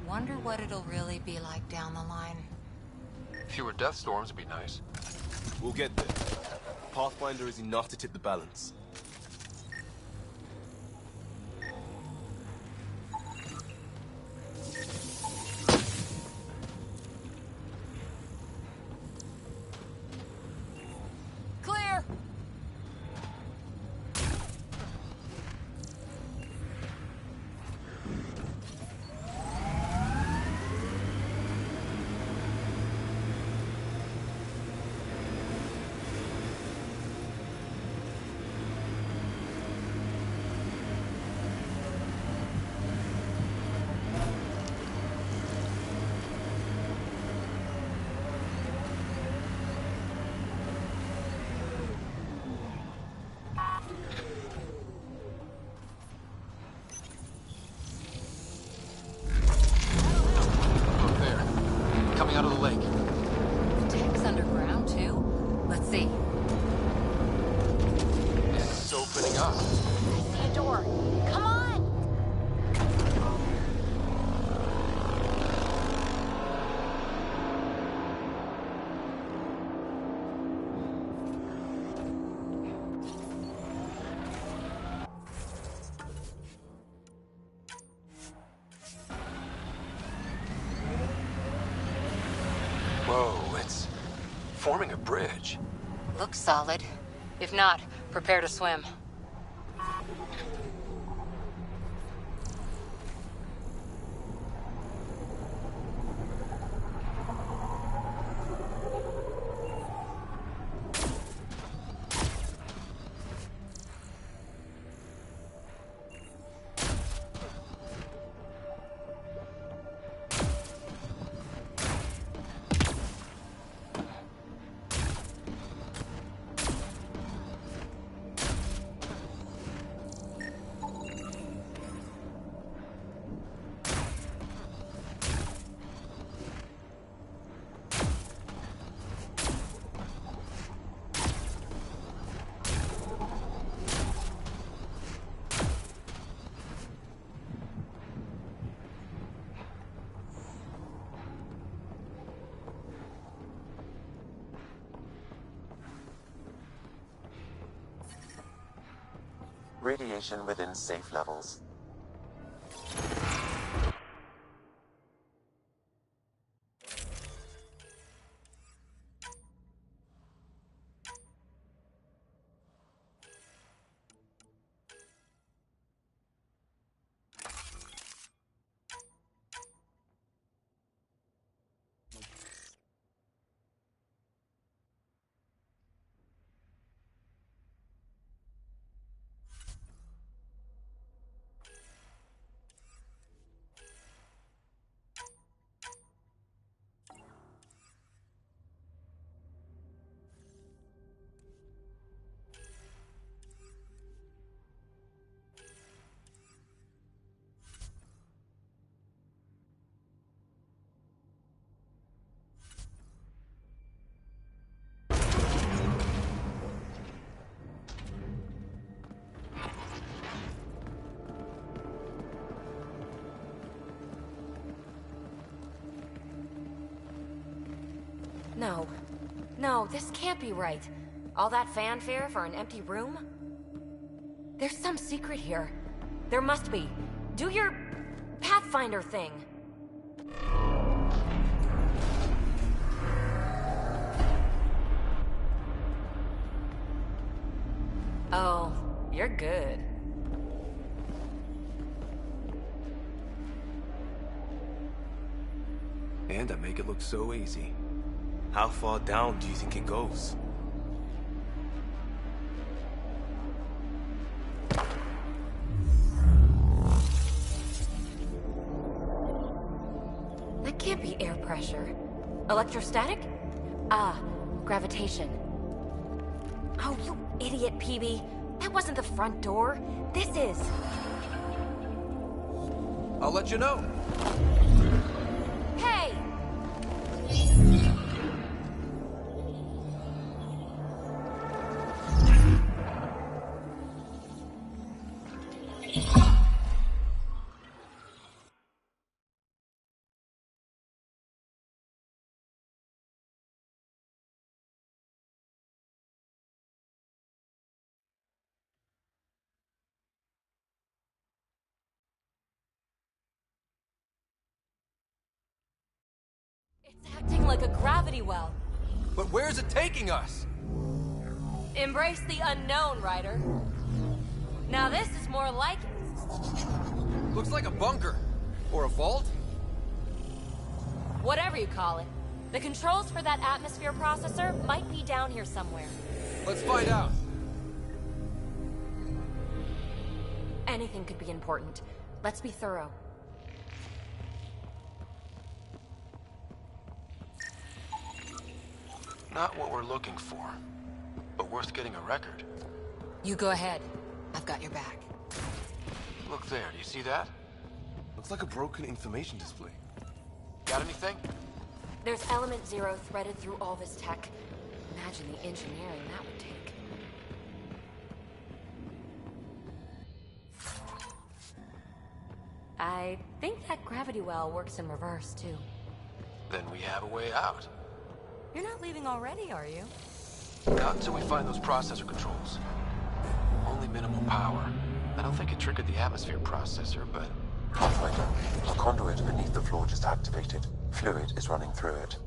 Wonder what it'll really be like down the line. Fewer death storms would be nice. We'll get there. Pathfinder is enough to tip the balance. Clear! Out of the lake. The tech's underground, too? Let's see. It's opening up. I see a door. Come on! Whoa, it's forming a bridge. Looks solid. If not, prepare to swim. Radiation within safe levels. No. No, this can't be right. All that fanfare for an empty room? There's some secret here. There must be. Do your Pathfinder thing. Oh, you're good. And I make it look so easy. How far down do you think it goes? That can't be air pressure. Electrostatic? Ah, gravitation. Oh, you idiot, PB. That wasn't the front door. This is. I'll let you know. Hey! It's acting like a gravity well. But where's it taking us? Embrace the unknown, Ryder. Now this is more like it. Looks like a bunker. Or a vault? Whatever you call it. The controls for that atmosphere processor might be down here somewhere. Let's find out. Anything could be important. Let's be thorough. Not what we're looking for, but worth getting a record. You go ahead. I've got your back. Look there, do you see that? Looks like a broken information display. Got anything? There's element 0 threaded through all this tech. Imagine the engineering that would take. I think that gravity well works in reverse, too. Then we have a way out. You're not leaving already, are you? Not until we find those processor controls. Only minimal power. I don't think it triggered the atmosphere processor, but... Pathfinder, a conduit beneath the floor just activated. Fluid is running through it.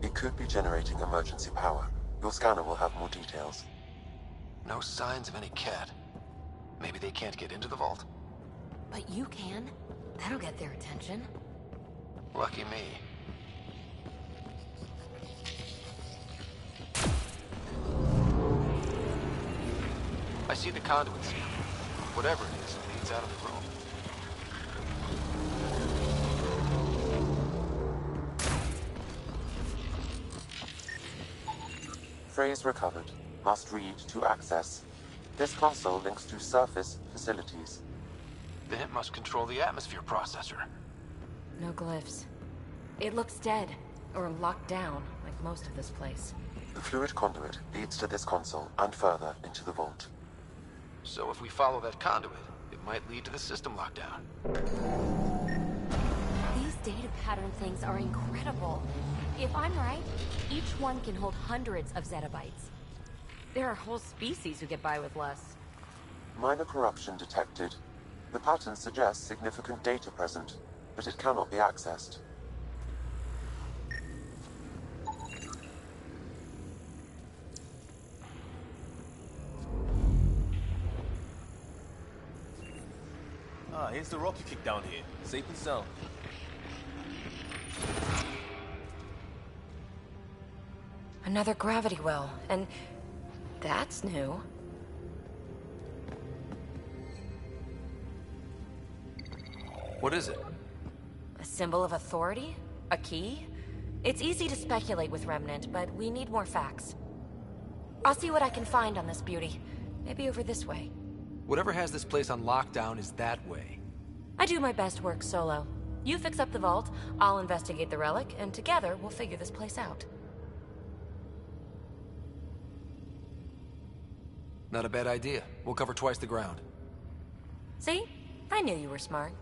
It could be generating emergency power. Your scanner will have more details. No signs of any cat. Maybe they can't get into the vault. But you can. That'll get their attention. Lucky me. I see the conduits. Whatever it is, it leads out of the room. Phrase recovered. Must read to access. This console links to surface facilities. Then it must control the atmosphere processor. No glyphs. It looks dead, or locked down, like most of this place. The fluid conduit leads to this console and further into the vault. So if we follow that conduit, it might lead to the system lockdown. These data pattern things are incredible. If I'm right, each one can hold hundreds of zettabytes. There are whole species who get by with less. Minor corruption detected. The pattern suggests significant data present, but it cannot be accessed. Ah, here's the rock you kicked down here. Safe and sound. Another gravity well, and that's new. What is it? A symbol of authority? A key? It's easy to speculate with Remnant, but we need more facts. I'll see what I can find on this beauty. Maybe over this way. Whatever has this place on lockdown is that way. I do my best work solo. You fix up the vault, I'll investigate the relic, and together we'll figure this place out. Not a bad idea. We'll cover twice the ground. See? I knew you were smart.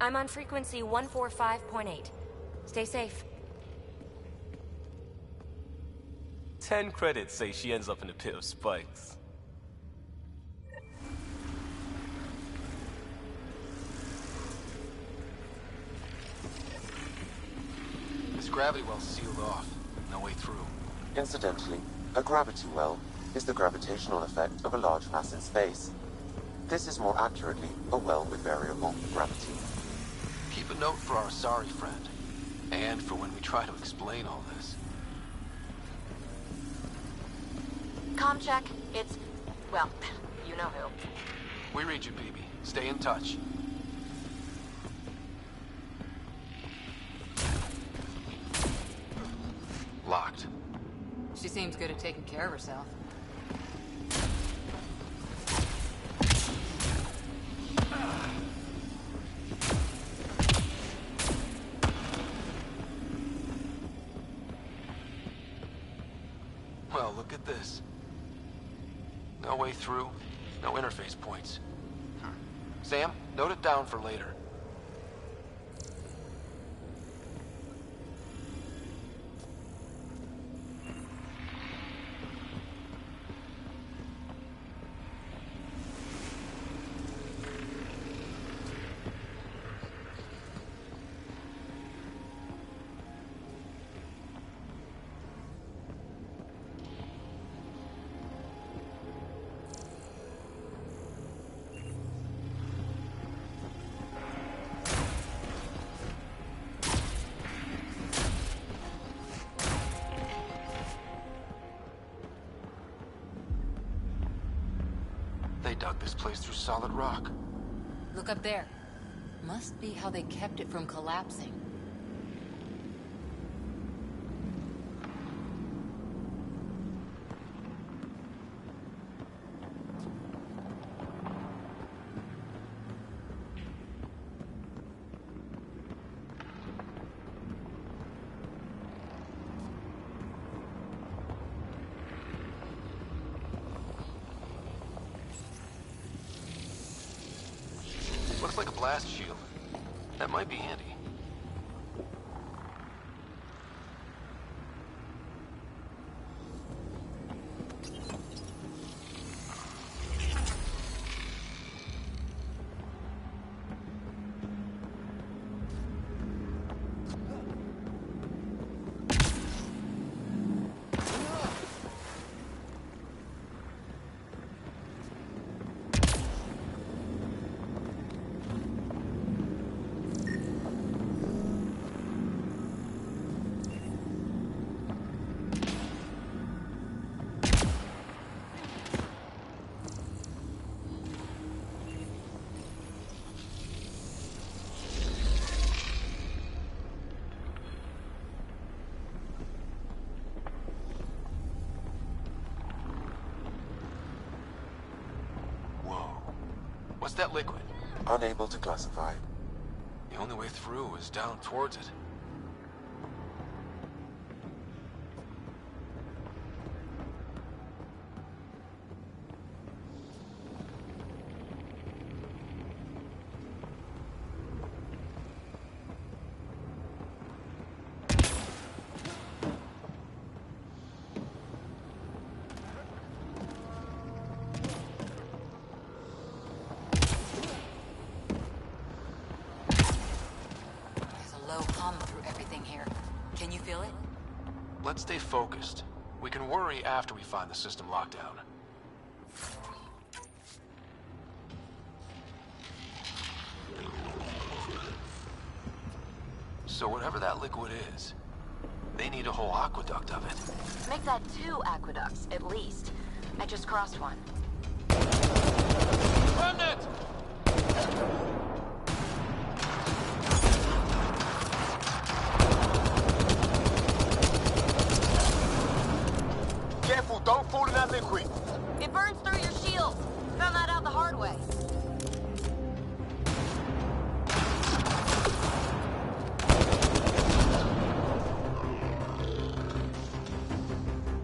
I'm on frequency 145.8. Stay safe. 10 credits say she ends up in a pit of spikes. This gravity well's sealed off. No way through. Incidentally, a gravity well is the gravitational effect of a large mass in space. This is more accurately a well with variable gravity. Keep a note for our sorry friend. And for when we try to explain all this. Comm check. It's... well, you know who. We read you, baby. Stay in touch. Locked. She seems good at taking care of herself. Well, look at this. No way through, no interface points. Sam, note it down for later. They dug this place through solid rock. Look up there. Must be how they kept it from collapsing. Looks like a blast shield. That might be handy. What's that liquid? Unable to classify. The only way through is down towards it. let's stay focused. We can worry after we find the system lockdown. So whatever that liquid is, they need a whole aqueduct of it. Make that 2 aqueducts, at least. I just crossed one. Remnant! Careful, don't fall in that liquid. It burns through your shield. Found that out the hard way.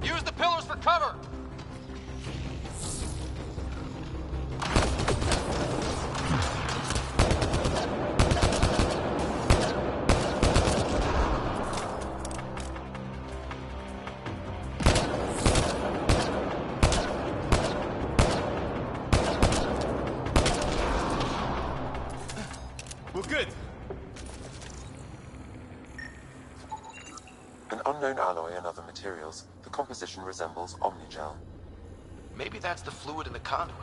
Use the pillars for cover! We're good. An unknown alloy and other materials, the composition resembles omnigel. Maybe that's the fluid in the conduit.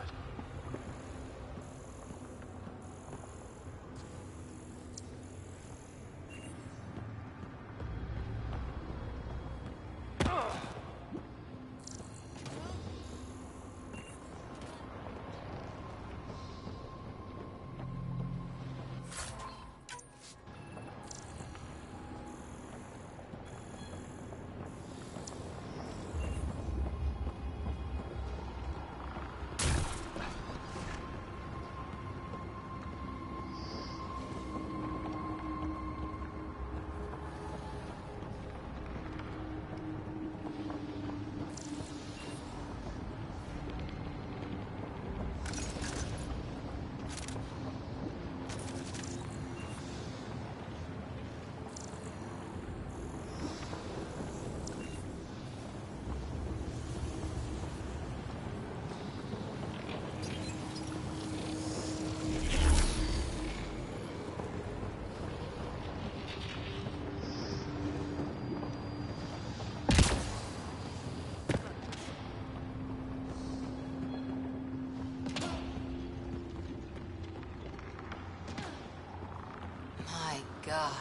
God.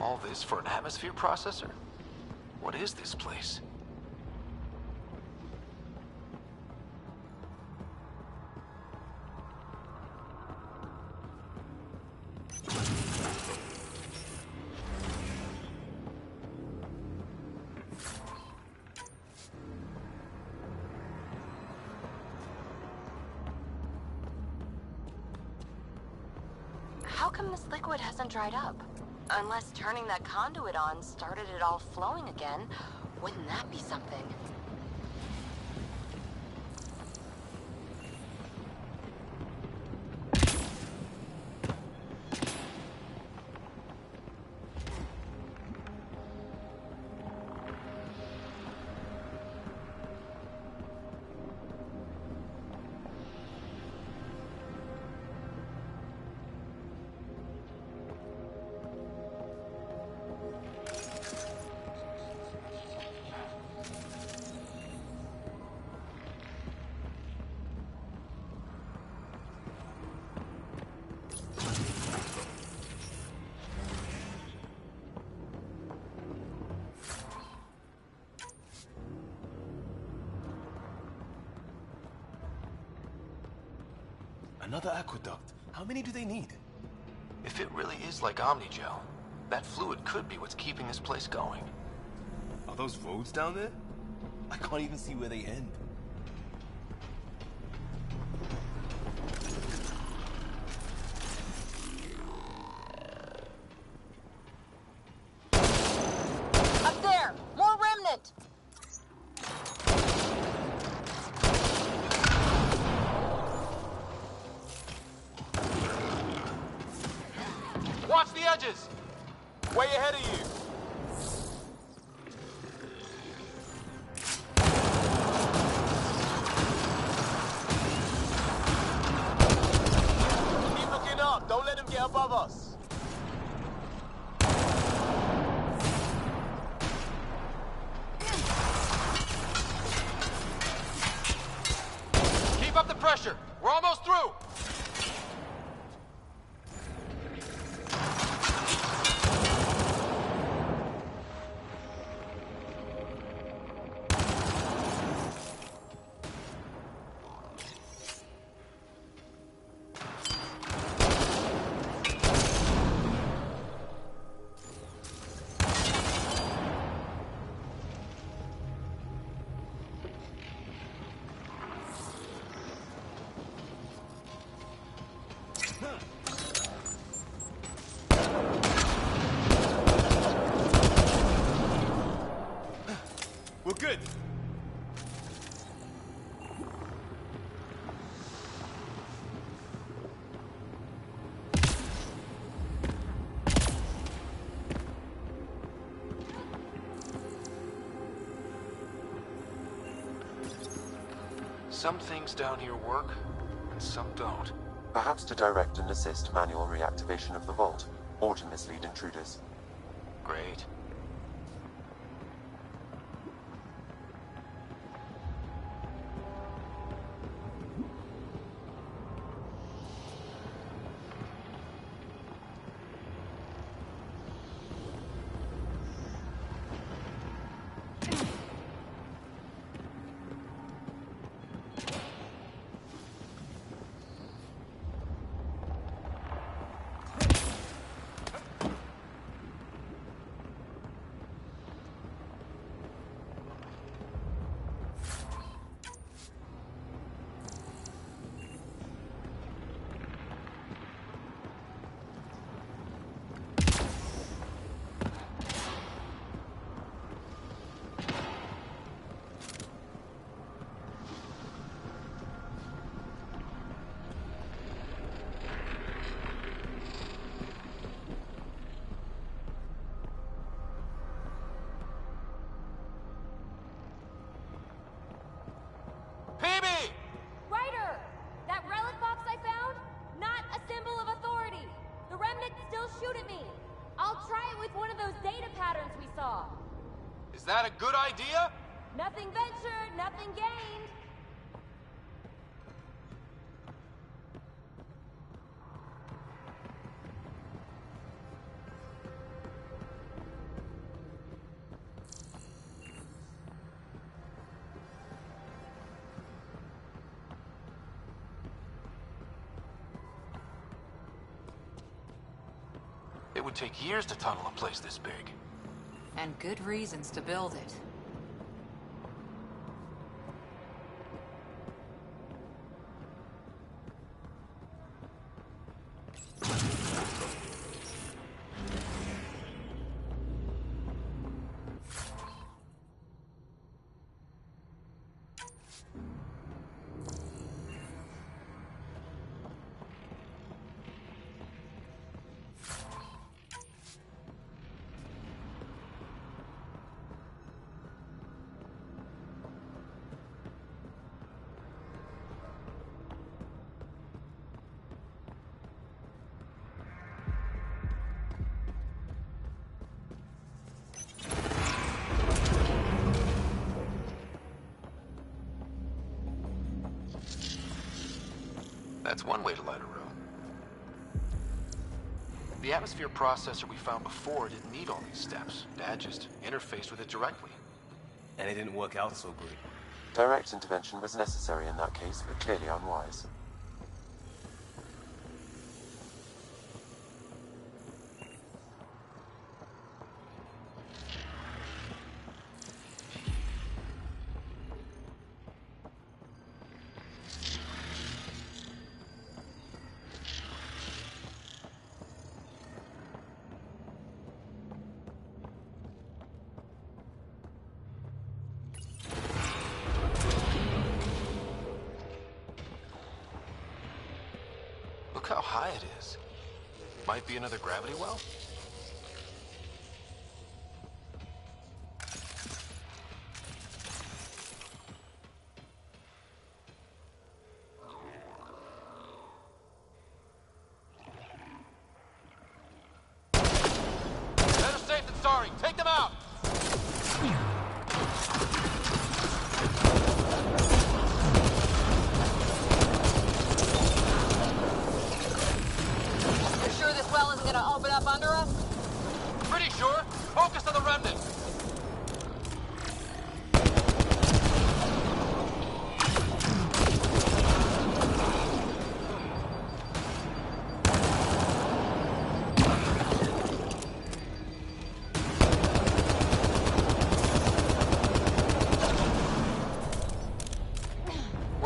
All this for an atmosphere processor? What is this place? How come this liquid hasn't dried up? Unless turning that conduit on started it all flowing again. Wouldn't that be something? Another aqueduct. How many do they need? If it really is like Omnigel, that fluid could be what's keeping this place going. Are those roads down there? I can't even see where they end. Up there! More remnant! Watch the edges! Way ahead of you! Keep looking up! Don't let him get above us! pressure. We're almost through. We're good. Some things down here work, and some don't. Perhaps to direct and assist manual reactivation of the vault, or to mislead intruders. Great. Is that a good idea? Nothing ventured, nothing gained. It would take years to tunnel a place this big. And good reasons to build it. That's one way to light a room. The atmosphere processor we found before didn't need all these steps. Dad just interfaced with it directly. And it didn't work out so great. Direct intervention was necessary in that case, but clearly unwise. Look how high it is. Might be another gravity well? Better safe than sorry. Take them out!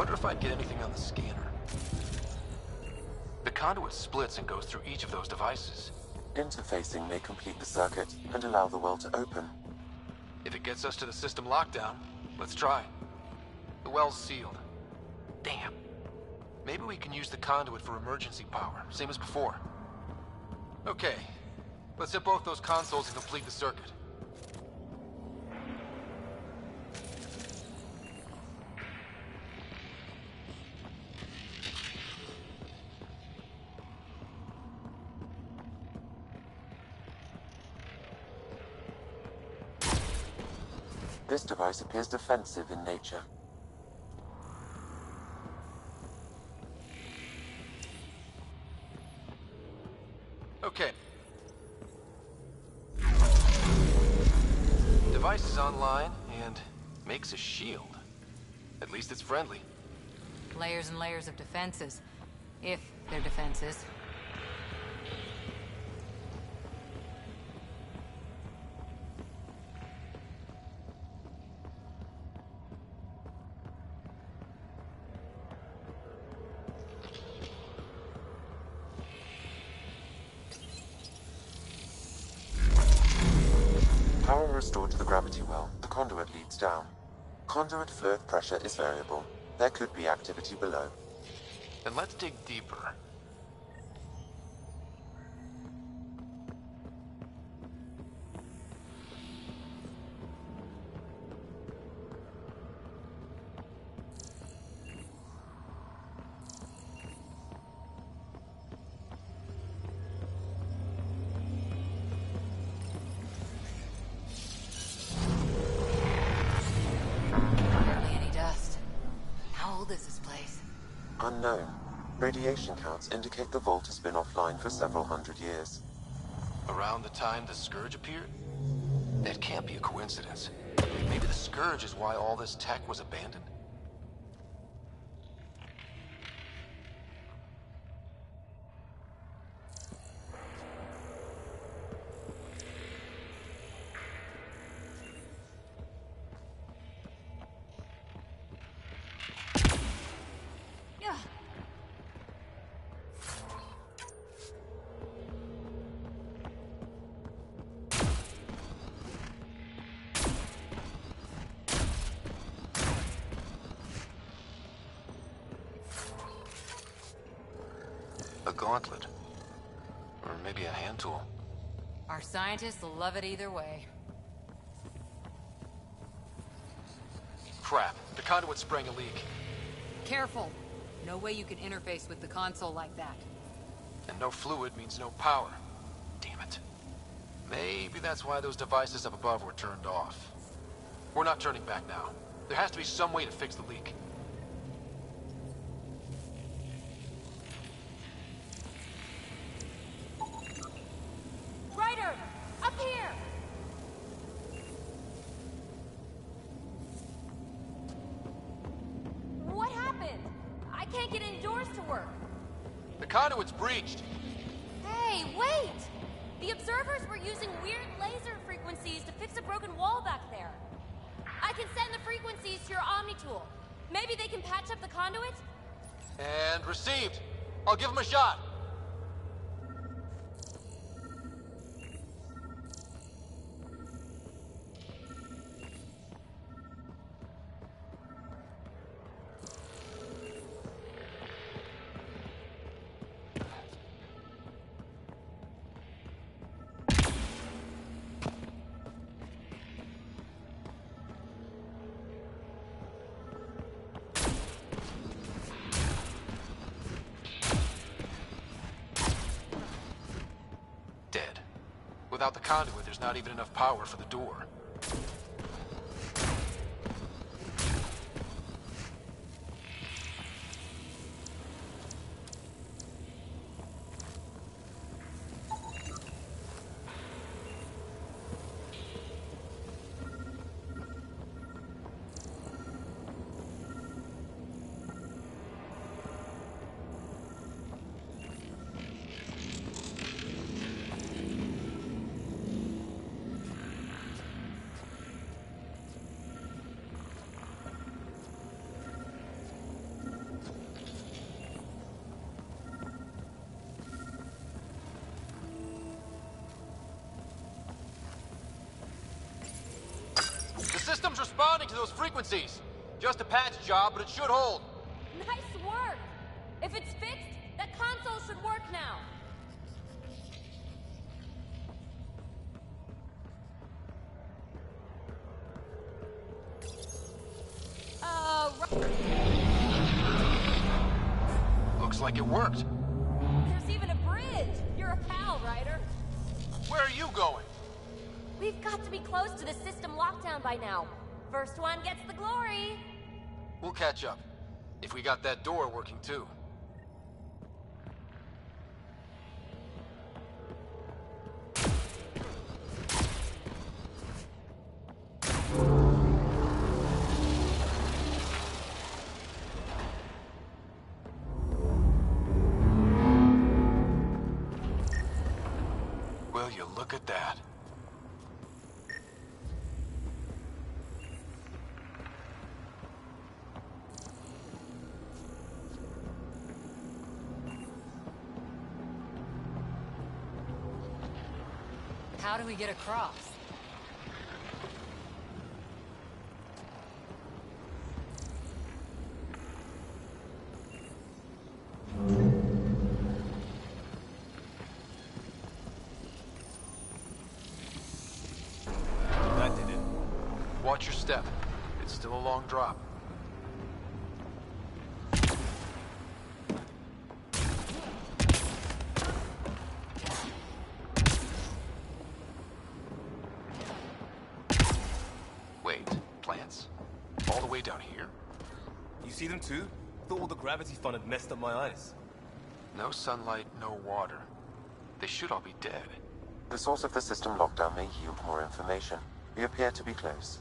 Wonder if I'd get anything on the scanner. The conduit splits and goes through each of those devices. Interfacing may complete the circuit and allow the well to open. If it gets us to the system lockdown, let's try. The well's sealed. Damn. Maybe we can use the conduit for emergency power, same as before. Okay, let's hit both those consoles and complete the circuit. This device appears defensive in nature. Okay. Device is online and makes a shield. At least it's friendly. Layers and layers of defenses. If they're defenses. Power restored to the gravity well. The conduit leads down. Conduit fluid pressure is variable. There could be activity below. Then let's dig deeper. Unknown. Radiation counts indicate the vault has been offline for several hundred years. Around the time the Scourge appeared? That can't be a coincidence. Maybe the Scourge is why all this tech was abandoned? A gauntlet. Or maybe a hand tool. Our scientists will love it either way. Crap. The conduit's spraying a leak. Careful. No way you can interface with the console like that. And no fluid means no power. Damn it. Maybe that's why those devices up above were turned off. We're not turning back now. There has to be some way to fix the leak. Ryder! Up here! What happened? I can't get any doors to work. The conduit's breached. Hey, wait! The observers were using weird laser frequencies to fix a broken wall back there. I can send the frequencies to your Omni tool. Maybe they can patch up the conduit? And received. I'll give him a shot. Without the conduit, there's not even enough power for the door. responding to those frequencies. Just a patch job, but it should hold. Nice work! If it's fixed, that console should work now. Looks like it worked. There's even a bridge! You're a pal, Ryder. Where are you going? We've got to be close to the system lockdown by now. First one gets the glory. We'll catch up. If we got that door working too. Will you look at that? How do we get across? That did it. Watch your step. It's still a long drop. Wait, plants? All the way down here? You see them too? Thought all the gravity fun had messed up my eyes. No sunlight, no water. They should all be dead. The source of the system lockdown may yield more information. We appear to be close.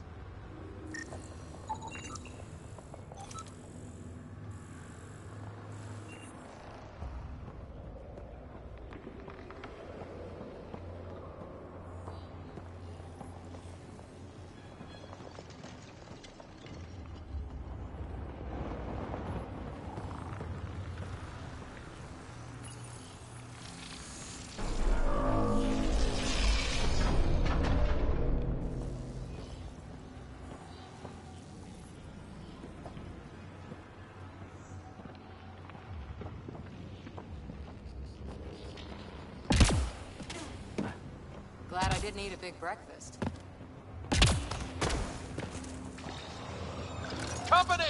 Glad I didn't eat a big breakfast. Company!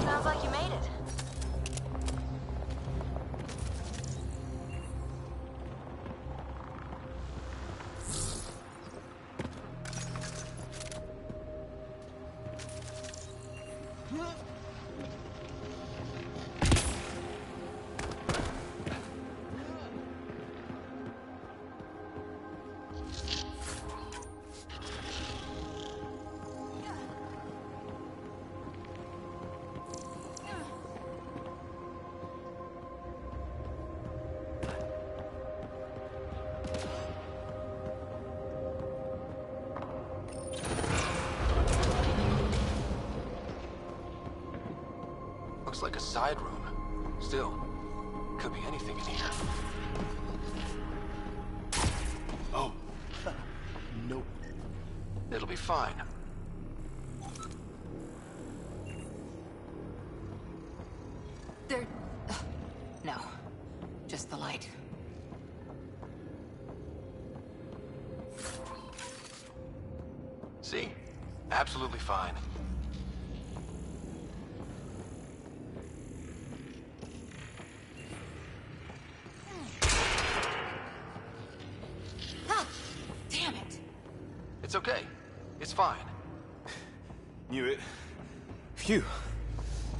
Sounds like you made it. Looks like a side room. Still, could be anything in here. Oh. Nope. It'll be fine. There... No. Just the light. See? Absolutely fine. Ah, damn it. It's okay. It's fine. Knew it. Phew.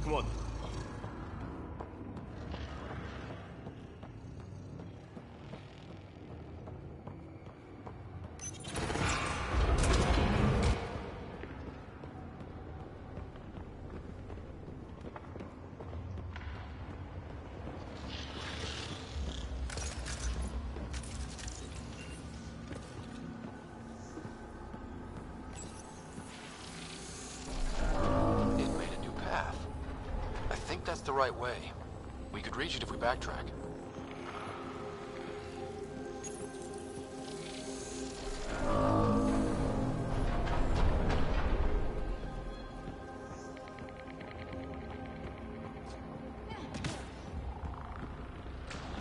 Come on. The right way. We could reach it if we backtrack.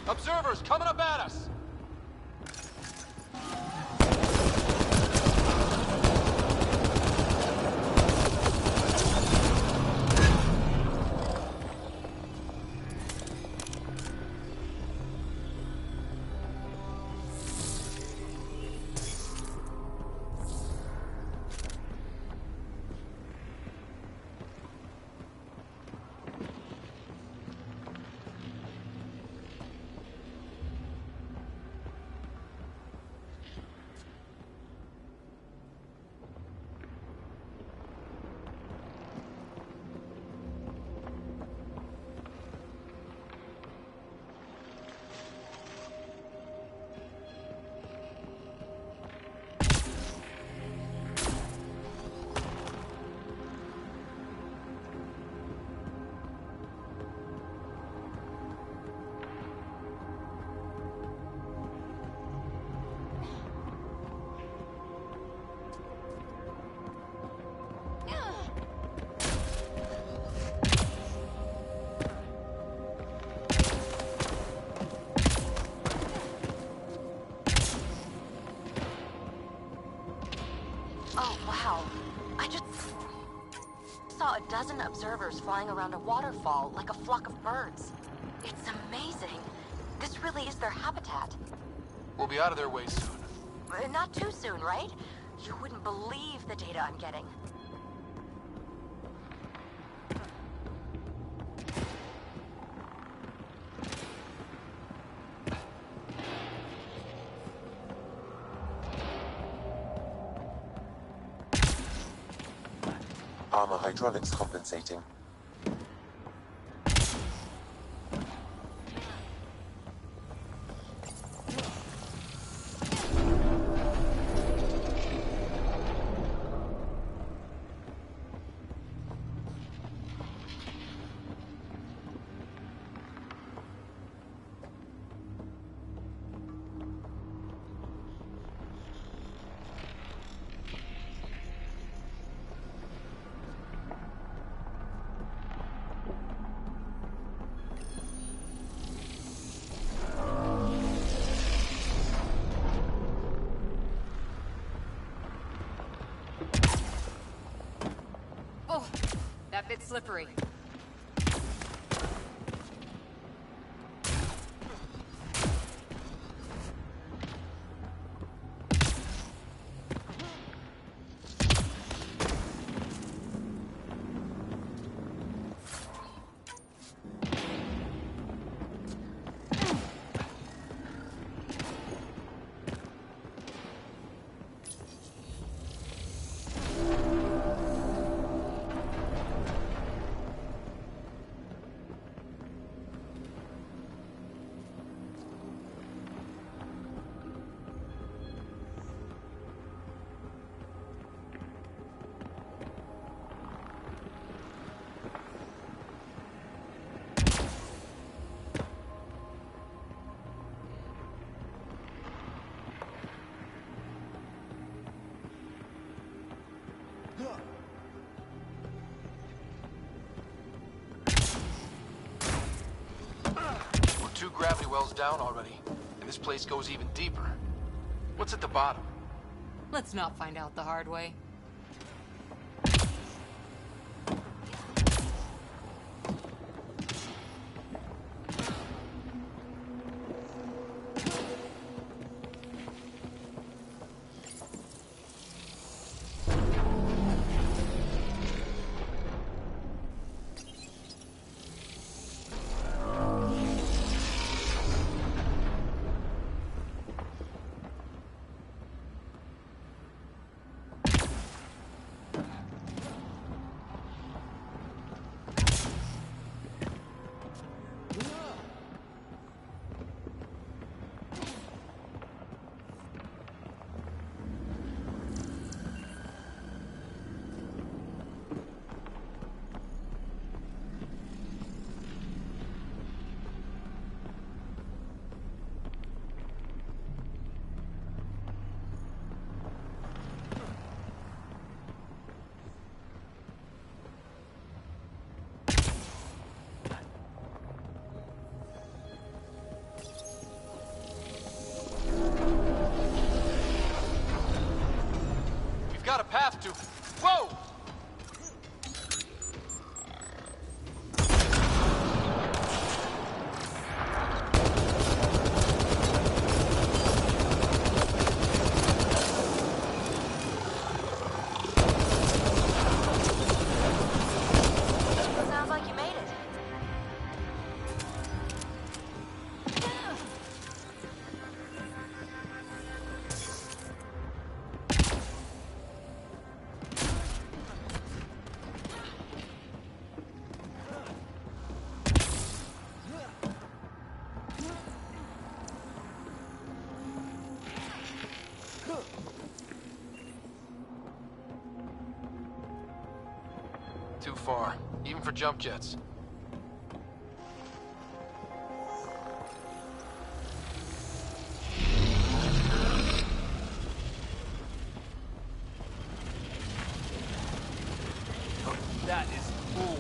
Observers coming up at us! Oh, wow. I just saw a dozen observers flying around a waterfall like a flock of birds. It's amazing. This really is their habitat. We'll be out of their way soon. Not too soon, right? You wouldn't believe the data I'm getting. Armor hydraulics compensating. Oh, that bit's slippery. We're 2 gravity wells down already, and this place goes even deeper. What's at the bottom? Let's not find out the hard way. got a path to... Whoa! Sounds like you made it. Too far, even for jump jets. That is cool.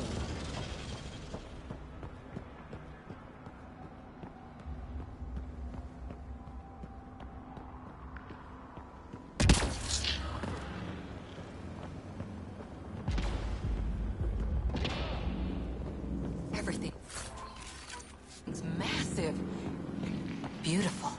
Everything. It's massive. Beautiful.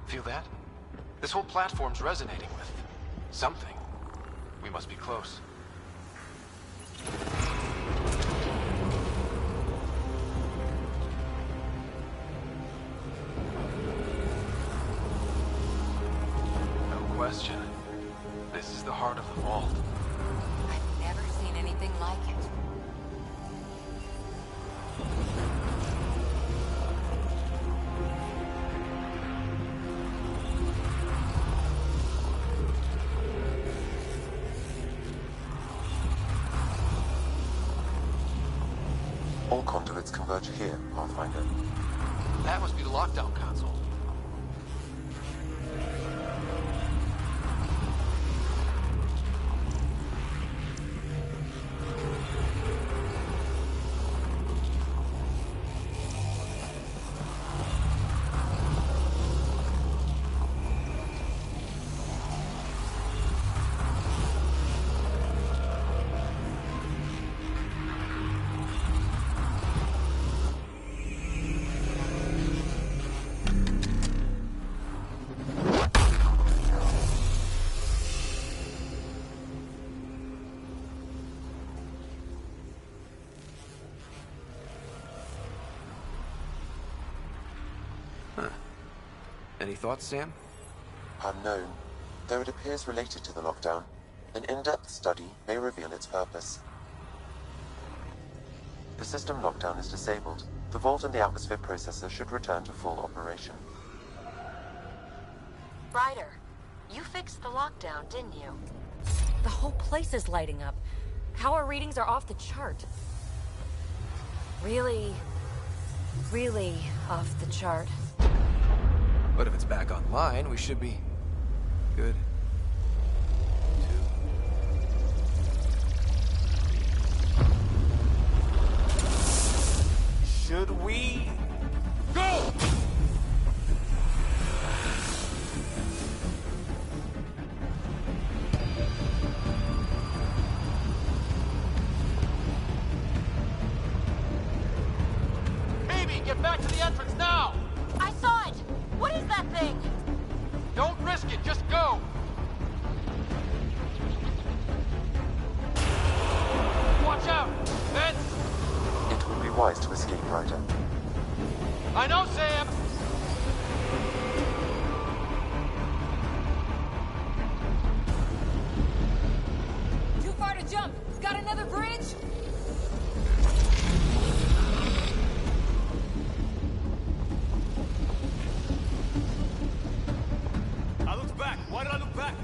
Feel that? This whole platform's resonating with something. We must be close. No question. This is the heart of the vault. I've never seen anything like it. All conduits converge here, Pathfinder. That must be the lockdown console. Any thoughts, Sam? Unknown, though it appears related to the lockdown. An in-depth study may reveal its purpose. The system lockdown is disabled. The vault and the atmosphere processor should return to full operation. Ryder, you fixed the lockdown, didn't you? The whole place is lighting up. Power readings are off the chart. Really, really off the chart. But if it's back online, we should be good. Should we go? Baby, get back to the entrance now! I saw it! What is that thing? Don't risk it, just go! Watch out! Vents! It would be wise to escape, Ryder. I know, Sam! Too far to jump. Got another bridge? I looked back. Why did I look back?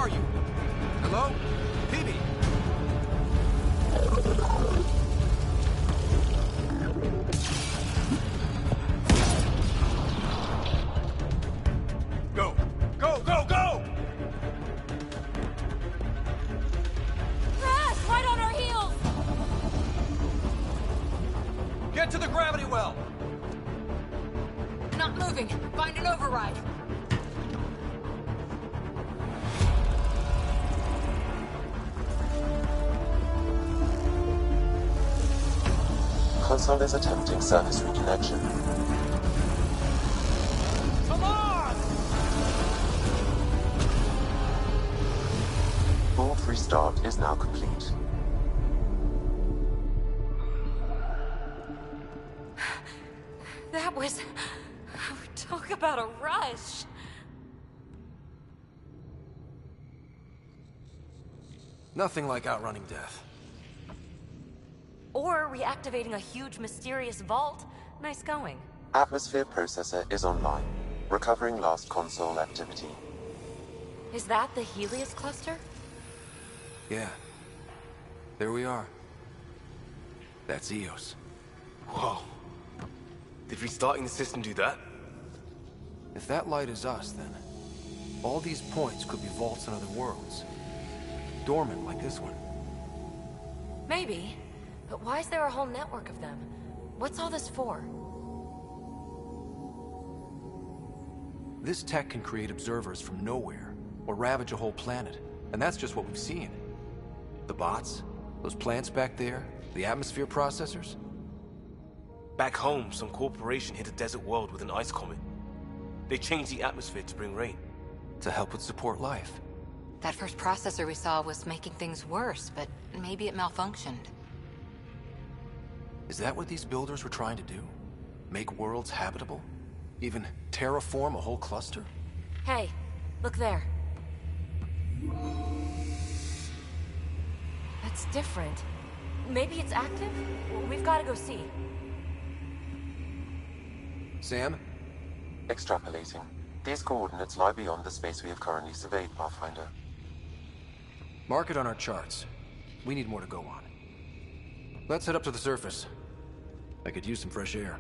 are you? Hello? Phoebe? Go! Go, go, go! Crash! Right on our heels! Get to the gravity well! Not moving. Find an override. Console is attempting service reconnection. Come on! Board restart is now complete. That was... Talk about a rush. Nothing like outrunning death. Or reactivating a huge mysterious vault. Nice going. Atmosphere processor is online, recovering last console activity. Is that the Helios cluster? Yeah. There we are. That's Eos. Whoa. Did restarting the system do that? If that light is us, then all these points could be vaults in other worlds. Dormant like this one. Maybe. But why is there a whole network of them? What's all this for? This tech can create observers from nowhere, or ravage a whole planet. And that's just what we've seen. The bots, those plants back there, the atmosphere processors. Back home, some corporation hit a desert world with an ice comet. They changed the atmosphere to bring rain. To help with support life. That first processor we saw was making things worse, but maybe it malfunctioned. Is that what these builders were trying to do? Make worlds habitable? Even terraform a whole cluster? Hey, look there. That's different. Maybe it's active? We've got to go see. Sam? Extrapolating. These coordinates lie beyond the space we have currently surveyed, Pathfinder. Mark it on our charts. We need more to go on. Let's head up to the surface. I could use some fresh air.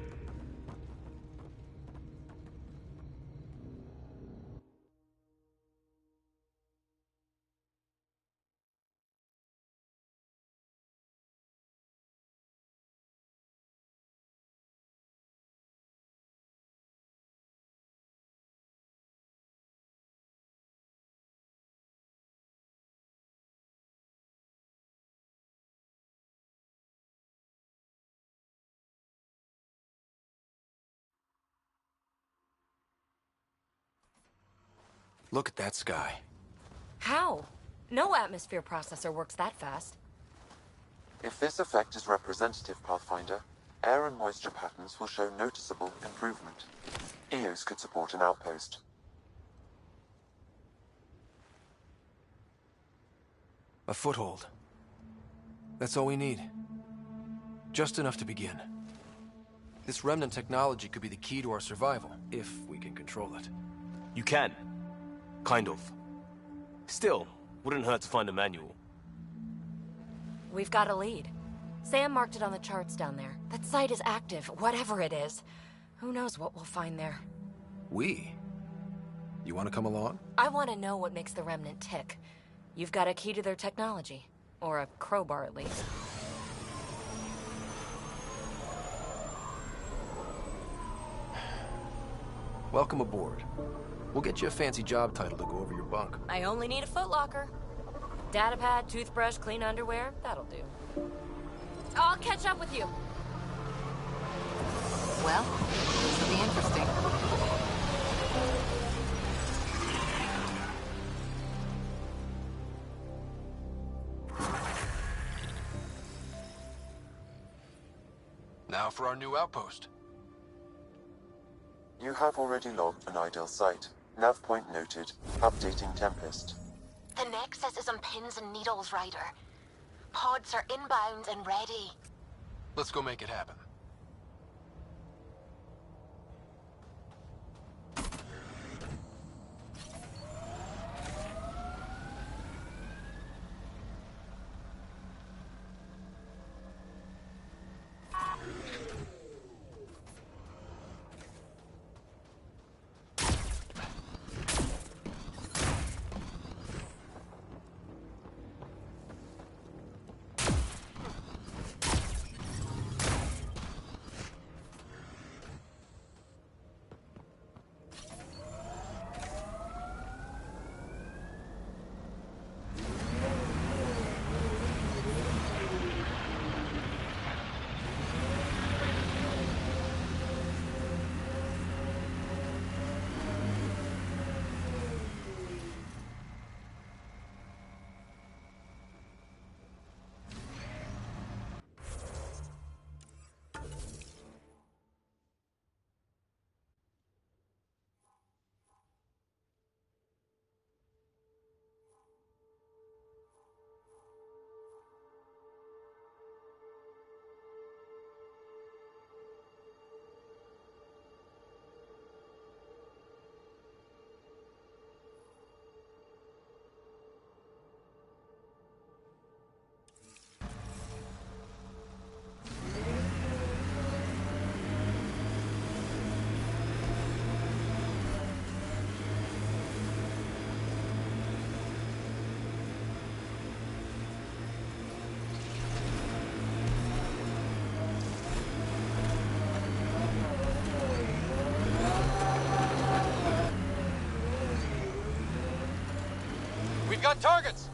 Look at that sky. How? No atmosphere processor works that fast. If this effect is representative, Pathfinder, air and moisture patterns will show noticeable improvement. Eos could support an outpost. A foothold. That's all we need. Just enough to begin. This remnant technology could be the key to our survival, if we can control it. You can. Kind of. Still, wouldn't hurt to find a manual. We've got a lead. Sam marked it on the charts down there. That site is active, whatever it is. Who knows what we'll find there. We? You want to come along? I want to know what makes the Remnant tick. You've got a key to their technology. Or a crowbar, at least. Welcome aboard. We'll get you a fancy job title to go over your bunk. I only need a footlocker. Datapad, toothbrush, clean underwear, that'll do. I'll catch up with you. Well, this will be interesting. Now for our new outpost. You have already logged an ideal site. Nav point noted. Updating Tempest. The Nexus is on pins and needles, Ryder. Pods are inbound and ready. Let's go make it happen. We've got targets!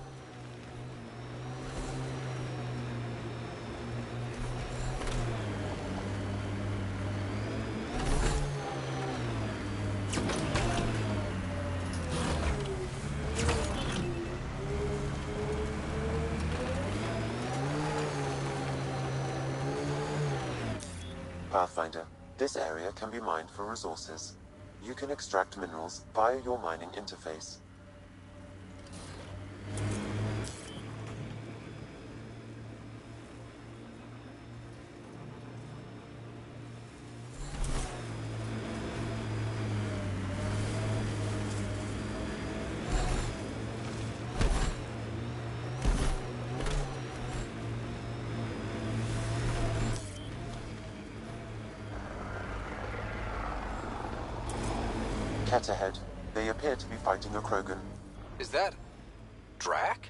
Pathfinder, this area can be mined for resources. You can extract minerals via your mining interface. Cat ahead. They appear to be fighting a Krogan. Is that... Drac?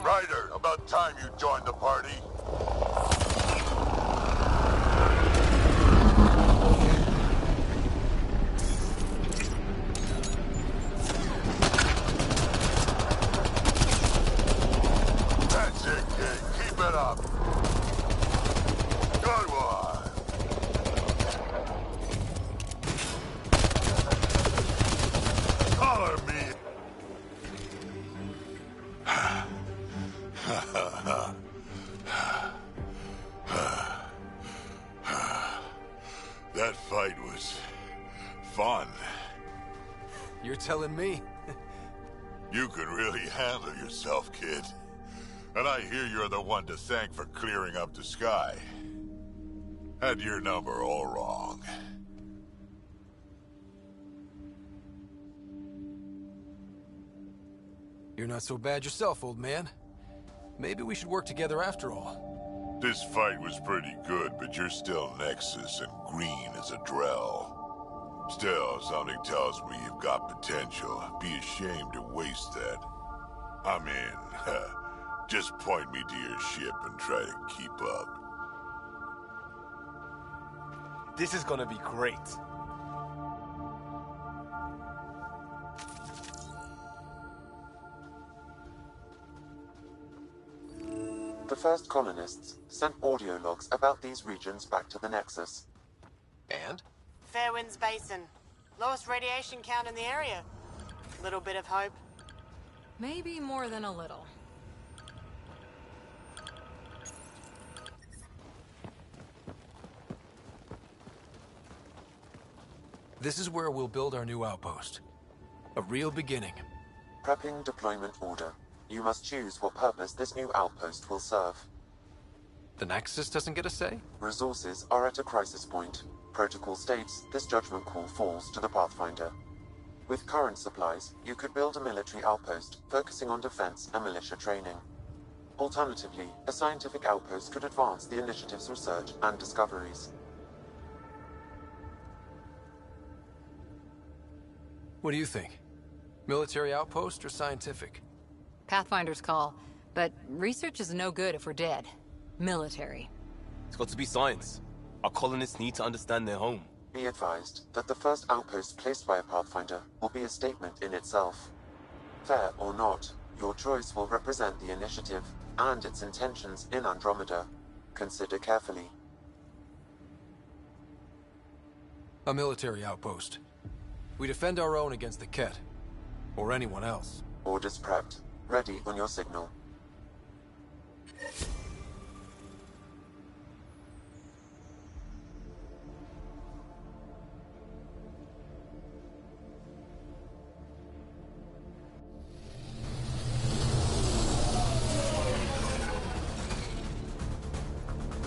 Ryder, about time you joined the party. That's it, kid. Keep it up. Good one. Color me. That fight was fun. You're telling me? You can really handle yourself, kid. And I hear you're the one to thank for clearing up the sky. Had your number all wrong. You're not so bad yourself, old man. Maybe we should work together after all. This fight was pretty good, but you're still Nexus and green as a Drell. Still, something tells me you've got potential. Be ashamed to waste that. I mean, just point me to your ship and try to keep up. This is gonna be great. The first colonists sent audio logs about these regions back to the Nexus. And? Fairwinds Basin. Lowest radiation count in the area. Little bit of hope. Maybe more than a little. This is where we'll build our new outpost. A real beginning. Prepping deployment order. You must choose what purpose this new outpost will serve. The Nexus doesn't get a say? Resources are at a crisis point. Protocol states this judgment call falls to the Pathfinder. With current supplies, you could build a military outpost focusing on defense and militia training. Alternatively, a scientific outpost could advance the initiative's research and discoveries. What do you think? Military outpost or scientific? Pathfinder's call, but research is no good if we're dead. Military. It's got to be science. Our colonists need to understand their home. Be advised that the first outpost placed by a Pathfinder will be a statement in itself. Fair or not, your choice will represent the initiative and its intentions in Andromeda. Consider carefully. A military outpost. We defend our own against the Ket. Or anyone else. Orders prepped. Ready on your signal.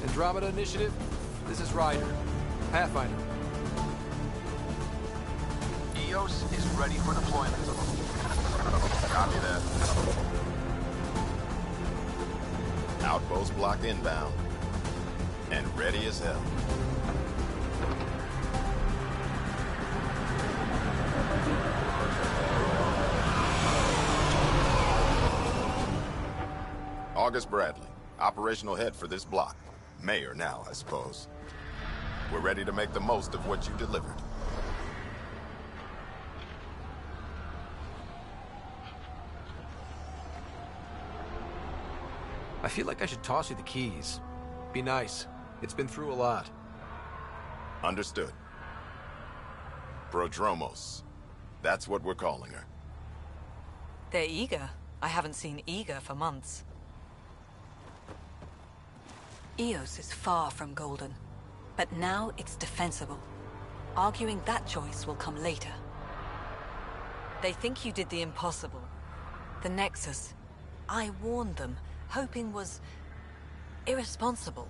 Andromeda Initiative, this is Ryder. Pathfinder. EOS is ready for deployment. Copy that. Outpost blocked inbound. And ready as hell. August Bradley, operational head for this block. Mayor now, I suppose. We're ready to make the most of what you delivered. I feel like I should toss you the keys. Be nice. It's been through a lot. Understood. Prodromos. That's what we're calling her. They're eager. I haven't seen eager for months. EOS is far from golden, but now it's defensible. Arguing that choice will come later. They think you did the impossible. The Nexus. I warned them, hoping was irresponsible.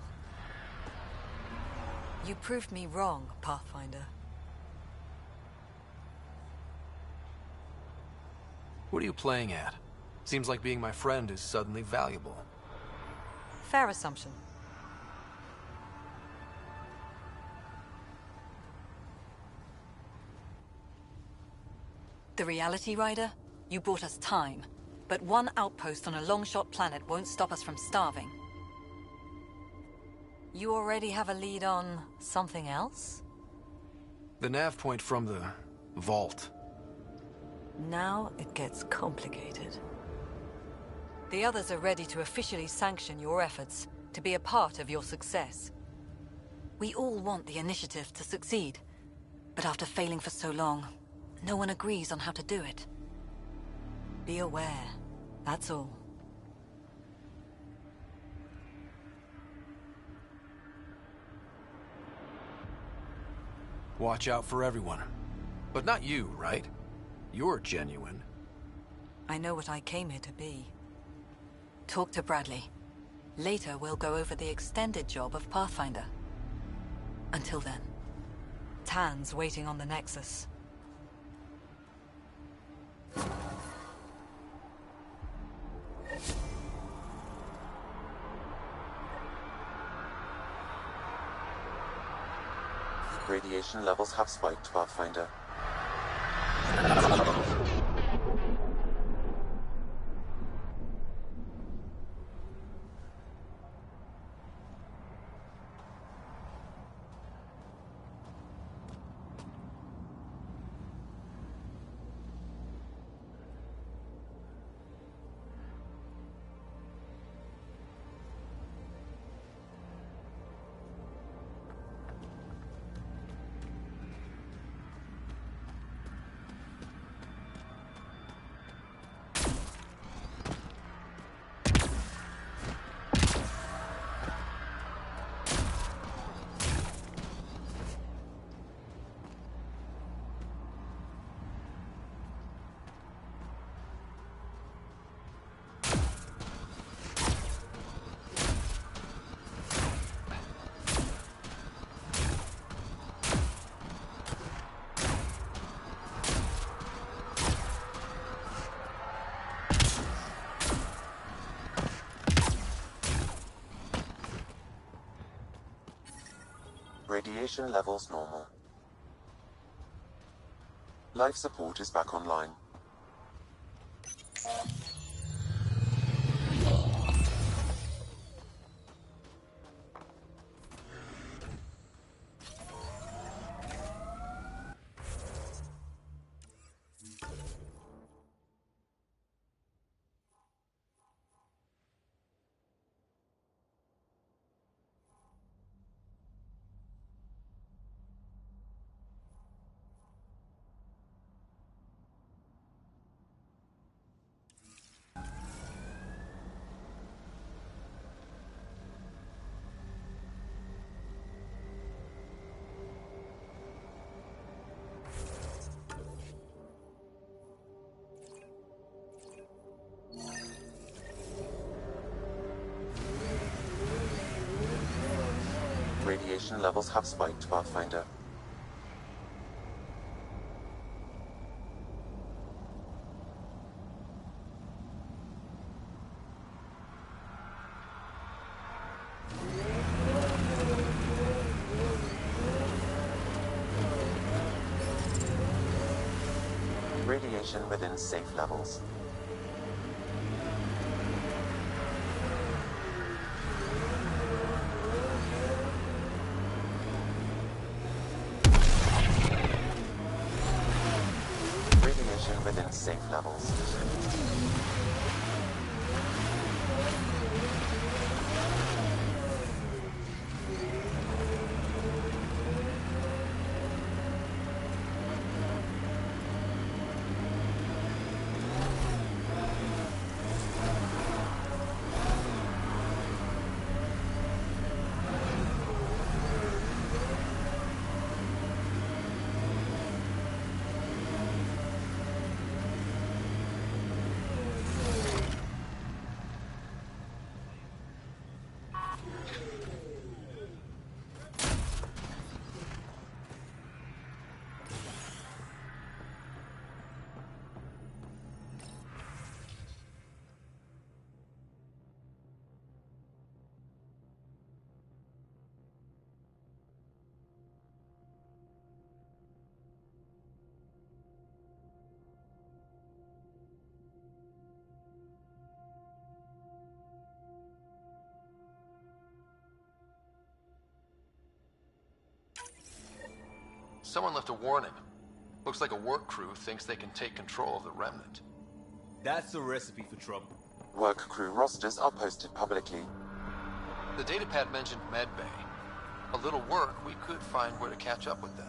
You proved me wrong, Pathfinder. What are you playing at? Seems like being my friend is suddenly valuable. Fair assumption. The Reality Rider? You bought us time, but one outpost on a long-shot planet won't stop us from starving. You already have a lead on something else? The nav point from the vault. Now it gets complicated. The others are ready to officially sanction your efforts, to be a part of your success. We all want the initiative to succeed, but after failing for so long, no one agrees on how to do it. Be aware, that's all. Watch out for everyone. But not you, right? You're genuine. I know what I came here to be. Talk to Bradley. Later, we'll go over the extended job of Pathfinder. Until then, Tan's waiting on the Nexus. Radiation levels have spiked, Pathfinder. Radiation levels normal. Life support is back online. Radiation levels have spiked, Pathfinder. Radiation within safe levels. Radiation within safe levels. Someone left a warning. Looks like a work crew thinks they can take control of the remnant. That's a recipe for trouble. Work crew rosters are posted publicly. The datapad mentioned medbay. A little work, we could find where to catch up with them.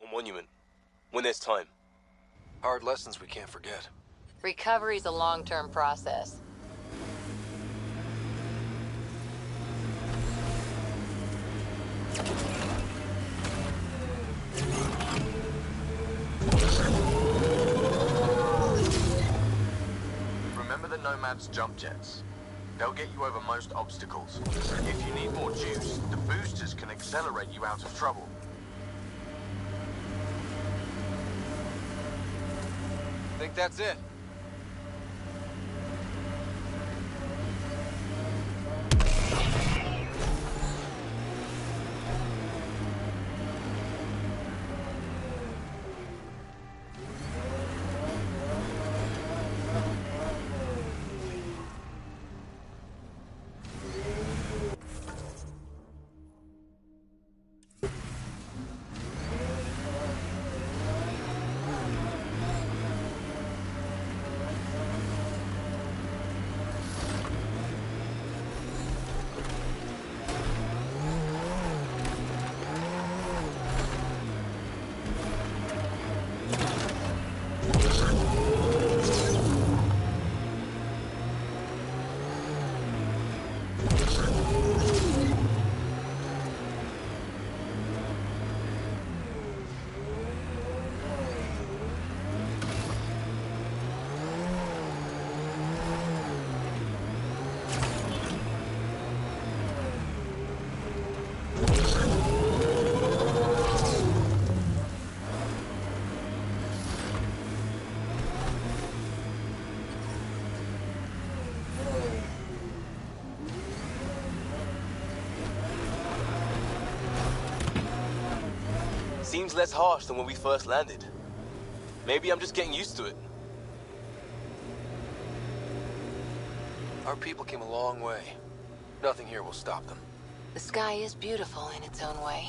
Or monument. When there's time. Hard lessons we can't forget. Recovery's a long-term process. Remember the Nomad's jump jets? They'll get you over most obstacles. If you need more juice, the boosters can accelerate you out of trouble. Think that's it? Seems less harsh than when we first landed. Maybe I'm just getting used to it. Our people came a long way. Nothing here will stop them. The sky is beautiful in its own way.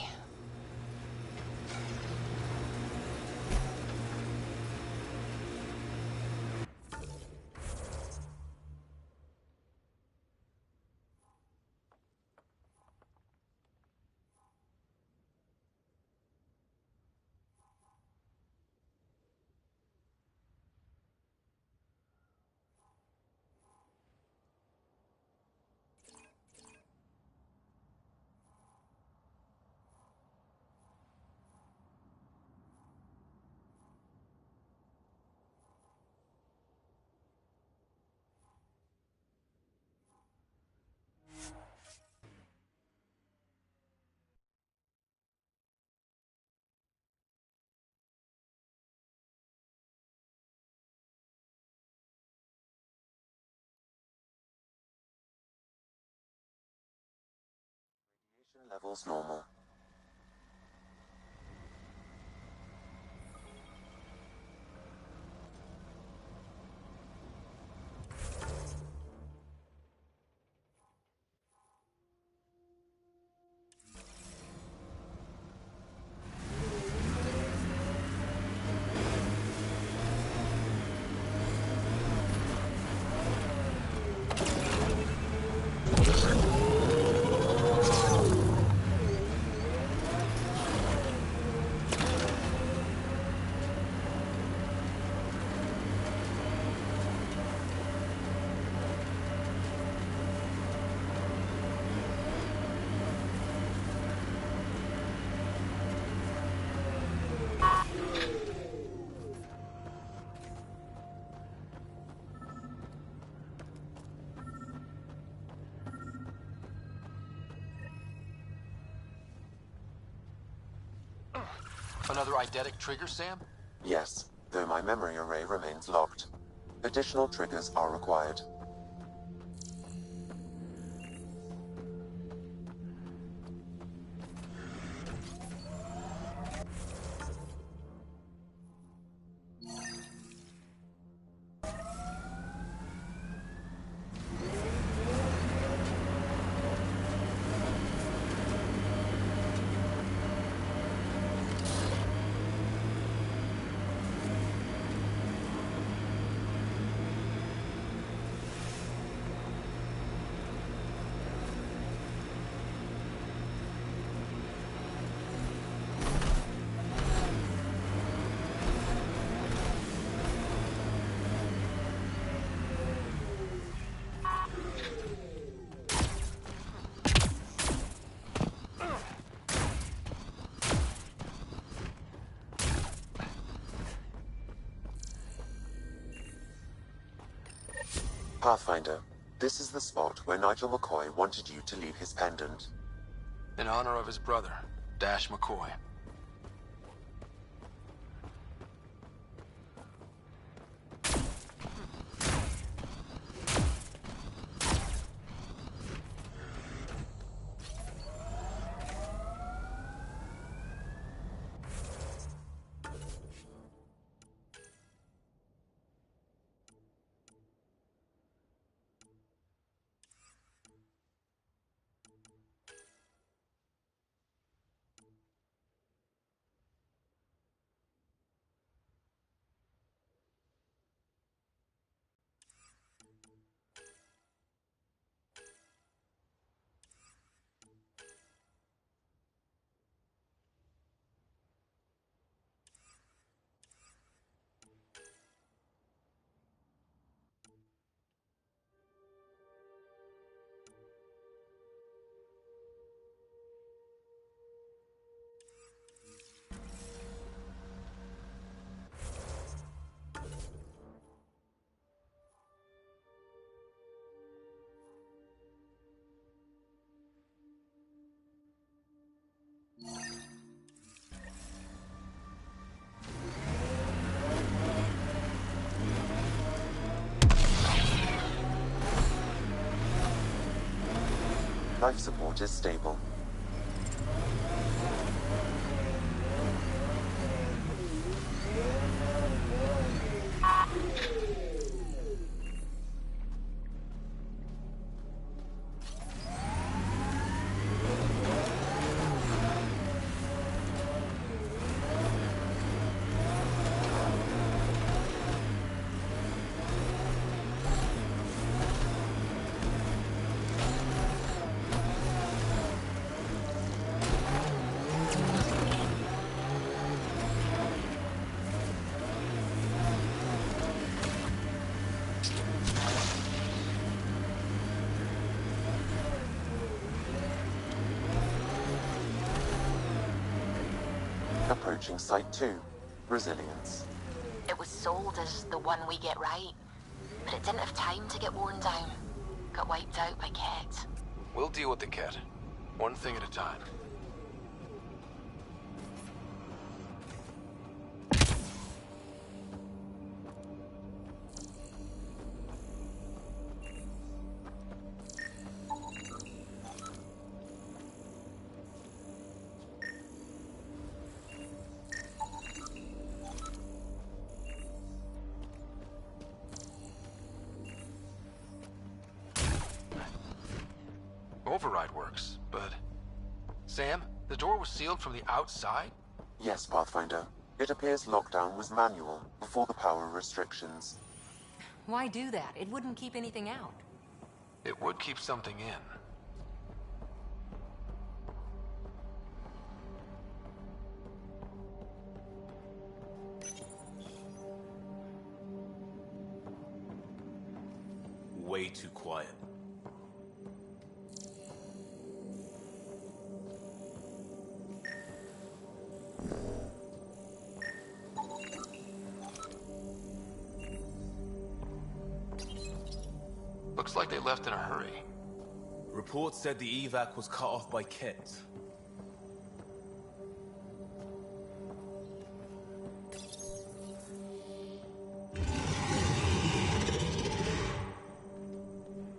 Levels normal. Another eidetic trigger, Sam? Yes, though my memory array remains locked. Additional triggers are required. Pathfinder, this is the spot where Nigel McCoy wanted you to leave his pendant. In honor of his brother, Dash McCoy. Life support is stable. Approaching Site 2, Resilience. It was sold as the one we get right, but it didn't have time to get worn down. Got wiped out by Ket. We'll deal with the Ket. One thing at a time. override works, but... Sam, the door was sealed from the outside? Yes, Pathfinder. It appears lockdown was manual, before the power restrictions. Why do that? It wouldn't keep anything out. It would keep something in. Way too quiet. Looks like they left in a hurry. Reports said the evac was cut off by Ket.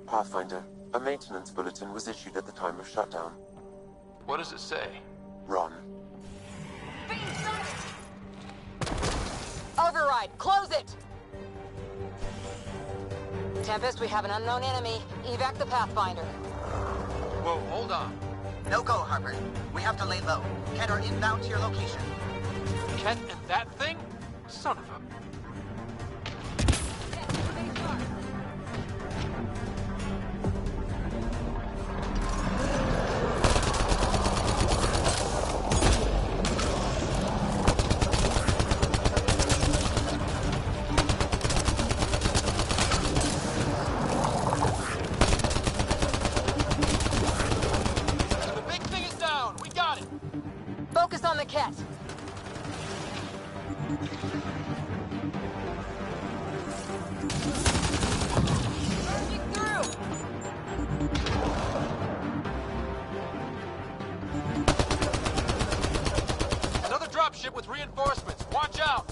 Pathfinder, a maintenance bulletin was issued at the time of shutdown. What does it say? Run. Override! Close it! Tempest, we have an unknown enemy. Evac the Pathfinder. Whoa, hold on. No go, Harper. We have to lay low. Ket are inbound to your location. Ket and that thing? Son of a... Focus on the Ket. Burning through. Another dropship with reinforcements. Watch out!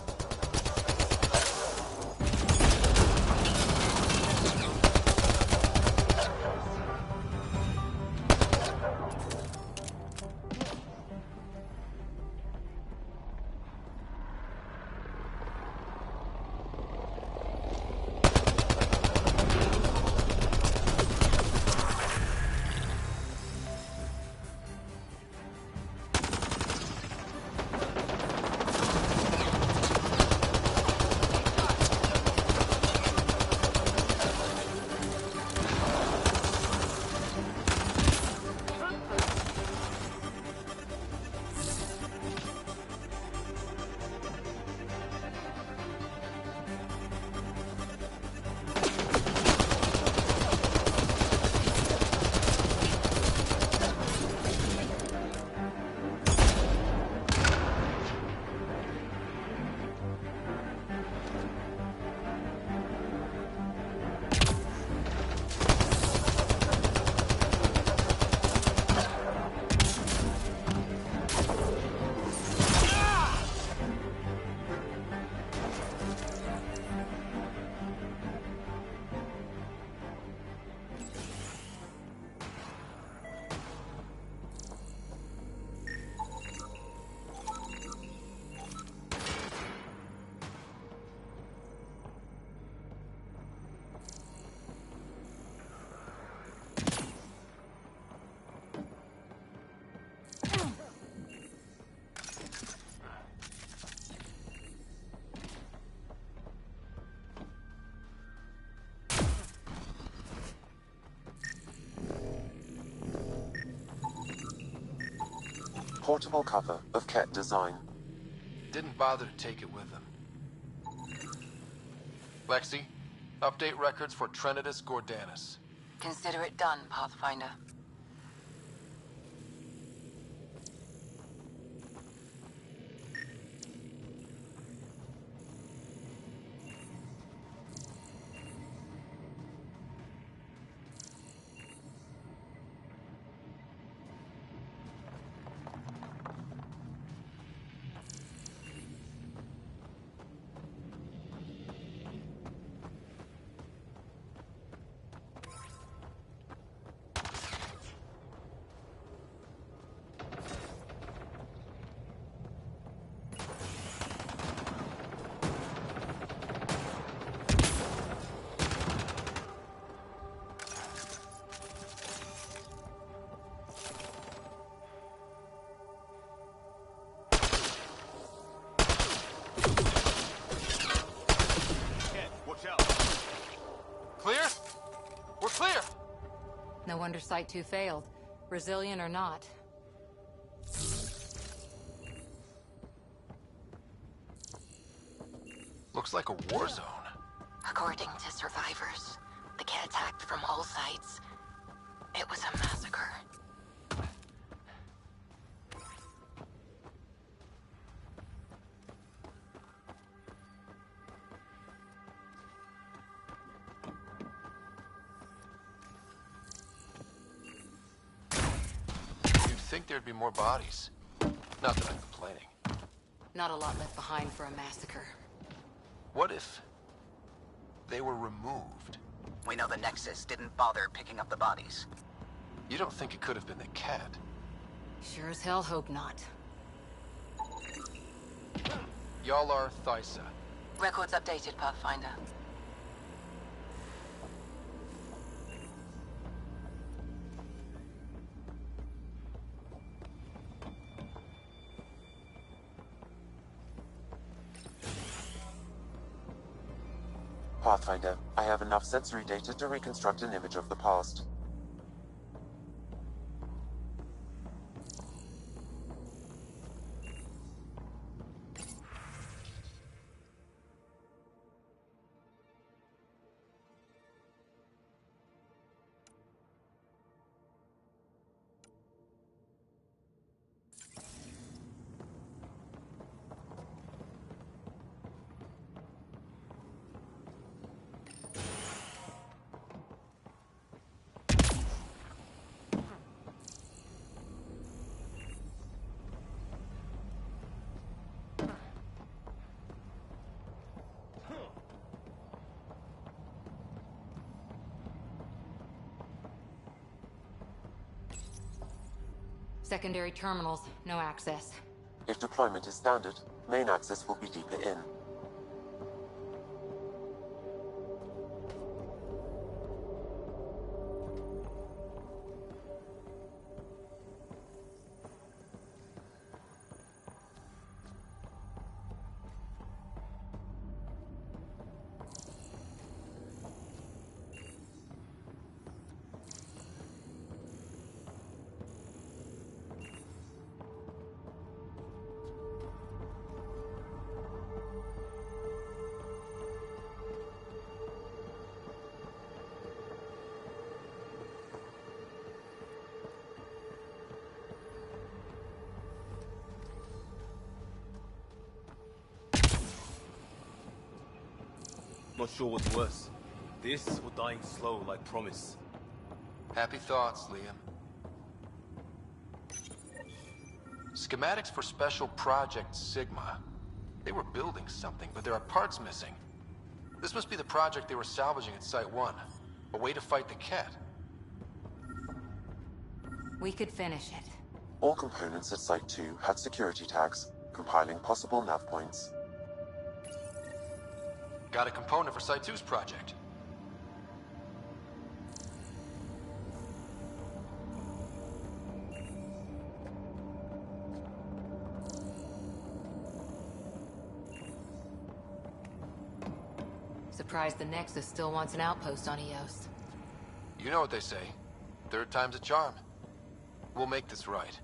Portable cover of Ket design. Didn't bother to take it with them. Lexi, update records for Trinitas Gordanus. Consider it done, Pathfinder. wonder Site 2 failed. Brazilian or not. Looks like a war zone. According to survivors, the kit attacked from all sides. It was a massacre. You'd think there'd be more bodies. Not that I'm complaining. Not a lot left behind for a massacre. What if they were removed? We know the Nexus didn't bother picking up the bodies. You don't think it could have been the cat? Sure as hell hope not. Y'all are Thysa. Records updated, Pathfinder. Pathfinder, I have enough sensory data to reconstruct an image of the past. Secondary terminals, no access. If deployment is standard, main access will be deeper in. Not sure what's worse. This or dying slow like promise. Happy thoughts, Liam. Schematics for Special Project Sigma. They were building something, but there are parts missing. This must be the project they were salvaging at Site 1. A way to fight the cat. We could finish it. All components at Site 2 had security tags, compiling possible nav points. Got a component for Site 2's project. Surprised the Nexus still wants an outpost on Eos. You know what they say. Third time's a charm. We'll make this right.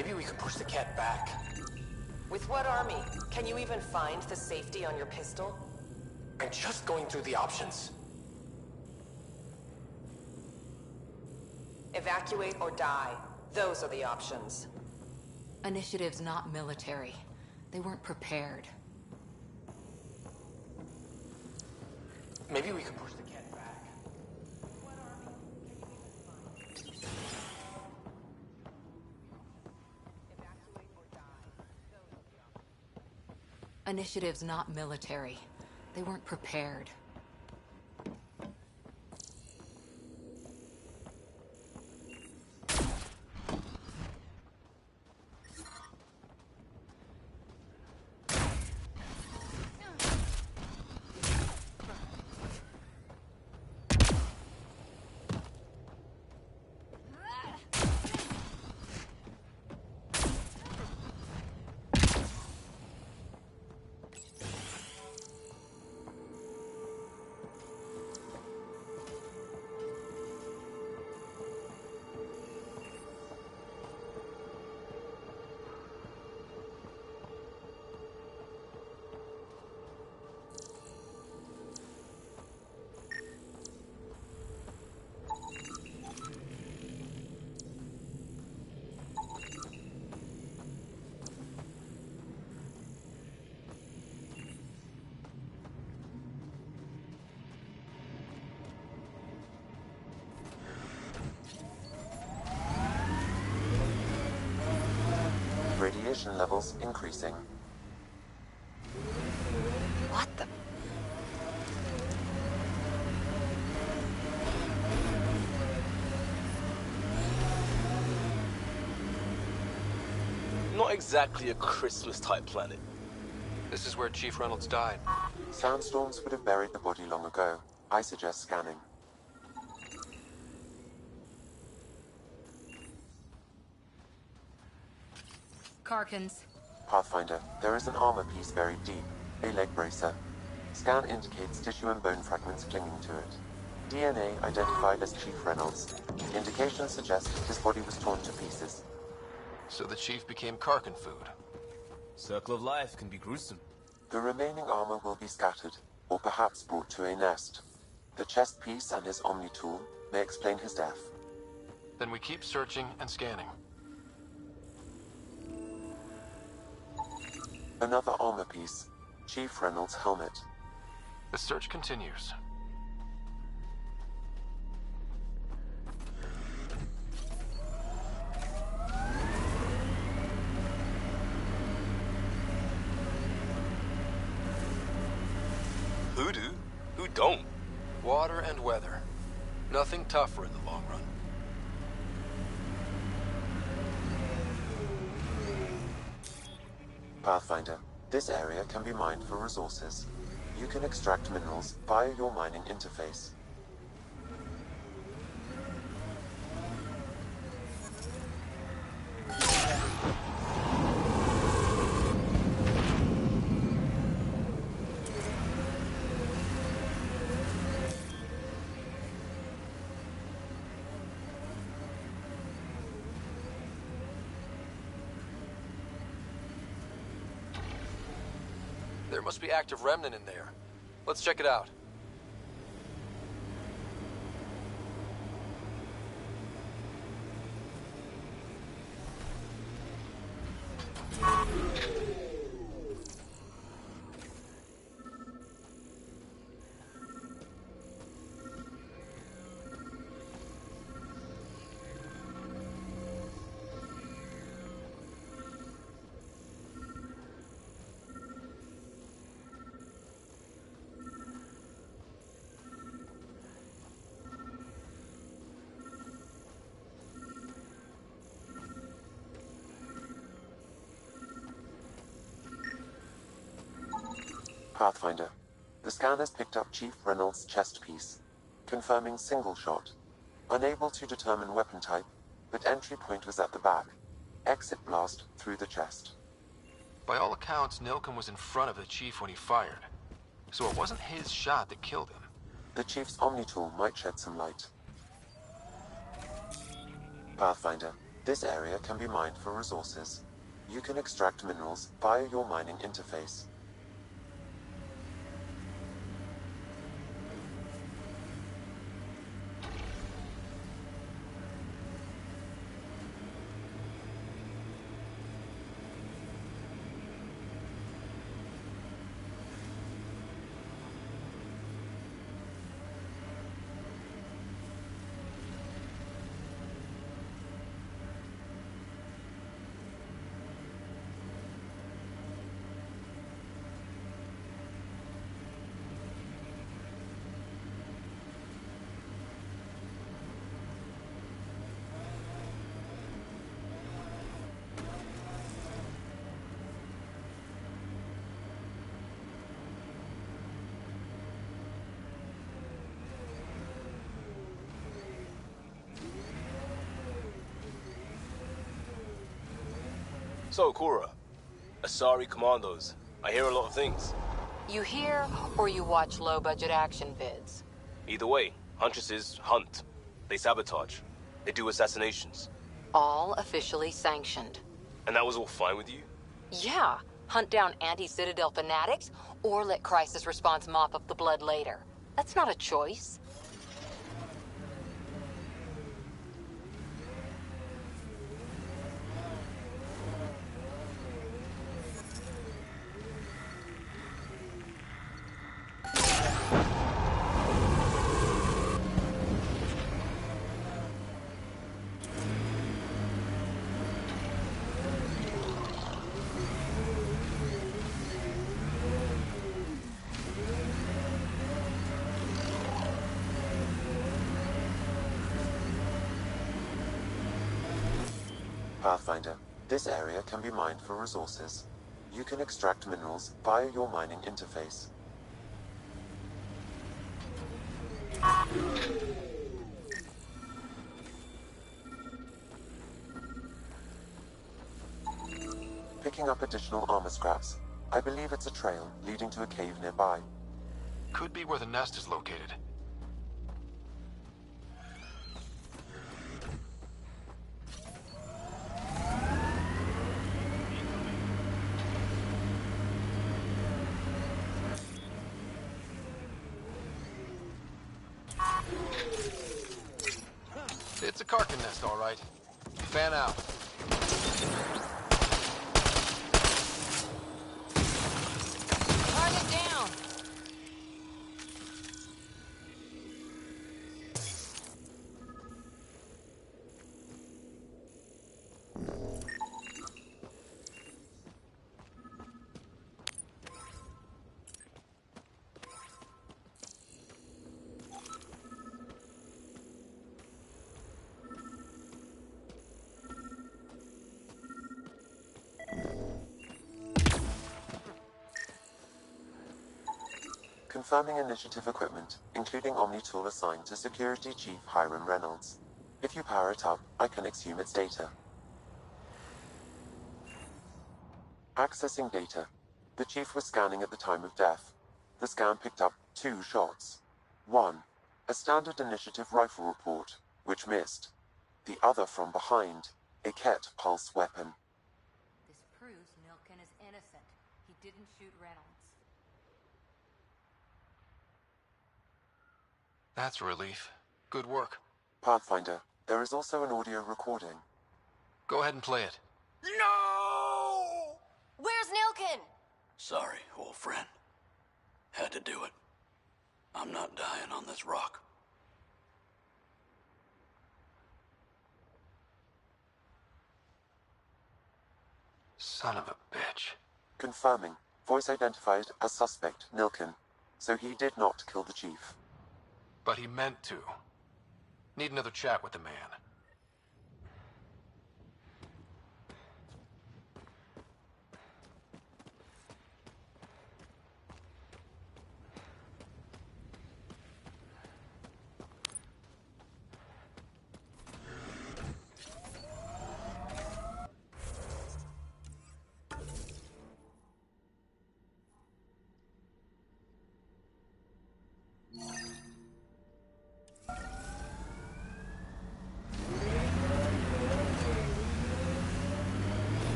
Maybe we could push the cat back. With what army? Can you even find the safety on your pistol? I'm just going through the options. Evacuate or die. Those are the options. Initiative's not military. They weren't prepared. Maybe we could push the cat back. Initiative's not military. They weren't prepared. Radiation levels increasing. What the? Not exactly a Christmas-type planet. This is where Chief Reynolds died. Sandstorms would have buried the body long ago. I suggest scanning. Karkins. Pathfinder, there is an armor piece buried deep. A leg bracer. Scan indicates tissue and bone fragments clinging to it. DNA identified as Chief Reynolds. Indications suggest his body was torn to pieces. So the Chief became Karkin food. Circle of life can be gruesome. The remaining armor will be scattered, or perhaps brought to a nest. The chest piece and his Omni tool may explain his death. Then we keep searching and scanning. Another armor piece. Chief Reynolds' helmet. The search continues. Who do? Who don't? Water and weather. Nothing tougher in the long run. Pathfinder, this area can be mined for resources. You can extract minerals via your mining interface. There must be active remnant in there. Let's check it out. Pathfinder, the scan has picked up Chief Reynolds' chest piece, confirming single shot. Unable to determine weapon type, but entry point was at the back. Exit blast through the chest. By all accounts, Nilken was in front of the Chief when he fired. So it wasn't his shot that killed him. The Chief's Omni tool might shed some light. Pathfinder, This area can be mined for resources. You can extract minerals via your mining interface. So, Cora, Asari Commandos. I hear a lot of things. You hear or you watch low-budget action vids? Either way, Huntresses hunt. They sabotage. They do assassinations. All officially sanctioned. And that was all fine with you? Yeah, hunt down anti-Citadel fanatics, or let crisis response mop up the blood later. That's not a choice. Pathfinder, this area can be mined for resources. You can extract minerals via your mining interface. Picking up additional armor scraps. I believe it's a trail leading to a cave nearby. Could be where the nest is located. It's a Karkin nest, all right. Fan out. Target down! Confirming initiative equipment, including Omni tool assigned to Security Chief Hiram Reynolds. If you power it up, I can exhume its data. Accessing data. The Chief was scanning at the time of death. The scan picked up 2 shots. One, a standard initiative rifle report, which missed. The other from behind, a Ket pulse weapon. This proves Milken is innocent. He didn't shoot Reynolds. That's a relief. Good work. Pathfinder, there is also an audio recording. Go ahead and play it. No! Where's Nilken? Sorry, old friend. Had to do it. I'm not dying on this rock. Son of a bitch. Confirming. Voice identified as suspect, Nilken. So he did not kill the Chief. But he meant to. Need another chat with the man.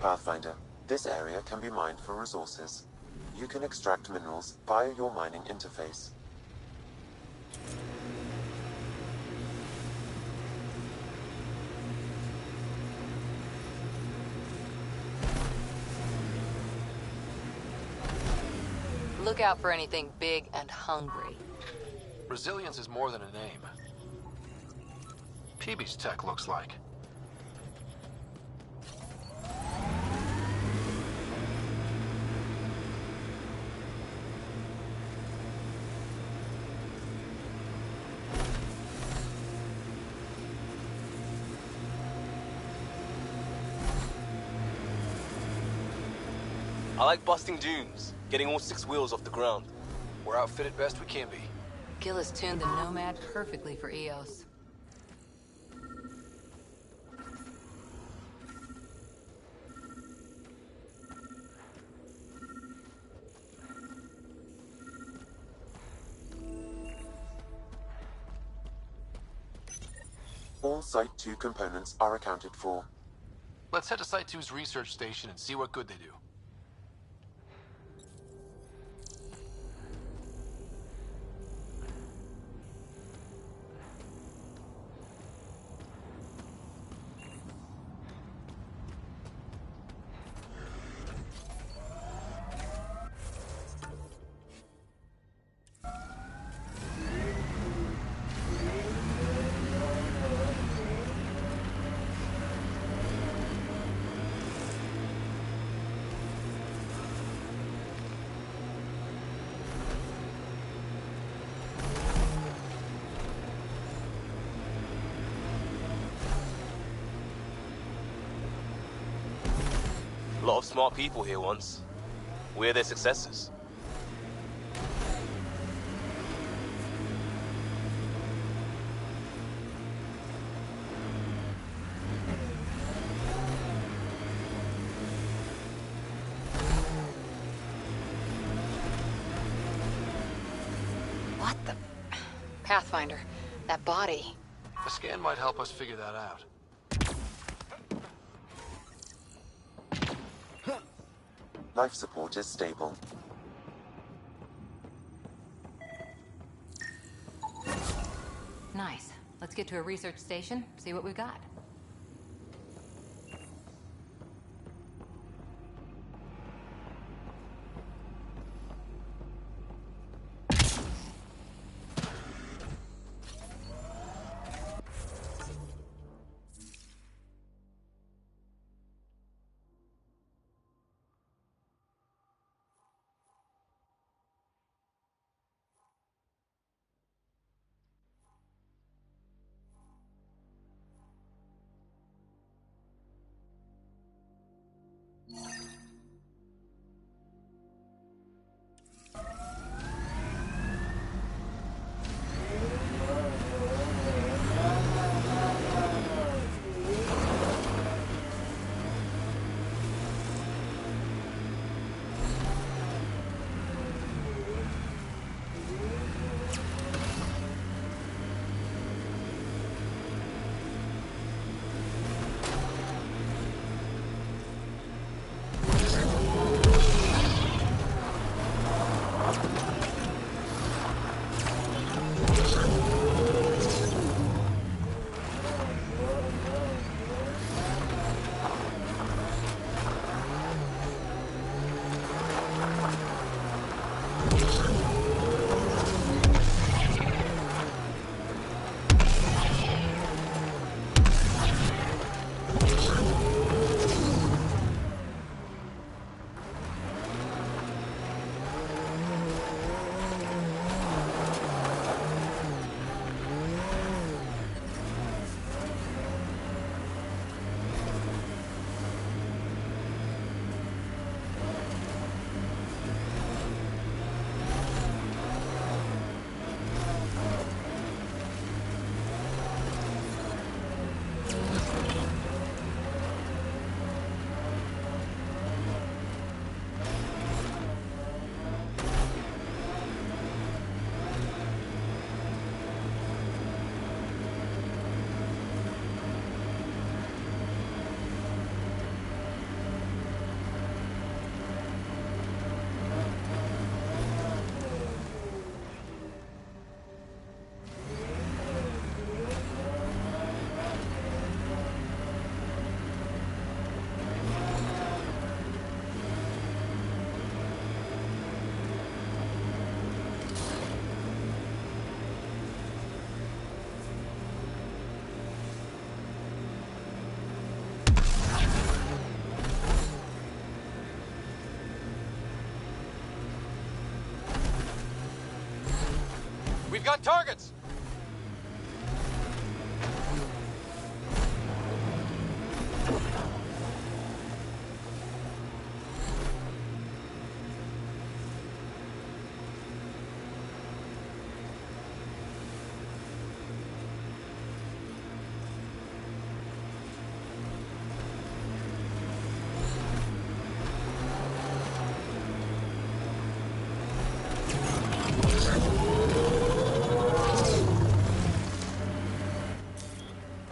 Pathfinder. This area can be mined for resources. You can extract minerals via your mining interface. Look out for anything big and hungry. Resilience is more than a name. Peebee's tech looks like. I like busting dunes, getting all 6 wheels off the ground. We're outfitted best we can be. Gil has tuned the Nomad perfectly for Eos. All Site 2 components are accounted for. Let's head to Site 2's research station and see what good they do. A lot of smart people here once. We're their successors. What the... Pathfinder, that body. A scan might help us figure that out. Life support is stable. Nice. Let's get to a research station, see what we've got. We've got targets!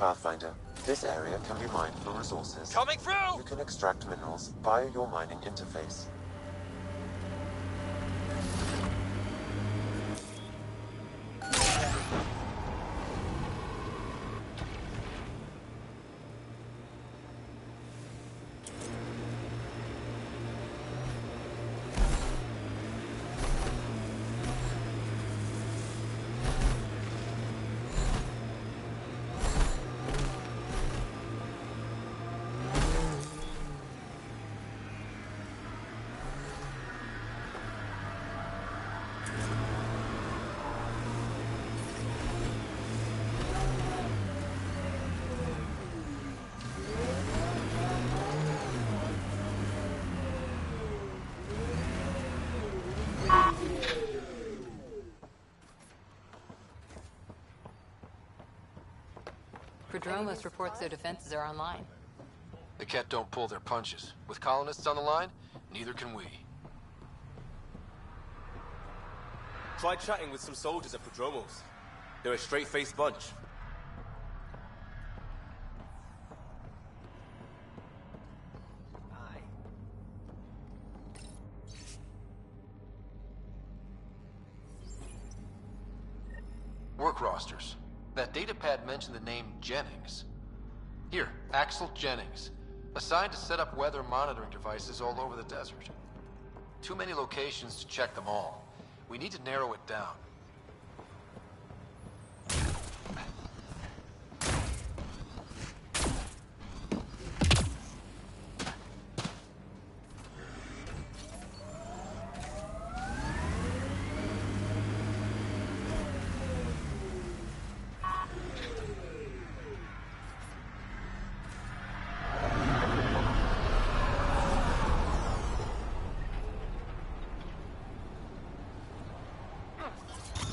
Pathfinder, this area can be mined for resources. Coming through! You can extract minerals via your mining interface. Prodromos reports their defenses are online. The Ket don't pull their punches. With colonists on the line, neither can we. Try chatting with some soldiers at Prodromos. They're a straight-faced bunch. Work rosters. That datapad mentioned the name Jennings. Here, Axel Jennings. Assigned to set up weather monitoring devices all over the desert. Too many locations to check them all. We need to narrow it down.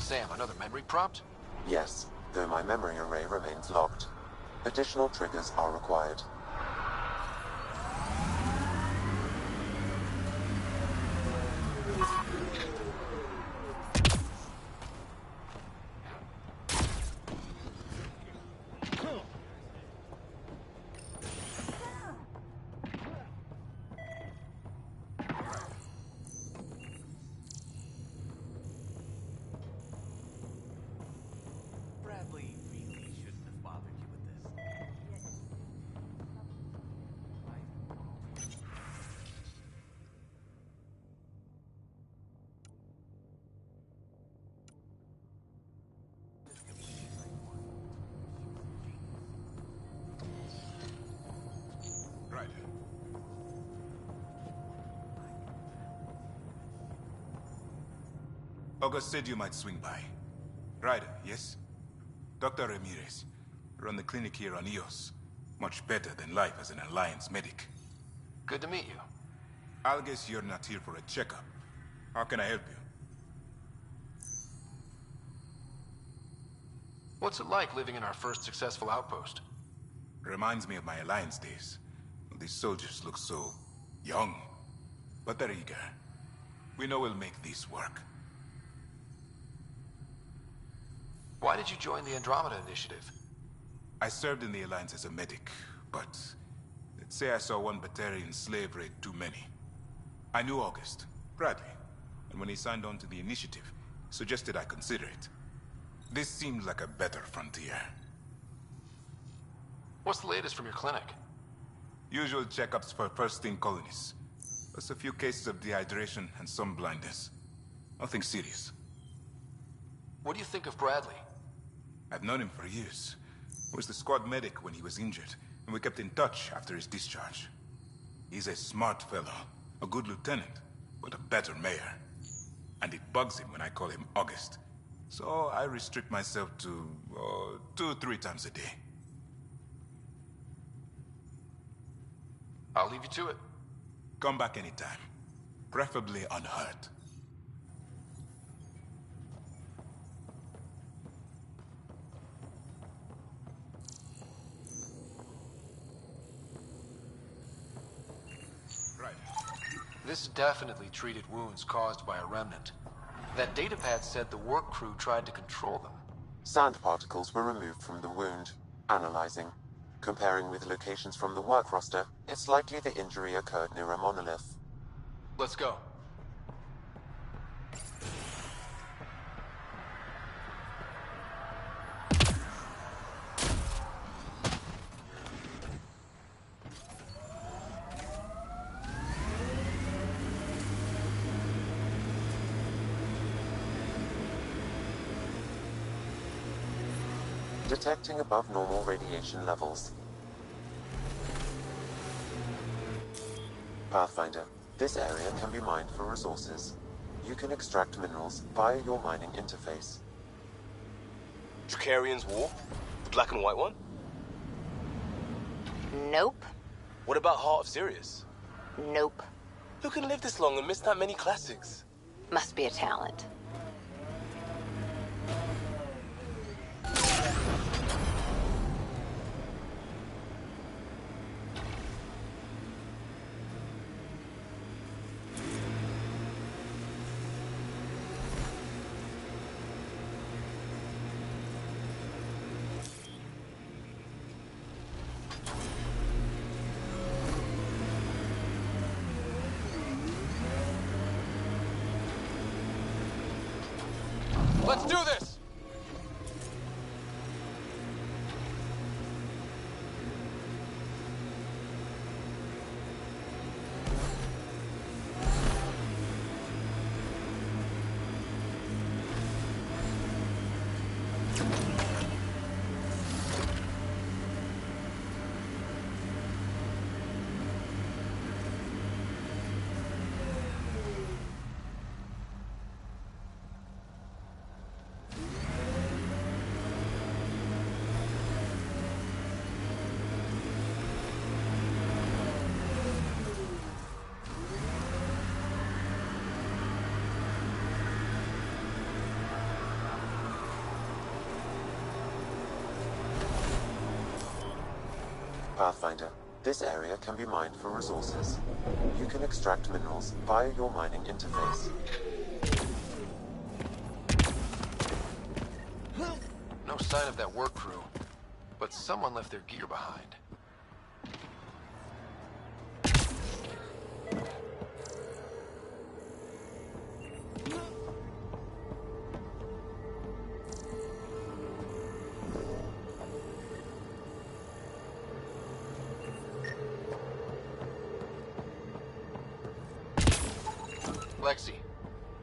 Sam, another memory prompt? Yes, though my memory array remains locked. Additional triggers are required. August said you might swing by. Ryder, yes? Dr. Ramirez. Run the clinic here on EOS. Much better than life as an Alliance medic. Good to meet you. I'll guess you're not here for a checkup. How can I help you? What's it like living in our first successful outpost? Reminds me of my Alliance days. These soldiers look so young. But they're eager. We know we'll make this work. Why did you join the Andromeda Initiative? I served in the Alliance as a medic, but let's say I saw one Batarian slave raid too many. I knew August, Bradley, and when he signed on to the Initiative, suggested I consider it. This seems like a better frontier. What's the latest from your clinic? Usual checkups for first-in colonists. Plus a few cases of dehydration and some blindness. Nothing serious. What do you think of Bradley? I've known him for years. I was the squad medic when he was injured, and we kept in touch after his discharge. He's a smart fellow, a good lieutenant, but a better mayor. And it bugs him when I call him August. So I restrict myself to 2-3 times a day. I'll leave you to it. Come back anytime. Preferably unhurt. Right. This definitely treated wounds caused by a remnant. That datapad said the work crew tried to control them. Sand particles were removed from the wound. Analyzing. Comparing with locations from the work roster, it's likely the injury occurred near a monolith. Let's go. Detecting above normal radiation levels. Pathfinder, this area can be mined for resources. You can extract minerals via your mining interface. Dracarian's War? The black and white one? Nope. What about Heart of Sirius? Nope. Who can live this long and miss that many classics? Must be a talent. Let's do this! Pathfinder, this area can be mined for resources. You can extract minerals via your mining interface. No sign of that work crew, but someone left their gear behind. Lexi,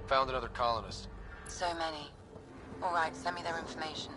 found another colonist. So many. All right, send me their information.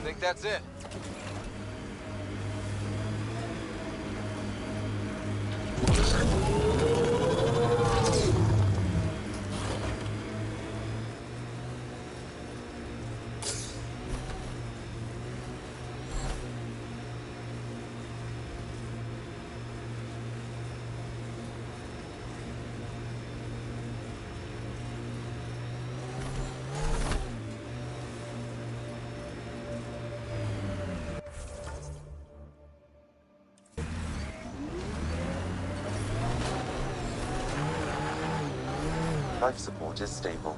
Think that's it? Life support is stable.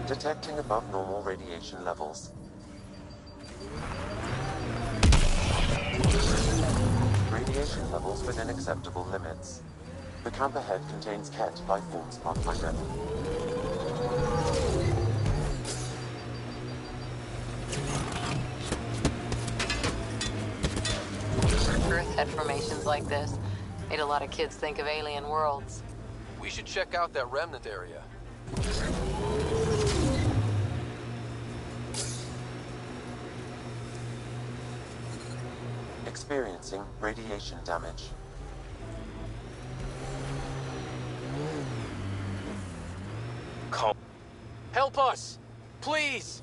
Detecting above normal radiation levels. Radiation levels within acceptable limits. The camp ahead contains Ket by Ford's Pathfinder. Earth had formations like this. Made a lot of kids think of alien worlds. We should check out that remnant area. Experiencing radiation damage. Help us! Please!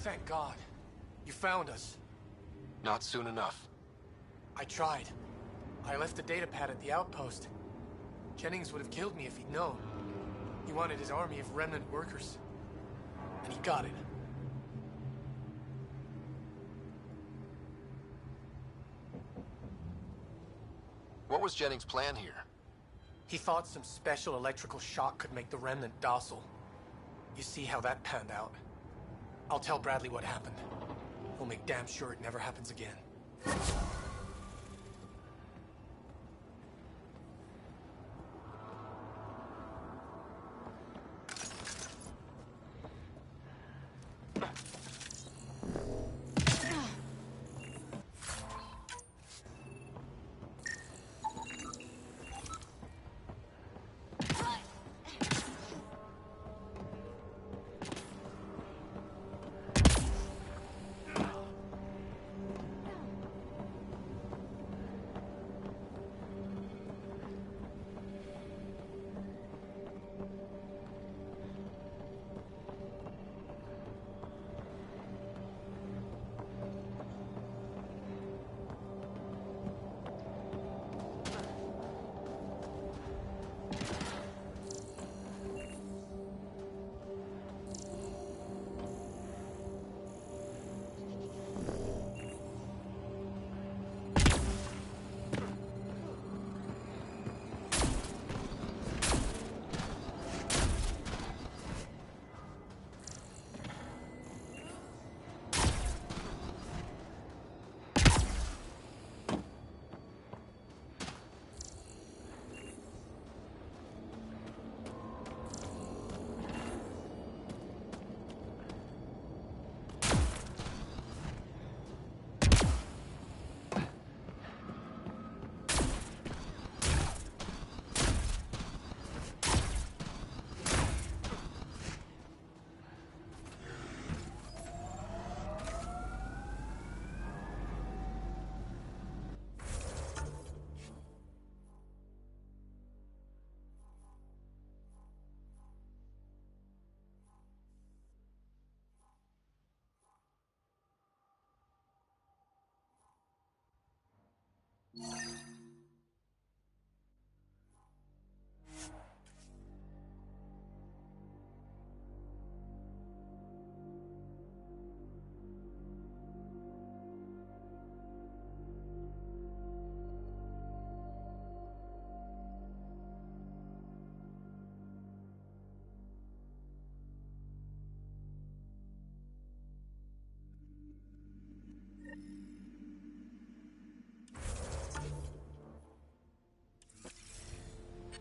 Thank God. You found us. Not soon enough. I tried. I left the data pad at the outpost. Jennings would have killed me if he'd known. He wanted his army of remnant workers. And he got it. What was Jennings' plan here? He thought some special electrical shock could make the remnant docile. You see how that panned out. I'll tell Bradley what happened. He'll make damn sure it never happens again.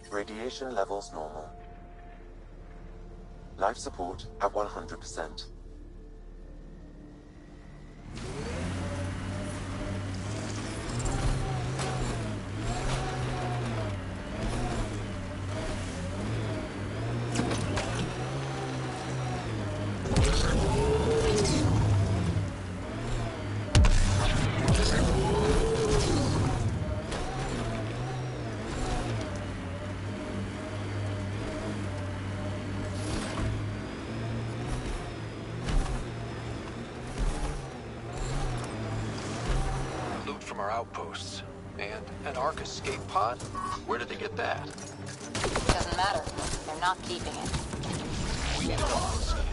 Radiation levels normal. Life support at 100%. From our outposts. And an Ark escape pod? Where did they get that? Doesn't matter. They're not keeping it. We need a double scan.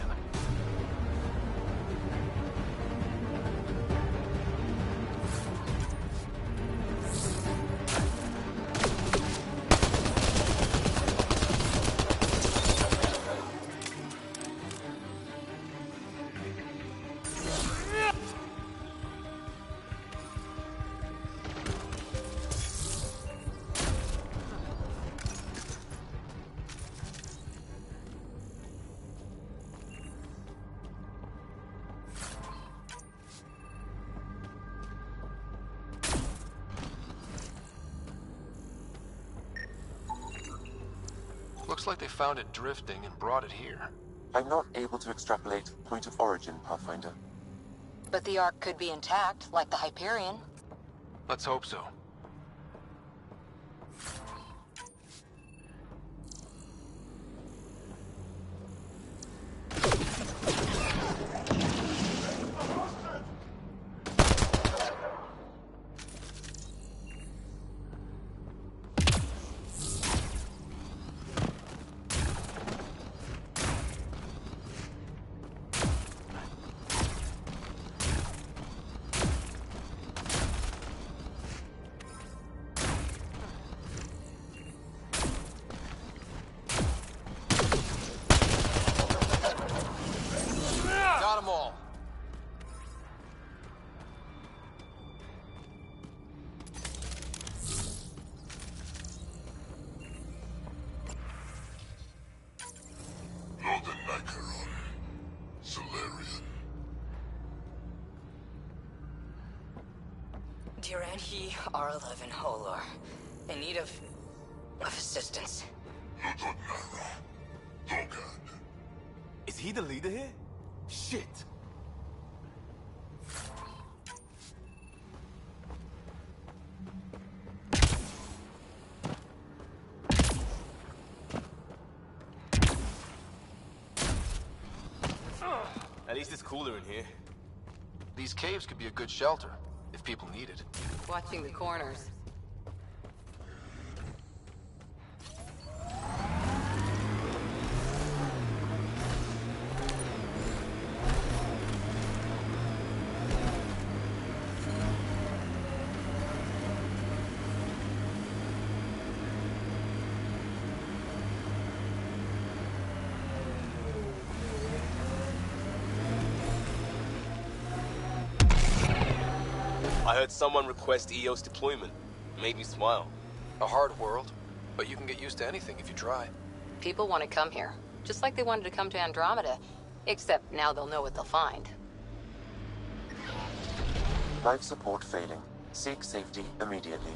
Looks like they found it drifting and brought it here. I'm not able to extrapolate point of origin, Pathfinder. But the Ark could be intact, like the Hyperion. Let's hope so. Got them all. Northern Nicaron. Solarian. Duran, he R11 Holor. In need of assistance. Is he the leader here? Shit! At least it's cooler in here. These caves could be a good shelter, if people need it. Watching the corners. I heard someone request EOS deployment. Made me smile. A hard world, but you can get used to anything if you try. People want to come here, just like they wanted to come to Andromeda. Except now they'll know what they'll find. Life support failing. Seek safety immediately.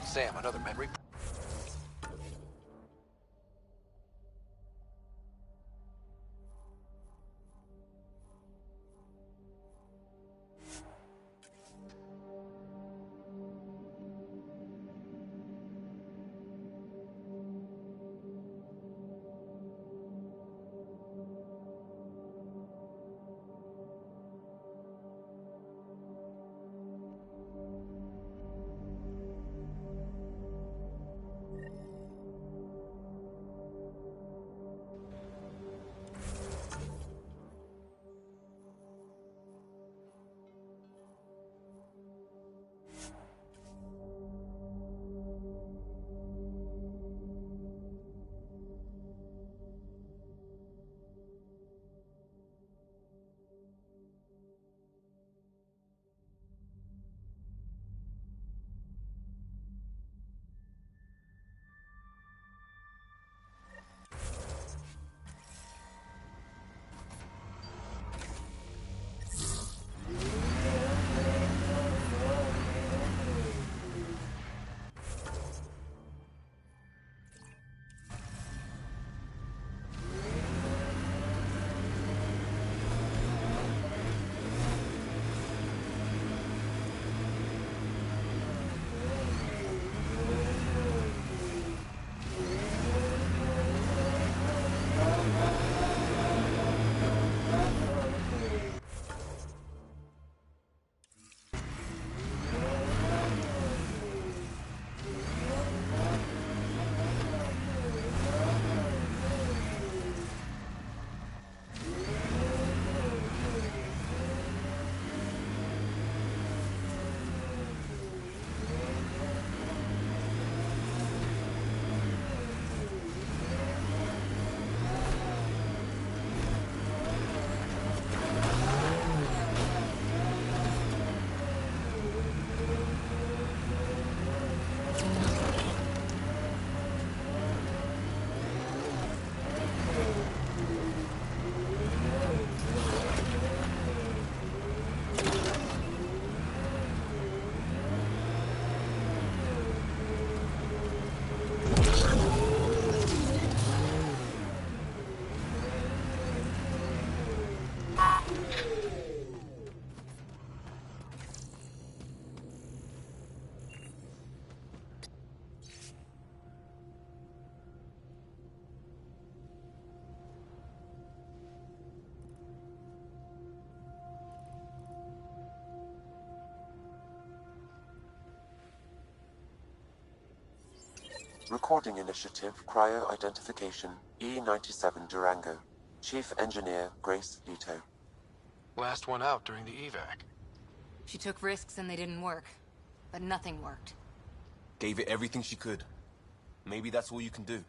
Sam, another memory. Recording Initiative Cryo Identification E97 Durango. Chief Engineer Grace Leto. Last one out during the evac. She took risks and they didn't work. But nothing worked. Gave it everything she could. Maybe that's all you can do.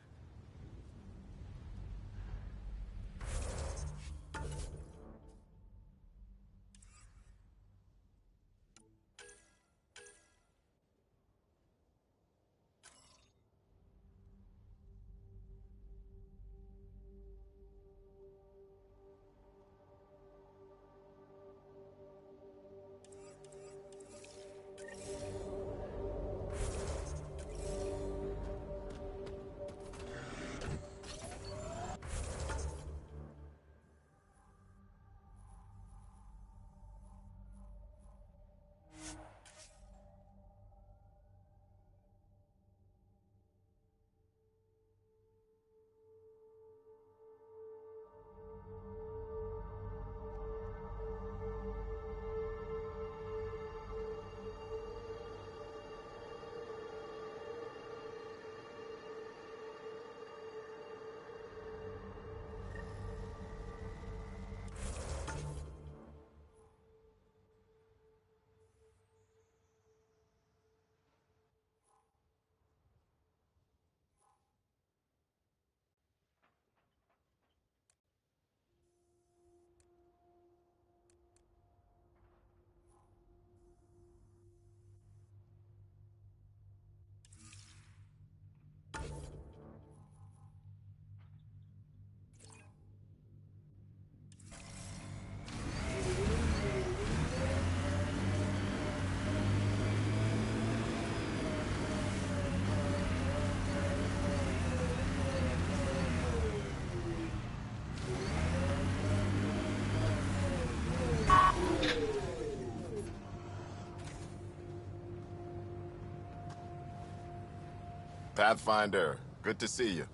Pathfinder, good to see you.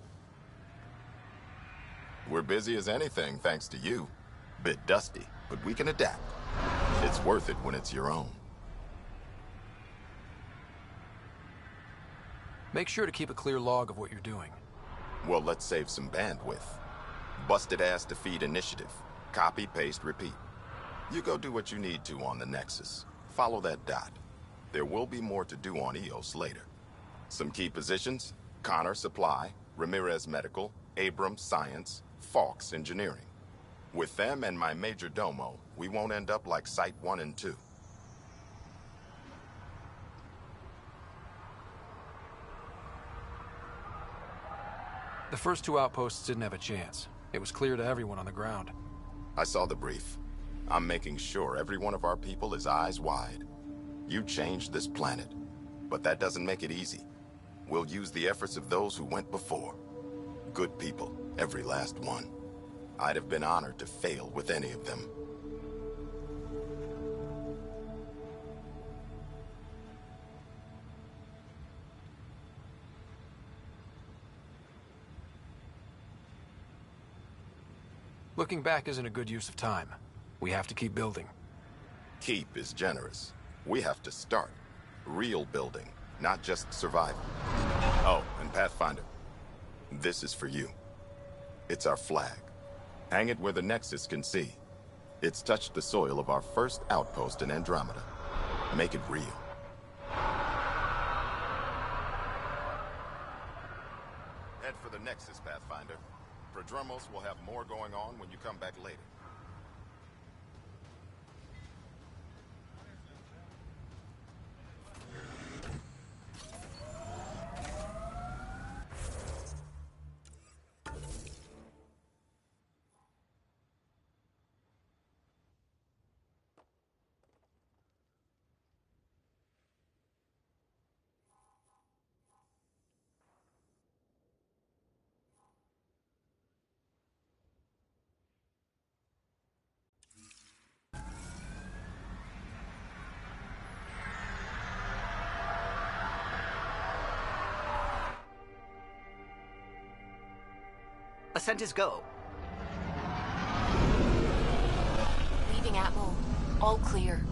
We're busy as anything, thanks to you. Bit dusty, but we can adapt. It's worth it when it's your own. Make sure to keep a clear log of what you're doing. Well, let's save some bandwidth. Busted ass defeat initiative. Copy, paste, repeat. You go do what you need to on the Nexus. Follow that dot. There will be more to do on EOS later. Some key positions: Connor Supply, Ramirez Medical, Abrams Science, Fawkes Engineering. With them and my major domo, we won't end up like Site 1 and 2. The first two outposts didn't have a chance. It was clear to everyone on the ground. I saw the brief. I'm making sure every one of our people is eyes wide. You changed this planet, but that doesn't make it easy. We'll use the efforts of those who went before. Good people, every last one. I'd have been honored to fail with any of them. Looking back isn't a good use of time. We have to keep building. Keep is generous. We have to start. Real building, not just survival. Oh, and Pathfinder, this is for you. It's our flag. Hang it where the Nexus can see. It's touched the soil of our first outpost in Andromeda. Make it real. Head for the Nexus, Pathfinder. Prodromos will have more going on when you come back later. Ascent is go. Leaving Atmo. All clear.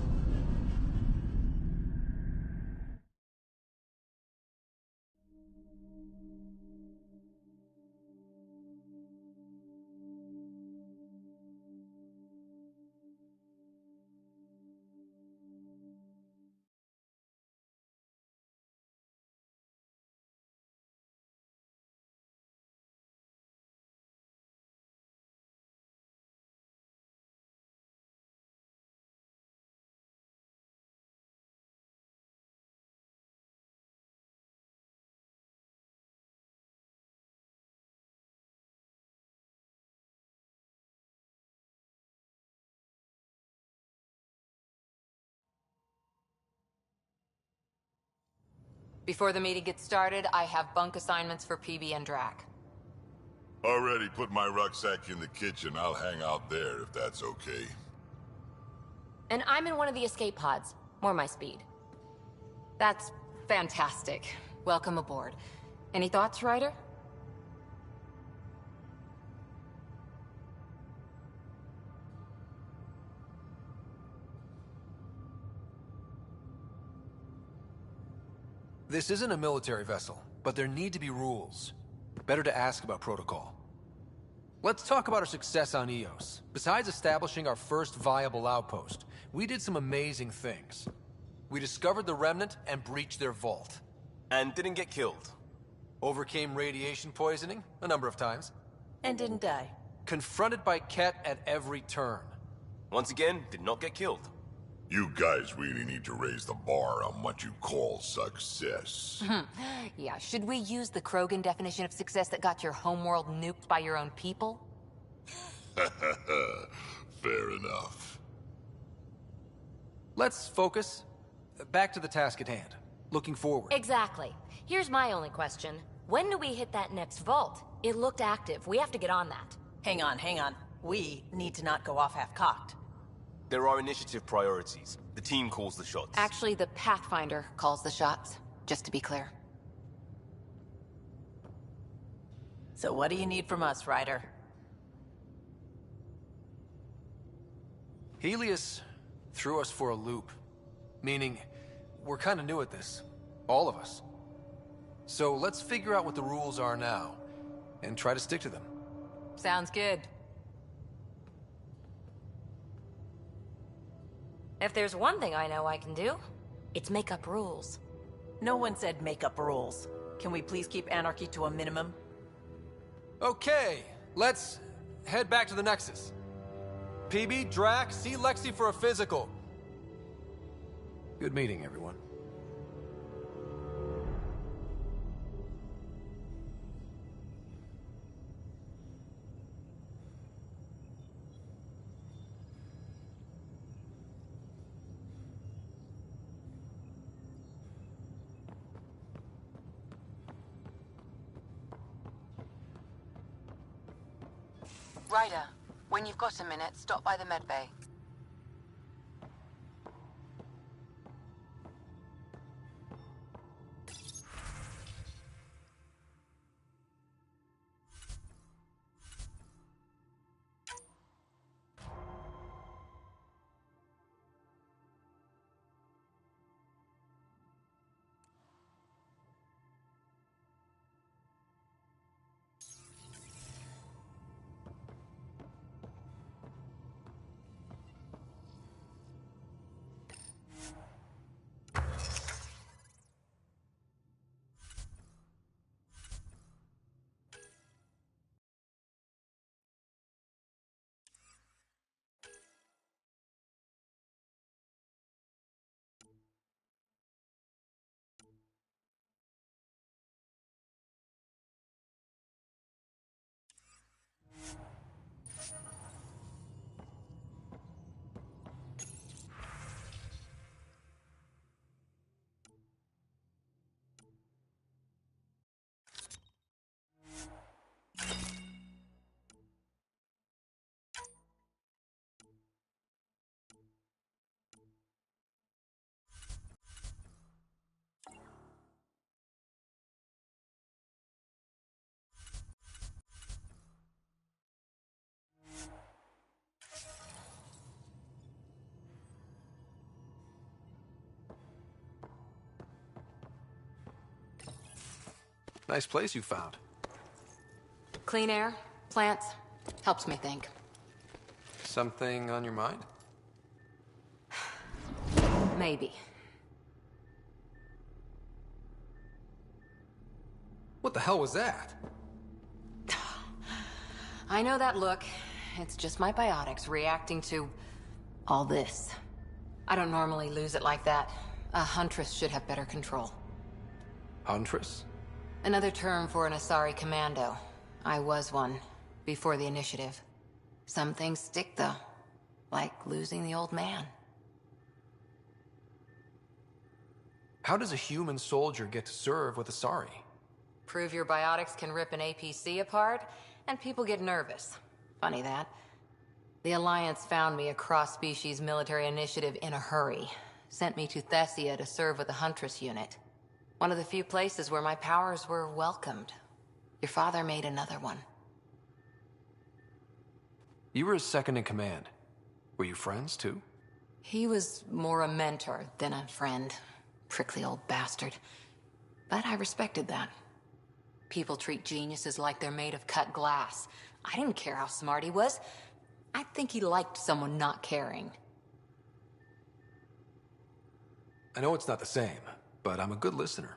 Before the meeting gets started, I have bunk assignments for PB and Drac. Already put my rucksack in the kitchen. I'll hang out there if that's okay. And I'm in one of the escape pods. More my speed. That's fantastic. Welcome aboard. Any thoughts, Ryder? This isn't a military vessel, but there need to be rules. Better to ask about protocol. Let's talk about our success on Eos. Besides establishing our first viable outpost, we did some amazing things. We discovered the Remnant and breached their vault. And didn't get killed. Overcame radiation poisoning a number of times. And didn't die. Confronted by Ket at every turn. Once again, did not get killed. You guys really need to raise the bar on what you call success. Yeah, should we use the Krogan definition of success that got your homeworld nuked by your own people? Fair enough. Let's focus. Back to the task at hand. Looking forward. Exactly. Here's my only question. When do we hit that next vault? It looked active. We have to get on that. Hang on, hang on. We need to not go off half-cocked. There are initiative priorities. The team calls the shots. Actually, the Pathfinder calls the shots, just to be clear. So what do you need from us, Ryder? Helios threw us for a loop. Meaning, we're kind of new at this. All of us. So let's figure out what the rules are now, and try to stick to them. Sounds good. If there's one thing I know I can do, it's make up rules. No one said make up rules. Can we please keep anarchy to a minimum? Okay, let's head back to the Nexus. PB, Drac, see Lexi for a physical. Good meeting, everyone. Ryder, when you've got a minute, stop by the medbay. Nice place you found. Clean air, plants, helps me think. Something on your mind? Maybe. What the hell was that? I know that look. It's just my biotics reacting to all this. I don't normally lose it like that. A huntress should have better control. Huntress? Another term for an Asari commando. I was one, before the initiative. Some things stick, though. Like losing the old man. How does a human soldier get to serve with Asari? Prove your biotics can rip an APC apart, and people get nervous. Funny that. The Alliance found me a cross-species military initiative in a hurry. Sent me to Thessia to serve with the Huntress unit. One of the few places where my powers were welcomed. Your father made another one. You were his second in command. Were you friends, too? He was more a mentor than a friend. Prickly old bastard. But I respected that. People treat geniuses like they're made of cut glass. I didn't care how smart he was. I think he liked someone not caring. I know it's not the same, but I'm a good listener.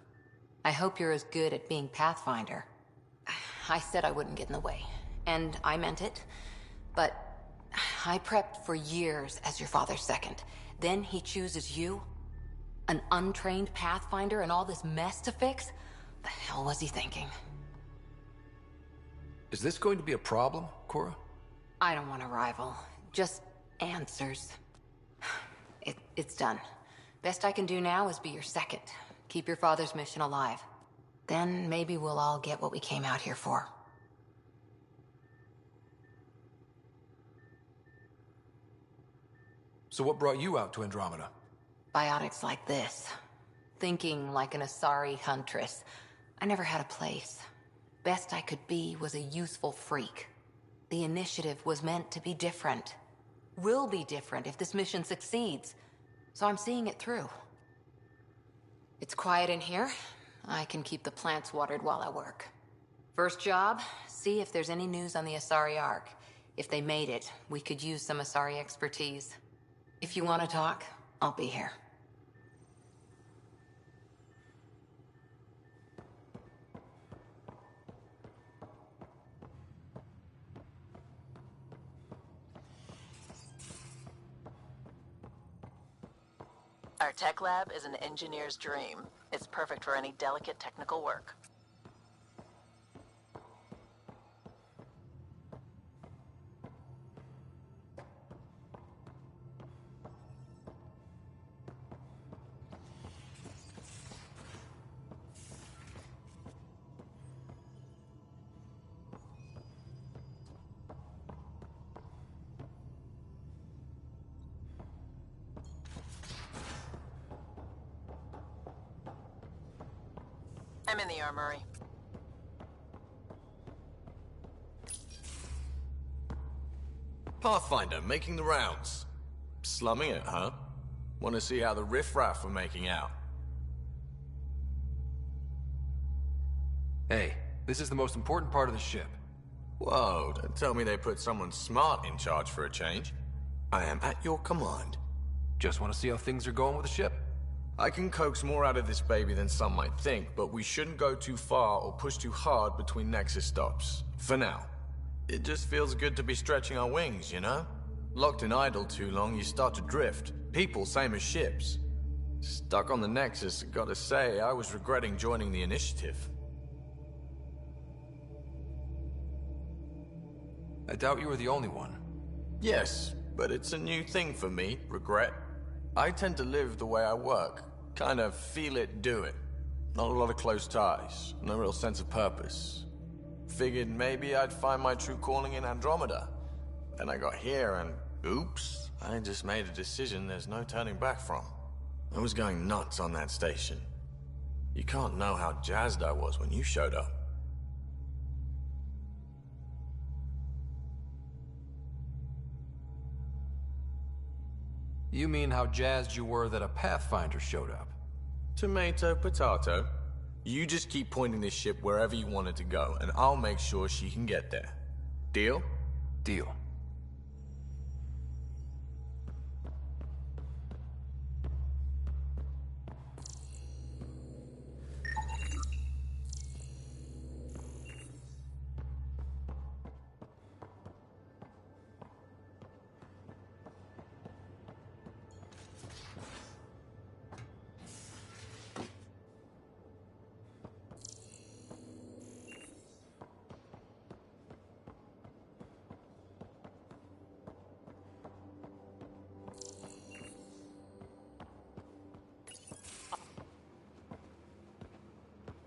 I hope you're as good at being Pathfinder. I said I wouldn't get in the way, and I meant it. But I prepped for years as your father's second. Then he chooses you? An untrained Pathfinder and all this mess to fix? The hell was he thinking? Is this going to be a problem, Cora? I don't want a rival. Just answers. It's done. Best I can do now is be your second. Keep your father's mission alive. Then maybe we'll all get what we came out here for. So what brought you out to Andromeda? Biotics like this. Thinking like an Asari huntress. I never had a place. Best I could be was a useful freak. The initiative was meant to be different. Will be different if this mission succeeds. So I'm seeing it through. It's quiet in here. I can keep the plants watered while I work. First job, see if there's any news on the Asari Ark. If they made it, we could use some Asari expertise. If you want to talk, I'll be here. Our tech lab is an engineer's dream. It's perfect for any delicate technical work. I'm in the armory. Pathfinder, making the rounds. Slumming it, huh? Want to see how the riffraff are making out? Hey, this is the most important part of the ship. Whoa, don't tell me they put someone smart in charge for a change. I am at your command. Just want to see how things are going with the ship. I can coax more out of this baby than some might think, but we shouldn't go too far or push too hard between Nexus stops. For now. It just feels good to be stretching our wings, you know? Locked in idle too long, you start to drift. People, same as ships. Stuck on the Nexus, gotta say, I was regretting joining the initiative. I doubt you were the only one. Yes, but it's a new thing for me, regret. I tend to live the way I work. Kind of feel it, do it. Not a lot of close ties, no real sense of purpose. Figured maybe I'd find my true calling in Andromeda. Then I got here and, oops, I just made a decision there's no turning back from. I was going nuts on that station. You can't know how jazzed I was when you showed up. You mean how jazzed you were that a Pathfinder showed up? Tomato, potato. You just keep pointing this ship wherever you want it to go, and I'll make sure she can get there. Deal? Deal.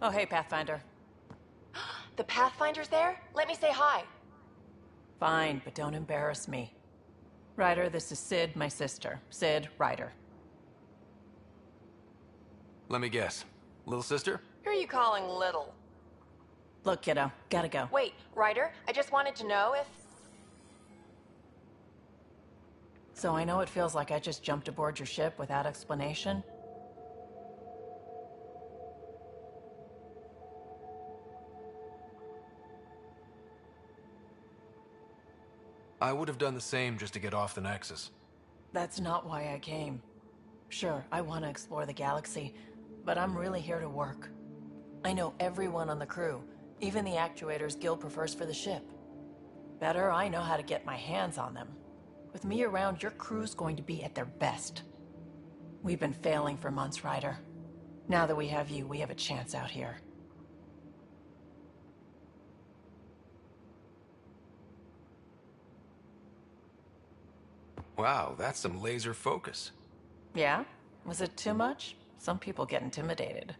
Oh, hey, Pathfinder. The Pathfinder's there? Let me say hi. Fine, but don't embarrass me. Ryder, this is Sid, my sister. Sid, Ryder. Let me guess. Little sister? Who are you calling little? Look, kiddo, gotta go. Wait, Ryder, I just wanted to know if... So I know it feels like I just jumped aboard your ship without explanation. I would have done the same just to get off the Nexus. That's not why I came. Sure, I want to explore the galaxy, but I'm really here to work. I know everyone on the crew, even the actuators Gil prefers for the ship. Better, I know how to get my hands on them. With me around, your crew's going to be at their best. We've been failing for months, Ryder. Now that we have you, we have a chance out here. Wow, that's some laser focus. Yeah? Was it too much? Some people get intimidated.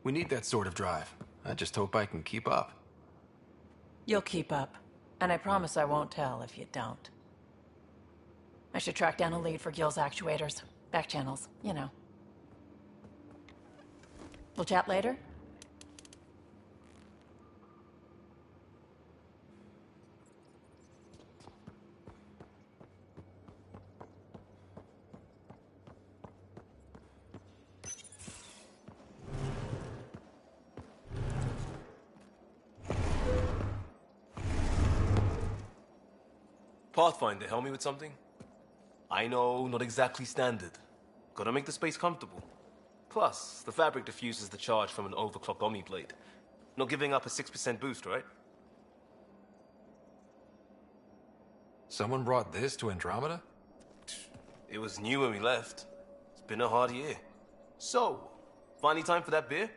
We need that sort of drive. I just hope I can keep up. You'll keep up. And I promise I won't tell if you don't. I should track down a lead for Gil's actuators. Back channels, you know. We'll chat later? Pathfinder, help me with something? I know, not exactly standard. Gotta make the space comfortable. Plus, the fabric diffuses the charge from an overclocked Omni blade. Not giving up a 6% boost, right? Someone brought this to Andromeda? It was new when we left. It's been a hard year. So, finally time for that beer?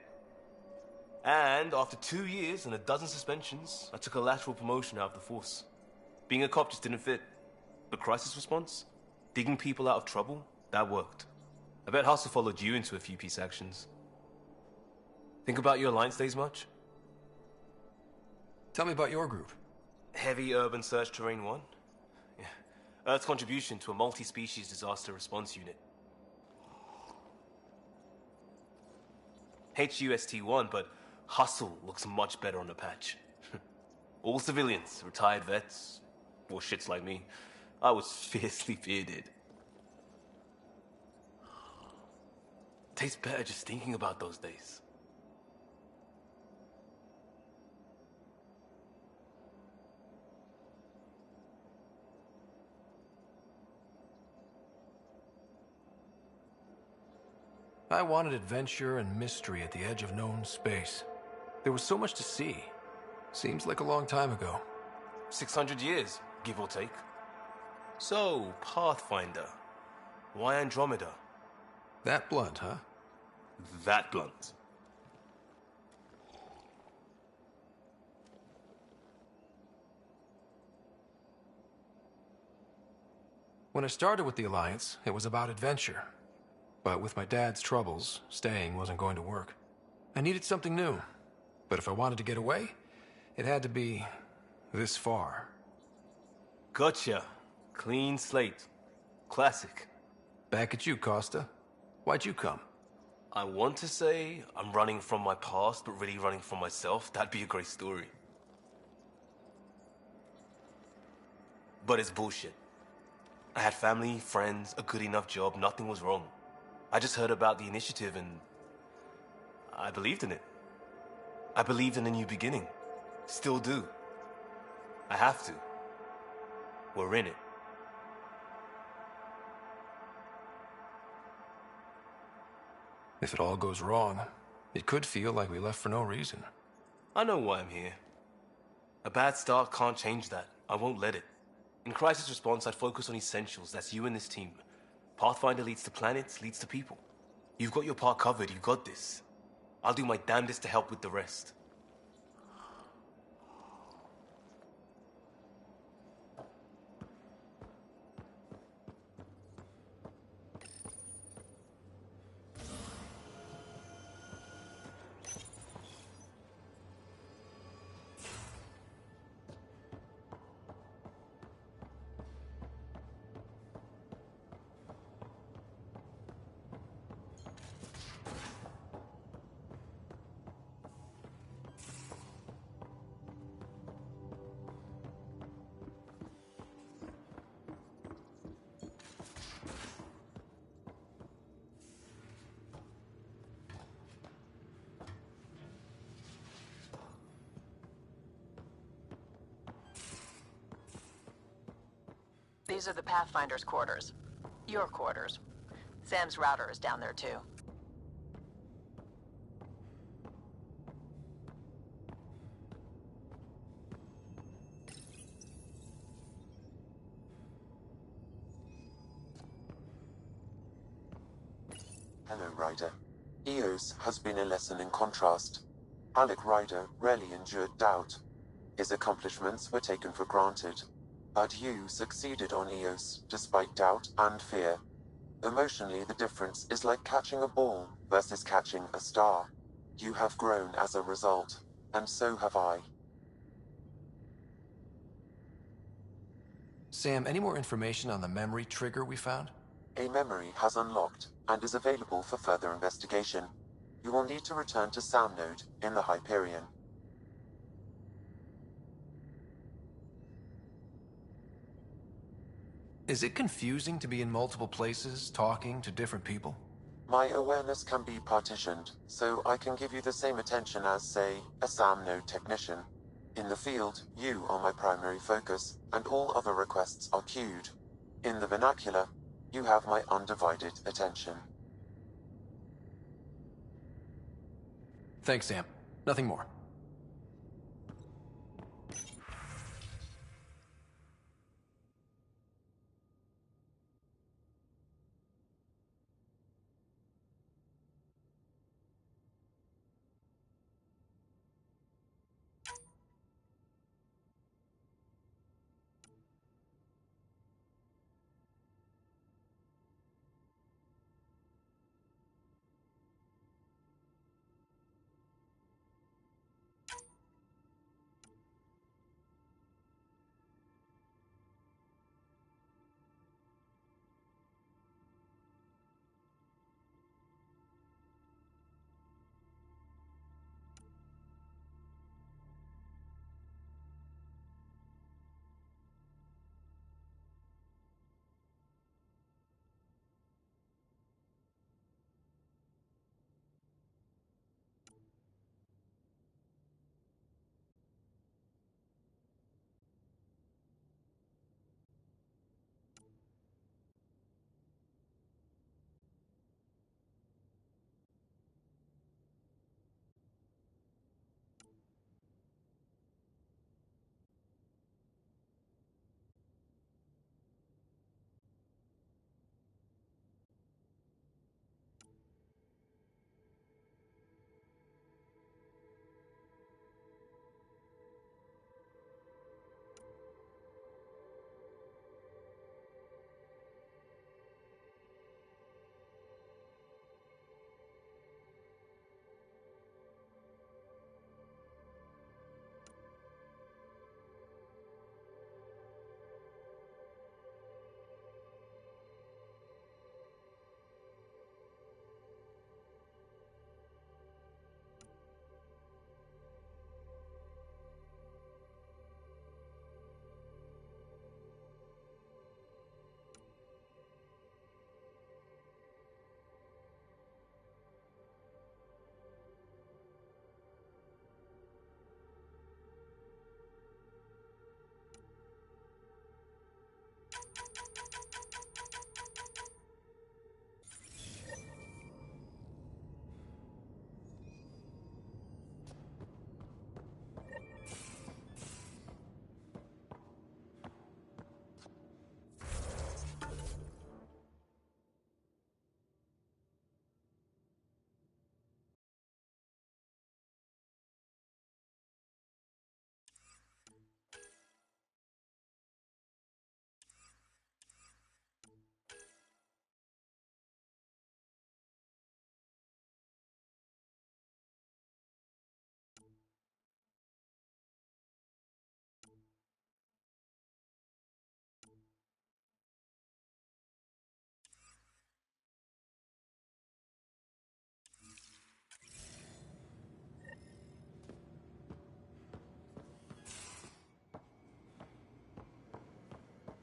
And after 2 years and a dozen suspensions, I took a lateral promotion out of the force. Being a cop just didn't fit. But crisis response? Digging people out of trouble? That worked. I bet Hustle followed you into a few peace actions. Think about your Alliance days much? Tell me about your group. Heavy Urban Search Terrain 1? Yeah. Earth's contribution to a multi-species disaster response unit. HUST-1, but Hustle looks much better on the patch. All civilians, retired vets, or shits like me. I was fiercely bearded. Tastes better just thinking about those days. I wanted adventure and mystery at the edge of known space. There was so much to see. Seems like a long time ago. 600 years, give or take. So, Pathfinder. Why Andromeda? That blunt, huh? That blunt. When I started with the Alliance, it was about adventure. But with my dad's troubles, staying wasn't going to work. I needed something new. But if I wanted to get away, it had to be this far. Gotcha. Clean slate. Classic. Back at you, Costa. Why'd you come? I want to say I'm running from my past, but really running from myself. That'd be a great story. But it's bullshit. I had family, friends, a good enough job, nothing was wrong. I just heard about the initiative and I believed in it. I believed in a new beginning. Still do. I have to. We're in it. If it all goes wrong, it could feel like we left for no reason. I know why I'm here. A bad start can't change that. I won't let it. In crisis response, I'd focus on essentials. That's you and this team. Pathfinder leads to planets, leads to people. You've got your part covered. You got this. I'll do my damnedest to help with the rest. These are the Pathfinder's quarters. Your quarters. Sam's router is down there too. Hello, Ryder. Eos has been a lesson in contrast. Alec Ryder rarely endured doubt. His accomplishments were taken for granted. But you succeeded on Eos, despite doubt and fear. Emotionally, the difference is like catching a ball versus catching a star. You have grown as a result, and so have I. Sam, any more information on the memory trigger we found? A memory has unlocked and is available for further investigation. You will need to return to Sound Node in the Hyperion. Is it confusing to be in multiple places, talking to different people? My awareness can be partitioned, so I can give you the same attention as, say, a SAM node technician. In the field, you are my primary focus, and all other requests are queued. In the vernacular, you have my undivided attention. Thanks, Sam. Nothing more.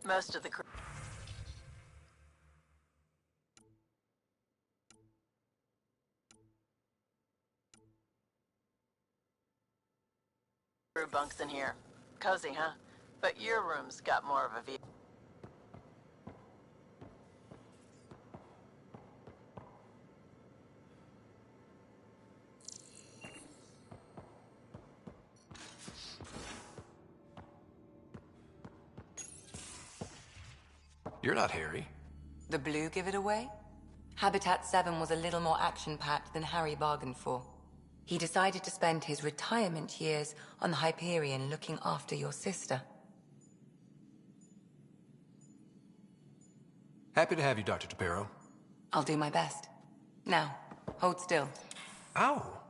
Most of the crew bunks in here. Cozy, huh? But your room's got more of a view. You're not Harry. The blue give it away? Habitat 7 was a little more action-packed than Harry bargained for. He decided to spend his retirement years on the Hyperion looking after your sister. Happy to have you, Dr. DePero. I'll do my best. Now, hold still. Ow!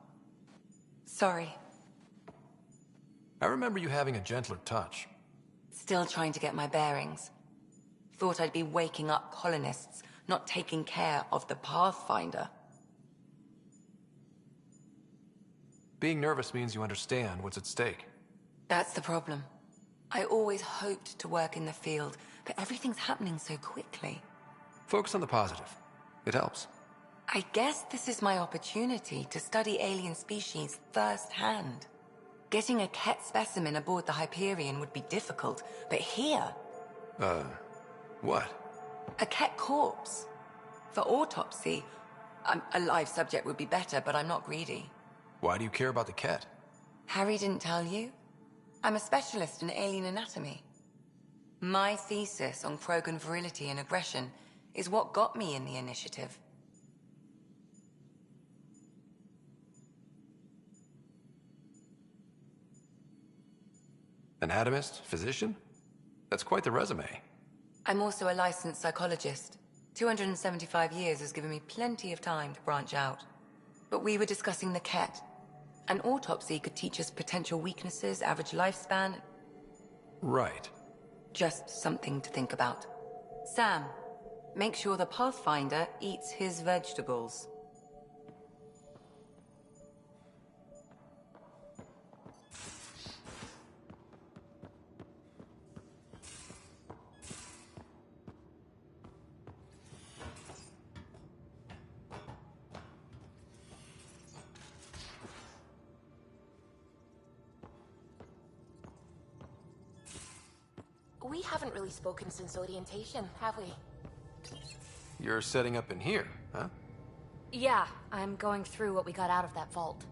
Sorry. I remember you having a gentler touch. Still trying to get my bearings. Thought I'd be waking up colonists, not taking care of the Pathfinder. Being nervous means you understand what's at stake. That's the problem. I always hoped to work in the field, but everything's happening so quickly. Focus on the positive. It helps. I guess this is my opportunity to study alien species firsthand. Getting a Ket specimen aboard the Hyperion would be difficult, but here... what? A Ket corpse. For autopsy, a live subject would be better, but I'm not greedy. Why do you care about the Ket? Harry didn't tell you? I'm a specialist in alien anatomy. My thesis on Krogan virility and aggression is what got me in the initiative. Anatomist? Physician? That's quite the resume. I'm also a licensed psychologist. 275 years has given me plenty of time to branch out. But we were discussing the Ket. An autopsy could teach us potential weaknesses, average lifespan. Right. Just something to think about. Sam, make sure the Pathfinder eats his vegetables. We haven't really spoken since orientation, have we? You're setting up in here, huh? Yeah, I'm going through what we got out of that vault.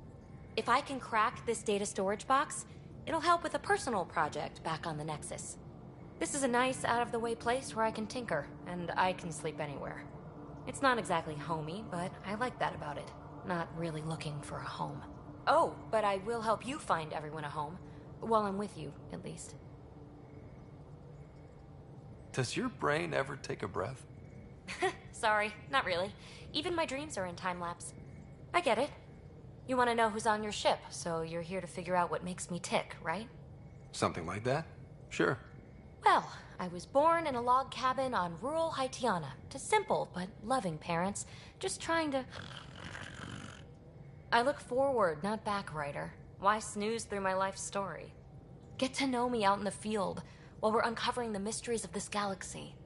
If I can crack this data storage box, it'll help with a personal project back on the Nexus. This is a nice, out-of-the-way place where I can tinker, and I can sleep anywhere. It's not exactly homey, but I like that about it. Not really looking for a home. Oh, but I will help you find everyone a home. While I'm with you, at least. Does your brain ever take a breath? Sorry, not really. Even my dreams are in time-lapse. I get it. You want to know who's on your ship, so you're here to figure out what makes me tick, right? Something like that? Sure. Well, I was born in a log cabin on rural Haitiana to simple but loving parents, just trying to... I look forward, not back, writer. Why snooze through my life story? Get to know me out in the field, while we're uncovering the mysteries of this galaxy.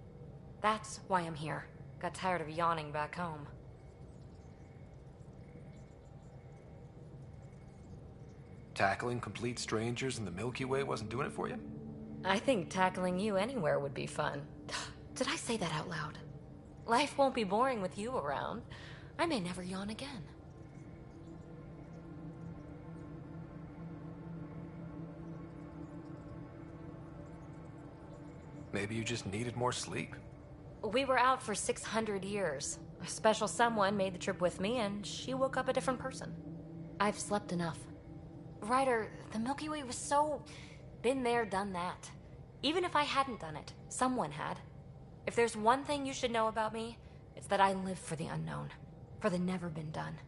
That's why I'm here. Got tired of yawning back home. Tackling complete strangers in the Milky Way wasn't doing it for you? I think tackling you anywhere would be fun. Did I say that out loud? Life won't be boring with you around. I may never yawn again. Maybe you just needed more sleep. We were out for 600 years. A special someone made the trip with me, and she woke up a different person. I've slept enough. Ryder, the Milky Way was so... been there, done that. Even if I hadn't done it, someone had. If there's one thing you should know about me, it's that I live for the unknown. For the never been done.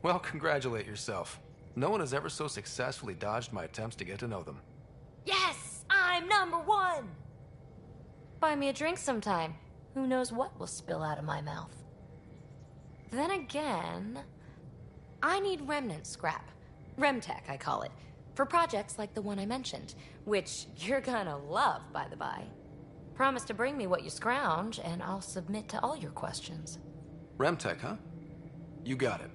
Well, congratulate yourself. No one has ever so successfully dodged my attempts to get to know them. Yes! I'm #1! Buy me a drink sometime. Who knows what will spill out of my mouth. Then again... I need remnant scrap. Remtech, I call it. For projects like the one I mentioned. Which you're gonna love, by the by. Promise to bring me what you scrounge, and I'll submit to all your questions. Remtech, huh? You got it.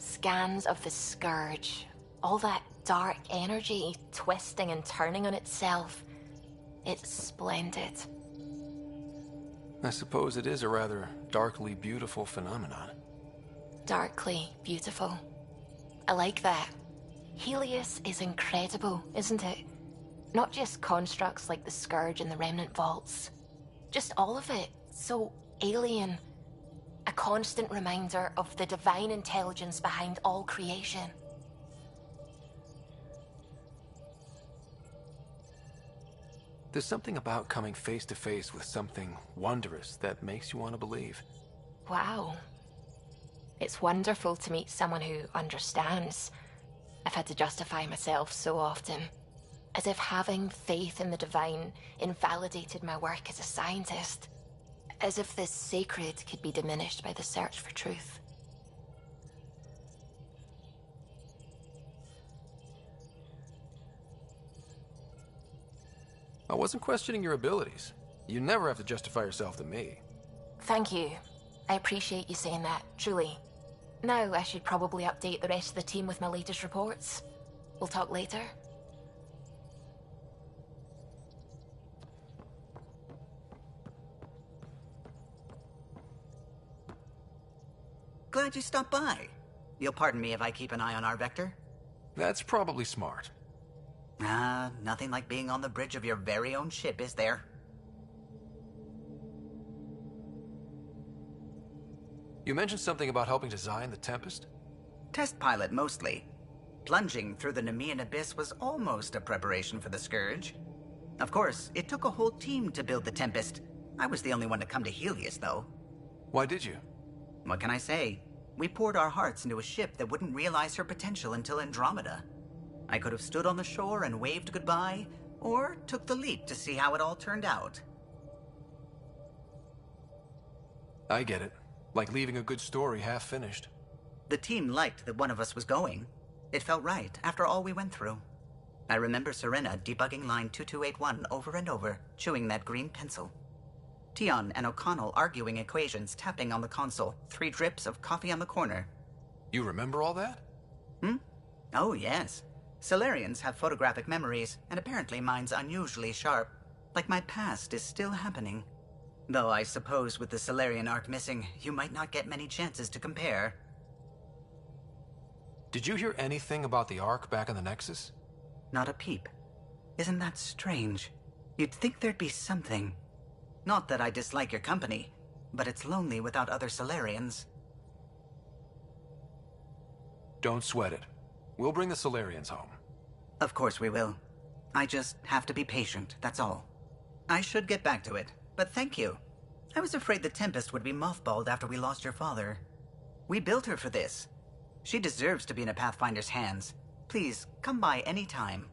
scans of the Scourge. All that dark energy twisting and turning on itself. It's splendid. I suppose it is a rather darkly beautiful phenomenon. Darkly beautiful. I like that. Helios is incredible, isn't it? Not just constructs like the Scourge and the Remnant Vaults. Just all of it. So alien. A constant reminder of the divine intelligence behind all creation. There's something about coming face to face with something wondrous that makes you want to believe. Wow. It's wonderful to meet someone who understands. I've had to justify myself so often. As if having faith in the divine invalidated my work as a scientist. As if the sacred could be diminished by the search for truth. I wasn't questioning your abilities. You never have to justify yourself to me. Thank you. I appreciate you saying that, truly. Now I should probably update the rest of the team with my latest reports. We'll talk later. Glad you stopped by. You'll pardon me if I keep an eye on our vector? That's probably smart. Nothing like being on the bridge of your very own ship, is there? You mentioned something about helping design the Tempest? Test pilot, mostly. Plunging through the Nemean abyss was almost a preparation for the Scourge. Of course, it took a whole team to build the Tempest. I was the only one to come to Helios, though. Why did you? What can I say? We poured our hearts into a ship that wouldn't realize her potential until Andrômeda. I could have stood on the shore and waved goodbye, or took the leap to see how it all turned out. I get it. Like leaving a good story half-finished. The team liked that one of us was going. It felt right, after all we went through. I remember Serena debugging line 2281 over and over, chewing that green pencil. Tion and O'Connell arguing equations, tapping on the console, 3 drips of coffee on the corner. You remember all that? Oh, yes. Solarians have photographic memories, and apparently mine's unusually sharp. Like my past is still happening. Though I suppose with the Solarian arc missing, you might not get many chances to compare. Did you hear anything about the Ark back in the Nexus? Not a peep. Isn't that strange? You'd think there'd be something. Not that I dislike your company, but it's lonely without other Solarians. Don't sweat it. We'll bring the Solarians home. Of course we will. I just have to be patient, that's all. I should get back to it, but thank you. I was afraid the Tempest would be mothballed after we lost your father. We built her for this. She deserves to be in a Pathfinder's hands. Please, come by any time.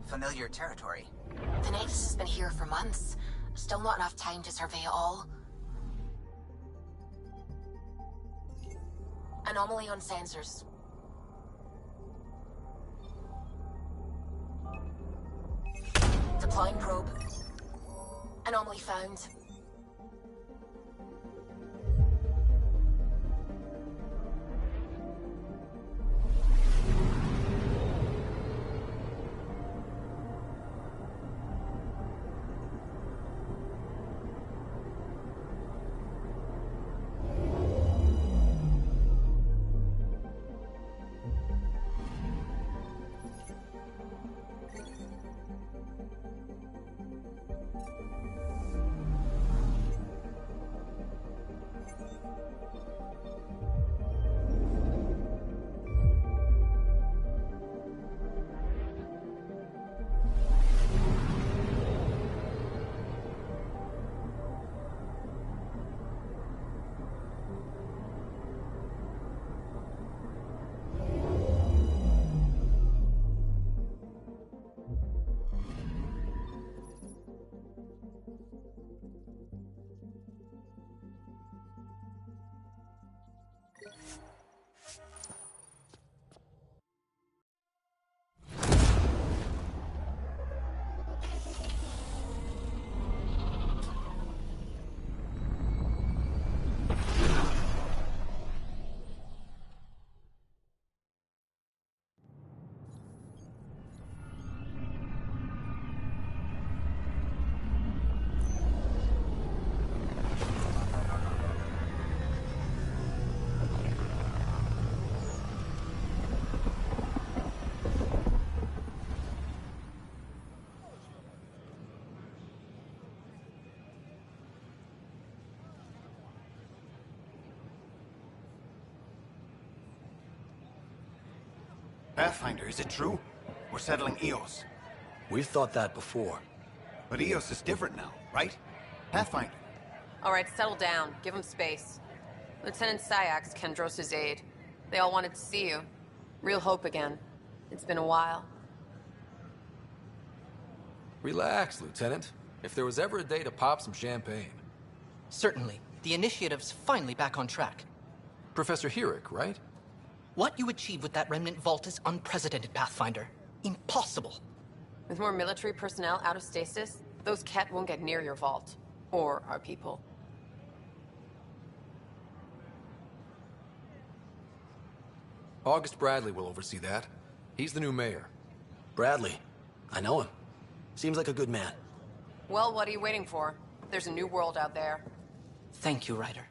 Familiar territory. The Nexus has been here for months. Still not enough time to survey it all. Anomaly on sensors. Deploying probe. Anomaly found. Pathfinder, is it true? We're settling Eos. We've thought that before. But Eos is different now, right? Pathfinder. All right, settle down. Give him space. Lieutenant Syax, Kendros' aide. They all wanted to see you. Real hope again. It's been a while. Relax, Lieutenant. If there was ever a day to pop some champagne. Certainly. The initiative's finally back on track. Professor Herrick, right? What you achieved with that remnant vault is unprecedented, Pathfinder. Impossible. With more military personnel out of stasis, those Ket won't get near your vault. Or our people. August Bradley will oversee that. He's the new mayor. Bradley. I know him. Seems like a good man. Well, what are you waiting for? There's a new world out there. Thank you, Ryder.